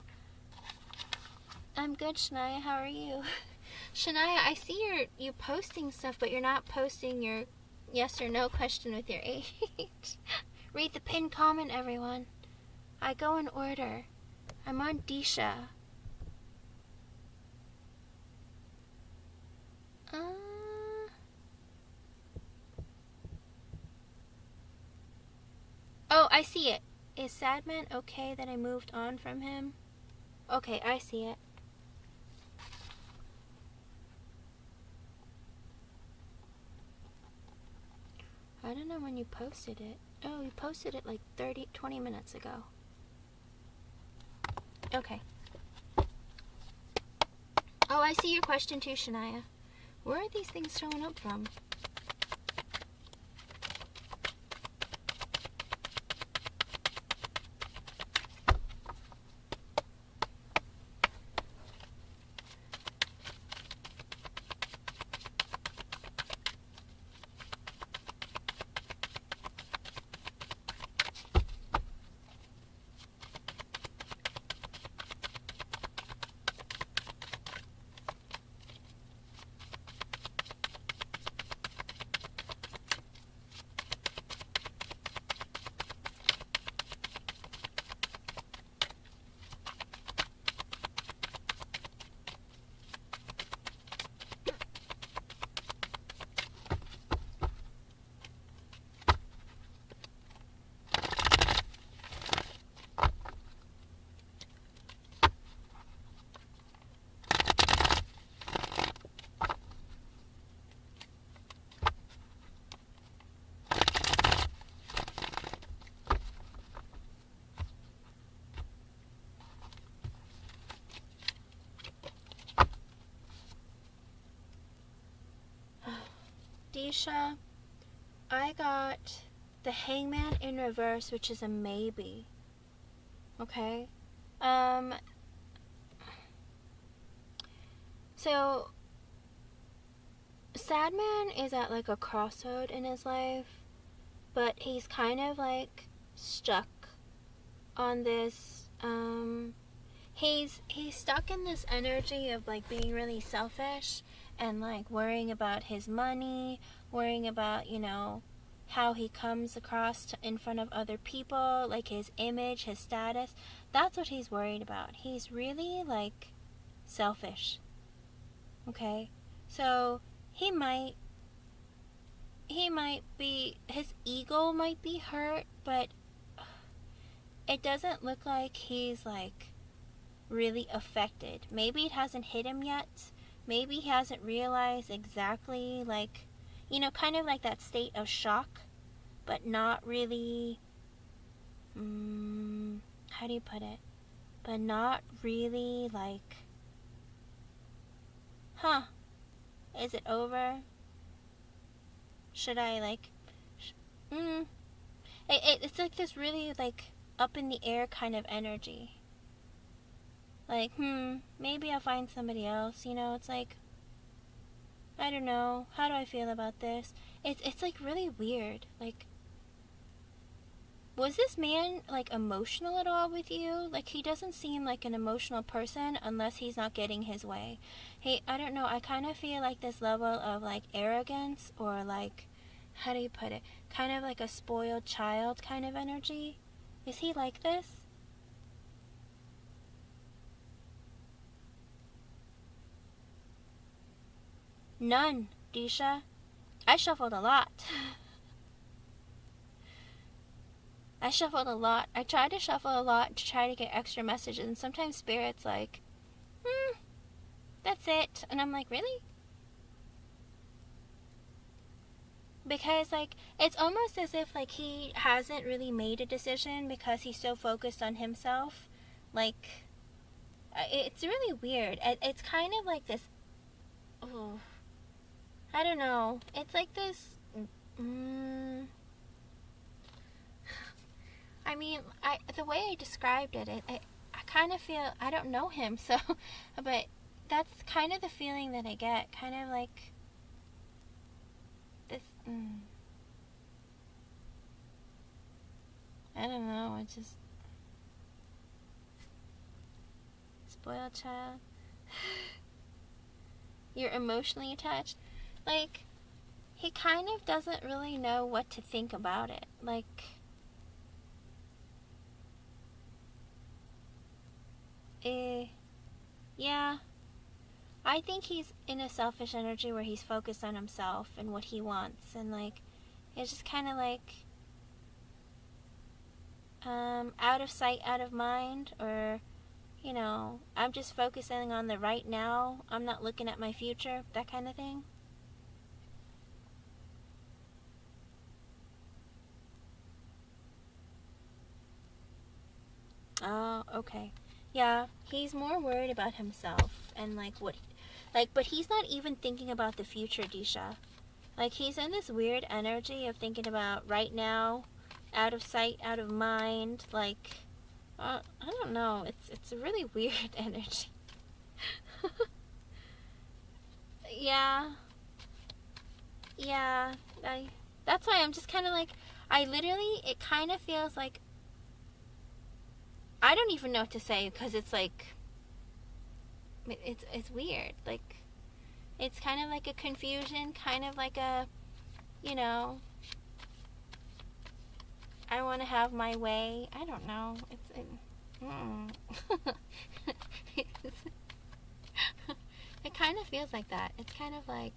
S1: I'm good, Shania. How are you? Shania, I see you posting stuff, but you're not posting your yes or no question with your age. Read the pinned comment, everyone. I go in order. I'm on Disha. Oh, I see it. Is Sadman okay that I moved on from him? Okay, I see it. I don't know when you posted it. Oh, you posted it like 20 minutes ago. Okay. Oh, I see your question too, Shania. Where are these things showing up from? Disha, I got the Hangman in reverse, which is a maybe. Okay? So, Sadman is at like a crossroad in his life, but he's kind of like stuck on this, he's stuck in this energy of like being really selfish and like worrying about his money, worrying about, you know, how he comes across in front of other people, like his image, his status. That's what he's worried about. He's really like selfish. Okay? So he might be, his ego might be hurt, but it doesn't look like he's like really affected. Maybe it hasn't hit him yet. Maybe he hasn't realized exactly, like, you know, kind of like that state of shock, but not really, how do you put it? But not really like, is it over? Should I like, it's like this really like up in the air kind of energy. Like, maybe I'll find somebody else, you know, it's like, I don't know, how do I feel about this? It's like really weird. Like, was this man like emotional at all with you? Like, he doesn't seem like an emotional person unless he's not getting his way. Hey, I don't know, I kind of feel like this level of like arrogance, or like, how do you put it? Kind of like a spoiled child kind of energy. Is he like this? None, Disha. I shuffled a lot. I tried to shuffle a lot to try to get extra messages, and sometimes Spirit's like, that's it. And I'm like, really? Because, like, it's almost as if, like, he hasn't really made a decision because he's so focused on himself. Like, it's really weird. It's kind of like this, I don't know. It's like this, I mean, the way I described it, I kind of feel, I don't know him, so, but that's kind of the feeling that I get. Kind of like this, I don't know, it's just, spoiled child. You're emotionally attached. Like, he kind of doesn't really know what to think about it. Like, yeah. I think he's in a selfish energy where he's focused on himself and what he wants. And, like, it's just kind of like, out of sight, out of mind. Or, you know, I'm just focusing on the right now. I'm not looking at my future. That kind of thing. Oh, okay. Yeah, he's more worried about himself and like what, like, but he's not even thinking about the future, Disha. Like, he's in this weird energy of thinking about right now, out of sight, out of mind. Like, I don't know. It's a really weird energy. Yeah. That's why I'm just kind of like, it kind of feels like, I don't even know what to say, because it's like, it's weird. Like, it's kind of like a confusion, kind of like a, you know, I want to have my way. I don't know. It kind of feels like that. It's kind of like,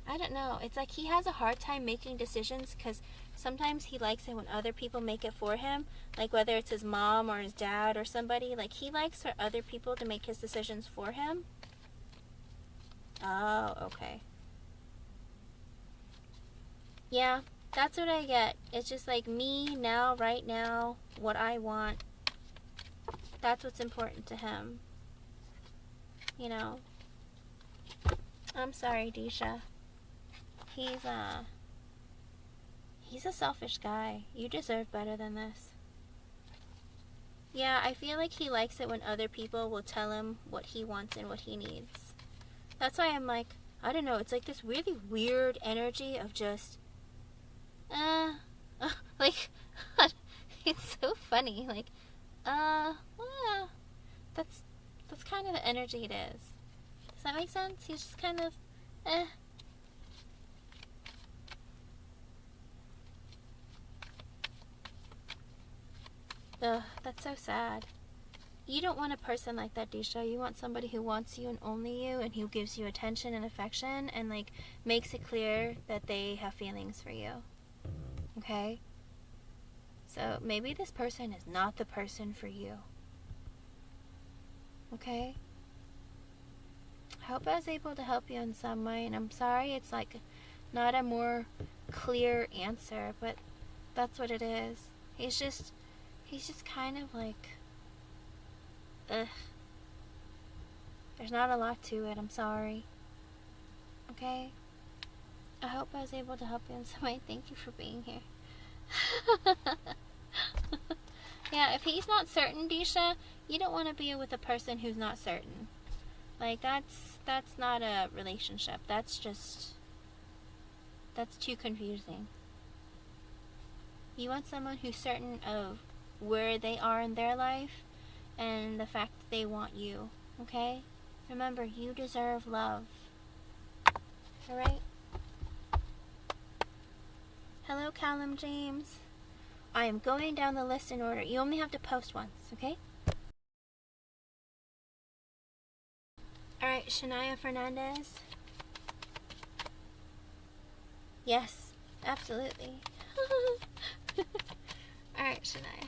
S1: I don't know. It's like he has a hard time making decisions, because sometimes he likes it when other people make it for him. Like, whether it's his mom or his dad or somebody. Like, he likes for other people to make his decisions for him. Oh, okay. Yeah, that's what I get. It's just like me now, right now, what I want. That's what's important to him. You know? I'm sorry, Disha. He's a selfish guy. You deserve better than this. Yeah, I feel like he likes it when other people will tell him what he wants and what he needs. That's why I'm like, I don't know, it's like this really weird energy of just, like, it's so funny. Like, well, that's kind of the energy it is. Does that make sense? He's just kind of, Ugh, that's so sad. You don't want a person like that, Disha. You want somebody who wants you and only you, and who gives you attention and affection, and like makes it clear that they have feelings for you. Okay? So maybe this person is not the person for you. Okay? I hope I was able to help you in some way, and I'm sorry it's like not a more clear answer, but that's what it is. He's just kind of like, ugh. There's not a lot to it. I'm sorry. Okay? I hope I was able to help you in some way. Thank you for being here. Yeah, if he's not certain, Disha, you don't want to be with a person who's not certain. Like, that's not a relationship. That's too confusing. You want someone who's certain of where they are in their life and the fact that they want you. Okay? Remember, you deserve love. Alright? Hello, Callum James. I am going down the list in order. You only have to post once, okay? Alright, Shania Fernandez. Yes, absolutely. Alright, Shania.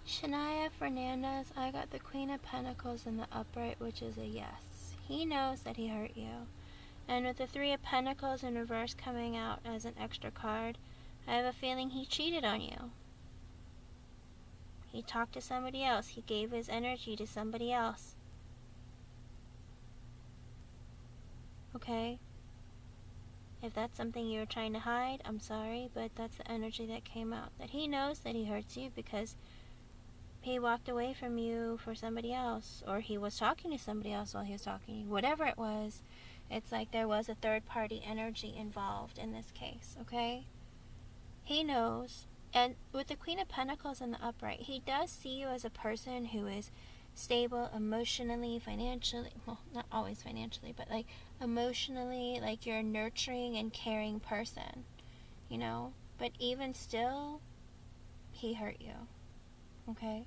S1: Shania Fernandez, I got the Queen of Pentacles in the upright, which is a yes. He knows that he hurt you. And with the Three of Pentacles in reverse coming out as an extra card, I have a feeling he cheated on you. He talked to somebody else. He gave his energy to somebody else. Okay? If that's something you were trying to hide, I'm sorry, but that's the energy that came out. That he knows that he hurts you because he walked away from you for somebody else, or he was talking to somebody else while he was talking to you. Whatever it was, it's like there was a third-party energy involved in this case, okay? He knows. And with the Queen of Pentacles in the upright, he does see you as a person who is stable emotionally, financially. Well, not always financially, but like emotionally, like you're a nurturing and caring person, you know? But even still, he hurt you, okay?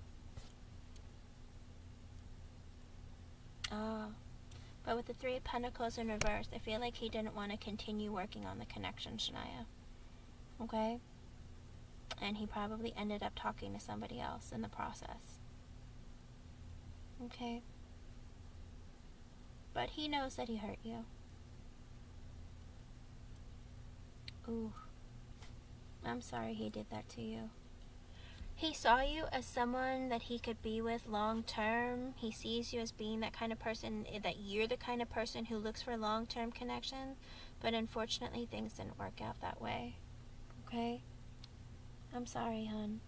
S1: But with the Three of Pentacles in reverse, I feel like he didn't want to continue working on the connection, Shania. Okay? And he probably ended up talking to somebody else in the process. Okay? But he knows that he hurt you. Ooh. I'm sorry he did that to you. He saw you as someone that he could be with long term. He sees you as being that kind of person, that you're the kind of person who looks for long-term connections. But unfortunately, things didn't work out that way. Okay? I'm sorry, hon.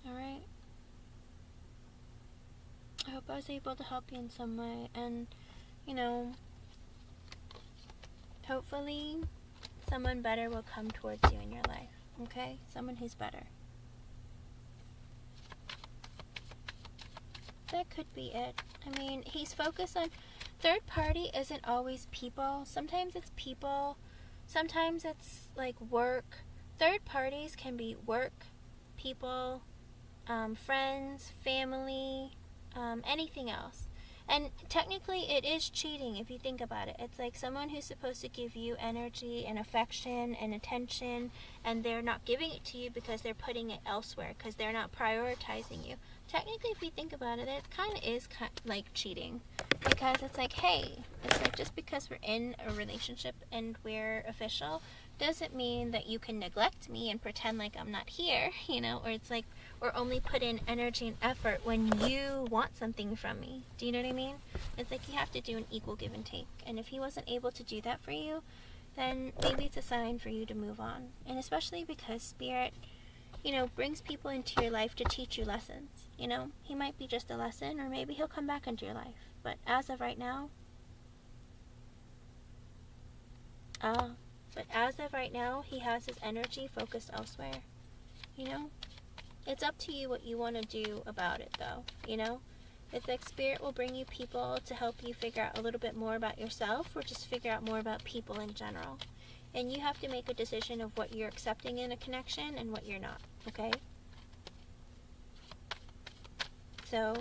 S1: Alright? I hope hope I was able to help you in some way. And, you know, hopefully someone better will come towards you in your life. Okay? Someone who's better. That could be it. I mean, he's focused on... Third party isn't always people. Sometimes it's people. Sometimes it's like work. Third parties can be work, people, friends, family, anything else. And technically it is cheating if you think about it. It's like someone who's supposed to give you energy and affection and attention, and they're not giving it to you because they're putting it elsewhere, because they're not prioritizing you. Technically, if you think about it, it kind of is like cheating, because it's like, hey, it's like just because we're in a relationship and we're official doesn't mean that you can neglect me and pretend like I'm not here, you know, or it's like, or only put in energy and effort when you want something from me. Do you know what I mean? It's like you have to do an equal give and take. And if he wasn't able to do that for you, then maybe it's a sign for you to move on. And especially because Spirit, you know, brings people into your life to teach you lessons. You know, he might be just a lesson, or maybe he'll come back into your life. But as of right now, he has his energy focused elsewhere. You know, it's up to you what you want to do about it, though. You know, it's like Spirit will bring you people to help you figure out a little bit more about yourself, or just figure out more about people in general. And you have to make a decision of what you're accepting in a connection and what you're not, okay? So,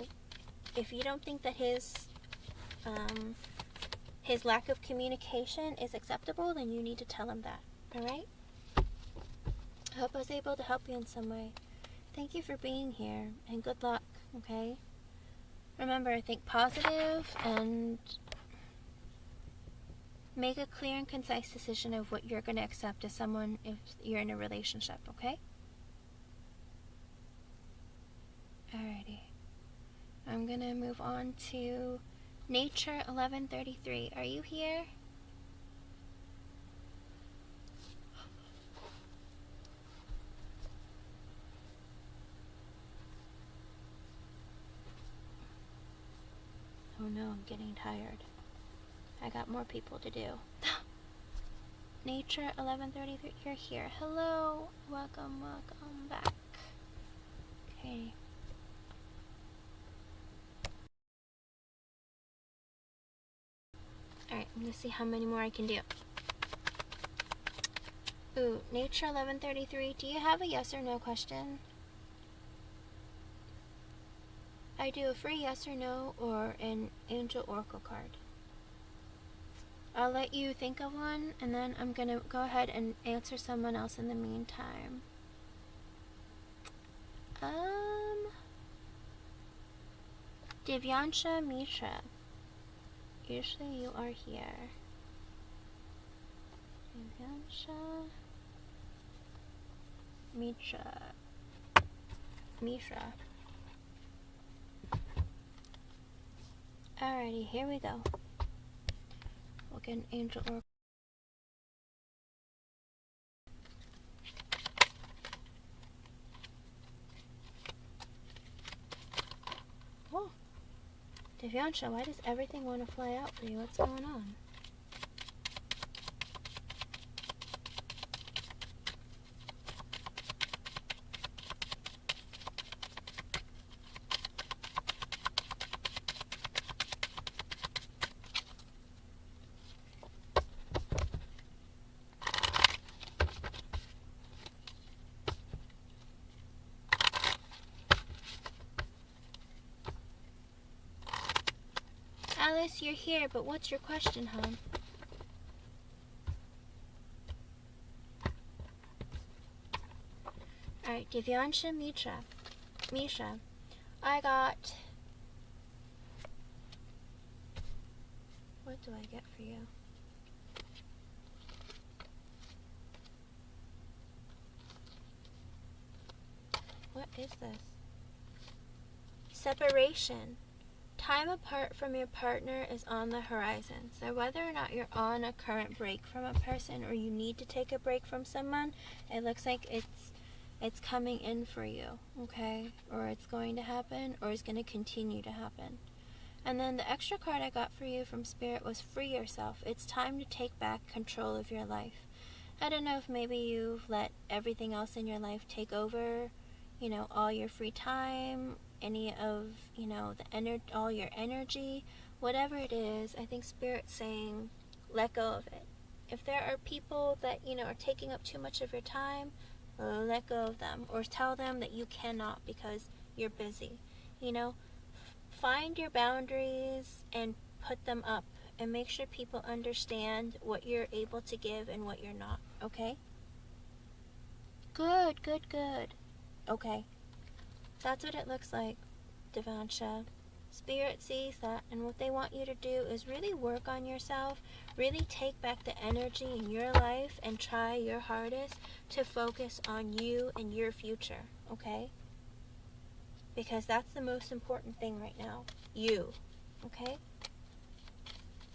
S1: if you don't think that his lack of communication is acceptable, then you need to tell him that, alright? I hope I was able to help you in some way. Thank you for being here, and good luck, okay? Remember, think positive and make a clear and concise decision of what you're going to accept as someone if you're in a relationship, okay? Alrighty. I'm going to move on to Nature 1133. Are you here? Oh no, I'm getting tired. I got more people to do. Nature 1133, you're here. Hello. Welcome back. Okay. Alright, I'm gonna see how many more I can do. Ooh, Nature 1133, do you have a yes or no question? I do a free yes or no, or an Angel Oracle card. I'll let you think of one, and then I'm gonna go ahead and answer someone else in the meantime. Divyansha Mishra. Usually you are here. Divyansha Mishra. Alrighty, here we go. We'll get an Angel Oracle. Oh, Divyansha, why does everything want to fly out for you? What's going on? Alice, you're here, but what's your question, hon? Alright, Divyansha Misha. I got... What do I get for you? What is this? Separation. Time apart from your partner is on the horizon. So whether or not you're on a current break from a person, or you need to take a break from someone, it looks like it's coming in for you, okay? Or it's going to happen, or it's going to continue to happen. And then the extra card I got for you from Spirit was free yourself. It's time to take back control of your life. I don't know if maybe you've let everything else in your life take over, you know, all your free time, any of, you know, all your energy, whatever it is. I think Spirit's saying, let go of it. If there are people that, you know, are taking up too much of your time, let go of them, or tell them that you cannot because you're busy. You know, find your boundaries and put them up, and make sure people understand what you're able to give and what you're not, okay? Good, good, good. Okay. That's what it looks like, Devansha. Spirit sees that, and what they want you to do is really work on yourself, really take back the energy in your life, and try your hardest to focus on you and your future, okay? Because that's the most important thing right now. You, okay?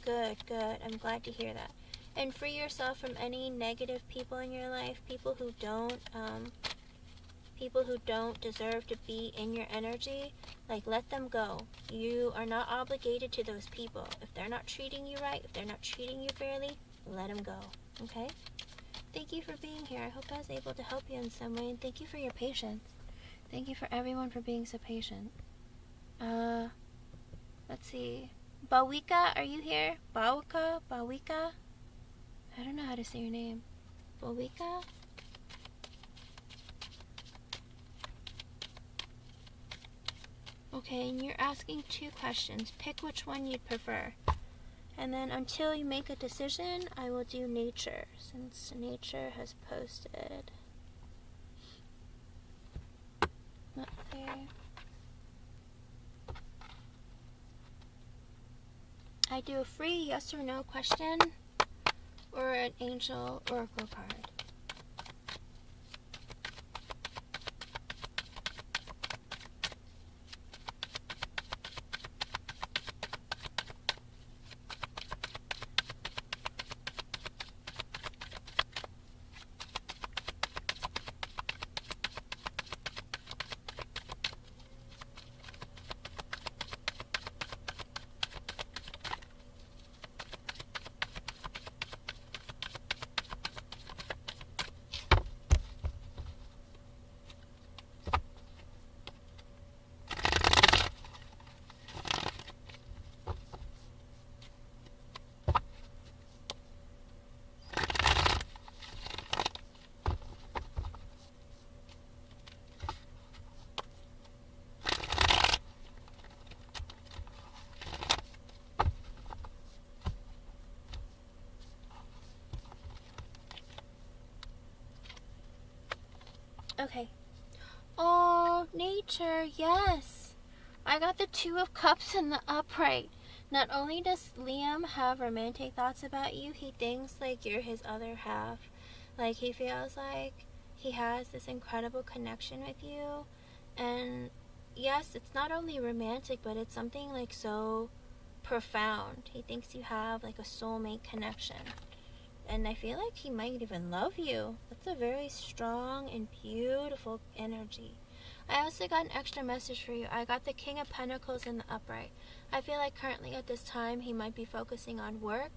S1: Good, good. I'm glad to hear that. And free yourself from any negative people in your life, people who don't deserve to be in your energy. Like, let them go. You are not obligated to those people. If they're not treating you right, if they're not treating you fairly, let them go, okay? Thank you for being here. I hope I was able to help you in some way, and thank you for your patience. Thank you for everyone for being so patient. Let's see. Bawika, are you here? Bawika? I don't know how to say your name. Bawika? Okay, and you're asking 2 questions. Pick which one you'd prefer. And then until you make a decision, I will do nature, since nature has posted. Not there. I do a free yes or no question or an angel oracle card. Okay. Oh, nature, yes. I got the 2 of Cups in the upright. Not only does Liam have romantic thoughts about you, he thinks like you're his other half. Like, he feels like he has this incredible connection with you. And yes, it's not only romantic, but it's something like so profound. He thinks you have like a soulmate connection. And I feel like he might even love you. That's a very strong and beautiful energy. I also got an extra message for you. I got the King of Pentacles in the upright. I feel like currently at this time he might be focusing on work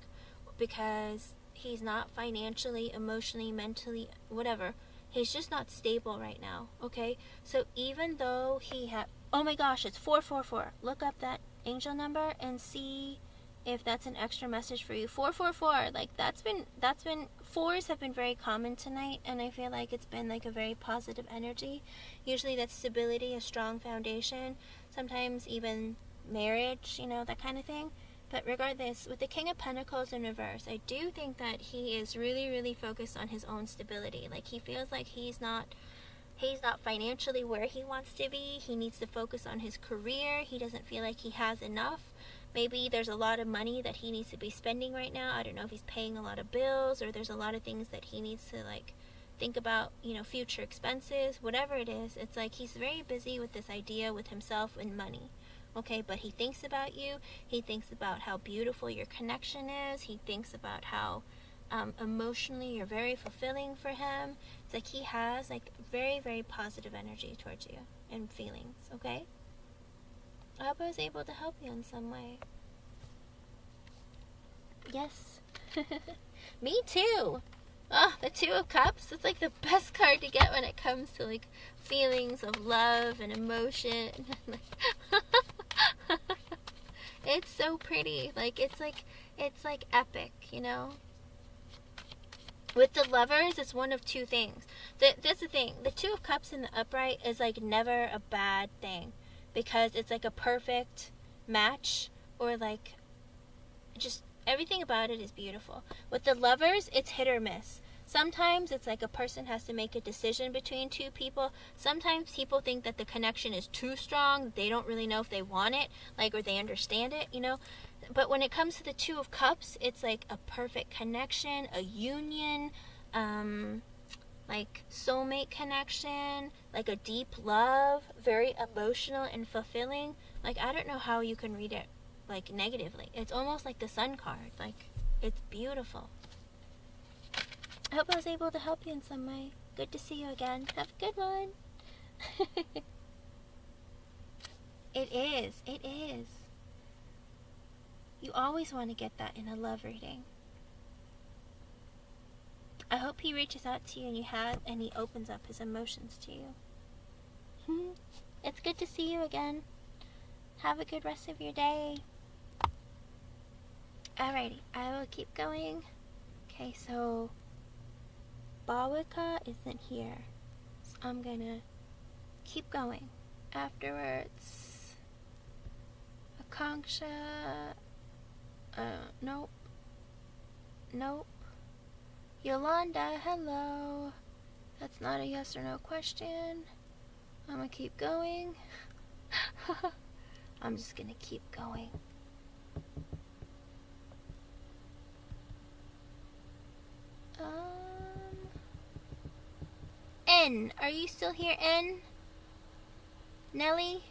S1: because he's not financially, emotionally, mentally, whatever. He's just not stable right now, okay? So even though he had... Oh my gosh, it's 444. Look up that angel number and see if that's an extra message for you. 444, like that's been 4s have been very common tonight, and I feel like it's been like a very positive energy. Usually that's stability, a strong foundation, sometimes even marriage, you know, that kind of thing. But regardless, with the King of Pentacles in reverse, I do think that he is really, really focused on his own stability. Like, he feels like he's not financially where he wants to be. He needs to focus on his career. He doesn't feel like he has enough. Maybe there's a lot of money that he needs to be spending right now. I don't know if he's paying a lot of bills, or there's a lot of things that he needs to like think about, you know, future expenses, whatever it is. It's like he's very busy with this idea with himself and money. Okay, but he thinks about you. He thinks about how beautiful your connection is. He thinks about how emotionally you're very fulfilling for him. It's like he has like very, very positive energy towards you and feelings, okay? I hope I was able to help you in some way. Yes. Me too. Oh, the Two of Cups. It's like the best card to get when it comes to like feelings of love and emotion. It's so pretty. Like it's like epic, you know? With the Lovers, it's one of two things. That's the thing. The Two of Cups in the upright is like never a bad thing, because it's like a perfect match, or like just everything about it is beautiful. With the Lovers, it's hit or miss. Sometimes it's like a person has to make a decision between two people. Sometimes people think that the connection is too strong. They don't really know if they want it, like, or they understand it, you know. But when it comes to the Two of Cups, it's like a perfect connection, a union, like soulmate connection, like a deep love, very emotional and fulfilling. Like, I don't know how you can read it like negatively. It's almost like the Sun card. Like, it's beautiful. I hope I was able to help you in some way. Good to see you again. Have a good one. It is. It is. You always want to get that in a love reading. I hope he reaches out to you and he opens up his emotions to you. It's good to see you again. Have a good rest of your day. Alrighty, I will keep going. Okay, so Bawika isn't here, so I'm gonna keep going. Afterwards, Akanksha, nope. Yolanda, hello. That's not a yes or no question. I'm gonna keep going. I'm just gonna keep going. N, are you still here, N? Nelly?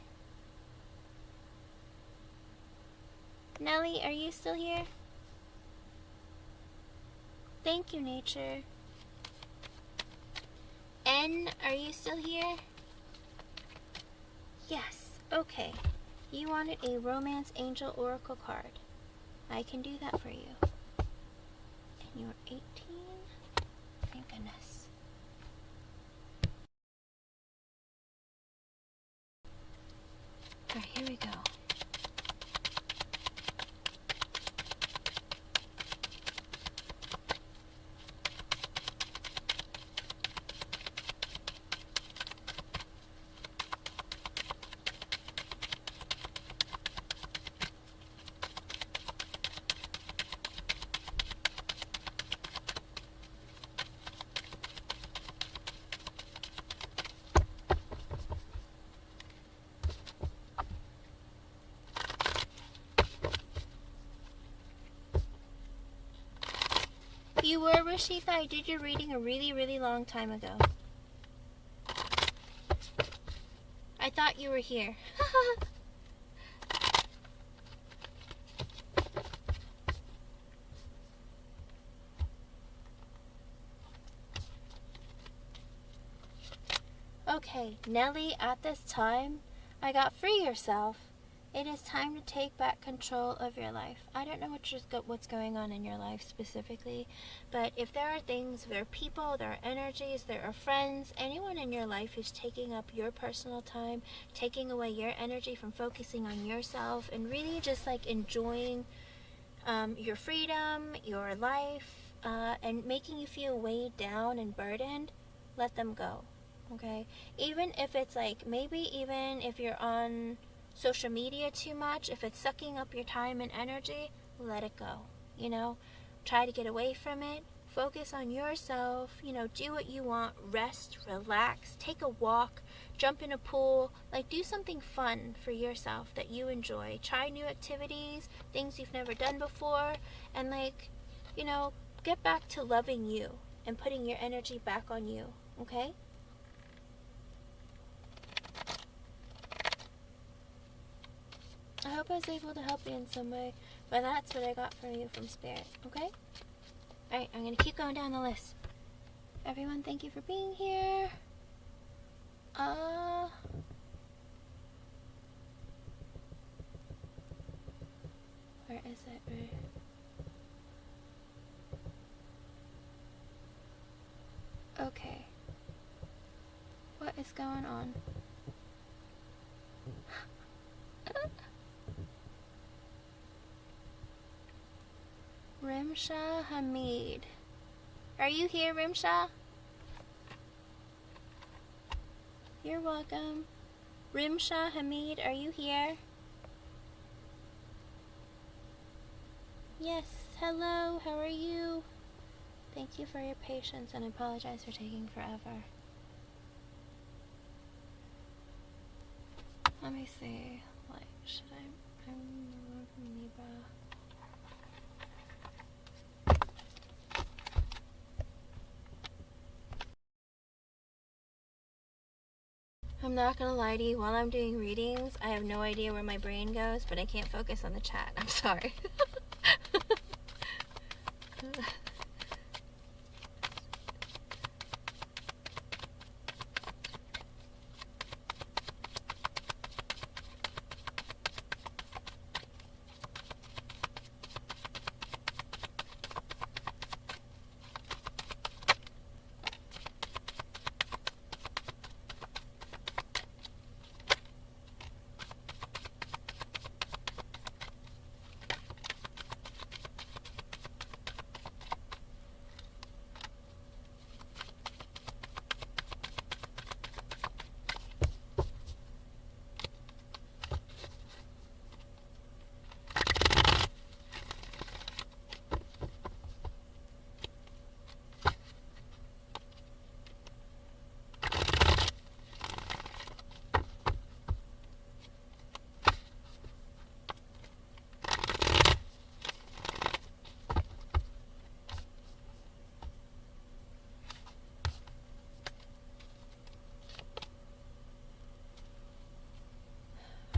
S1: Nelly, are you still here? Thank you, Nature. N, are you still here? Yes, okay. You wanted a Romance Angel Oracle card. I can do that for you. And you're 18? Thank goodness. Alright, here we go. You were, Rashitha. I did your reading a really, really long time ago. I thought you were here. Okay, Nelly, at this time, I got free yourself. It is time to take back control of your life. I don't know what's going on in your life specifically, but if there are things, there are people, there are energies, there are friends, anyone in your life who's taking up your personal time, taking away your energy from focusing on yourself, and really just like enjoying your freedom, your life, and making you feel weighed down and burdened, let them go, okay? Even if it's like, maybe even if you're on social media too much, if it's sucking up your time and energy, let it go, you know? Try to get away from it, focus on yourself, you know, do what you want, rest, relax, take a walk, jump in a pool, like do something fun for yourself that you enjoy. Try new activities, things you've never done before, and like, you know, get back to loving you and putting your energy back on you, okay? I hope I was able to help you in some way, but that's what I got from you from Spirit, okay? Alright, I'm going to keep going down the list. Everyone, thank you for being here. Right. Okay. What is going on? Rimsha Hamid. Are you here, Rimsha? You're welcome. Rimsha Hamid, are you here? Yes. Hello, how are you? Thank you for your patience and I apologize for taking forever. Let me see. Like, should I'm from Libra. I'm not gonna lie to you, while I'm doing readings, I have no idea where my brain goes, but I can't focus on the chat. I'm sorry.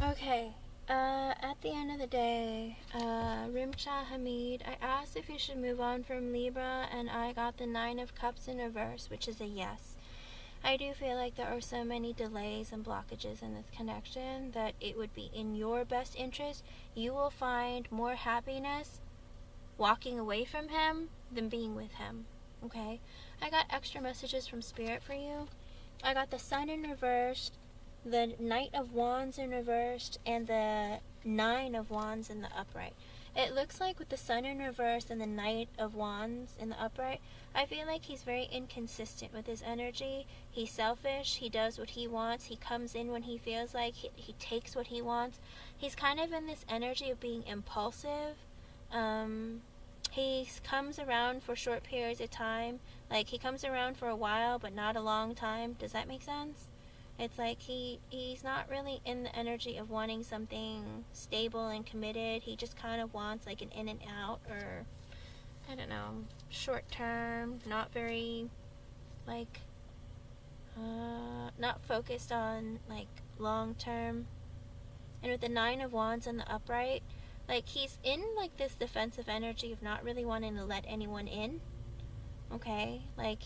S1: Okay, at the end of the day, Rimsha Hamid, I asked if you should move on from Libra, and I got the 9 of Cups in reverse, which is a yes. I do feel like there are so many delays and blockages in this connection that it would be in your best interest. You will find more happiness walking away from him than being with him, okay? I got extra messages from Spirit for you. I got the Sun in reverse, the Knight of Wands in reversed, and the 9 of Wands in the upright. It looks like with the Sun in reverse and the Knight of Wands in the upright, I feel like he's very inconsistent with his energy. He's selfish. He does what he wants. He comes in when he feels like. He takes what he wants. He's kind of in this energy of being impulsive. He comes around for short periods of time. Like, he comes around for a while, but not a long time. Does that make sense? It's like he's not really in the energy of wanting something stable and committed. He just kind of wants like an in and out, or I don't know, short term, not very like not focused on like long term. And with the 9 of Wands in the upright, like he's in like this defensive energy of not really wanting to let anyone in. Okay? Like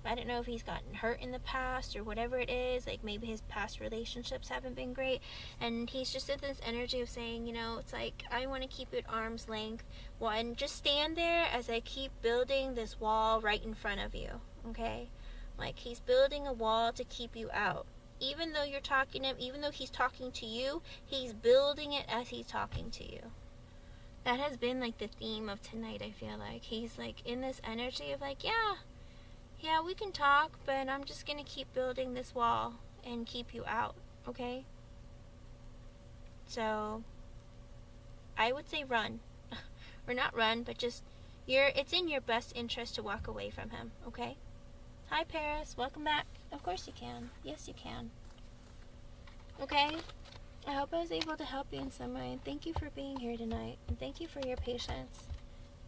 S1: I don't know if he's gotten hurt in the past or whatever it is. Like maybe his past relationships haven't been great. And he's just in this energy of saying, you know, it's like, I want to keep it arm's length. Well, and just stand there as I keep building this wall right in front of you. Okay? Like he's building a wall to keep you out. Even though you're talking to him, even though he's talking to you, he's building it as he's talking to you. That has been like the theme of tonight, I feel like. He's like in this energy of like, yeah, we can talk, but I'm just going to keep building this wall and keep you out, okay? So, I would say run. Or not run, but just, it's in your best interest to walk away from him, okay? Hi, Paris. Welcome back. Of course you can. Yes, you can. Okay? I hope I was able to help you in some way. And thank you for being here tonight. And thank you for your patience.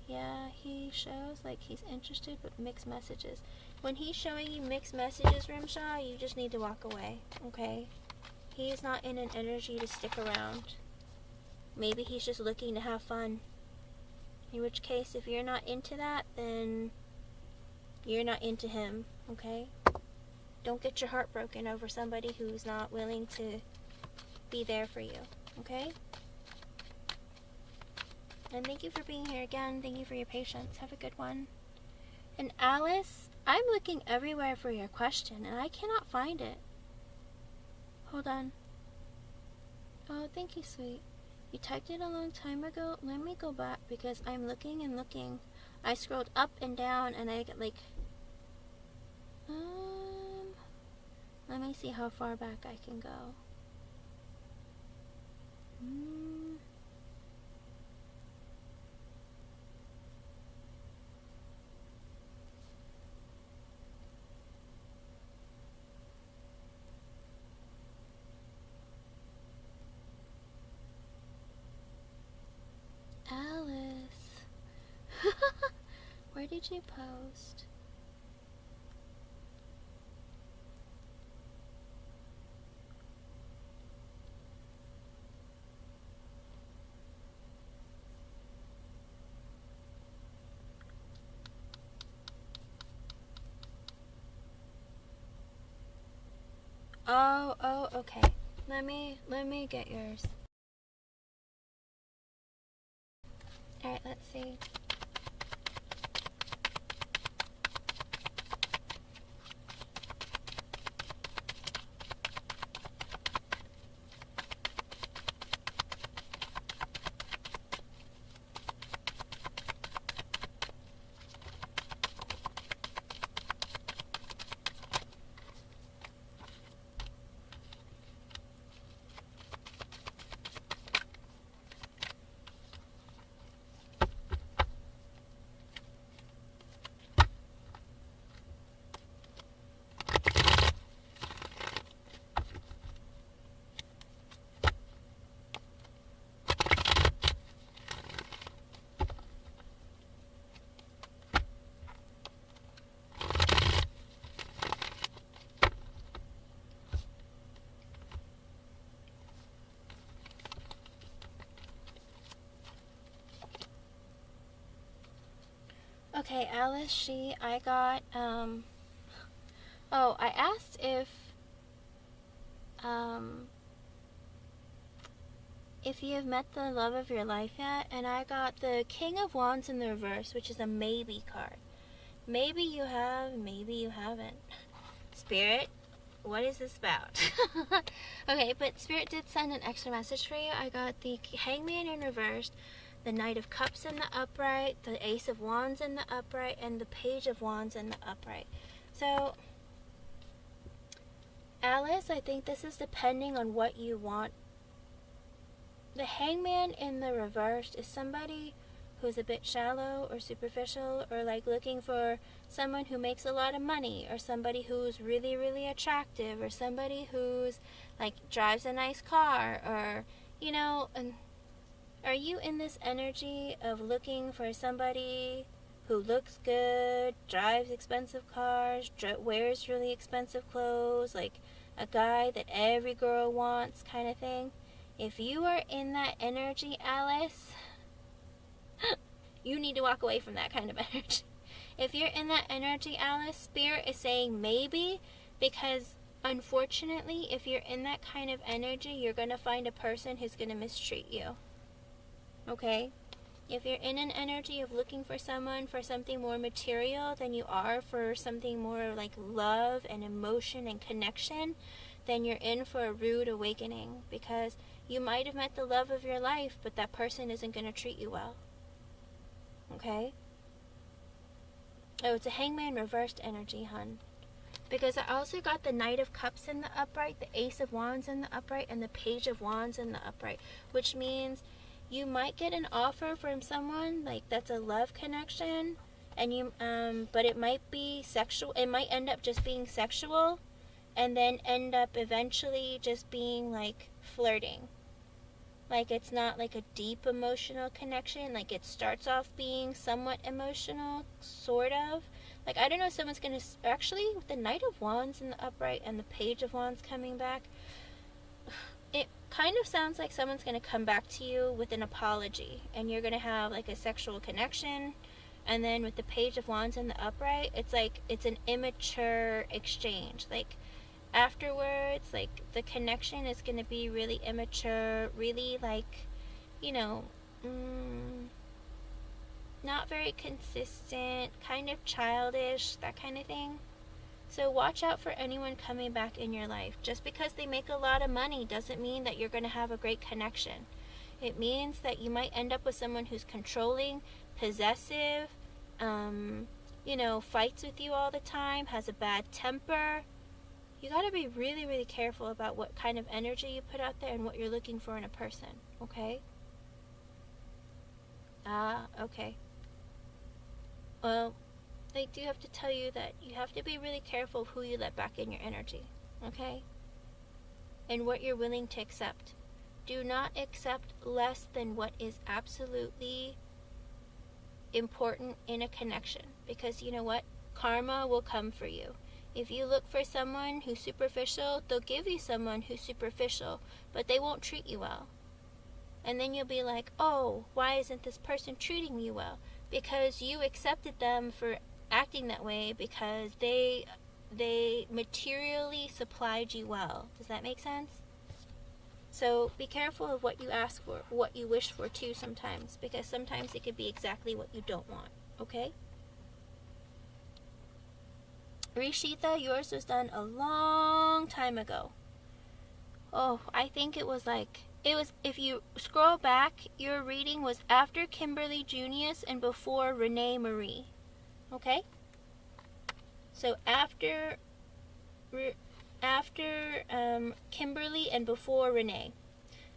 S1: Yeah, he shows like he's interested, but mixed messages. When he's showing you mixed messages, Rimsha, you just need to walk away, okay? He's not in an energy to stick around. Maybe he's just looking to have fun. In which case, if you're not into that, then you're not into him, okay? Don't get your heart broken over somebody who's not willing to be there for you, okay? And thank you for being here again. Thank you for your patience. Have a good one. And Alice, I'm looking everywhere for your question, and I cannot find it. Hold on. Oh, thank you, sweet. You typed it a long time ago. Let me go back because I'm looking and looking. I scrolled up and down, and I get like... Let me see how far back I can go. Alice. Where did you post? Oh, okay. Let me get yours. Alright, let's see. Okay, Alice, I got, I asked if you have met the love of your life yet, and I got the King of Wands in the reverse, which is a maybe card. Maybe you have, maybe you haven't. Spirit, what is this about? Okay, but Spirit did send an extra message for you. I got the Hangman in reverse, the Knight of Cups in the upright, the Ace of Wands in the upright, and the Page of Wands in the upright. So, Alice, I think this is depending on what you want. The Hangman in the reverse is somebody who's a bit shallow or superficial, or like looking for someone who makes a lot of money, or somebody who's really, really attractive, or somebody who's like drives a nice car, or, you know, and are you in this energy of looking for somebody who looks good, drives expensive cars, wears really expensive clothes, like a guy that every girl wants kind of thing? If you are in that energy, Alice, you need to walk away from that kind of energy. If you're in that energy, Alice, Spirit is saying maybe, because unfortunately, if you're in that kind of energy, you're going to find a person who's going to mistreat you. Okay? If you're in an energy of looking for someone for something more material than you are for something more like love and emotion and connection, then you're in for a rude awakening, because you might have met the love of your life, but that person isn't going to treat you well. Okay? Oh, it's a Hangman reversed energy, hun. Because I also got the Knight of Cups in the upright, the Ace of Wands in the upright, and the Page of Wands in the upright, which means you might get an offer from someone like that's a love connection, and you but it might be sexual. It might end up just being sexual, and then end up eventually just being like flirting. Like it's not like a deep emotional connection. Like it starts off being somewhat emotional, sort of. Like I don't know if someone's gonna actually, with the Knight of Wands in the upright and the Page of Wands coming back, it kind of sounds like someone's going to come back to you with an apology, and you're going to have like a sexual connection. And then with the Page of Wands in the upright, it's like it's an immature exchange. Like afterwards, like the connection is going to be really immature, really like, you know, not very consistent, kind of childish, that kind of thing. So watch out for anyone coming back in your life. Just because they make a lot of money doesn't mean that you're going to have a great connection. It means that you might end up with someone who's controlling, possessive, fights with you all the time, has a bad temper. You got to be really, really careful about what kind of energy you put out there and what you're looking for in a person, okay? Okay. Well, I do have to tell you that you have to be really careful of who you let back in your energy, okay? And what you're willing to accept. Do not accept less than what is absolutely important in a connection, because you know what? Karma will come for you. If you look for someone who's superficial, they'll give you someone who's superficial, but they won't treat you well. And then you'll be like, oh, why isn't this person treating me well? Because you accepted them for acting that way because they materially supplied you well. Does that make sense? So be careful of what you ask for, what you wish for too sometimes, because sometimes it could be exactly what you don't want, okay? Rishita, yours was done a long time ago. Oh, I think it was, if you scroll back, your reading was after Kimberly Junius and before Renee Marie, okay? So after Kimberly and before Renee.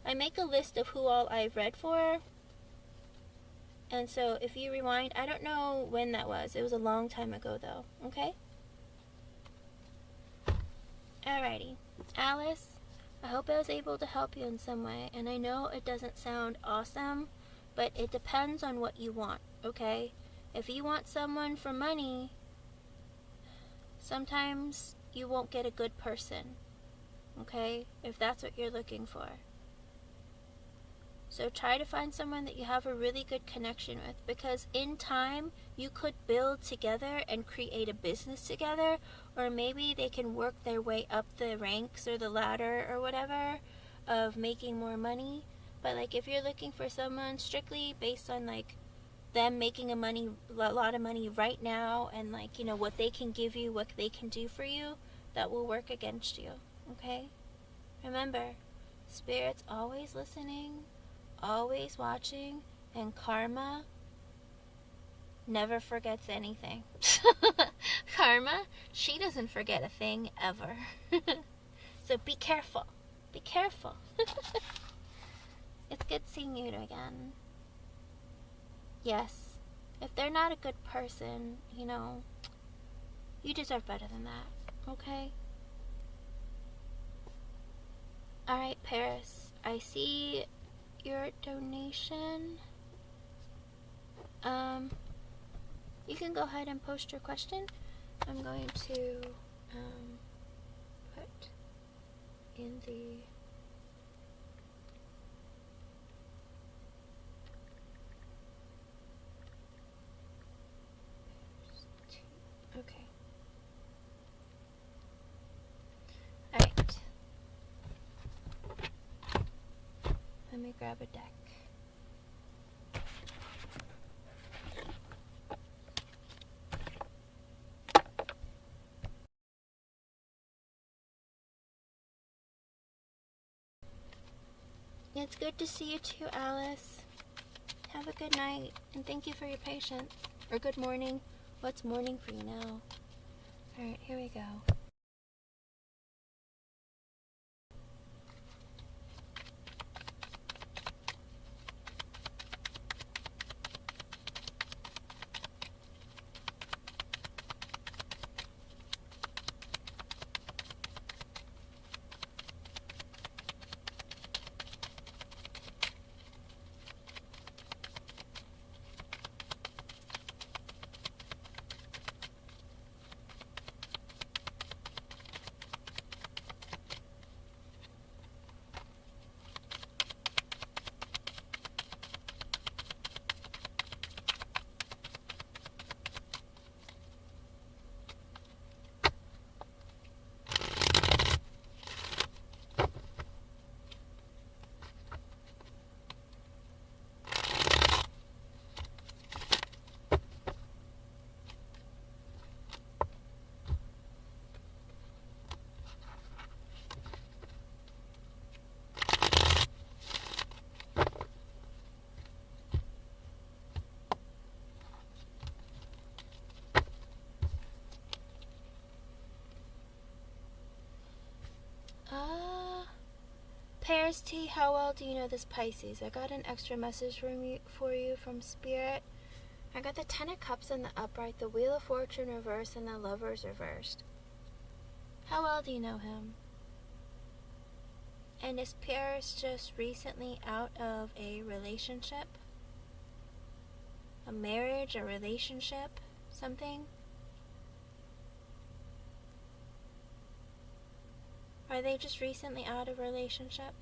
S1: I make a list of who all I've read for. And so if you rewind, I don't know when that was. It was a long time ago though. Okay? Alrighty. Alice, I hope I was able to help you in some way. And I know it doesn't sound awesome, but it depends on what you want. Okay? If you want someone for money, sometimes you won't get a good person, okay, if that's what you're looking for. So try to find someone that you have a really good connection with, because in time you could build together and create a business together, or maybe they can work their way up the ranks or the ladder or whatever of making more money. But if you're looking for someone strictly based on them making a lot of money right now, and what they can give you, what they can do for you, that will work against you, okay? Remember, Spirit's always listening, always watching, and karma never forgets anything. Karma, she doesn't forget a thing ever. So be careful. Be careful. It's good seeing you again. Yes, if they're not a good person, you deserve better than that, okay? Alright, Paris, I see your donation. You can go ahead and post your question. I'm going to put in the okay. Alright. Let me grab a deck. It's good to see you too, Alice. Have a good night, and thank you for your patience. Or good morning. What's morning for you now? Alright, here we go. Paris T, how well do you know this Pisces? I got an extra message for you from Spirit. I got the Ten of Cups in the upright, the Wheel of Fortune reversed, and the Lovers reversed. How well do you know him? And is Paris just recently out of a relationship? A marriage, a relationship, something? Are they just recently out of a relationship?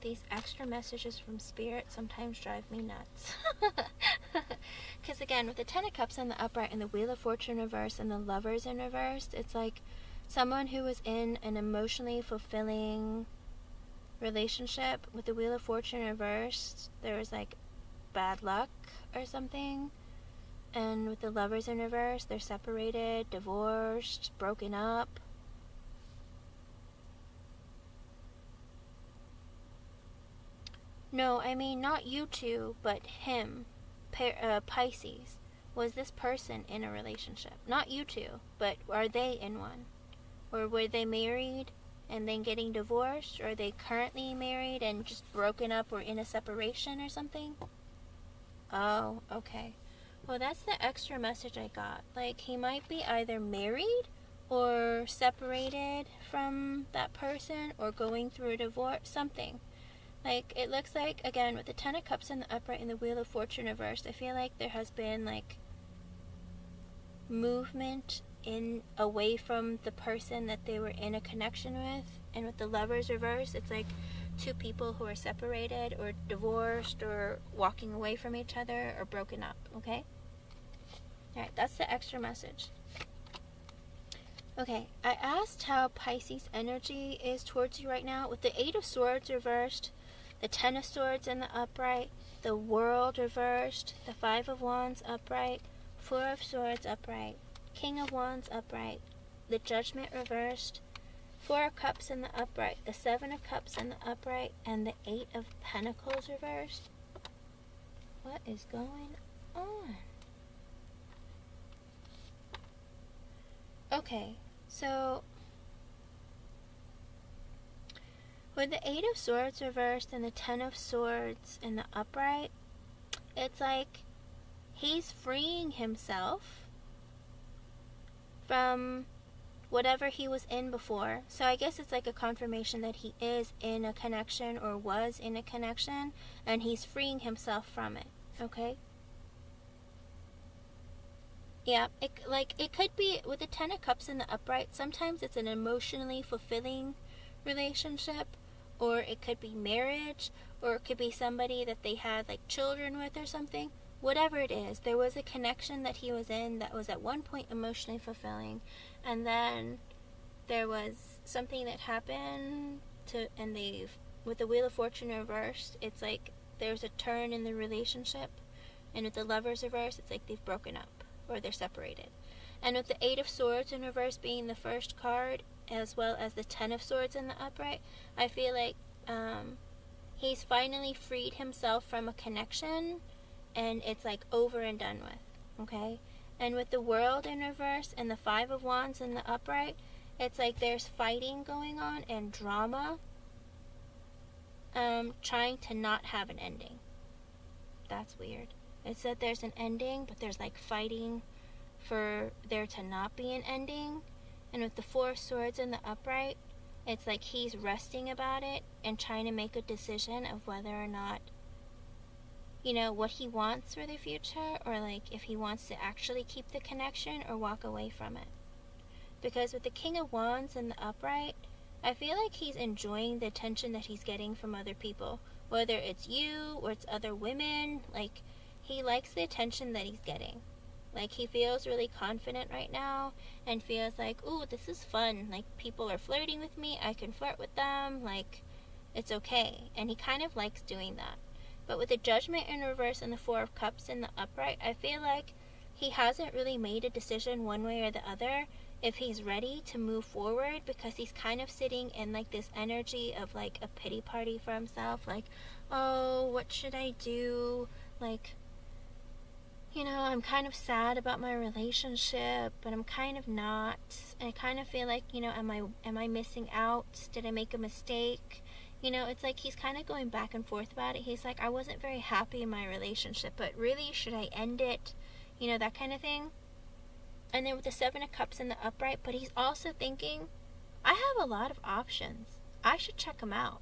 S1: These extra messages from Spirit sometimes drive me nuts. Because again, with the Ten of Cups in the upright and the Wheel of Fortune reversed and the Lovers in reversed, it's like someone who was in an emotionally fulfilling relationship. With the Wheel of Fortune reversed, there was like bad luck or something. And with the Lovers in reverse, they're separated, divorced, broken up. No, I mean not you two, but him, Pisces. Was this person in a relationship? Not you two, but are they in one? Or were they married and then getting divorced? Or are they currently married and just broken up or in a separation or something? Oh, okay. Well, that's the extra message I got. Like, he might be either married or separated from that person or going through a divorce, something. Like, it looks like, again, with the Ten of Cups in the upright and the Wheel of Fortune reversed, I feel like there has been, like, movement away from the person that they were in a connection with. And with the Lovers reversed, it's like two people who are separated or divorced or walking away from each other or broken up, okay? Alright, that's the extra message. Okay, I asked how Pisces energy is towards you right now. With the Eight of Swords reversed, the Ten of Swords in the upright, the World reversed, the Five of Wands upright, Four of Swords upright, King of Wands upright, the Judgment reversed, Four of Cups in the upright, the Seven of Cups in the upright, and the Eight of Pentacles reversed. What is going on? Okay, so with the Eight of Swords reversed and the Ten of Swords in the upright, it's like he's freeing himself from whatever he was in before. So I guess it's like a confirmation that he is in a connection or was in a connection, and he's freeing himself from it, okay? Yeah, it could be with the Ten of Cups in the upright. Sometimes it's an emotionally fulfilling relationship, or it could be marriage, or it could be somebody that they had like children with or something. Whatever it is, there was a connection that he was in that was at one point emotionally fulfilling, and then there was something that happened with the Wheel of Fortune reversed, it's like there's a turn in the relationship, and with the Lovers reversed, it's like they've broken up or they're separated. And with the Eight of Swords in reverse being the first card, as well as the Ten of Swords in the upright, I feel like he's finally freed himself from a connection, and it's like over and done with, okay? And with the World in reverse and the Five of Wands in the upright, it's like there's fighting going on and drama, trying to not have an ending. That's weird. It said there's an ending, but there's like fighting for there to not be an ending. And with the Four of Swords in the upright, it's like he's resting about it and trying to make a decision of whether or not, you know, what he wants for the future, or like if he wants to actually keep the connection or walk away from it. Because with the King of Wands in the upright, I feel like he's enjoying the attention that he's getting from other people, whether it's you or it's other women. Like, he likes the attention that he's getting. Like, he feels really confident right now and feels like, ooh, this is fun. Like, people are flirting with me, I can flirt with them, like, it's okay. And he kind of likes doing that. But with the Judgment in reverse and the Four of Cups in the upright, I feel like he hasn't really made a decision one way or the other if he's ready to move forward, because he's kind of sitting in like this energy of like a pity party for himself. Like, oh, what should I do? Like, I'm kind of sad about my relationship, but I'm kind of not. I kind of feel like, am I missing out? Did I make a mistake? It's like he's kind of going back and forth about it. He's like, I wasn't very happy in my relationship, but really, should I end it? That kind of thing. And then with the Seven of Cups in the upright, but he's also thinking, I have a lot of options. I should check them out.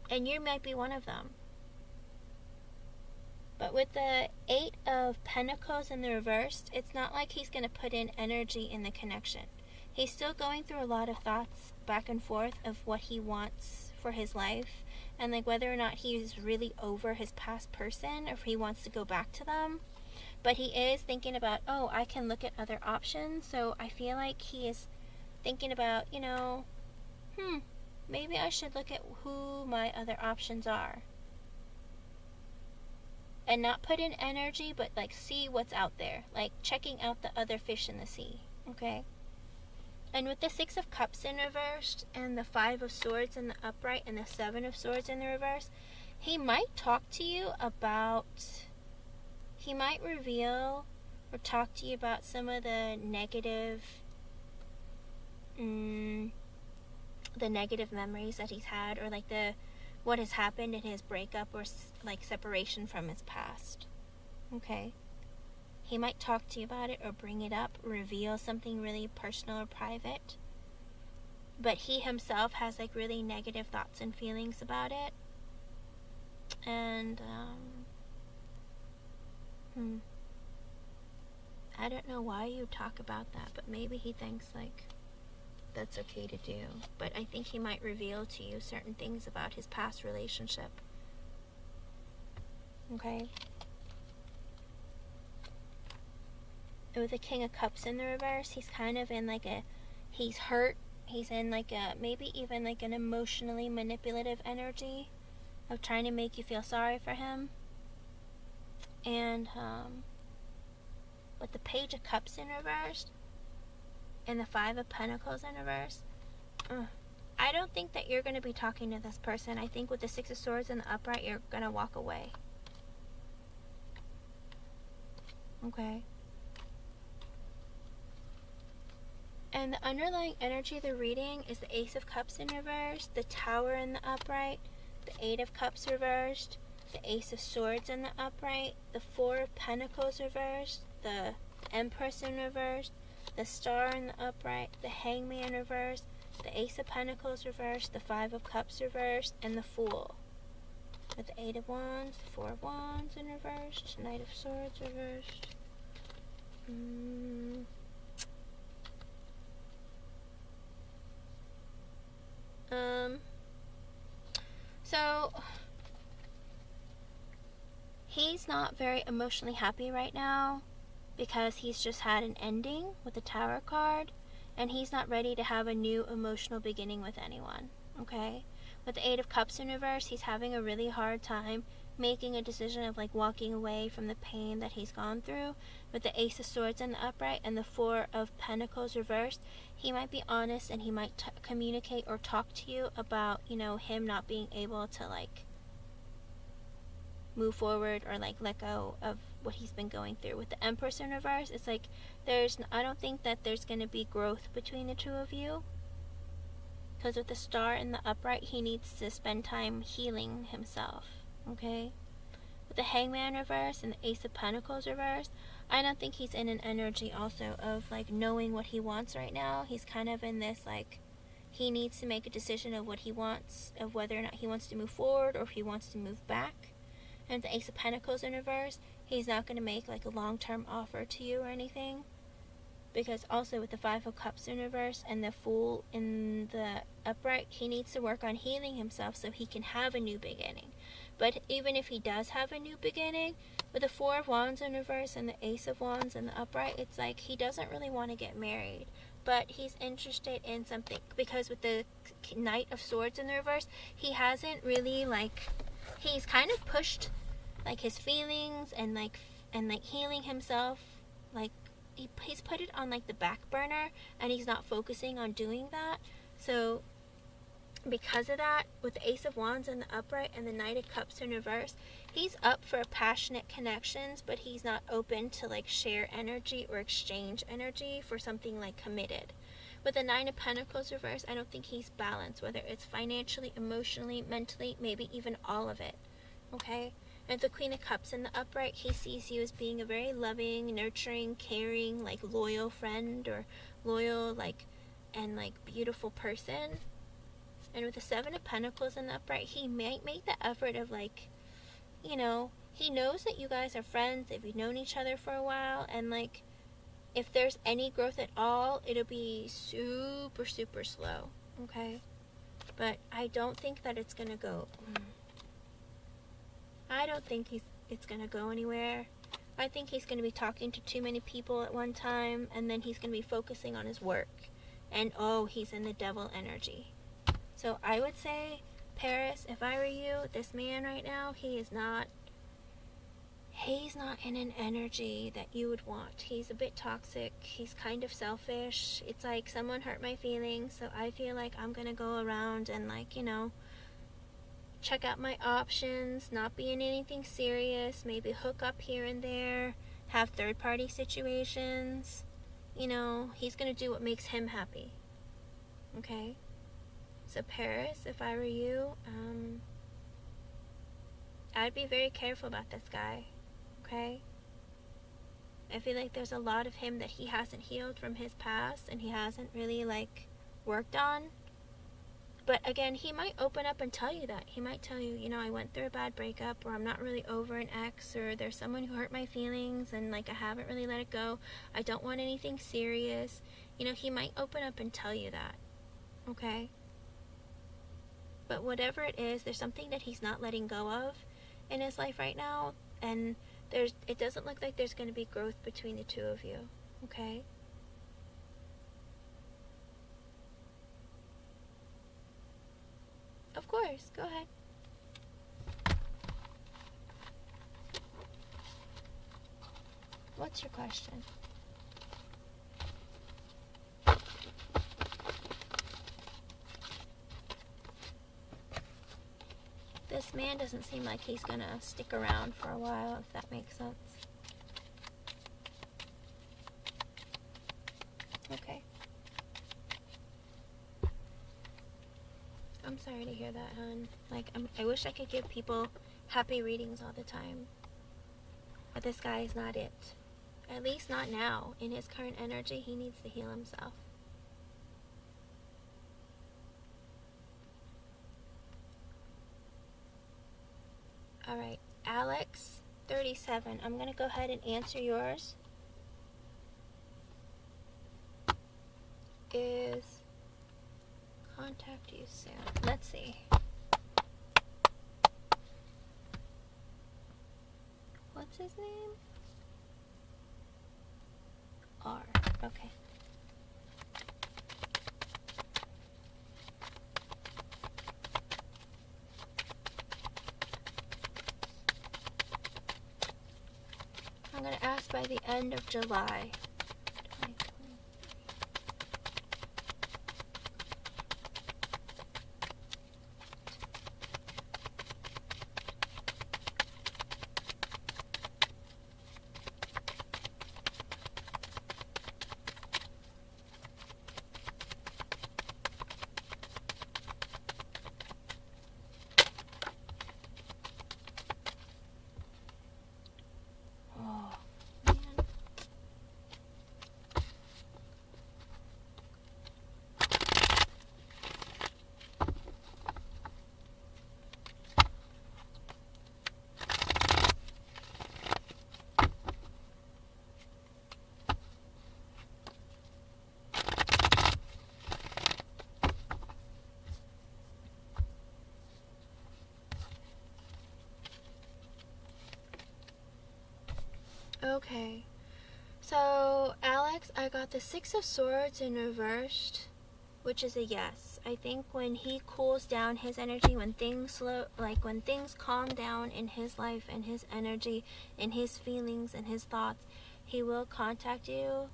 S1: And you might be one of them. But with the Eight of Pentacles in the reversed, it's not like he's going to put in energy in the connection. He's still going through a lot of thoughts back and forth of what he wants for his life, and like whether or not he's really over his past person, or if he wants to go back to them. But he is thinking about, I can look at other options. So I feel like he is thinking about, maybe I should look at who my other options are. And not put in energy, but like see what's out there. Like checking out the other fish in the sea. Okay? And with the Six of Cups in reversed, and the Five of Swords in the upright, and the Seven of Swords in the reverse, he might talk to you about... He might reveal or talk to you about some of the negative memories that he's had, or like what has happened in his breakup or like separation from his past. Okay? He might talk to you about it or bring it up, reveal something really personal or private. But he himself has like really negative thoughts and feelings about it. And I don't know why you talk about that, but maybe he thinks like that's okay to do. But I think he might reveal to you certain things about his past relationship. Okay? With the King of Cups in the reverse, he's kind of in like he's hurt. He's in like maybe even like an emotionally manipulative energy of trying to make you feel sorry for him. And with the Page of Cups in reverse and the Five of Pentacles in reverse, I don't think that you're going to be talking to this person. I think with the Six of Swords in the upright, you're going to walk away. Okay? And the underlying energy of the reading is the Ace of Cups in reverse, the Tower in the upright, the Eight of Cups reversed, the Ace of Swords in the upright, the Four of Pentacles reversed, the Empress in reverse, the Star in the upright, the Hangman reversed, the Ace of Pentacles reversed, the Five of Cups reversed, and the Fool. With the Eight of Wands, the Four of Wands in reversed, Knight of Swords reversed. So he's not very emotionally happy right now because he's just had an ending with the Tower card, and he's not ready to have a new emotional beginning with anyone. Okay? With the Eight of Cups in reverse, he's having a really hard time making a decision of like walking away from the pain that he's gone through. With the Ace of Swords in the upright and the Four of Pentacles reversed, he might be honest and he might communicate or talk to you about, him not being able to like move forward or like let go of what he's been going through. With the Empress in reverse, it's like I don't think that there's going to be growth between the two of you. Because with the Star in the upright, he needs to spend time healing himself. Okay? With the Hangman reverse and the Ace of Pentacles reverse, I don't think he's in an energy also of like knowing what he wants right now. He's kind of in this like he needs to make a decision of what he wants, of whether or not he wants to move forward or if he wants to move back. And the Ace of Pentacles in reverse, he's not going to make like a long-term offer to you or anything. Because also with the Five of Cups in reverse and the Fool in the upright, he needs to work on healing himself so he can have a new beginning. But even if he does have a new beginning, with the Four of Wands in reverse and the Ace of Wands in the upright, it's like he doesn't really want to get married. But he's interested in something. Because with the Knight of Swords in the reverse, he hasn't really like... He's kind of pushed like his feelings and like healing himself. Like he's put it on like the back burner and he's not focusing on doing that. So because of that, with the Ace of Wands in the upright and the Knight of Cups in reverse, he's up for passionate connections, but he's not open to like share energy or exchange energy for something like committed. With the Nine of Pentacles reverse, I don't think he's balanced, whether it's financially, emotionally, mentally, maybe even all of it. Okay? And the Queen of Cups in the upright, he sees you as being a very loving, nurturing, caring, like loyal friend, or loyal, like, and like beautiful person. And with the Seven of Pentacles in the upright, he might make the effort of like, you know, he knows that you guys are friends, if you've known each other for a while, and like, if there's any growth at all, it'll be super, super slow, okay? But I don't think that it's gonna go. I don't think it's gonna go anywhere. I think he's gonna be talking to too many people at one time, and then he's gonna be focusing on his work. And oh, he's in the devil energy. So I would say, Paris, if I were you, this man right now, he's not in an energy that you would want. He's a bit toxic. He's kind of selfish. It's like someone hurt my feelings, so I feel like I'm gonna go around and like, you know, check out my options, not be in anything serious, maybe hook up here and there, have third-party situations. You know, he's gonna do what makes him happy. Okay? So Paris, if I were you, I'd be very careful about this guy, okay? I feel like there's a lot of him that he hasn't healed from his past, and he hasn't really, like, worked on. But again, he might open up and tell you that. He might tell you, you know, I went through a bad breakup, or I'm not really over an ex, or there's someone who hurt my feelings, and, like, I haven't really let it go. I don't want anything serious. You know, he might open up and tell you that, okay? But whatever it is, there's something that he's not letting go of in his life right now, and it doesn't look like there's going to be growth between the two of you, okay? Of course, go ahead. What's your question? This man doesn't seem like he's gonna stick around for a while, if that makes sense. Okay. I'm sorry to hear that, hon. Like, I wish I could give people happy readings all the time. But this guy is not it. At least not now. In his current energy, he needs to heal himself. Alright, Alex, 37. I'm going to go ahead and answer yours. Is contact you soon. Let's see. What's his name? R. Okay. I'm going to ask by the end of July. 2023. Okay, so Alex, I got the Six of Swords in reversed, which is a yes. I think when he cools down his energy, when things when things calm down in his life and his energy and his feelings and his thoughts, he will contact you.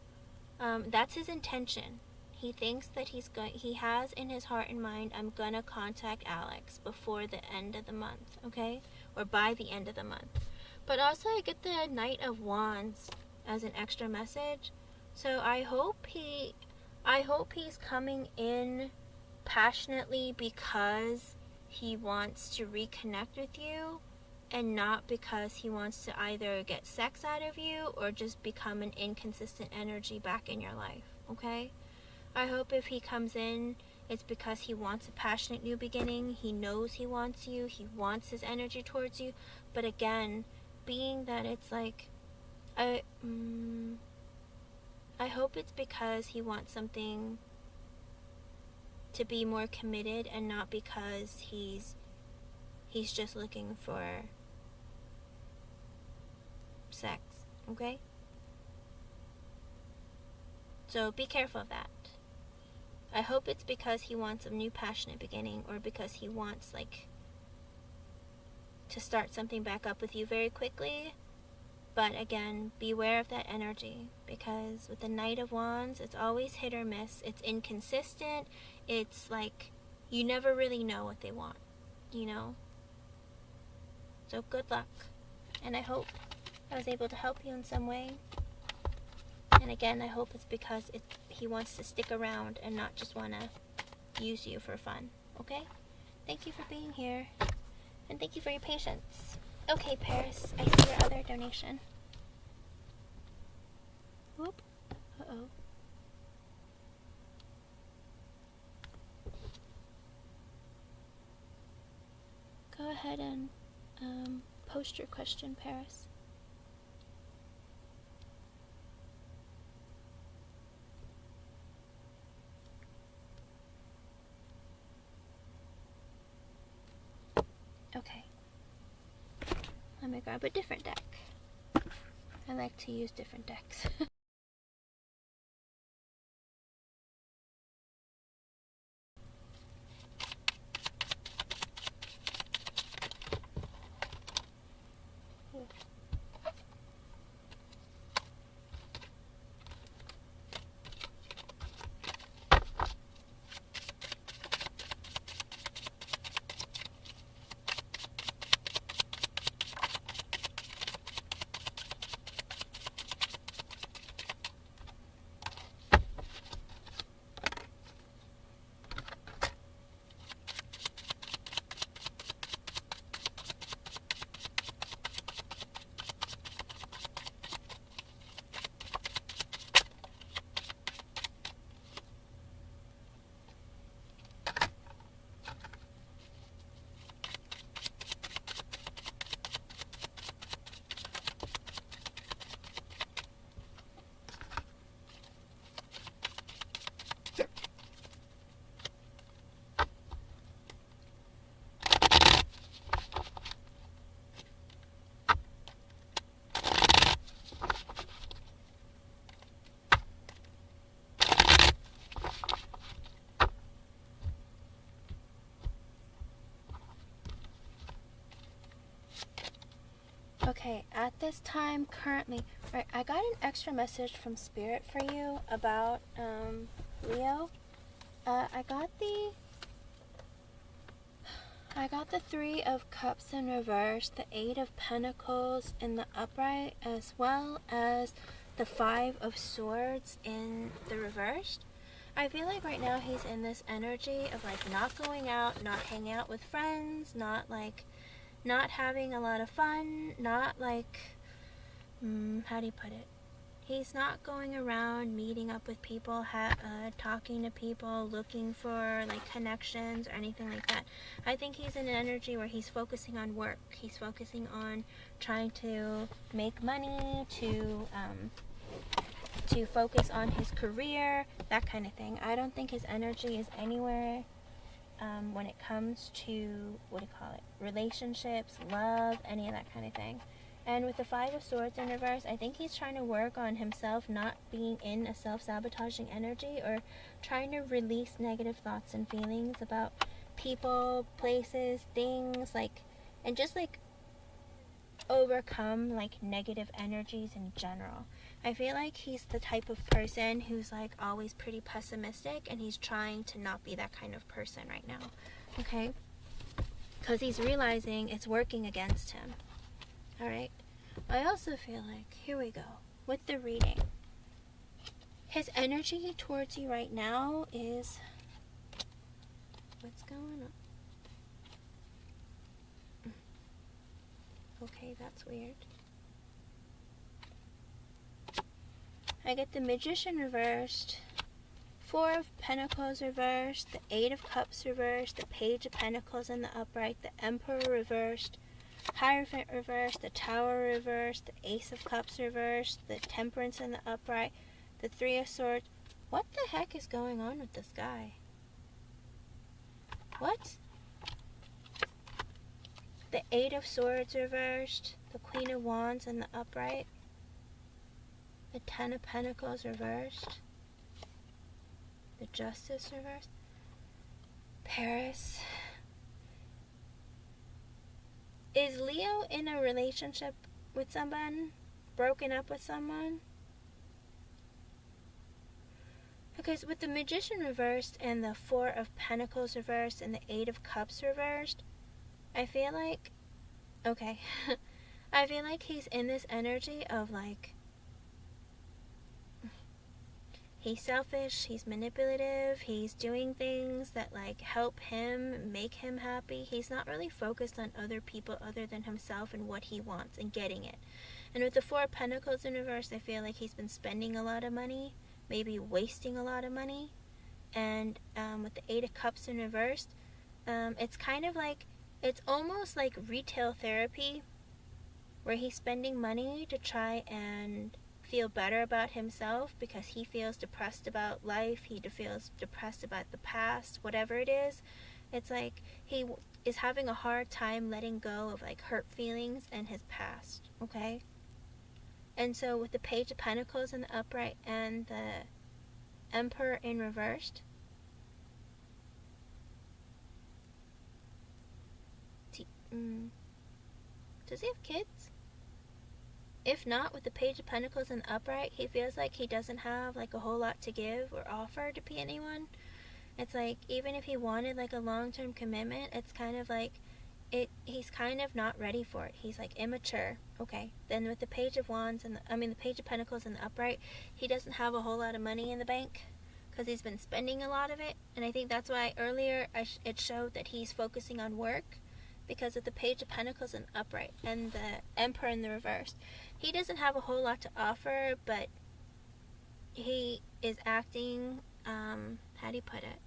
S1: That's his intention. He thinks that he has in his heart and mind, I'm gonna contact Alex before the end of the month, okay? Or by the end of the month. But also I get the Knight of Wands as an extra message. So I hope he's coming in passionately because he wants to reconnect with you, and not because he wants to either get sex out of you or just become an inconsistent energy back in your life, okay? I hope if he comes in, it's because he wants a passionate new beginning. He knows he wants you. He wants his energy towards you. But again, being that it's like, I hope it's because he wants something to be more committed, and not because he's just looking for sex, okay? So be careful of that. I hope it's because he wants a new passionate beginning, or because he wants, like, to start something back up with you very quickly. But again, beware of that energy, because with the Knight of Wands, it's always hit or miss. It's inconsistent. It's like you never really know what they want, you know? So good luck. And I hope I was able to help you in some way. And again, I hope it's because he wants to stick around and not just want to use you for fun, okay? Thank you for being here. And thank you for your patience. Okay, Paris, I see your other donation. Whoop. Uh-oh. Go ahead and post your question, Paris. Okay. Let me grab a different deck. I like to use different decks. Okay, at this time currently, right, I got an extra message from Spirit for you about Leo. I got the Three of Cups in reverse, the Eight of Pentacles in the upright, as well as the Five of Swords in the reversed. I feel like right now he's in this energy of like not going out, not hanging out with friends, not having a lot of fun, not like, how do you put it? He's not going around meeting up with people, talking to people, looking for like connections or anything like that. I think he's in an energy where he's focusing on work. He's focusing on trying to make money, to focus on his career, that kind of thing. I don't think his energy is anywhere when it comes to, what do you call it, relationships, love, any of that kind of thing. And with the Five of Swords in reverse, I think he's trying to work on himself not being in a self-sabotaging energy, or trying to release negative thoughts and feelings about people, places, things, like, and just like overcome like negative energies in general. I feel like he's the type of person who's like always pretty pessimistic, and he's trying to not be that kind of person right now. Okay? Because he's realizing it's working against him. Alright? I also feel like, here we go, with the reading. His energy towards you right now is, what's going on? Okay, that's weird. I get the Magician reversed, Four of Pentacles reversed, the Eight of Cups reversed, the Page of Pentacles in the upright, the Emperor reversed, Hierophant reversed, the Tower reversed, the Ace of Cups reversed, the Temperance in the upright, the Three of Swords. What the heck is going on with this guy? What? The Eight of Swords reversed, the Queen of Wands in the upright, the Ten of Pentacles reversed, the Justice reversed. Paris. Is Leo in a relationship with someone? Broken up with someone? Because with the Magician reversed and the Four of Pentacles reversed and the Eight of Cups reversed, I feel like, okay, I feel like he's in this energy of like, he's selfish, he's manipulative, he's doing things that like help him, make him happy. He's not really focused on other people other than himself and what he wants and getting it. And with the Four of Pentacles in reverse, I feel like he's been spending a lot of money, maybe wasting a lot of money. And with the Eight of Cups in reverse, it's kind of like, it's almost like retail therapy, where he's spending money to try and feel better about himself because he feels depressed about life, he feels depressed about the past, whatever it is. It's like he is having a hard time letting go of like hurt feelings and his past, okay? And so with the Page of Pentacles in the upright and the Emperor in reversed, does he have kids? If not, with the Page of Pentacles in the upright, he feels like he doesn't have like a whole lot to give or offer to anyone. It's like, even if he wanted like a long-term commitment, it's kind of like, he's kind of not ready for it. He's like immature. Okay. Then with the Page of Wands and the Page of Pentacles in the upright, he doesn't have a whole lot of money in the bank because he's been spending a lot of it. And I think that's why earlier it showed that he's focusing on work, because of the Page of Pentacles in the upright and the Emperor in the reverse. He doesn't have a whole lot to offer, but he is acting, how do you put it?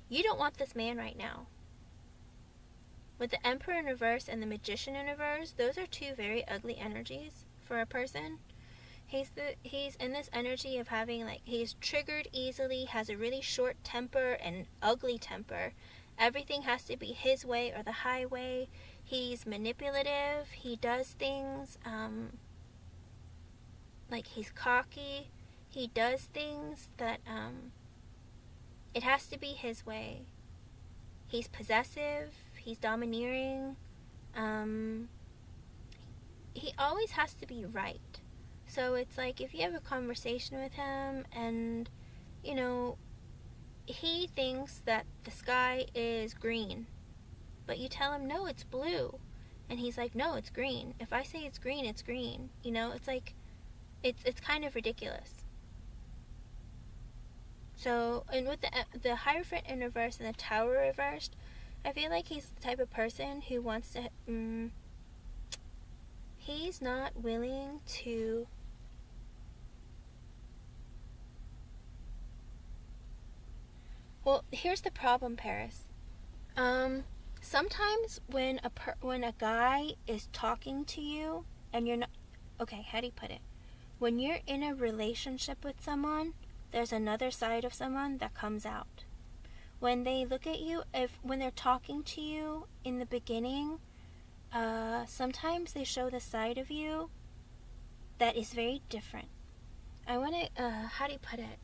S1: You don't want this man right now. With the Emperor in reverse and the Magician in reverse, those are two very ugly energies for a person. He's in this energy of having like, he's triggered easily, has a really short temper and ugly temper. Everything has to be his way or the highway. He's manipulative. He does things, like he's cocky. He does things that, it has to be his way. He's possessive. He's domineering. He always has to be right. So it's like, if you have a conversation with him and, you know, he thinks that the sky is green, but you tell him, no, it's blue. And he's like, no, it's green. If I say it's green, it's green. You know, it's like, it's kind of ridiculous. So, and with the Hierophant in reverse and the Tower reversed, I feel like he's the type of person who wants to, he's not willing to well, here's the problem, Paris. Sometimes when a guy is talking to you and you're not, okay, how do you put it? When you're in a relationship with someone, there's another side of someone that comes out. When they look at you, when they're talking to you in the beginning, sometimes they show the side of you that is very different. I want to, how do you put it?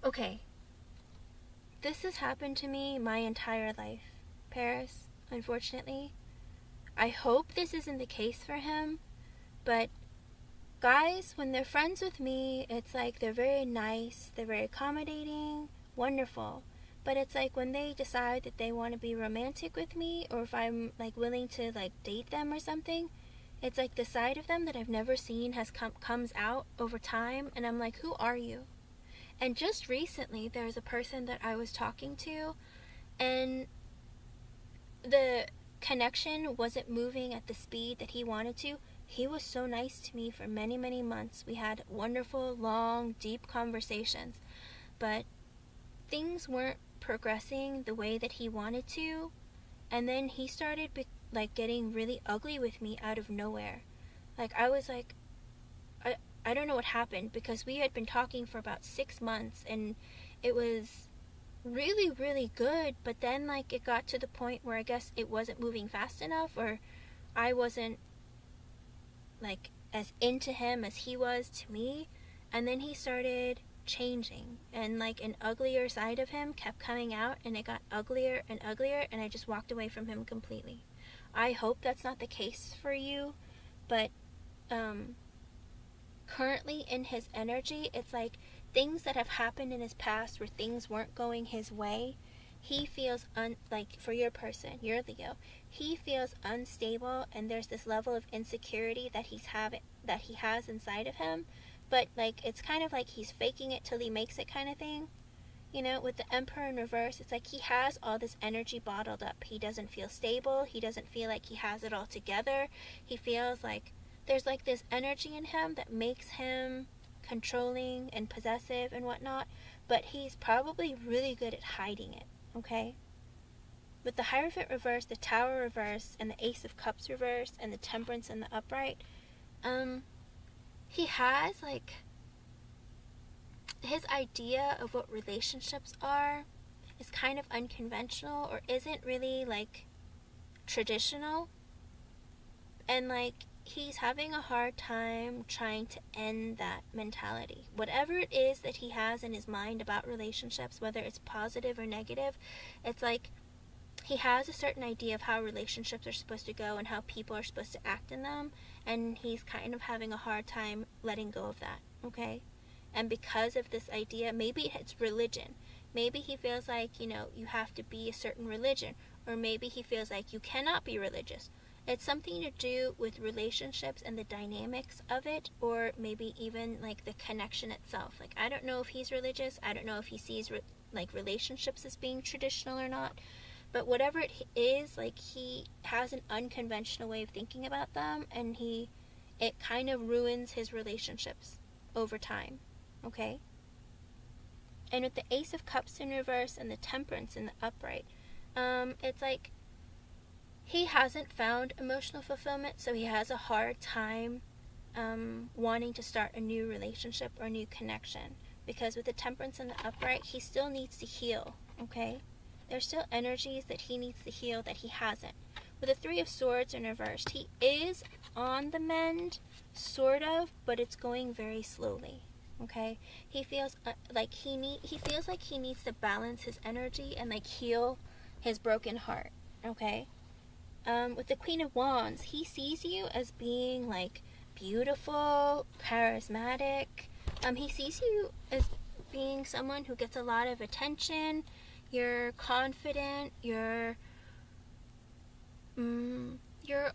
S1: Okay, this has happened to me my entire life, Paris, unfortunately. I hope this isn't the case for him, but guys, when they're friends with me, it's like they're very nice, they're very accommodating, wonderful. But it's like when they decide that they want to be romantic with me, or if I'm like willing to like date them or something, it's like the side of them that I've never seen comes out over time, and I'm like, who are you? And just recently, there's a person that I was talking to, and the connection wasn't moving at the speed that he wanted to. He was so nice to me for many, many months. We had wonderful, long, deep conversations, but things weren't progressing the way that he wanted to. And then he started like getting really ugly with me out of nowhere. Like I was like, I don't know what happened, because we had been talking for about 6 months and it was really, really good, but then like it got to the point where I guess it wasn't moving fast enough, or I wasn't like as into him as he was to me. And then he started changing, and like an uglier side of him kept coming out, and it got uglier and uglier, and I just walked away from him completely. I hope that's not the case for you, but currently in his energy, it's like things that have happened in his past where things weren't going his way, he feels like for your person, you're Leo, he feels unstable, and there's this level of insecurity that he has inside of him, but like it's kind of like he's faking it till he makes it kind of thing. You know, with the Emperor in reverse, it's like he has all this energy bottled up. He doesn't feel stable. He doesn't feel like he has it all together. He feels like there's like this energy in him that makes him controlling and possessive and whatnot, but he's probably really good at hiding it, okay? With the Hierophant reverse, the Tower reverse, and the Ace of Cups reverse, and the Temperance in the upright, he has like his idea of what relationships are is kind of unconventional, or isn't really like traditional, and like he's having a hard time trying to end that mentality. Whatever it is that he has in his mind about relationships, whether it's positive or negative, it's like he has a certain idea of how relationships are supposed to go and how people are supposed to act in them, and he's kind of having a hard time letting go of that, okay? And because of this idea, maybe it's religion. Maybe he feels like, you have to be a certain religion, or maybe he feels like you cannot be religious. It's something to do with relationships and the dynamics of it, or maybe even like the connection itself. Like, I don't know if he's religious. I don't know if he sees like relationships as being traditional or not. But whatever it is, like he has an unconventional way of thinking about them, and it kind of ruins his relationships over time. Okay? And with the Ace of Cups in reverse and the Temperance in the upright, it's like he hasn't found emotional fulfillment, so he has a hard time wanting to start a new relationship or a new connection. Because with the Temperance in the upright, he still needs to heal, okay? There's still energies that he needs to heal that he hasn't. With the Three of Swords in reverse, he is on the mend, sort of, but it's going very slowly. Okay, he feels like he feels like he needs to balance his energy and like heal his broken heart. Okay, with the Queen of Wands, he sees you as being like beautiful, charismatic. He sees you as being someone who gets a lot of attention. You're confident. You're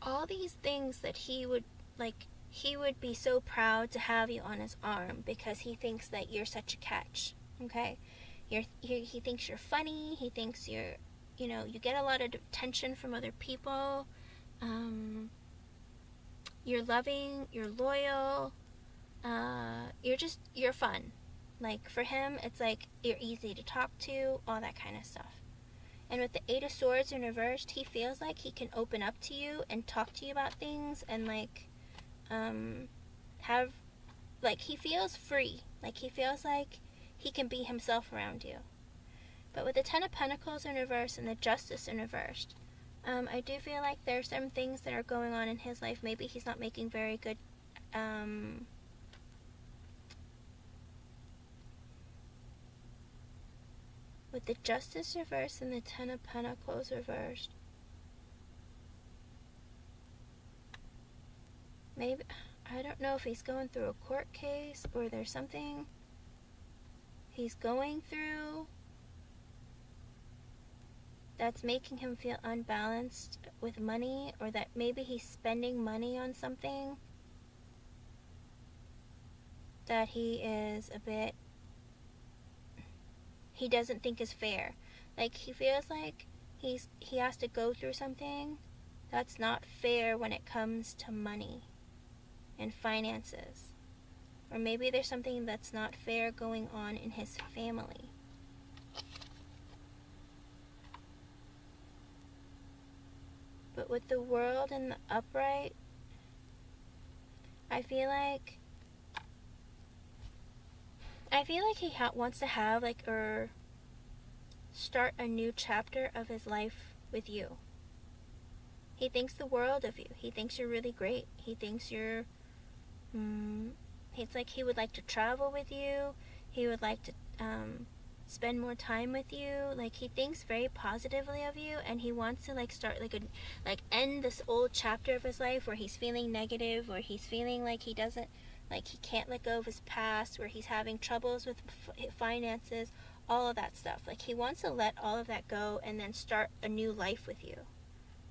S1: all these things that he would like. He would be so proud to have you on his arm because he thinks that you're such a catch, okay? He thinks you're funny. He thinks you get a lot of attention from other people. You're loving, you're loyal. You're fun. Like, for him, it's like you're easy to talk to, all that kind of stuff. And with the Eight of Swords in reversed, he feels like he can open up to you and talk to you about things and like he feels free. Like, he feels like he can be himself around you. But with the Ten of Pentacles in reverse and the Justice in reversed, I do feel like there's some things that are going on in his life. Maybe he's not making very good with the Justice reversed and the Ten of Pentacles reversed, Maybe, I don't know if he's going through a court case or there's something he's going through that's making him feel unbalanced with money, or that maybe he's spending money on something that he is a bit, he doesn't think is fair. Like, he feels like he has to go through something that's not fair when it comes to money and finances. Or maybe there's something that's not fair going on in his family. But with the World and the upright, I feel like he wants to have, like, or start a new chapter of his life with you. He thinks the world of you. He thinks you're really great. He thinks you're, it's like he would like to travel with you. He would like to spend more time with you. Like, he thinks very positively of you, and he wants to, like, start, like, end this old chapter of his life where he's feeling negative, or he's feeling like he doesn't, like, he can't let go of his past, where he's having troubles with finances, all of that stuff. Like, he wants to let all of that go and then start a new life with you.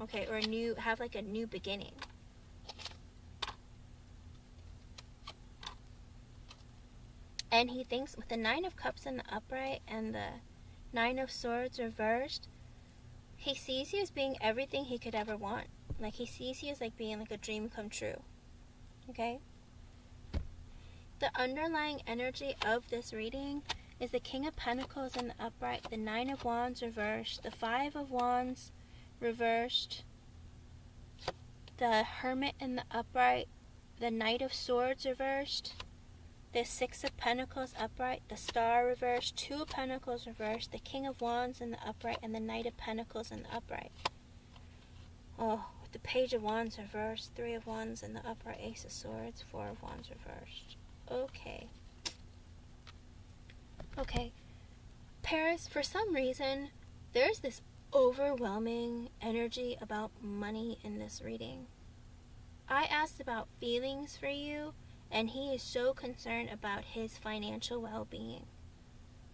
S1: Okay, or have like a new beginning. And he thinks with the Nine of Cups in the upright and the Nine of Swords reversed, he sees you as being everything he could ever want. Like, he sees you as like being like a dream come true. Okay? The underlying energy of this reading is the King of Pentacles in the upright, the Nine of Wands reversed, the Five of Wands reversed, the Hermit in the upright, the Knight of Swords reversed, the Six of Pentacles upright, the Star reversed, Two of Pentacles reversed, the King of Wands in the upright, and the Knight of Pentacles in the upright. Oh, with the Page of Wands reversed, Three of Wands in the upright, Ace of Swords, Four of Wands reversed. Okay. Okay. Paris, for some reason, there's this overwhelming energy about money in this reading. I asked about feelings for you, and he is so concerned about his financial well-being.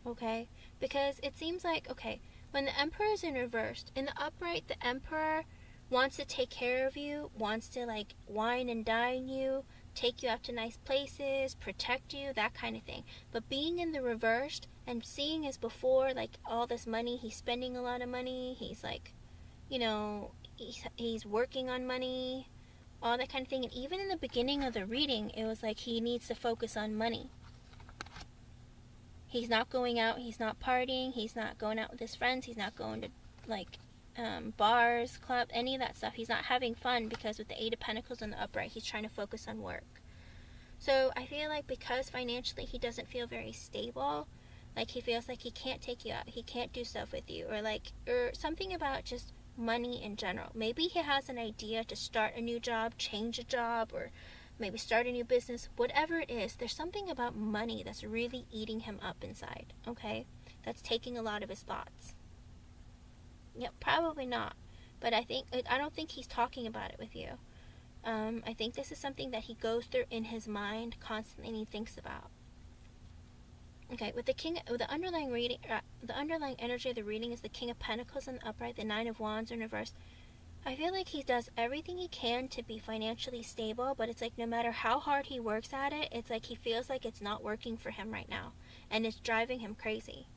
S1: Okay? Because it seems like, okay, when the Emperor is in reversed, in the upright, the Emperor wants to take care of you, wants to, like, wine and dine you, take you out to nice places, protect you, that kind of thing. But being in the reversed and seeing as before, like, all this money, he's spending a lot of money, he's like, you know, he's working on money, all that kind of thing. And even in the beginning of the reading, it was like he needs to focus on money. He's not going out, he's not partying, he's not going out with his friends, he's not going to, like, bars, club, any of that stuff. He's not having fun because with the Eight of Pentacles in the upright, he's trying to focus on work. So I feel like because financially he doesn't feel very stable, like he feels like he can't take you out, he can't do stuff with you, or something about just money in general. Maybe he has an idea to start a new job, change a job, or maybe start a new business. Whatever it is, there's something about money that's really eating him up inside, okay? That's taking a lot of his thoughts. Yeah, probably not. But I don't think he's talking about it with you. I think this is something that he goes through in his mind constantly and he thinks about. Okay, with the underlying reading, the underlying energy of the reading is the King of Pentacles in the upright, the Nine of Wands in reverse. I feel like he does everything he can to be financially stable, but it's like no matter how hard he works at it, it's like he feels like it's not working for him right now, and it's driving him crazy.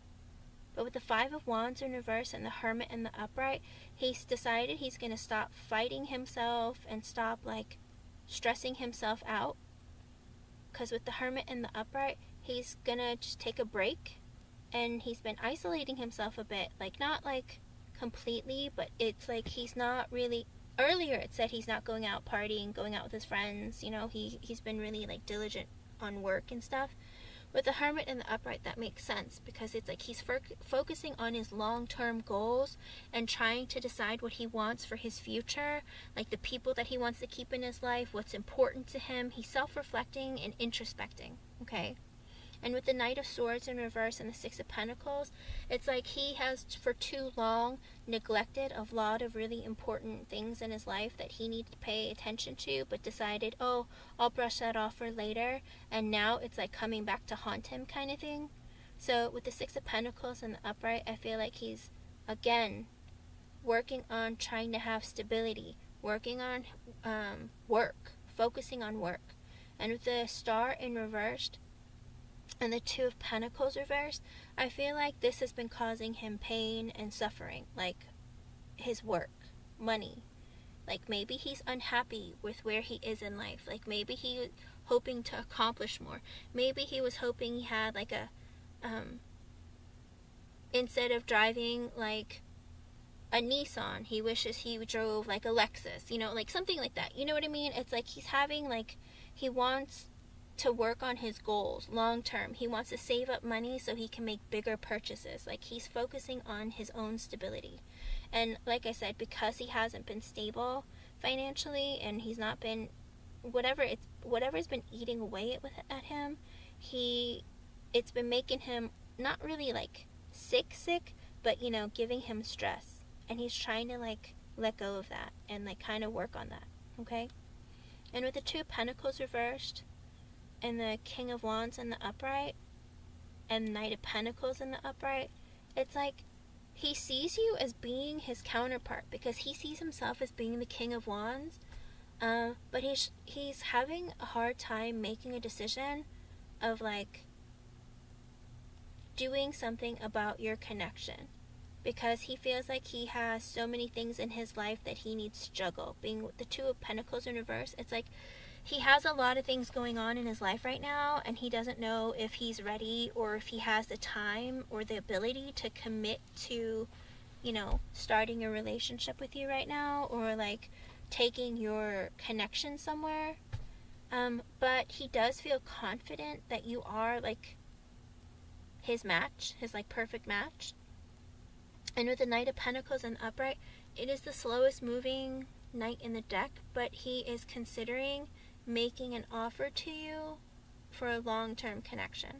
S1: But with the Five of Wands in reverse and the Hermit in the upright, he's decided he's going to stop fighting himself and stop, like, stressing himself out. Because with the Hermit in the upright, he's going to just take a break. And he's been isolating himself a bit. Like, not, like, completely, but it's like he's not really... Earlier it said he's not going out partying, going out with his friends. You know, he's been really, like, diligent on work and stuff. With the Hermit in the upright, that makes sense because it's like he's focusing on his long-term goals and trying to decide what he wants for his future, like the people that he wants to keep in his life, what's important to him. He's self-reflecting and introspecting, okay? And with the Knight of Swords in reverse and the Six of Pentacles, it's like he has for too long neglected a lot of really important things in his life that he needed to pay attention to, but decided, oh, I'll brush that off for later, and now it's like coming back to haunt him kind of thing. So with the Six of Pentacles in the upright, I feel like he's, again, working on trying to have stability, working on work, focusing on work. And with the Star in reversed and the Two of Pentacles reversed, I feel like this has been causing him pain and suffering, like his work, money. Like maybe he's unhappy with where he is in life. Like maybe he was hoping to accomplish more. Maybe he was hoping he had like a, instead of driving like a Nissan, he wishes he drove like a Lexus, you know, like something like that. You know what I mean? It's like he's having like, he wants to work on his goals long term. He wants to save up money so he can make bigger purchases. Like he's focusing on his own stability. And like I said, because he hasn't been stable financially and he's not been, whatever's been eating away at him, it's been making him not really like sick, but you know, giving him stress. And he's trying to like let go of that and like kind of work on that. Okay? And with the Two of Pentacles reversed and the King of Wands in the upright and Knight of Pentacles in the upright, it's like he sees you as being his counterpart because he sees himself as being the King of Wands, but he's having a hard time making a decision of like doing something about your connection, because he feels like he has so many things in his life that he needs to juggle. Being with the Two of Pentacles in reverse, it's like he has a lot of things going on in his life right now, and he doesn't know if he's ready or if he has the time or the ability to commit to, you know, starting a relationship with you right now, or like taking your connection somewhere. But he does feel confident that you are like his match, his like perfect match. And with the Knight of Pentacles and upright, it is the slowest moving knight in the deck, but he is considering making an offer to you for a long-term connection.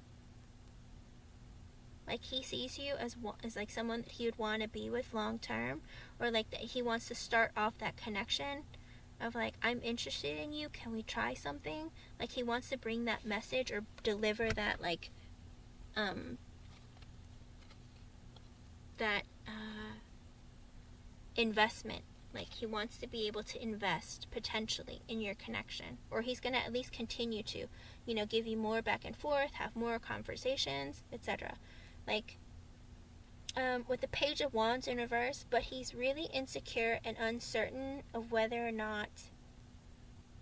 S1: Like he sees you as like someone that he would want to be with long-term, or like that he wants to start off that connection of like, I'm interested in you, can we try something? Like he wants to bring that message or deliver that like investment. Like he wants to be able to invest potentially in your connection, or he's going to at least continue to, you know, give you more back and forth, have more conversations, etc. Like with the Page of Wands in reverse, but he's really insecure and uncertain of whether or not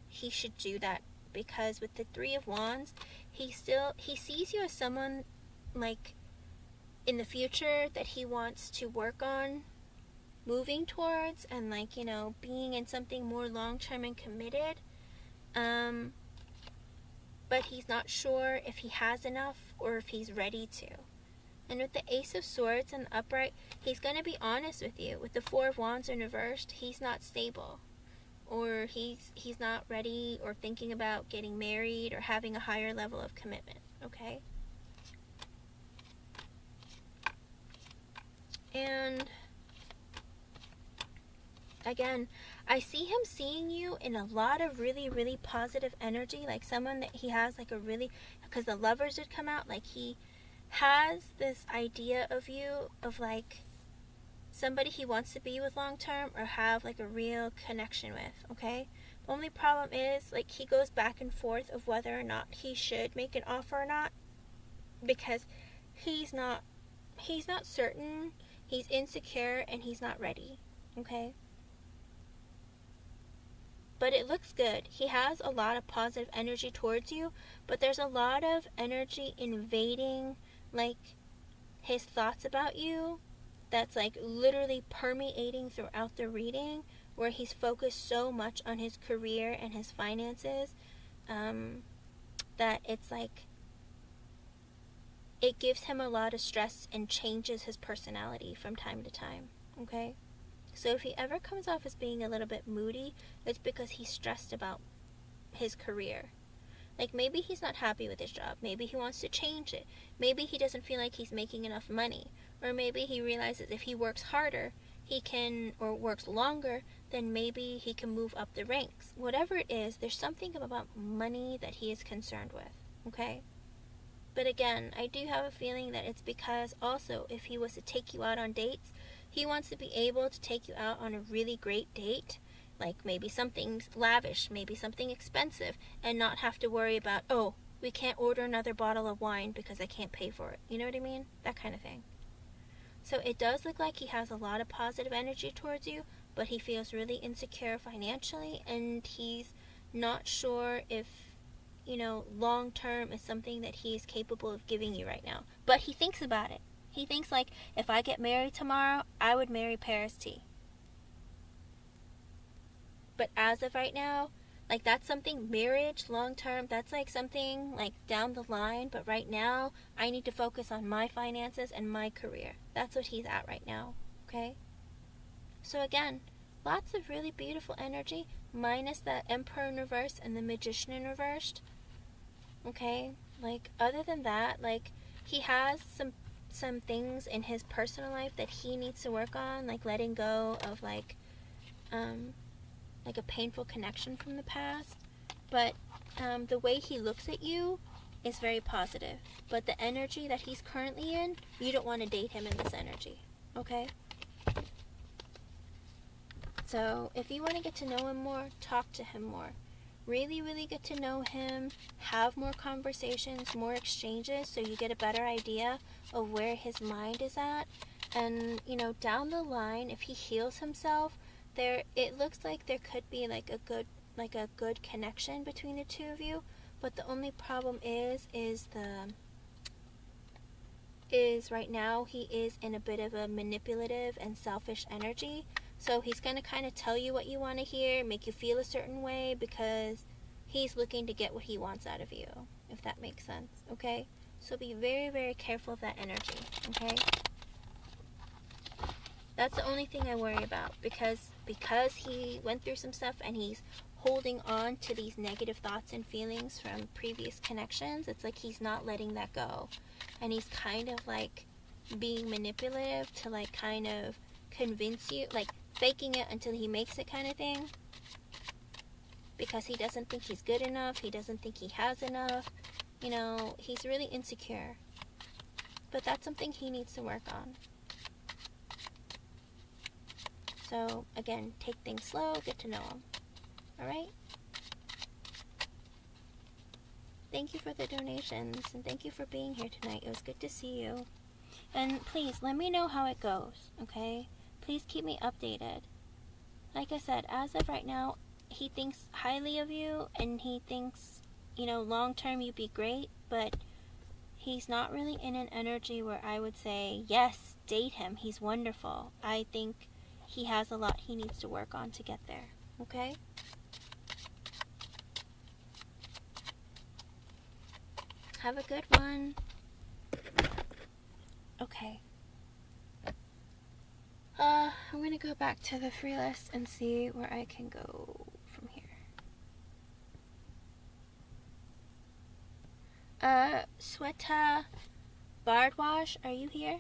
S1: he should do that, because with the Three of Wands, he sees you as someone like in the future that he wants to work on moving towards, and like, you know, being in something more long-term and committed, but he's not sure if he has enough or if he's ready to. And with the Ace of Swords and the upright, he's going to be honest with you. With the Four of Wands in reversed, he's not stable, or he's not ready or thinking about getting married or having a higher level of commitment. Okay? And again, I see him seeing you in a lot of really, really positive energy, like someone that he has like a really, because the Lovers did come out, like he has this idea of you of like somebody he wants to be with long term or have like a real connection with. Okay, the only problem is like he goes back and forth of whether or not he should make an offer or not, because he's not certain, he's insecure, and he's not ready. Okay, but it looks good. He has a lot of positive energy towards you, but there's a lot of energy invading like his thoughts about you that's like literally permeating throughout the reading, where he's focused so much on his career and his finances that it's like it gives him a lot of stress and changes his personality from time to time. Okay, so if he ever comes off as being a little bit moody, it's because he's stressed about his career. Like, maybe he's not happy with his job. Maybe he wants to change it. Maybe he doesn't feel like he's making enough money. Or maybe he realizes if he works harder, he can, or works longer, then maybe he can move up the ranks. Whatever it is, there's something about money that he is concerned with, okay? But again, I do have a feeling that it's because also if he was to take you out on dates, he wants to be able to take you out on a really great date, like maybe something lavish, maybe something expensive, and not have to worry about, oh, we can't order another bottle of wine because I can't pay for it. You know what I mean? That kind of thing. So it does look like he has a lot of positive energy towards you, but he feels really insecure financially, and he's not sure if, you know, long term is something that he is capable of giving you right now. But he thinks about it. He thinks like, if I get married tomorrow, I would marry Paris T. But as of right now, like, that's something, marriage, long term, that's like something like down the line. But right now, I need to focus on my finances and my career. That's what he's at right now, okay? So again, lots of really beautiful energy, minus the Emperor in reverse and the Magician in reversed, okay? Like, other than that, like, he has some things in his personal life that he needs to work on, like letting go of like a painful connection from the past. But the way he looks at you is very positive. But the energy that he's currently in, you don't want to date him in this energy, okay? So if you want to get to know him more, talk to him more. Really, really get to know him, have more conversations, more exchanges, so you get a better idea of where his mind is at. And, you know, down the line, if he heals himself, it looks like there could be like a good connection between the two of you. But the only problem is right now he is in a bit of a manipulative and selfish energy. So he's going to kind of tell you what you want to hear, make you feel a certain way, because he's looking to get what he wants out of you, if that makes sense, okay? So be very, very careful of that energy, okay? That's the only thing I worry about, because he went through some stuff and he's holding on to these negative thoughts and feelings from previous connections. It's like he's not letting that go. And he's kind of like being manipulative to like kind of convince you, like faking it until he makes it kind of thing. Because he doesn't think he's good enough. He doesn't think he has enough. You know, he's really insecure. But that's something he needs to work on. So, again, take things slow, get to know him. Alright? Thank you for the donations, and thank you for being here tonight. It was good to see you. And please, let me know how it goes, okay? Please keep me updated. Like I said, as of right now, he thinks highly of you, and he thinks, you know, long term you'd be great, but he's not really in an energy where I would say, yes, date him, he's wonderful. I think he has a lot he needs to work on to get there, okay? Have a good one. Okay. I'm gonna go back to the free list and see where I can go from here. Sweta Bardwash, are you here?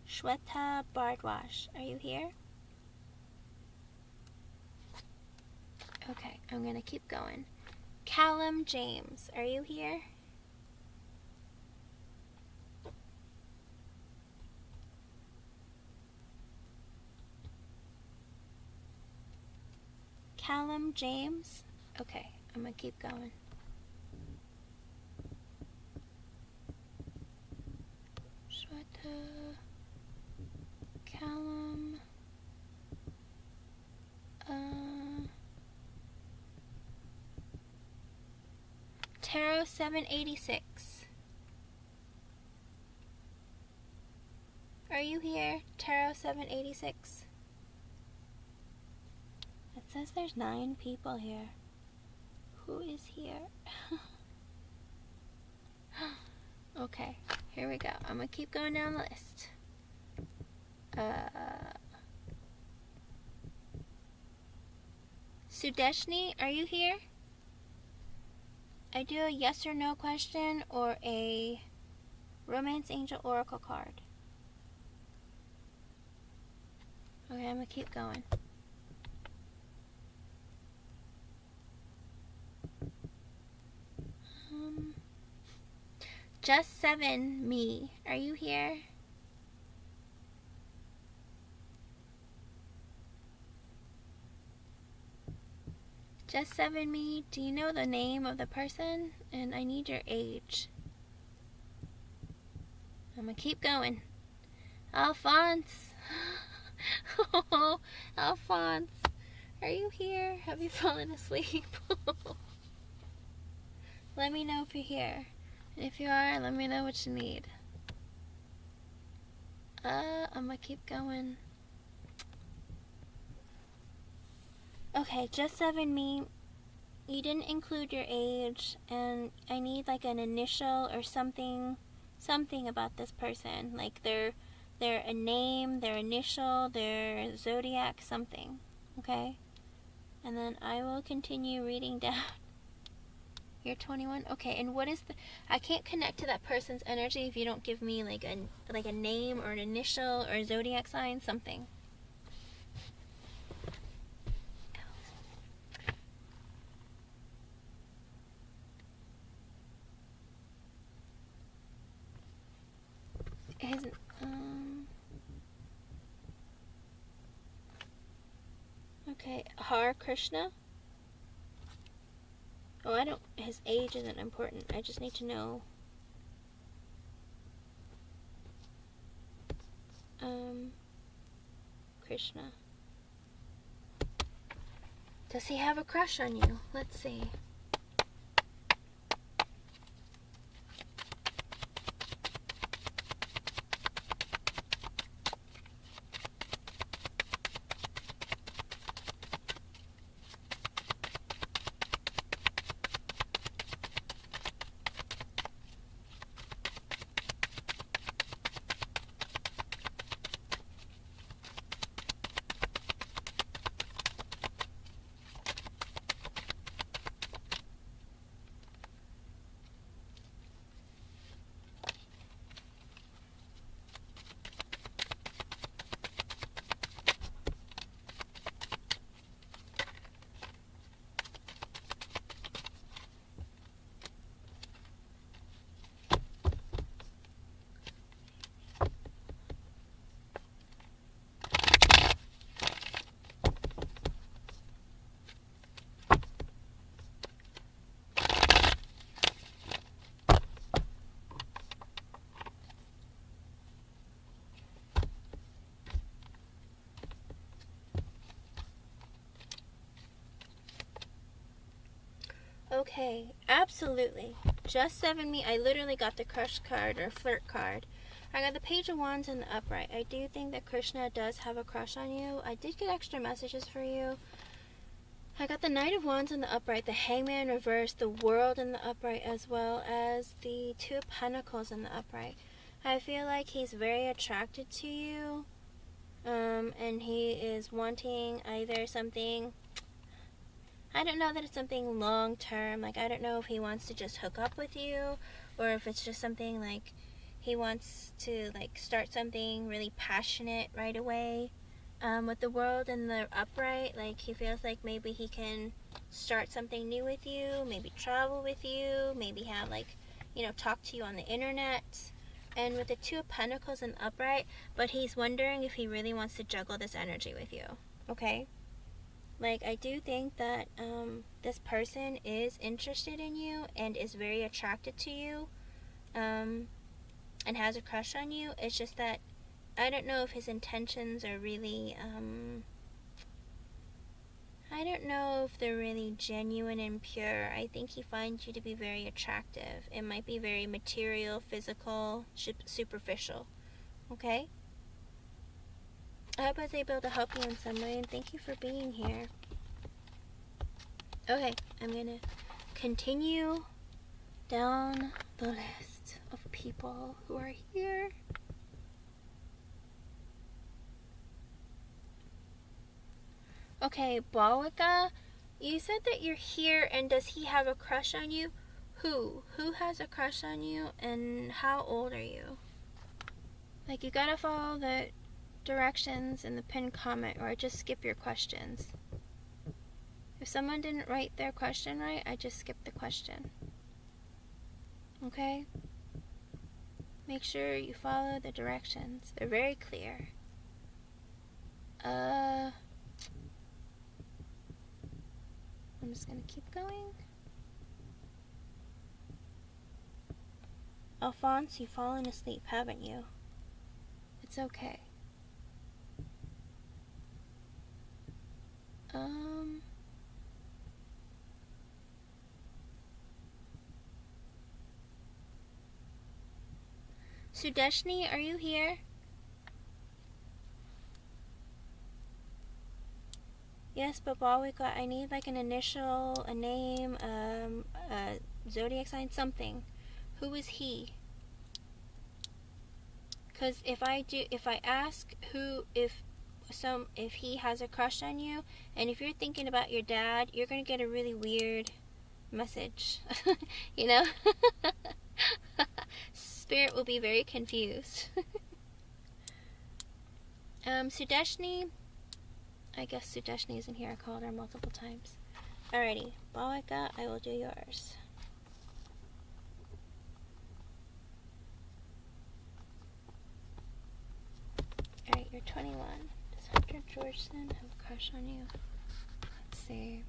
S1: Shweta Bardwash, are you here? Okay, I'm gonna keep going. Callum James, are you here? Callum James? Okay, I'm gonna keep going. Shweta, Callum, Tarot 786. Are you here, Tarot 786? It says there's 9 people here. Who is here? Okay, here we go. I'm gonna keep going down the list. Sudeshni, are you here? I do a yes or no question or a Romance Angel Oracle card. Okay, I'm gonna keep going. Just 7 me, are you here? Just 7 me, do you know the name of the person? And I need your age. I'm gonna keep going. Alphonse. Oh, Alphonse, are you here? Have you fallen asleep? Let me know if you're here. And if you are, let me know what you need. I'm gonna keep going. Okay, just 7 me. You didn't include your age, and I need like an initial or something about this person, like their a name, their initial, their zodiac, something. Okay, and then I will continue reading down. You're 21. Okay, and what is the? I can't connect to that person's energy if you don't give me like a name or an initial or a zodiac sign, something. His okay, Har Krishna. Oh, I don't. His age isn't important. I just need to know. Krishna. Does he have a crush on you? Let's see. Okay, absolutely. Just 7 me. I literally got the crush card or flirt card. I got the Page of Wands in the upright. I do think that Krishna does have a crush on you. I did get extra messages for you. I got the Knight of Wands in the upright, the Hangman reversed, the World in the upright, as well as the Two of Pentacles in the upright. I feel like he's very attracted to you, and he is wanting either something, I don't know that it's something long term, like I don't know if he wants to just hook up with you, or if it's just something like he wants to like start something really passionate right away. With the World in the upright, like he feels like maybe he can start something new with you, maybe travel with you, maybe have like, talk to you on the internet. And with the Two of Pentacles in the upright, but he's wondering if he really wants to juggle this energy with you, okay? Like, I do think that this person is interested in you and is very attracted to you, and has a crush on you. It's just that I don't know if his intentions are really, I don't know if they're really genuine and pure. I think he finds you to be very attractive. It might be very material, physical, superficial, okay? I hope I was able to help you in some way, and thank you for being here. Okay, I'm going to continue down the list of people who are here. Okay, Balwicka, You said that you're here, and does he have a crush on you? Who? Who has a crush on you, and how old are you? Like, you gotta follow the directions in the pinned comment, or just skip your questions. If someone didn't write their question right, I just skipped the question. Okay? Make sure you follow the directions. They're very clear. I'm just gonna keep going. Alphonse, you've fallen asleep, haven't you? It's okay. Sudeshni, are you here? Yes, but Balwika, I need like an initial, a name, a zodiac sign, something. Who is he? Because if I ask if he has a crush on you, and if you're thinking about your dad, you're gonna get a really weird message. You know? Spirit will be very confused. Sudeshni, I guess Sudeshni isn't here. I called her multiple times. Alrighty, Balwika, I will do yours. Alright, you're 21. Does Hunter Georgeson have a crush on you? Let's see.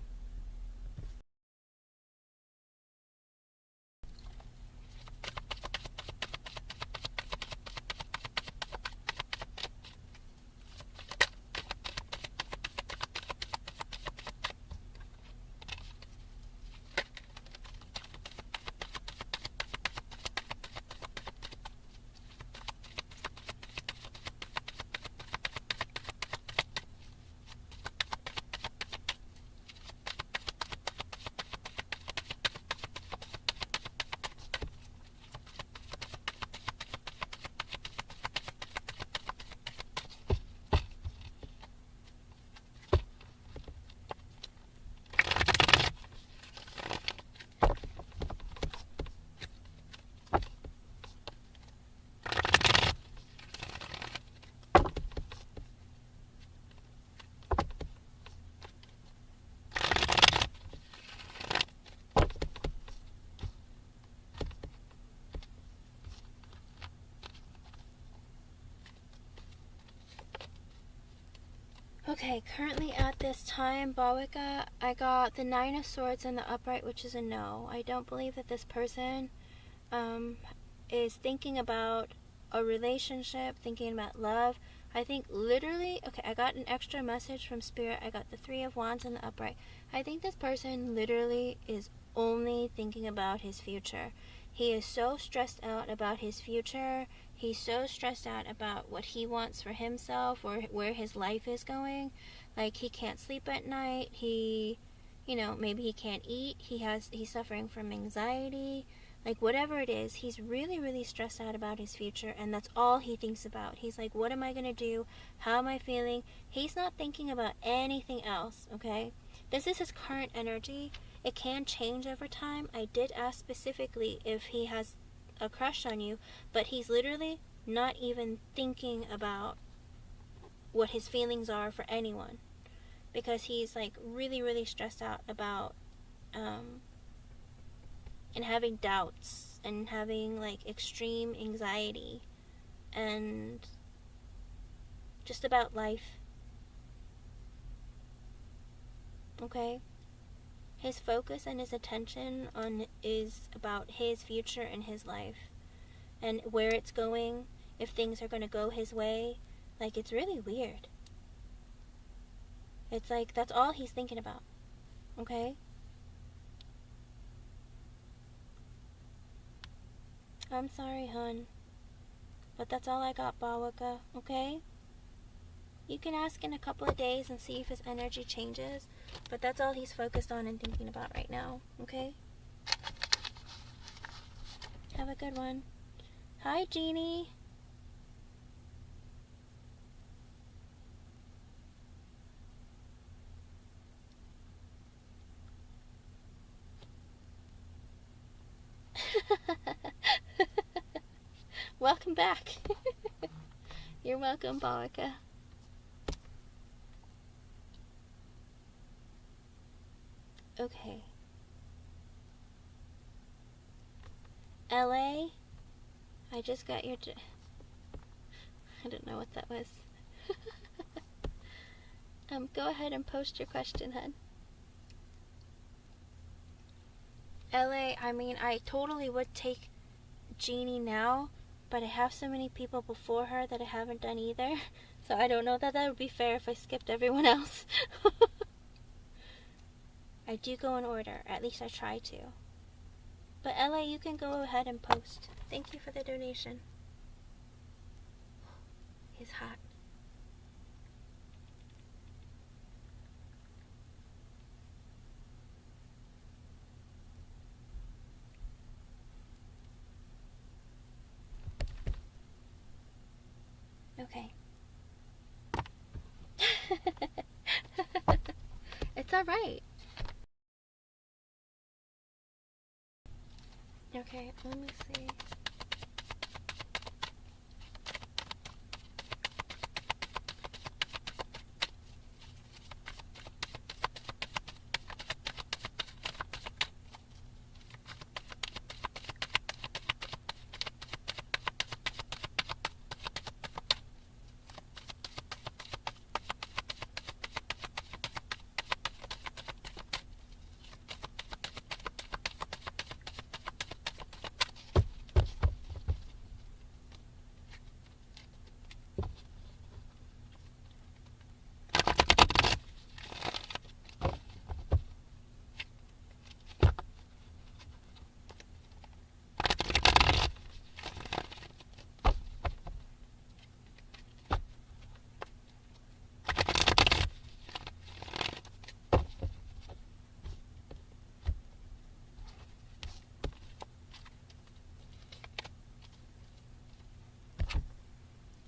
S1: Okay, currently at this time, Balwika, I got the 9 of Swords in the upright, which is a no. I don't believe that this person is thinking about a relationship, thinking about love. I think literally, okay, I got an extra message from Spirit. I got the 3 of Wands in the upright. I think this person literally is only thinking about his future. He is so stressed out about his future. He's so stressed out about what he wants for himself or where his life is going. Like, he can't sleep at night. He, maybe he can't eat. He's suffering from anxiety. Like, whatever it is, he's really, really stressed out about his future, and that's all he thinks about. He's like, what am I going to do? How am I feeling? He's not thinking about anything else, okay? This is his current energy. It can change over time. I did ask specifically if he has a crush on you, but he's literally not even thinking about what his feelings are for anyone, because he's like really, really stressed out about and having doubts and having like extreme anxiety and just about life. Okay? His focus and his attention is about his future and his life and where it's going, if things are going to go his way. Like, it's really weird. It's like that's all he's thinking about. Okay? I'm sorry, hun, but that's all I got, Balwika, okay? You can ask in a couple of days and see if his energy changes, but that's all he's focused on and thinking about right now, okay? Have a good one. Hi, Jeannie. welcome back. You're welcome, Balika. Okay. LA, I just got your... I don't know what that was. Go ahead and post your question, hun. LA, I mean, I totally would take Jeannie now, but I have so many people before her that I haven't done either. So I don't know that would be fair if I skipped everyone else. I do go in order, at least I try to. But LA, you can go ahead and post. Thank you for the donation. He's hot. Okay. It's alright. Okay, let me see.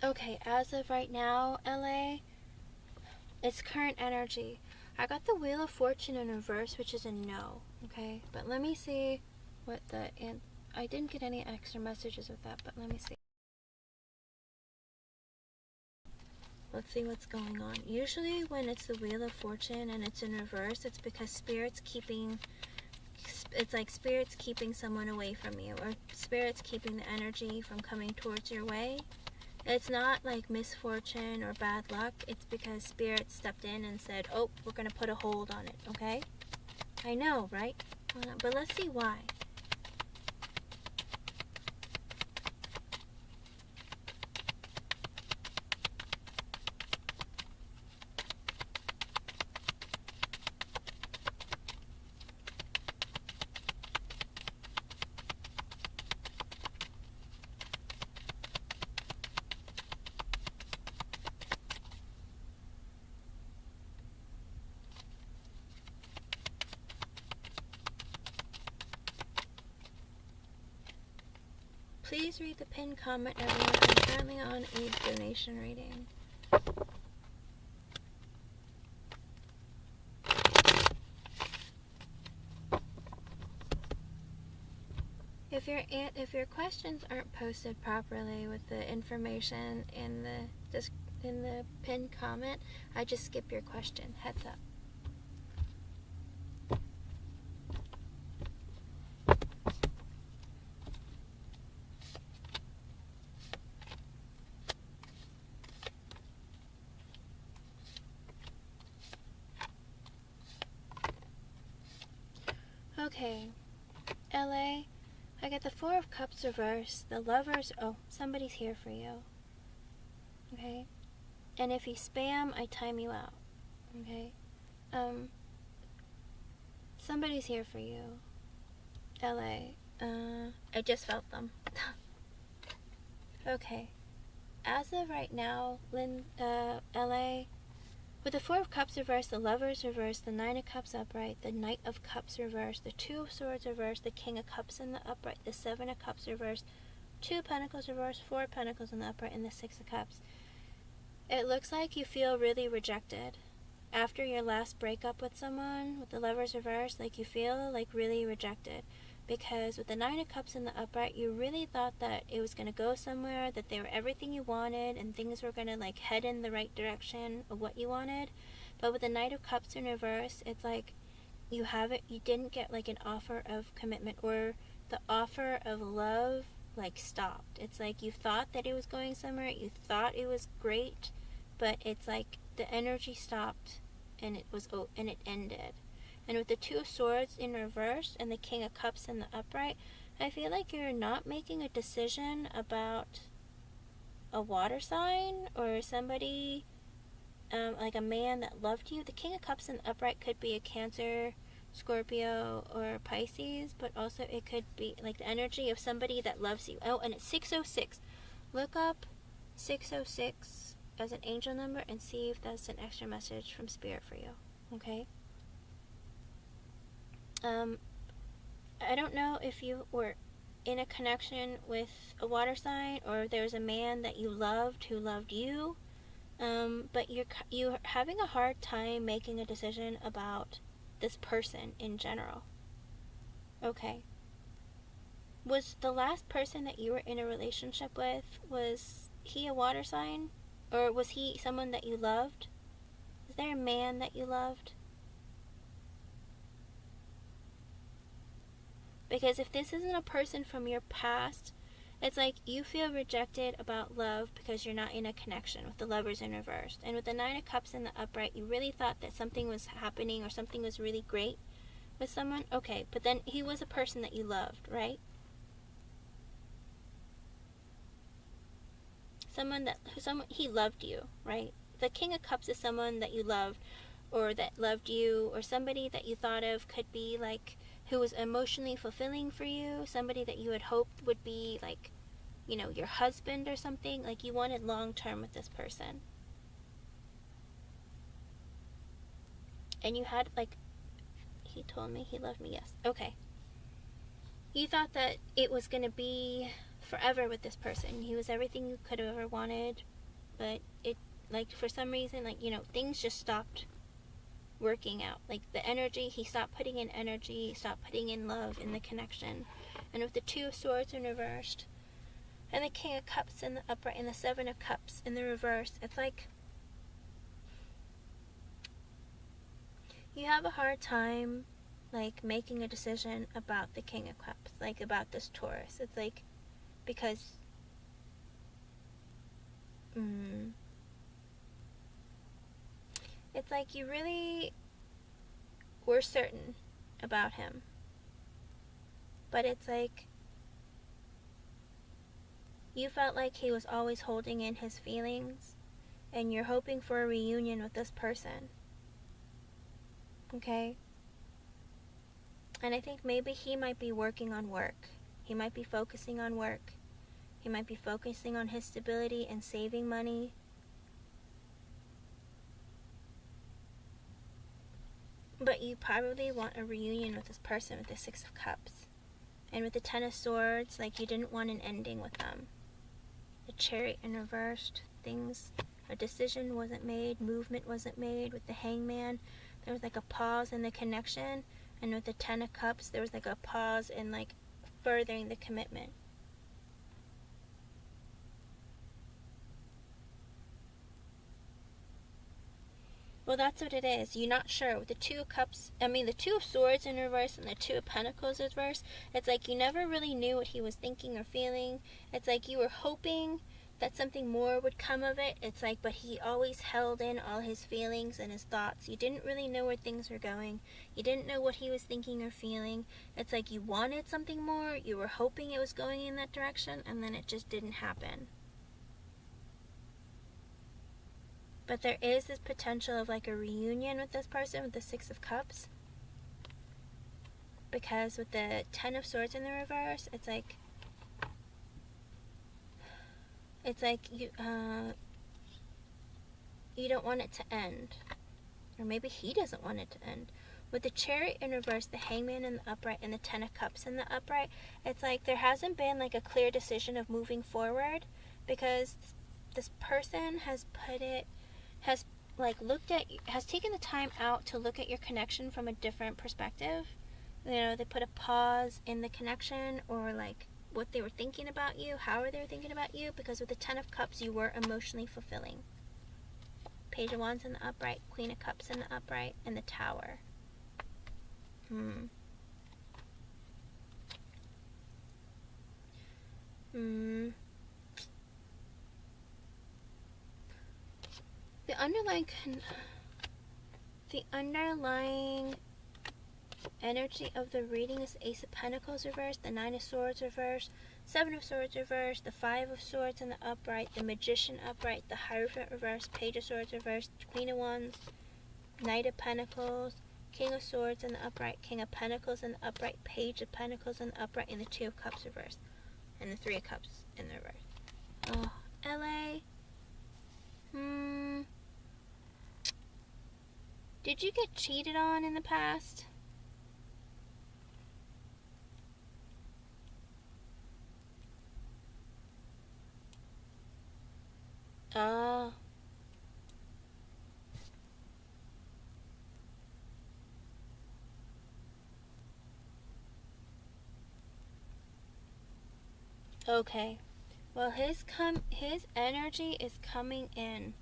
S1: Okay, as of right now, LA, it's current energy. I got the Wheel of Fortune in reverse, which is a no, okay? But let me see what the... and I didn't get any extra messages with that, but let me see. Let's see what's going on. Usually when it's the Wheel of Fortune and it's in reverse, it's because Spirit's keeping... It's like Spirit's keeping someone away from you, or Spirit's keeping the energy from coming towards your way. It's not like misfortune or bad luck. It's because Spirit stepped in and said, oh, we're going to put a hold on it, okay? I know, right? But let's see why. Please read the pinned comment, everyone. I'm currently on a donation reading. If your questions aren't posted properly with the information in the pinned comment, I just skip your question. Heads up. Okay, LA, I get the Four of Cups reversed, the Lovers, oh, somebody's here for you, okay, and if you spam, I time you out, okay, somebody's here for you, LA, I just felt them, okay, as of right now, LA, with the Four of Cups reversed, the Lovers reversed, the Nine of Cups upright, the Knight of Cups reversed, the Two of Swords reversed, the King of Cups in the upright, the Seven of Cups reversed, Two of Pentacles reversed, Four of Pentacles in the upright, and the Six of Cups. It looks like you feel really rejected. After your last breakup with someone, with the Lovers reversed, like you feel like really rejected. Because with the Nine of Cups in the upright, you really thought that it was going to go somewhere, that they were everything you wanted, and things were going to like head in the right direction of what you wanted. But with the Knight of Cups in reverse, it's like you didn't get like an offer of commitment, or the offer of love like stopped. It's like you thought that it was going somewhere, you thought it was great, but it's like the energy stopped and it ended. And with the Two of Swords in reverse and the King of Cups in the upright, I feel like you're not making a decision about a water sign or somebody, like a man that loved you. The King of Cups in the upright could be a Cancer, Scorpio, or Pisces, but also it could be like the energy of somebody that loves you. Oh, and it's 606. Look up 606 as an angel number and see if that's an extra message from Spirit for you. Okay? I don't know if you were in a connection with a water sign, or there's a man that you loved who loved you, but you're having a hard time making a decision about this person in general. Okay. Was the last person that you were in a relationship with, was he a water sign? Or was he someone that you loved? Is there a man that you loved? Because if this isn't a person from your past, it's like you feel rejected about love because you're not in a connection with the Lovers in reverse. And with the Nine of Cups in the upright, you really thought that something was happening or something was really great with someone. Okay, but then he was a person that you loved, right? He loved you, right? The King of Cups is someone that you loved, or that loved you, or somebody that you thought of could be like, who was emotionally fulfilling for you, somebody that you had hoped would be like, you know, your husband or something. Like you wanted long term with this person. And you had like, he told me he loved me, yes. Okay. You thought that it was going to be forever with this person. He was everything you could have ever wanted, but it, like, for some reason, like, you know, things just stopped working out. Like the energy, he stopped putting in energy, stopped putting in love in the connection. And with the Two of Swords in reversed and the King of Cups in the upright and the Seven of Cups in the reverse, it's like you have a hard time like making a decision about the King of Cups, like about this Taurus. It's like, because it's like you really were certain about him, but it's like you felt like he was always holding in his feelings, and you're hoping for a reunion with this person. Okay? And I think maybe he might be working on work. He might be focusing on work. He might be focusing on his stability and saving money. But you probably want a reunion with this person with the Six of Cups. And with the Ten of Swords, like you didn't want an ending with them. The Chariot in reversed, a decision wasn't made, movement wasn't made. With the Hangman, there was like a pause in the connection. And with the Ten of Cups, there was like a pause in like furthering the commitment. Well, that's what it is. You're not sure. With the Two of Swords in reverse and the Two of Pentacles in reverse, it's like you never really knew what he was thinking or feeling. It's like you were hoping that something more would come of it. It's like, but he always held in all his feelings and his thoughts. You didn't really know where things were going. You didn't know what he was thinking or feeling. It's like you wanted something more. You were hoping it was going in that direction, and then it just didn't happen. But there is this potential of like a reunion with this person with the Six of Cups. Because with the Ten of Swords in the reverse, it's like you don't want it to end. Or maybe he doesn't want it to end. With the Chariot in reverse, the Hangman in the upright, and the Ten of Cups in the upright, it's like there hasn't been like a clear decision of moving forward, because this person has taken the time out to look at your connection from a different perspective. they put a pause in the connection, or like what they were thinking about you, how they were thinking about you, because with the 10 of Cups, you were emotionally fulfilling. Page of Wands in the upright, Queen of Cups in the upright, and the Tower. The underlying energy of the reading is Ace of Pentacles reversed, the 9 of Swords reversed, 7 of Swords reversed, the 5 of Swords in the upright, the Magician upright, the Hierophant reversed, Page of Swords reversed, Queen of Wands, Knight of Pentacles, King of Swords in the upright, King of Pentacles in the upright, Page of Pentacles in the upright, and the 2 of Cups reversed, and the 3 of Cups in the reverse. Oh, LA. Did you get cheated on in the past? Oh. Okay. Well, his energy is coming in.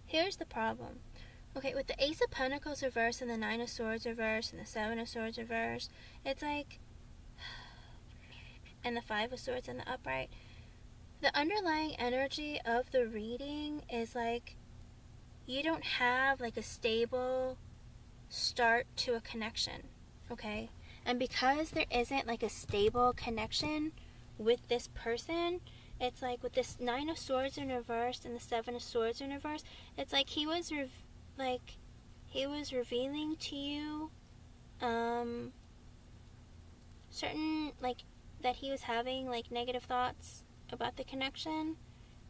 S1: Here's the problem. Okay, with the Ace of Pentacles reversed and the 9 of Swords reversed and the 7 of Swords reversed, it's like, and the 5 of Swords in the upright, the underlying energy of the reading is like, you don't have like a stable start to a connection, okay? And because there isn't like a stable connection with this person, it's like with this 9 of Swords in reverse and the 7 of Swords in reverse, it's like he was revealing to you certain, like, that he was having like negative thoughts about the connection,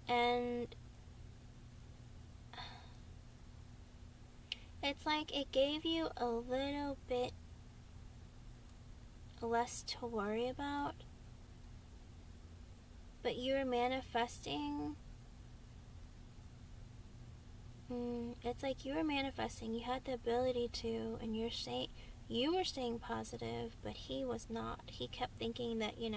S1: and it's like it gave you a little bit less to worry about, but you were manifesting. It's like you were manifesting. You had the ability to, and you were staying positive, but he was not. He kept thinking that, it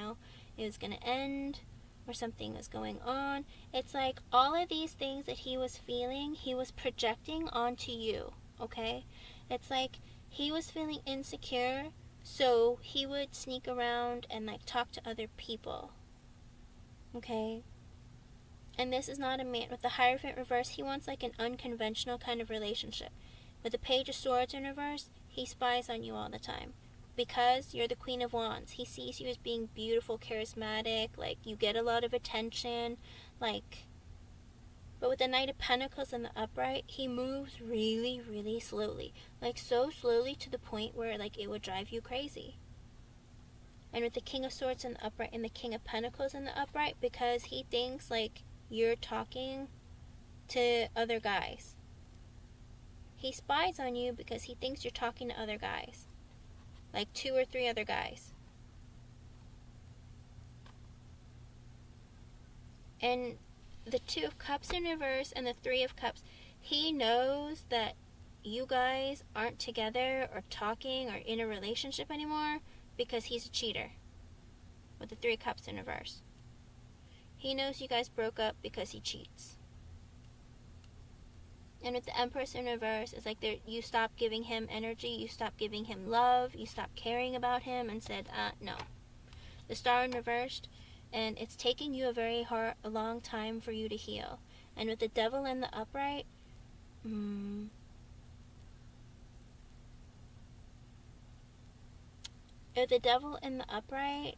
S1: was going to end or something was going on. It's like all of these things that he was feeling, he was projecting onto you, okay? It's like he was feeling insecure, so he would sneak around and like talk to other people, okay? And this is not a man. With the Hierophant reverse, he wants like an unconventional kind of relationship. With the Page of Swords in reverse, he spies on you all the time. Because you're the Queen of Wands. He sees you as being beautiful, charismatic, like you get a lot of attention, like. But with the Knight of Pentacles in the upright, he moves really, really slowly. Like so slowly to the point where like it would drive you crazy. And with the King of Swords in the upright and the King of Pentacles in the upright, because he thinks like you're talking to other guys. He spies on you because he thinks you're talking to other guys. Like 2 or 3 other guys. And the 2 of Cups in reverse and the 3 of Cups, he knows that you guys aren't together or talking or in a relationship anymore because he's a cheater. With the 3 of Cups in reverse. He knows you guys broke up because he cheats. And with the Empress in reverse, it's like you stopped giving him energy, you stopped giving him love, you stopped caring about him and said, no. The Star in reversed, and it's taking you a long time for you to heal. And with the Devil in the upright, with the Devil in the upright,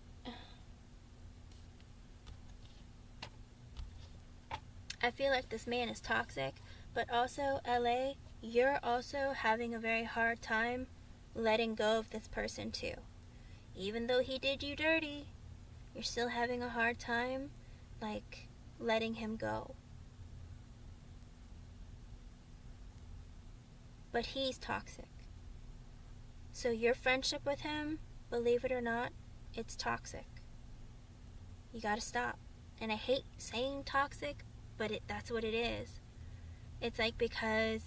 S1: I feel like this man is toxic, but also, LA, you're also having a very hard time letting go of this person too. Even though he did you dirty, you're still having a hard time, like, letting him go. But he's toxic. So your friendship with him, believe it or not, it's toxic. You gotta stop. And I hate saying toxic, but that's what it is. It's like because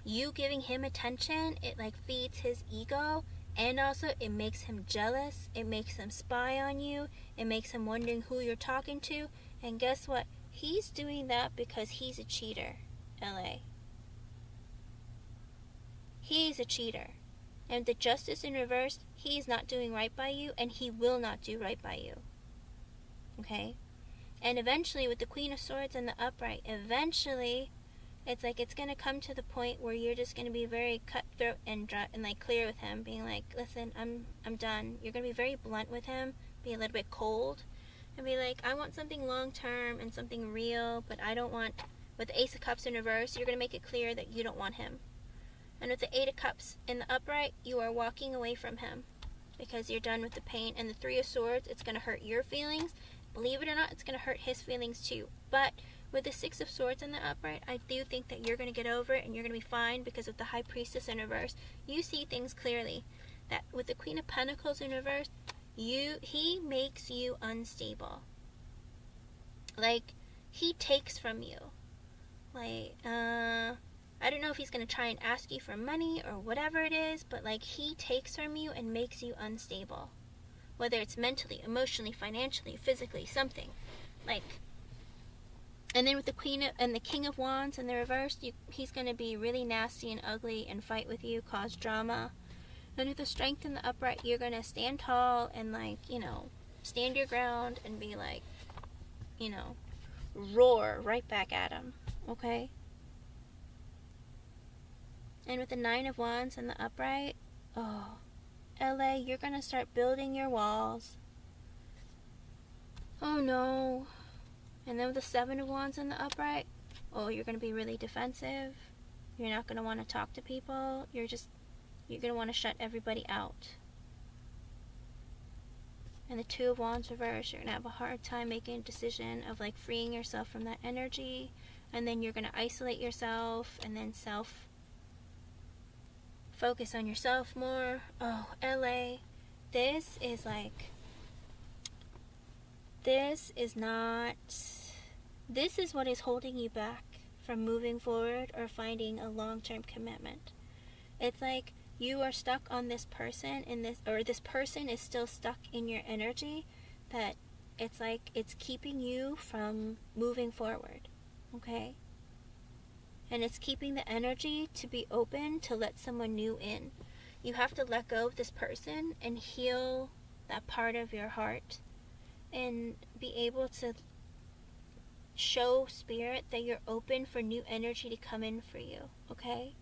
S1: you giving him attention, it like feeds his ego, and also it makes him jealous, it makes him spy on you, it makes him wondering who you're talking to. And guess what? He's doing that because he's a cheater, LA. He's a cheater. And the Justice in reverse, he's not doing right by you, and he will not do right by you. Okay? And eventually, with the Queen of Swords and the upright, eventually, it's like it's going to come to the point where you're just going to be very cutthroat and like clear with him, being like, listen, I'm done. You're going to be very blunt with him, be a little bit cold, and be like, I want something long term and something real, but I don't want, with the Ace of Cups in reverse, you're going to make it clear that you don't want him. And with the Eight of Cups in the upright, you are walking away from him because you're done with the pain. And the Three of Swords, it's going to hurt your feelings. Believe it or not, it's going to hurt his feelings too. But with the Six of Swords in the upright, I do think that you're going to get over it and you're going to be fine, because with the High Priestess in reverse, you see things clearly. That with the Queen of Pentacles in reverse, he makes you unstable. Like, he takes from you. Like, I don't know if he's going to try and ask you for money or whatever it is, but like, he takes from you and makes you unstable. Whether it's mentally, emotionally, financially, physically, something. Like, and then with the Queen and the King of Wands in the reverse, he's going to be really nasty and ugly and fight with you, cause drama. And with the Strength in the upright, you're going to stand tall and like, stand your ground and be like, roar right back at him. Okay? And with the Nine of Wands in the upright, LA, you're going to start building your walls. Oh no. And then with the Seven of Wands in the upright, you're going to be really defensive. You're not going to want to talk to people. You're going to want to shut everybody out. And the Two of Wands reverse, you're going to have a hard time making a decision of like freeing yourself from that energy. And then you're going to isolate yourself and then focus on yourself more. LA, this is what is holding you back from moving forward or finding a long-term commitment. It's like you are stuck on this person or this person is still stuck in your energy, that it's like it's keeping you from moving forward. Okay? And it's keeping the energy to be open to let someone new in. You have to let go of this person and heal that part of your heart and be able to show spirit that you're open for new energy to come in for you. Okay?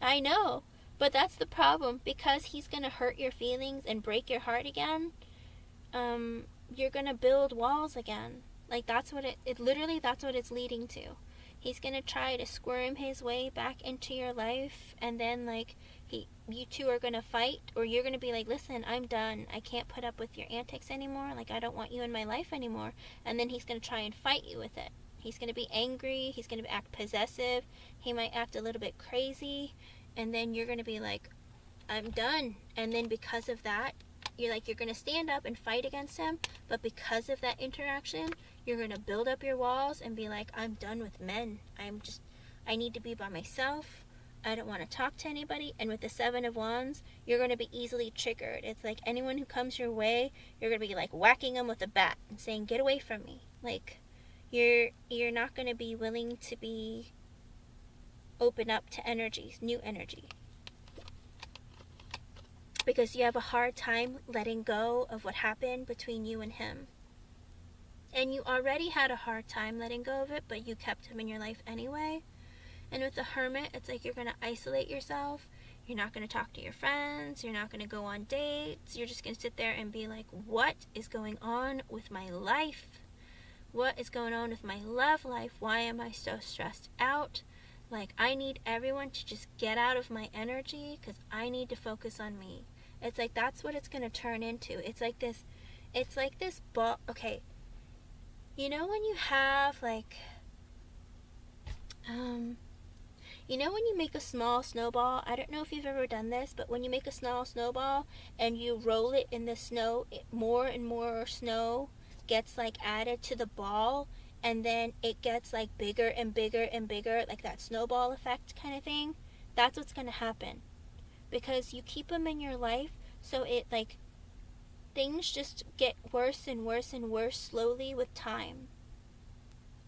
S1: I know, but that's the problem. Because he's going to hurt your feelings and break your heart again, you're going to build walls again. Like, that's what that's what it's leading to. He's going to try to squirm his way back into your life, and then, like, you two are going to fight, or you're going to be like, listen, I'm done. I can't put up with your antics anymore. Like, I don't want you in my life anymore. And then he's going to try and fight you with it. He's going to be angry. He's going to act possessive. He might act a little bit crazy. And then you're going to be like, I'm done. And then because of that, you're going to stand up and fight against him. But because of that interaction, you're going to build up your walls and be like, I'm done with men. I need to be by myself. I don't want to talk to anybody. And with the Seven of Wands, you're going to be easily triggered. It's like anyone who comes your way, you're going to be like whacking them with a bat and saying, get away from me. Like, you're not going to be willing to be open up to energies, new energy. Because you have a hard time letting go of what happened between you and him. And you already had a hard time letting go of it, but you kept him in your life anyway. And with the Hermit, it's like you're going to isolate yourself. You're not going to talk to your friends. You're not going to go on dates. You're just going to sit there and be like, what is going on with my life? What is going on with my love life? Why am I so stressed out? Like, I need everyone to just get out of my energy because I need to focus on me. It's like that's what it's going to turn into. It's like this ball. Okay. You know when you have like, you know when you make a small snowball? I don't know if you've ever done this, but when you make a small snowball and you roll it in the snow, more and more snow gets like added to the ball, and then it gets like bigger and bigger and bigger, like that snowball effect kind of thing, that's what's going to happen. Because you keep them in your life, so it like things just get worse and worse and worse slowly with time.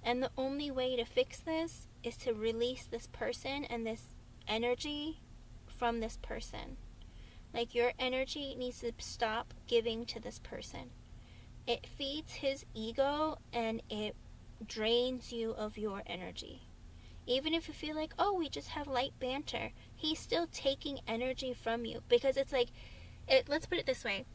S1: And the only way to fix this is to release this person and this energy from this person. Like, your energy needs to stop giving to this person. It feeds his ego and it drains you of your energy. Even if you feel like, oh, we just have light banter, he's still taking energy from you. Because it's like, let's put it this way.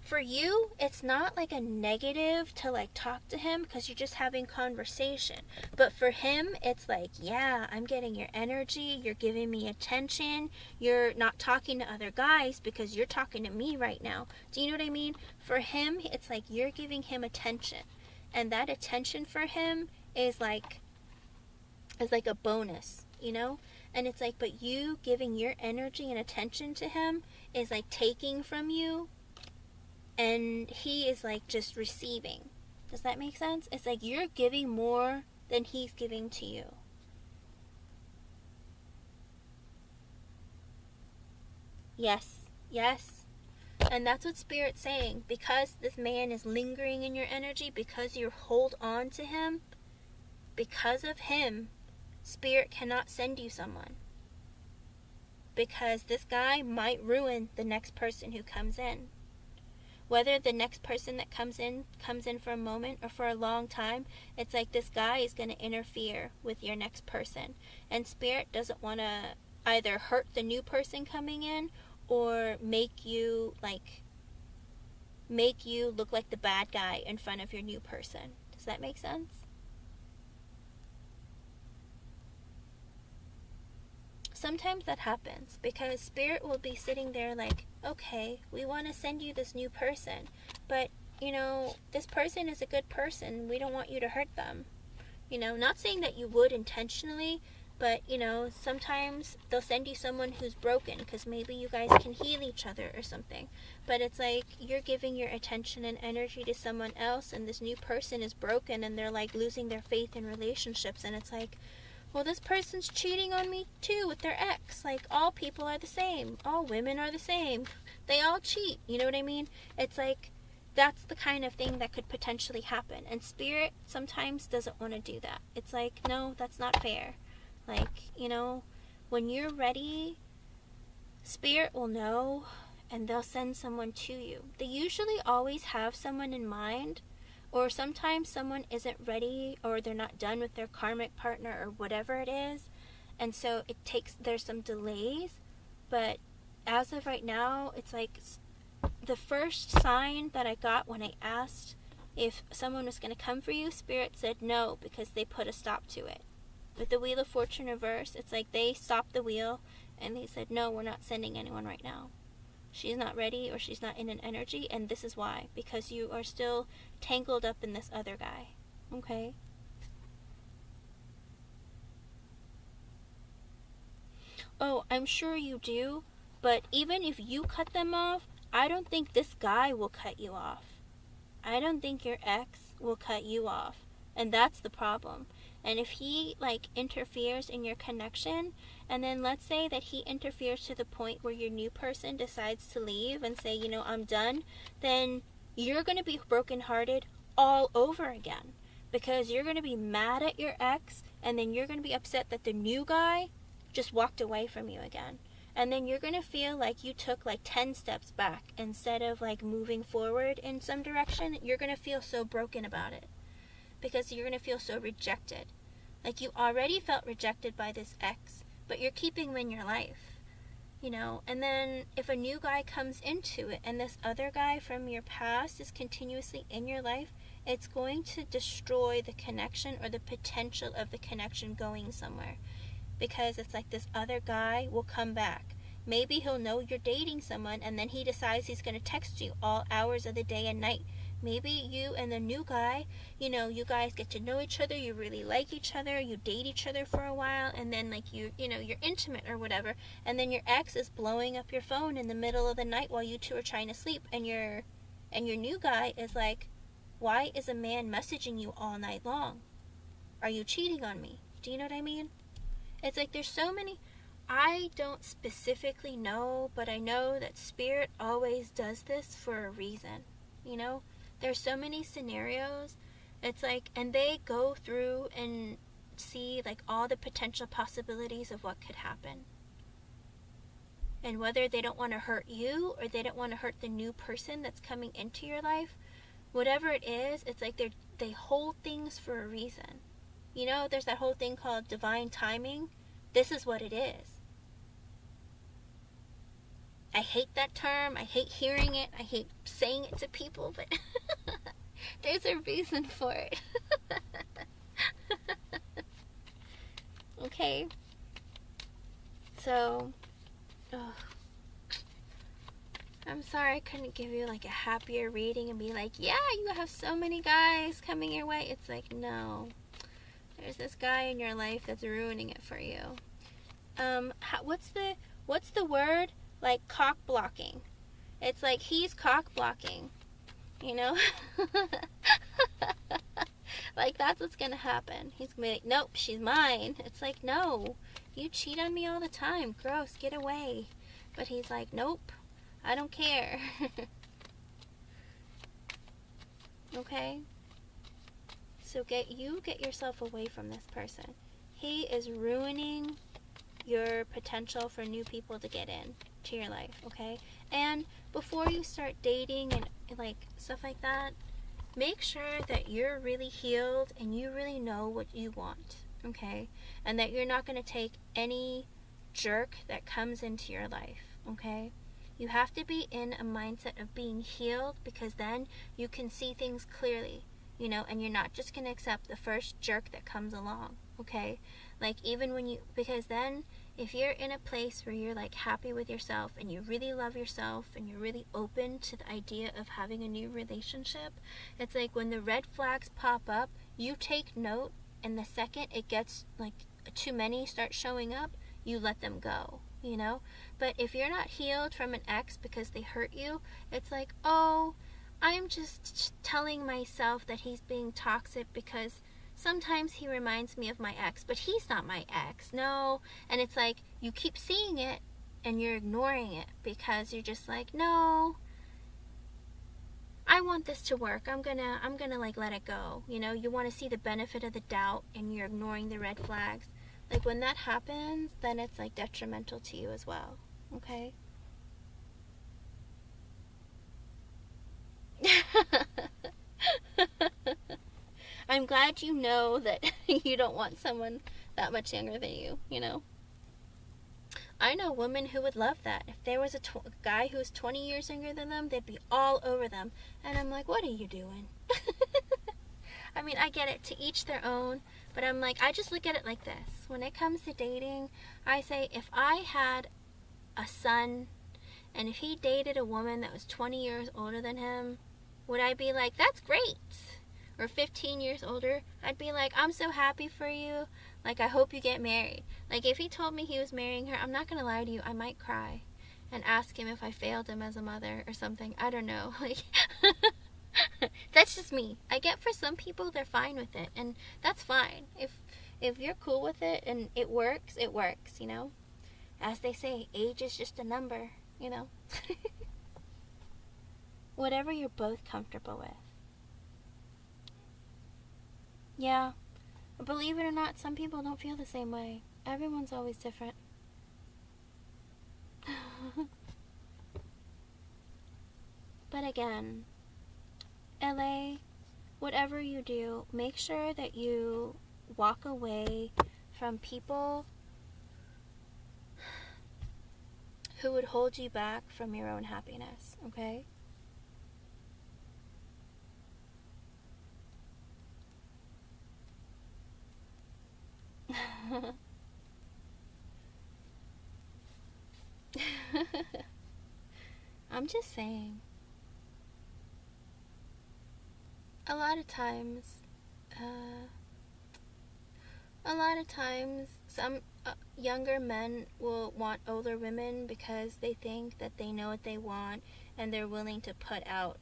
S1: For you, it's not like a negative to like talk to him because you're just having conversation. But for him, it's like, yeah, I'm getting your energy, you're giving me attention, you're not talking to other guys because you're talking to me right now. Do you know what I mean? For him, it's like you're giving him attention. And that attention for him is like a bonus, you know? And it's like, but you giving your energy and attention to him is like taking from you. And he is like just receiving. Does that make sense? It's like you're giving more than he's giving to you. Yes, yes. And that's what Spirit's saying. Because this man is lingering in your energy, because you hold on to him, because of him, Spirit cannot send you someone. Because this guy might ruin the next person who comes in. Whether the next person that comes in for a moment or for a long time, it's like this guy is going to interfere with your next person. And Spirit doesn't want to either hurt the new person coming in or make you look like the bad guy in front of your new person. Does that make sense? Sometimes that happens because Spirit will be sitting there like, okay, we want to send you this new person, but, you know, this person is a good person. We don't want you to hurt them. You know, not saying that you would intentionally, but, you know, sometimes they'll send you someone who's broken because maybe you guys can heal each other or something. But it's like you're giving your attention and energy to someone else, and this new person is broken and they're like losing their faith in relationships, and it's like, well, this person's cheating on me too with their ex. Like, all people are the same. All women are the same. They all cheat. You know what I mean? It's like, that's the kind of thing that could potentially happen. And Spirit sometimes doesn't want to do that. It's like, no, that's not fair. Like, you know, when you're ready, Spirit will know and they'll send someone to you. They usually always have someone in mind. Or sometimes someone isn't ready or they're not done with their karmic partner or whatever it is. And so there's some delays. But as of right now, it's like the first sign that I got when I asked if someone was going to come for you, Spirit said no because they put a stop to it. With the Wheel of Fortune reverse, it's like they stopped the wheel and they said, no, we're not sending anyone right now. She's not ready or she's not in an energy, and this is why. Because you are still tangled up in this other guy. Okay? Oh, I'm sure you do, but even if you cut them off, I don't think this guy will cut you off. I don't think your ex will cut you off. And that's the problem. And if he interferes in your connection, and then let's say that he interferes to the point where your new person decides to leave and say, you know, I'm done, then you're going to be brokenhearted all over again. Because you're going to be mad at your ex, and then you're going to be upset that the new guy just walked away from you again. And then you're going to feel like you took 10 steps back instead of moving forward in some direction. You're going to feel so broken about it. Because you're going to feel so rejected. Like, you already felt rejected by this ex, but you're keeping him in your life, you know. And then if a new guy comes into it and this other guy from your past is continuously in your life, it's going to destroy the connection or the potential of the connection going somewhere. Because it's like this other guy will come back. Maybe he'll know you're dating someone and then he decides he's going to text you all hours of the day and night. Maybe you and the new guy, you know, you guys get to know each other, you really like each other, you date each other for a while, and then you're intimate or whatever, and then your ex is blowing up your phone in the middle of the night while you two are trying to sleep, and your new guy is like, why is a man messaging you all night long? Are you cheating on me? Do you know what I mean? It's like there's so many. I don't specifically know, but I know that Spirit always does this for a reason. You know, there's so many scenarios. It's like, and they go through and see like all the potential possibilities of what could happen. And whether they don't want to hurt you or they don't want to hurt the new person that's coming into your life, whatever it is, it's like they hold things for a reason. You know, there's that whole thing called divine timing. This is what it is. I hate that term. I hate hearing it. I hate saying it to people, but there's a reason for it. Okay? So, I'm sorry I couldn't give you like a happier reading and be like, yeah, you have so many guys coming your way. It's like, no. There's this guy in your life that's ruining it for you. What's the word? Like cock blocking. It's like he's cock blocking. You know? Like that's what's gonna happen. He's gonna be like, nope, she's mine. It's like, no, you cheat on me all the time. Gross, get away. But he's like, nope, I don't care. Okay? So get yourself away from this person. He is ruining your potential for new people to get in to your life, okay? And before you start dating and like stuff like that, make sure that you're really healed and you really know what you want, okay? And that you're not going to take any jerk that comes into your life, okay? You have to be in a mindset of being healed, because then you can see things clearly, you know, and you're not just going to accept the first jerk that comes along, okay? Like even when because then if you're in a place where you're like happy with yourself and you really love yourself and you're really open to the idea of having a new relationship, it's like when the red flags pop up, you take note, and the second it gets like too many start showing up, you let them go, you know? But if you're not healed from an ex because they hurt you, it's like, oh, I'm just telling myself that he's being toxic because sometimes he reminds me of my ex, but he's not my ex. No. And it's like you keep seeing it and you're ignoring it because you're just like, no, I want this to work. I'm gonna like let it go. You know, you want to see the benefit of the doubt and you're ignoring the red flags. Like when that happens, then it's like detrimental to you as well. Okay? I'm glad you know that you don't want someone that much younger than you, you know. I know women who would love that. If there was a guy who was 20 years younger than them, they'd be all over them. And I'm like, what are you doing? I mean, I get it, to each their own, but I'm like, I just look at it like this. When it comes to dating, I say, if I had a son and if he dated a woman that was 20 years older than him, would I be like, that's great? Or 15 years older, I'd be like, I'm so happy for you. Like, I hope you get married. Like, if he told me he was marrying her, I'm not going to lie to you, I might cry and ask him if I failed him as a mother or something. I don't know. Like, that's just me. I get for some people, they're fine with it. And that's fine. If you're cool with it and it works, you know? As they say, age is just a number, you know? Whatever you're both comfortable with. Yeah, believe it or not, some people don't feel the same way. Everyone's always different. But again, LA, whatever you do, make sure that you walk away from people who would hold you back from your own happiness, okay? I'm just saying. A lot of times, some younger men will want older women because they think that they know what they want and they're willing to put out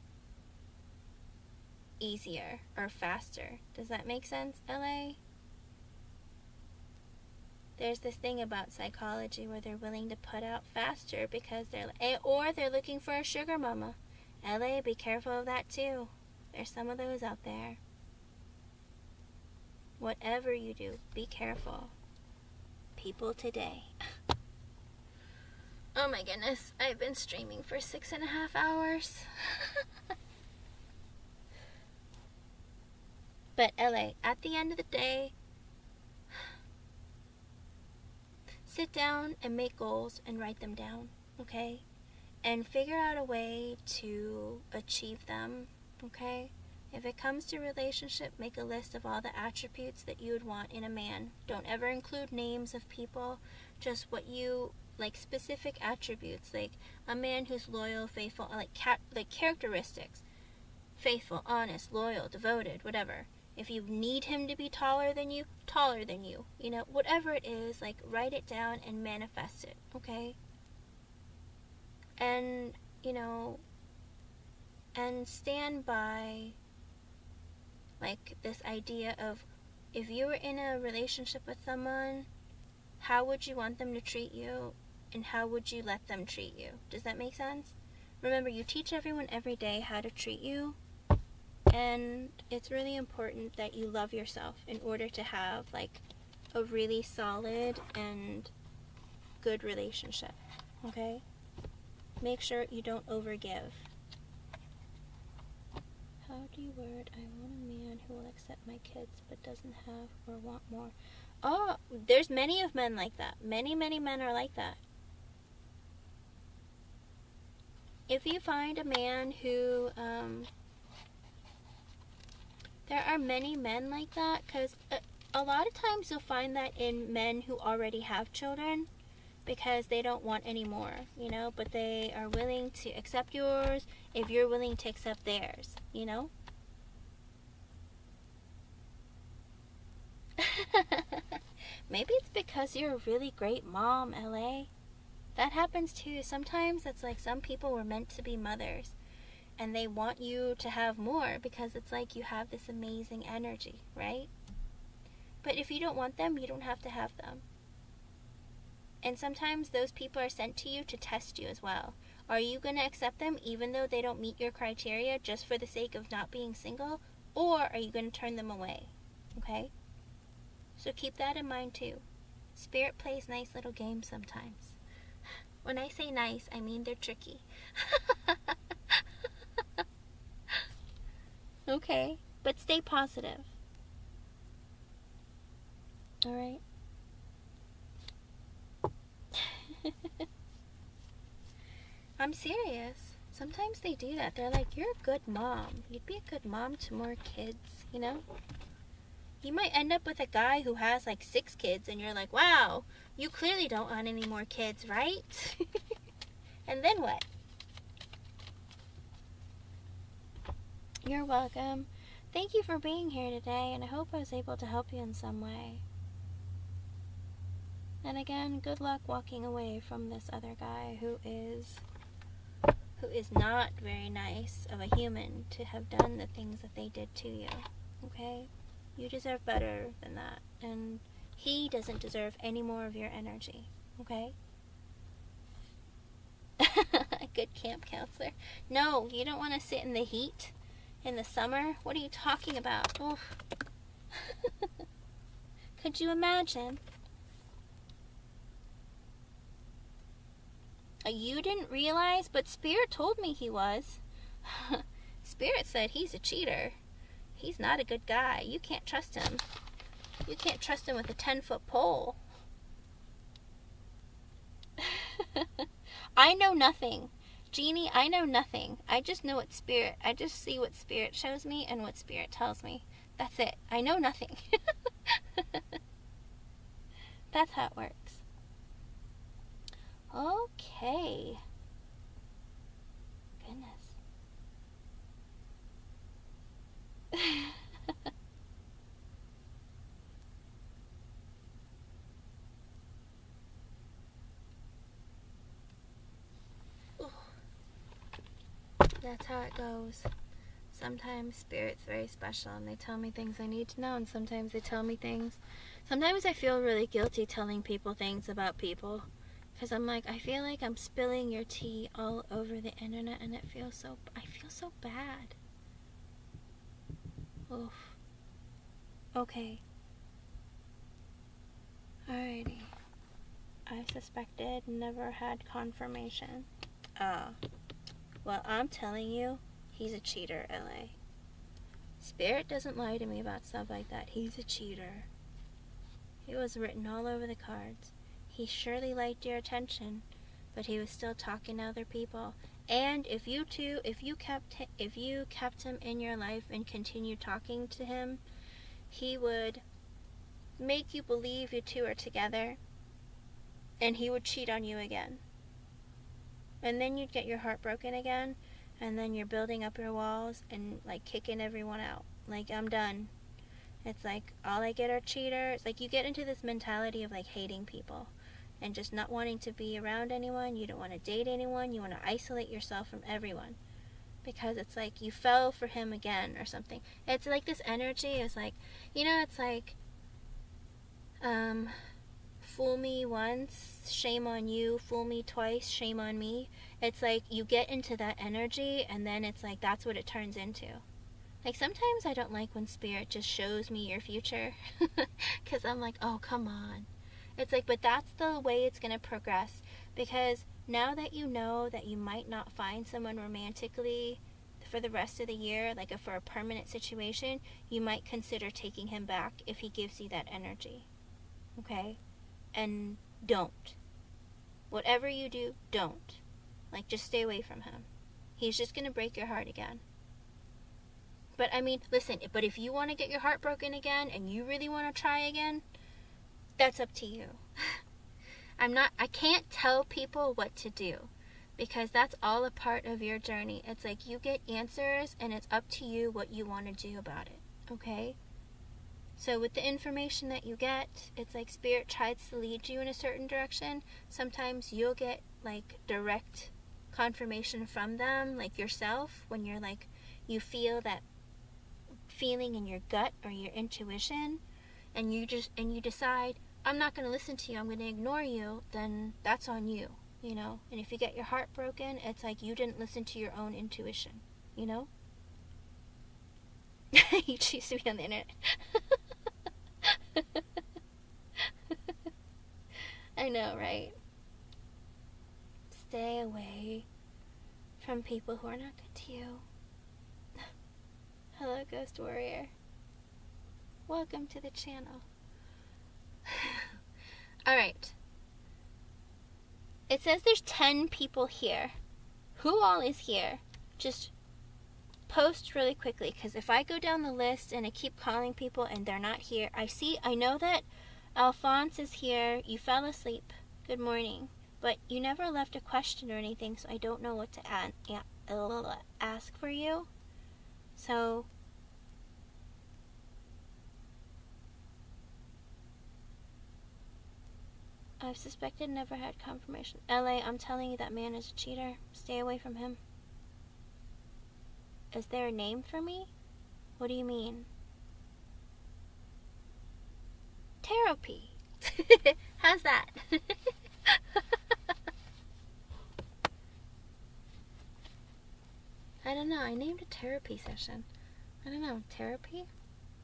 S1: easier or faster. Does that make sense, LA? there's this thing about psychology where they're willing to put out faster because they're looking for a sugar mama. LA, be careful of that too. There's some of those out there. Whatever you do, be careful. People today. Oh my goodness, I've been streaming for 6.5 hours. But LA, at the end of the day, sit down and make goals and write them down, okay? And figure out a way to achieve them, okay? If it comes to relationship, make a list of all the attributes that you would want in a man. Don't ever include names of people, just what you, like specific attributes, like a man who's loyal, faithful, like characteristics. Faithful, honest, loyal, devoted, whatever. If you need him to be taller than you, you know, whatever it is, like write it down and manifest it, okay? And, you know, and stand by like this idea of if you were in a relationship with someone, how would you want them to treat you and how would you let them treat you? Does that make sense? Remember, you teach everyone every day how to treat you. And it's really important that you love yourself in order to have like a really solid and good relationship, okay? Make sure you don't overgive. How do you word, I want a man who will accept my kids but doesn't have or want more? Oh, there's many of men like that. Many, many men are like that. If you find a man who, there are many men like that, because a lot of times you'll find that in men who already have children because they don't want any more, you know, but they are willing to accept yours if you're willing to accept theirs, you know? Maybe it's because you're a really great mom, LA. That happens too. Sometimes it's like some people were meant to be mothers. And they want you to have more because it's like you have this amazing energy, right? But if you don't want them, you don't have to have them. And sometimes those people are sent to you to test you as well. Are you going to accept them even though they don't meet your criteria just for the sake of not being single? Or are you going to turn them away? Okay? So keep that in mind too. Spirit plays nice little games sometimes. When I say nice, I mean they're tricky. Okay, but stay positive. Alright? I'm serious. Sometimes they do that. They're like, you're a good mom. You'd be a good mom to more kids, you know? You might end up with a guy who has like 6 kids and you're like, wow, you clearly don't want any more kids, right? And then what? You're welcome. Thank you for being here today, and I hope I was able to help you in some way. And again, good luck walking away from this other guy who is not very nice of a human to have done the things that they did to you. Okay? You deserve better than that, and he doesn't deserve any more of your energy. Okay? A good camp counselor. No, you don't want to sit in the heat. In the summer? What are you talking about? Oof. Could you imagine? You didn't realize, but Spirit told me he was. Spirit said he's a cheater. He's not a good guy. You can't trust him. You can't trust him with a 10-foot pole. I know nothing. Jeannie, I know nothing. I just know what Spirit, I just see what Spirit shows me and what Spirit tells me. That's it. I know nothing. That's how it works. Okay. Goodness. That's how it goes. sometimes Spirit's very special and they tell me things I need to know, and sometimes they tell me things. Sometimes I feel really guilty telling people things about people, because I'm like, I feel like I'm spilling your tea all over the internet, and I feel so bad. Oof. Okay. Alrighty. I suspected, never had confirmation. Well, I'm telling you, he's a cheater, LA. Spirit doesn't lie to me about stuff like that. He's a cheater. It was written all over the cards. He surely liked your attention, but he was still talking to other people. And if you kept him in your life and continued talking to him, he would make you believe you two are together, and he would cheat on you again. And then you'd get your heart broken again, and then you're building up your walls and like kicking everyone out. Like, I'm done. It's like, all I get are cheaters. Like, you get into this mentality of like hating people and just not wanting to be around anyone. You don't want to date anyone. You want to isolate yourself from everyone, because it's like you fell for him again or something. It's like this energy is like, it's like, fool me once, shame on you. Fool me twice, shame on me. It's like you get into that energy, and then it's like that's what it turns into. Like, sometimes I don't like when Spirit just shows me your future, because I'm like, oh, come on. It's like, but that's the way it's going to progress, because now that you know that you might not find someone romantically for the rest of the year, like for a permanent situation, you might consider taking him back if he gives you that energy. Okay? And don't. Whatever you do, don't. Like, just stay away from him. He's just going to break your heart again. But I mean, listen, but if you want to get your heart broken again and you really want to try again, that's up to you. I can't tell people what to do, because that's all a part of your journey. It's like you get answers and it's up to you what you want to do about it. Okay? So with the information that you get, it's like Spirit tries to lead you in a certain direction. Sometimes you'll get like direct confirmation from them, like yourself, when you're like, you feel that feeling in your gut or your intuition, and you decide, I'm not going to listen to you, I'm going to ignore you, then that's on you, And if you get your heart broken, it's like you didn't listen to your own intuition, You choose to be on the internet. I know, right? Stay away from people who are not good to you. Hello, Ghost Warrior. Welcome to the channel. Alright. It says there's 10 people here. Who all is here? Just post really quickly, because if I go down the list and I keep calling people and they're not here, I know that Alphonse is here. You fell asleep. Good morning. But you never left a question or anything, so I don't know what to ask for you. So I've suspected, never had confirmation. LA, I'm telling you, that man is a cheater. Stay away from him. Is there a name for me? What do you mean? Tarotpy. How's that? I don't know. I named a therapy session. I don't know. Therapy?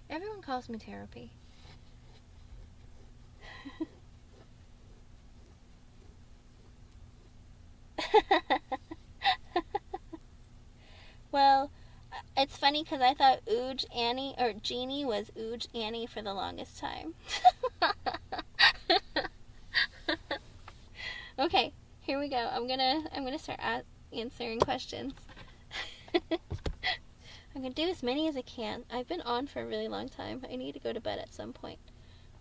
S1: Everyone calls me Tarotpy. Well, it's funny because I thought Ooge Annie or Jeannie was Ooge Annie for the longest time. Okay, here we go. I'm gonna start answering questions. I'm gonna do as many as I can. I've been on for a really long time. I need to go to bed at some point.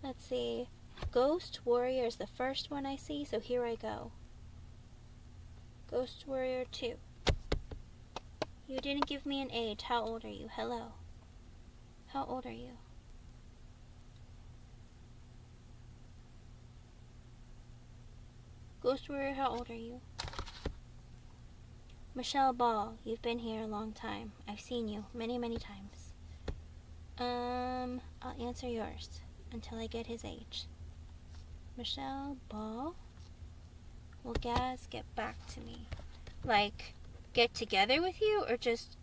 S1: Let's see. Ghost Warrior is the first one I see, so here I go. Ghost Warrior 2. You didn't give me an age. How old are you? Hello. How old are you? Ghost Warrior, how old are you? Michelle Ball, you've been here a long time. I've seen you many, many times. I'll answer yours until I get his age. Michelle Ball? Will Gaz get back to me? Like, get together with you, or just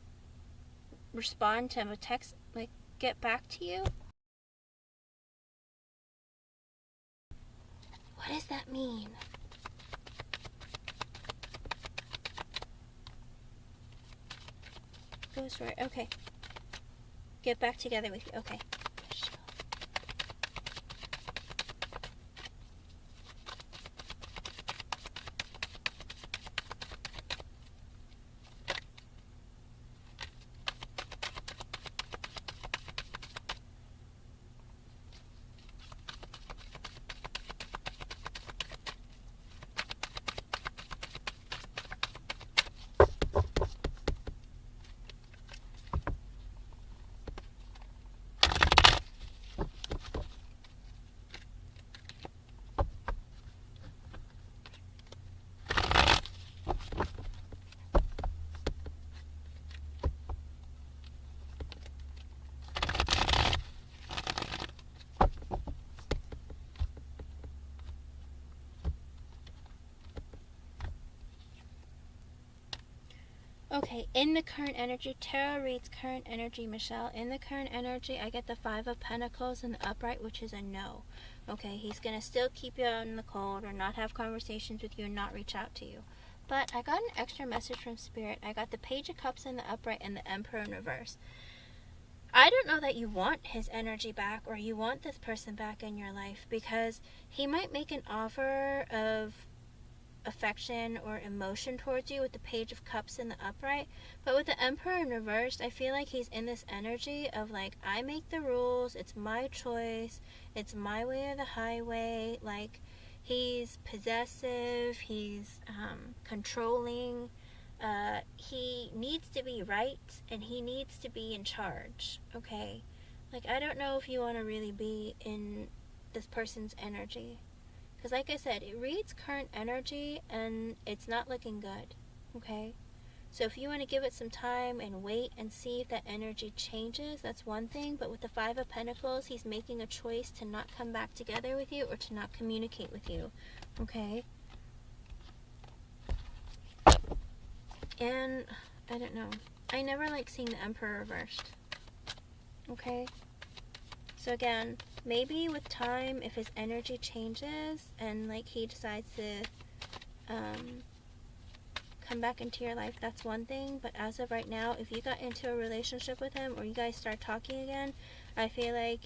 S1: respond to a text, like, get back to you? What does that mean? Ghost word. Okay. Get back together with you. Okay. Okay, in the current energy, tarot reads current energy, Michelle. In the current energy, I get the Five of Pentacles in the upright, which is a no. Okay, he's going to still keep you out in the cold or not have conversations with you and not reach out to you. But I got an extra message from Spirit. I got the Page of Cups in the upright and the Emperor in reverse. I don't know that you want his energy back or you want this person back in your life, because he might make an offer of affection or emotion towards you with the Page of Cups in the upright, but with the Emperor in reverse, I feel like he's in this energy of like, I make the rules, it's my choice, it's my way or the highway. Like, he's possessive, he's controlling, he needs to be right and he needs to be in charge. Okay, like, I don't know if you want to really be in this person's energy. Because like I said, it reads current energy and it's not looking good, okay? So if you want to give it some time and wait and see if that energy changes, that's one thing. But with the Five of Pentacles, he's making a choice to not come back together with you or to not communicate with you, okay? And, I don't know. I never like seeing the Emperor reversed, okay? So again, maybe with time, if his energy changes and like he decides to come back into your life, that's one thing. But as of right now, if you got into a relationship with him or you guys start talking again, I feel like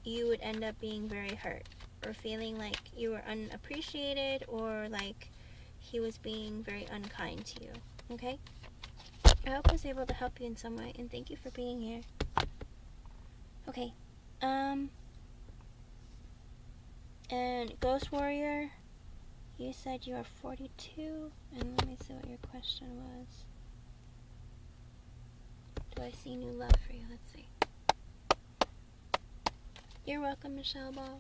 S1: you would end up being very hurt or feeling like you were unappreciated or like he was being very unkind to you, okay? I hope I was able to help you in some way, and thank you for being here. Okay. And Ghost Warrior, you said you are 42, and let me see what your question was. Do I see new love for you? Let's see. You're welcome, Michelle Ball.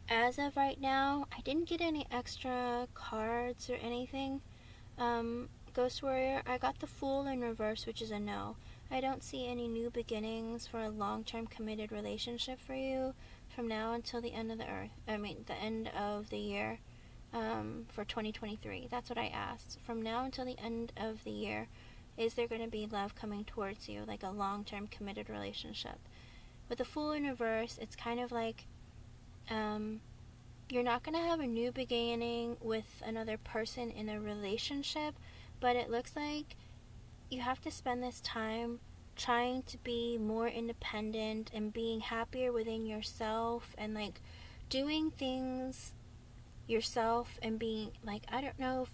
S1: As of right now, I didn't get any extra cards or anything. Ghost Warrior, I got the Fool in reverse, which is a no. I don't see any new beginnings for a long-term committed relationship for you from now until the end of the end of the year, for 2023. That's what I asked. From now until the end of the year, Is there going to be love coming towards you, like a long-term committed relationship? With the Fool in reverse, it's kind of like you're not going to have a new beginning with another person in a relationship, but it looks like you have to spend this time trying to be more independent and being happier within yourself, and like doing things yourself, and being like, I don't know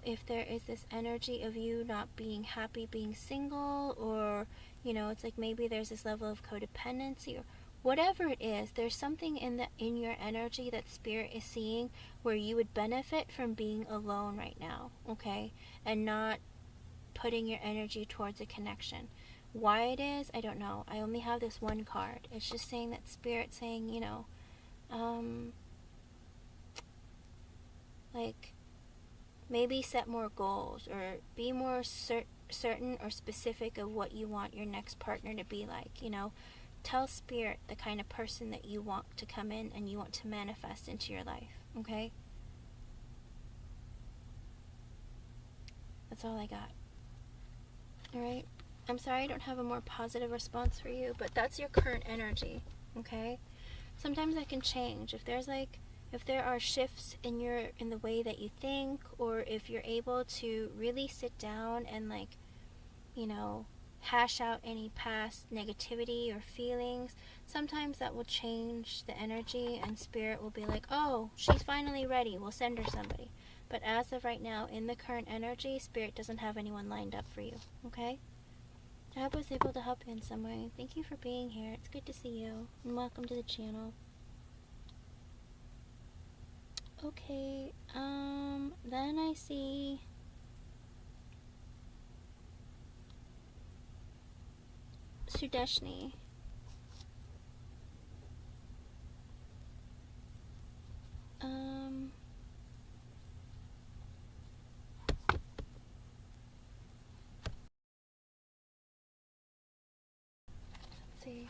S1: if there is this energy of you not being happy being single, or it's like maybe there's this level of codependency, or whatever it is. There's something in your energy that Spirit is seeing where you would benefit from being alone right now, okay, and not putting your energy towards a connection. Why it is, I don't know. I only have this one card. It's just saying that Spirit saying, like, maybe set more goals, or be more certain or specific of what you want your next partner to be like. Tell Spirit the kind of person that you want to come in and you want to manifest into your life, okay? That's all I got. Alright? I'm sorry I don't have a more positive response for you, but that's your current energy, okay? Sometimes that can change. If there are shifts in the way that you think, or if you're able to really sit down and hash out any past negativity or feelings, sometimes that will change the energy, and Spirit will be like, oh, she's finally ready, we'll send her somebody. But as of right now, in the current energy, Spirit doesn't have anyone lined up for you, okay? I hope I was able to help you in some way. Thank you for being here. It's good to see you, and welcome to the channel. Okay, then I see Sudeshni. Let's see.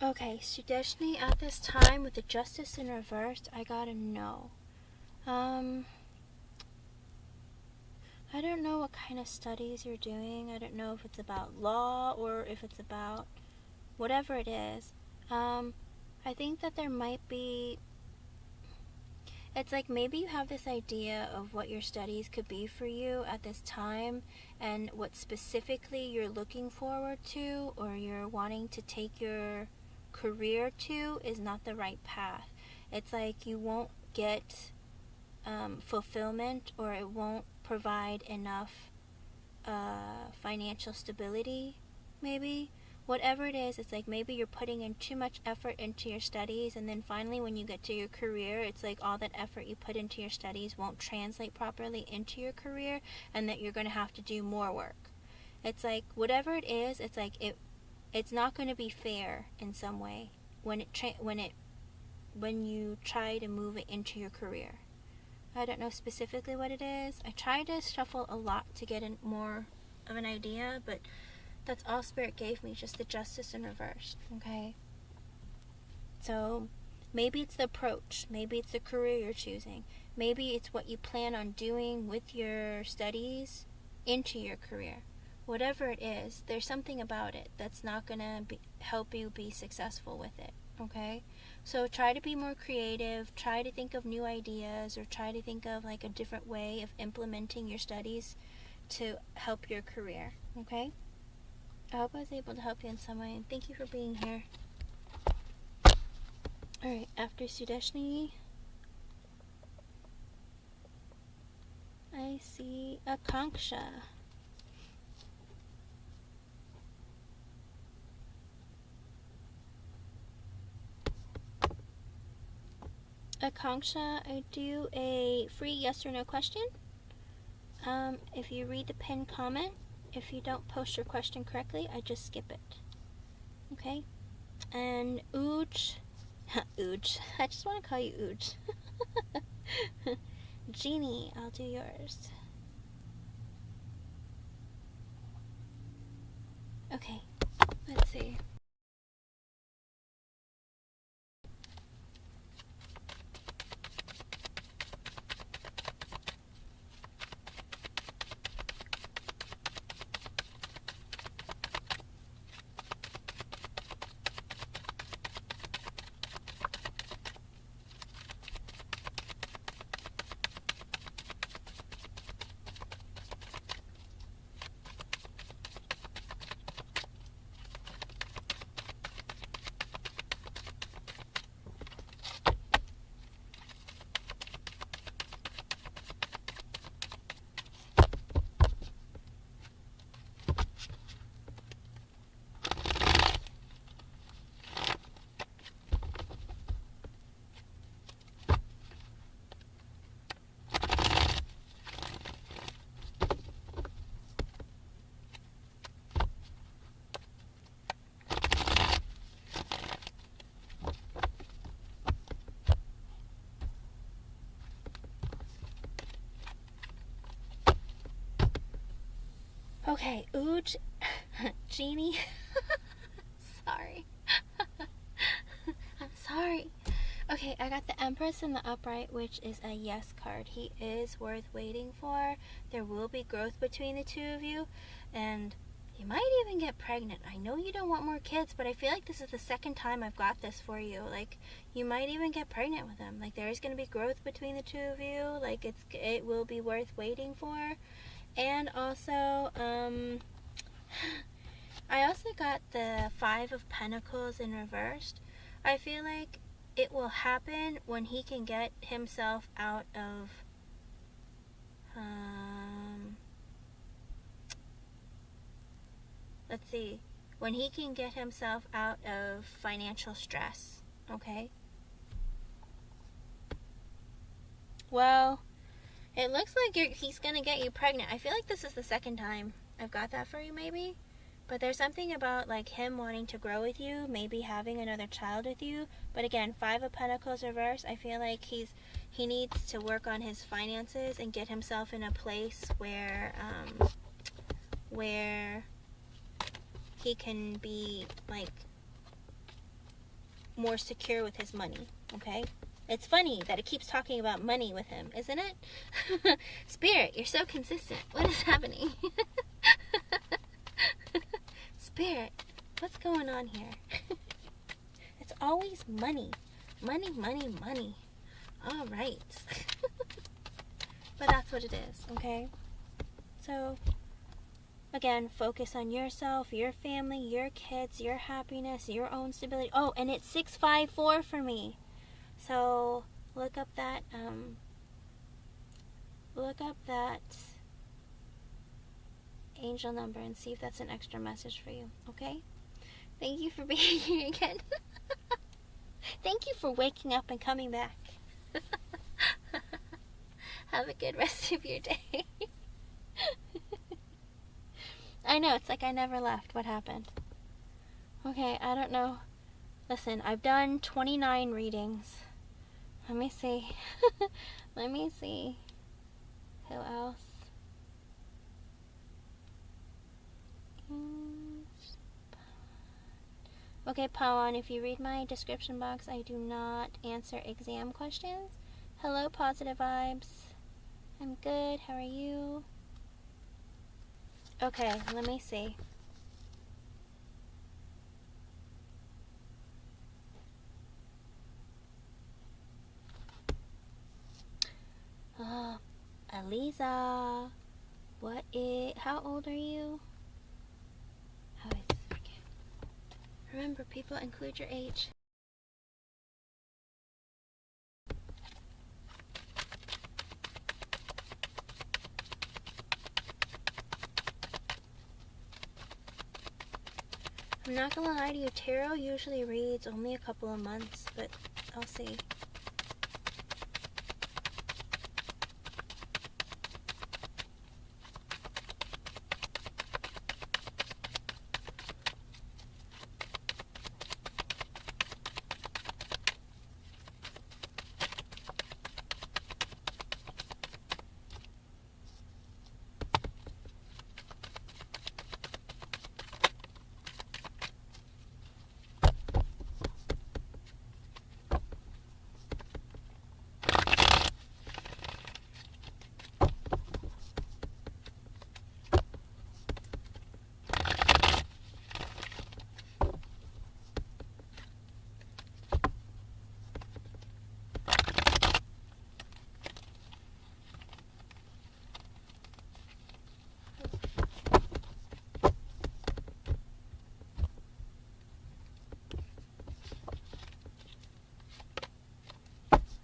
S1: Okay, Sudeshni, at this time with the Justice in reverse, I got a no. I don't know what kind of studies you're doing. I don't know if it's about law or if it's about whatever it is. I think that there might be, it's like maybe you have this idea of what your studies could be for you at this time, and what specifically you're looking forward to or you're wanting to take your career to is not the right path. It's like you won't get fulfillment, or it won't provide enough financial stability, maybe. Whatever it is, it's like maybe you're putting in too much effort into your studies, and then finally when you get to your career, it's like all that effort you put into your studies won't translate properly into your career, and that you're going to have to do more work. It's like whatever it is, it's like it's not going to be fair in some way when you try to move it into your career. I don't know specifically what it is. I tried to shuffle a lot to get more of an idea, but that's all Spirit gave me, just the Justice in reverse, okay? So maybe it's the approach, maybe it's the career you're choosing, maybe it's what you plan on doing with your studies into your career. Whatever it is, there's something about it that's not going to help you be successful with it, okay? So try to be more creative, try to think of new ideas, or try to think of like a different way of implementing your studies to help your career, okay? I hope I was able to help you in some way, and thank you for being here. Alright, after Sudeshni, I see Akanksha. Akanksha, I do a free yes or no question. If you read the pinned comment, if you don't post your question correctly, I just skip it. Okay? And Ooj, Ooj, I just want to call you Ooj. Jeannie, I'll do yours. Okay, let's see. Okay, Ooj, Jeannie, sorry. I'm sorry. Okay, I got the Empress in the upright, which is a yes card. He is worth waiting for. There will be growth between the two of you, and you might even get pregnant. I know you don't want more kids, but I feel like this is the second time I've got this for you. Like, you might even get pregnant with him. Like, there is going to be growth between the two of you. Like, it will be worth waiting for. And also, I also got the Five of Pentacles in reversed. I feel like it will happen when he can get himself out of, let's see, when he can get himself out of financial stress, okay? Well, it looks like he's going to get you pregnant. I feel like this is the second time I've got that for you, maybe. But there's something about like him wanting to grow with you, maybe having another child with you. But again, Five of Pentacles reverse, I feel like he needs to work on his finances and get himself in a place where he can be like more secure with his money, okay? It's funny that it keeps talking about money with him, isn't it? Spirit, you're so consistent. What is happening? Spirit, what's going on here? It's always money. Money, money, money. All right. But that's what it is, okay? So, again, focus on yourself, your family, your kids, your happiness, your own stability. Oh, and it's 654 for me. So, look up that angel number and see if that's an extra message for you, okay? Thank you for being here again. Thank you for waking up and coming back. Have a good rest of your day. I know, it's like I never left. What happened? Okay, I don't know. Listen, I've done 29 readings. Let me see. Let me see. Who else? Okay, Pawan, if you read my description box, I do not answer exam questions. Hello, Positive Vibes. I'm good. How are you? Okay, let me see. Lisa, how old are you? How is this? Okay. Remember, people, include your age. I'm not gonna lie to you, tarot usually reads only a couple of months, but I'll see.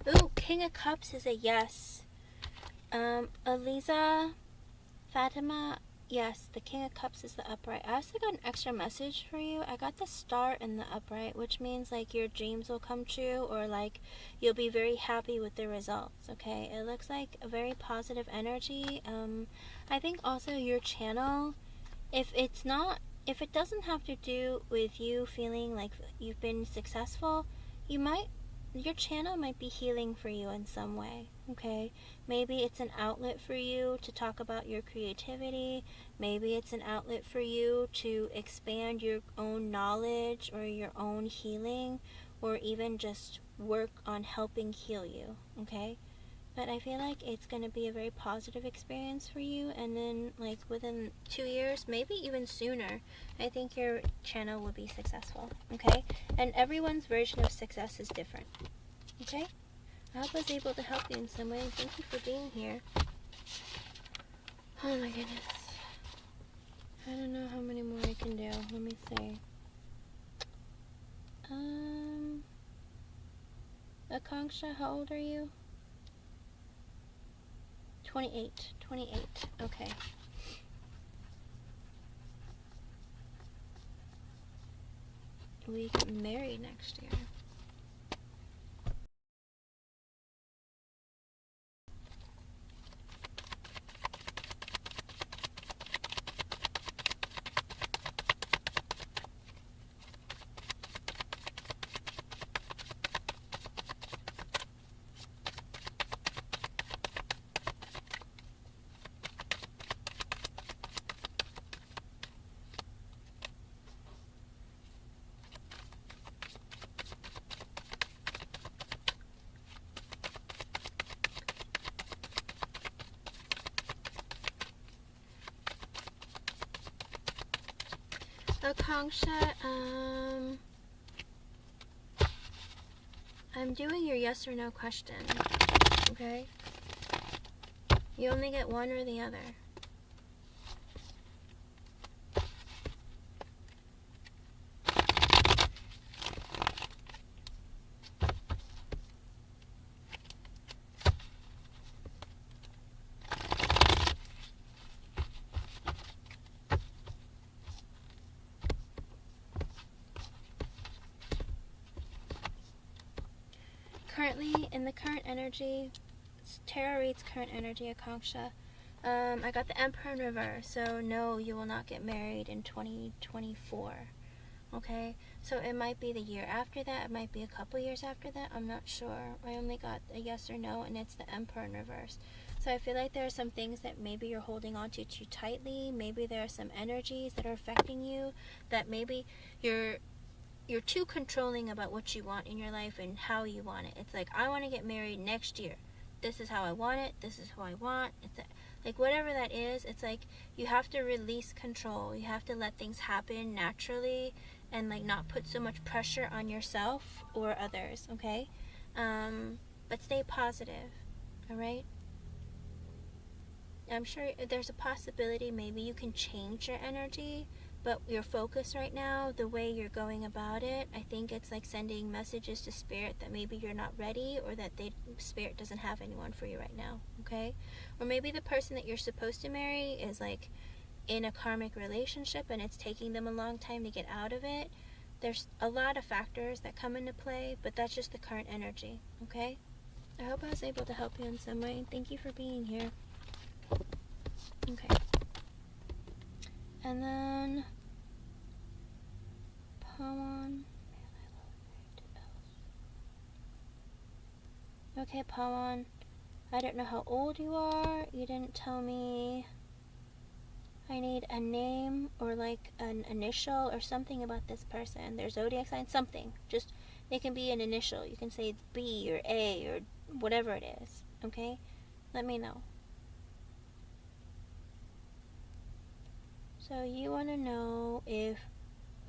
S1: Ooh, King of Cups is a yes. Eliza, Fatima, yes, the King of Cups is the upright. I also got an extra message for you. I got the star in the upright, which means like your dreams will come true, or like you'll be very happy with the results, okay? It looks like a very positive energy. I think also your channel, if it doesn't have to do with you feeling like you've been successful, your channel might be healing for you in some way, okay? Maybe it's an outlet for you to talk about your creativity. Maybe it's an outlet for you to expand your own knowledge or your own healing, or even just work on helping heal you, okay? But I feel like it's going to be a very positive experience for you, and then like within 2 years, maybe even sooner, I think your channel will be successful, okay? And everyone's version of success is different, okay? I hope I was able to help you in some way. Thank you for being here. Oh my goodness. I don't know how many more I can do. Let me see. Akanksha, how old are you? 28. Okay. We get married next year. Akanksha, I'm doing your yes or no question, okay? You only get one or the other. Currently, in the current energy, tarot reads current energy, Akanksha. I got the Emperor in reverse, so no, you will not get married in 2024. Okay, so it might be the year after that, it might be a couple years after that, I'm not sure. I only got a yes or no, and it's the Emperor in reverse. So I feel like there are some things that maybe you're holding on to too tightly. Maybe there are some energies that are affecting you, that maybe you're too controlling about what you want in your life and how you want it. It's like, I want to get married next year. This is how I want it. This is who I want. Like whatever that is, it's like you have to release control. You have to let things happen naturally and like not put so much pressure on yourself or others, okay? But stay positive, all right? I'm sure there's a possibility maybe you can change your energy, but your focus right now, the way you're going about it, I think it's like sending messages to Spirit that maybe you're not ready, or that Spirit doesn't have anyone for you right now, okay? Or maybe the person that you're supposed to marry is like in a karmic relationship and it's taking them a long time to get out of it. There's a lot of factors that come into play, but that's just the current energy, okay? I hope I was able to help you in some way. Thank you for being here. Okay. And then Pawan. Okay, Pawan. I don't know how old you are. You didn't tell me. I need a name or like an initial or something about this person. Their zodiac sign, something. Just, they can be an initial. You can say B or A or whatever it is. Okay? Let me know. So you want to know if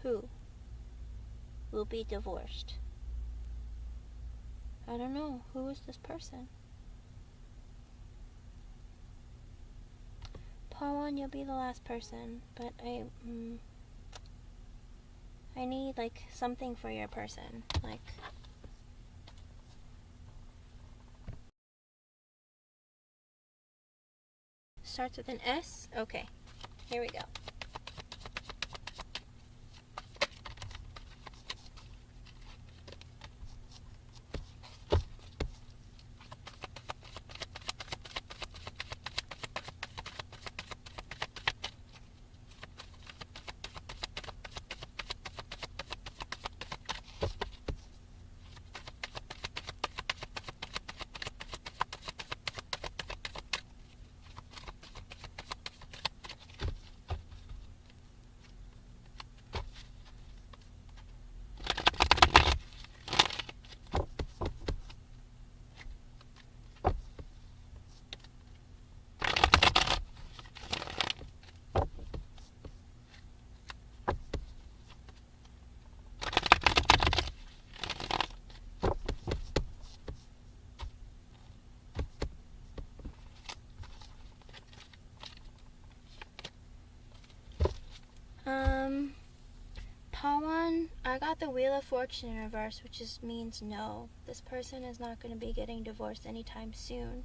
S1: who will be divorced. I don't know. Who is this person? Pawan, you'll be the last person, but I need like something for your person, like starts with an S. Okay, here we go. Pawan, I got the Wheel of Fortune in reverse, which just means no. This person is not going to be getting divorced anytime soon.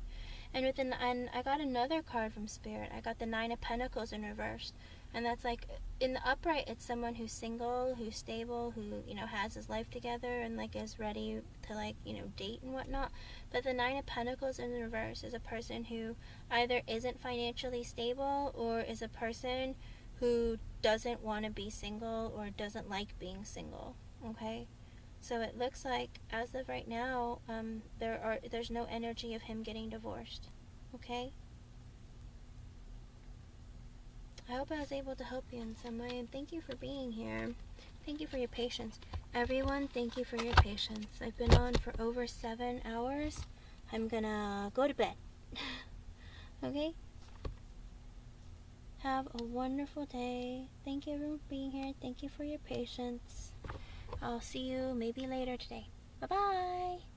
S1: And I got another card from Spirit. I got the Nine of Pentacles in reverse. And that's like, in the upright, it's someone who's single, who's stable, who, you know, has his life together and like is ready to like, you know, date and whatnot. But the Nine of Pentacles in reverse is a person who either isn't financially stable or is a person who doesn't want to be single or doesn't like being single, okay? So it looks like, as of right now, there's no energy of him getting divorced, okay? I hope I was able to help you in some way, and thank you for being here. Thank you for your patience. Everyone, thank you for your patience. I've been on for over 7 hours. I'm gonna go to bed, okay? Have a wonderful day. Thank you everyone for being here. Thank you for your patience. I'll see you maybe later today. Bye-bye.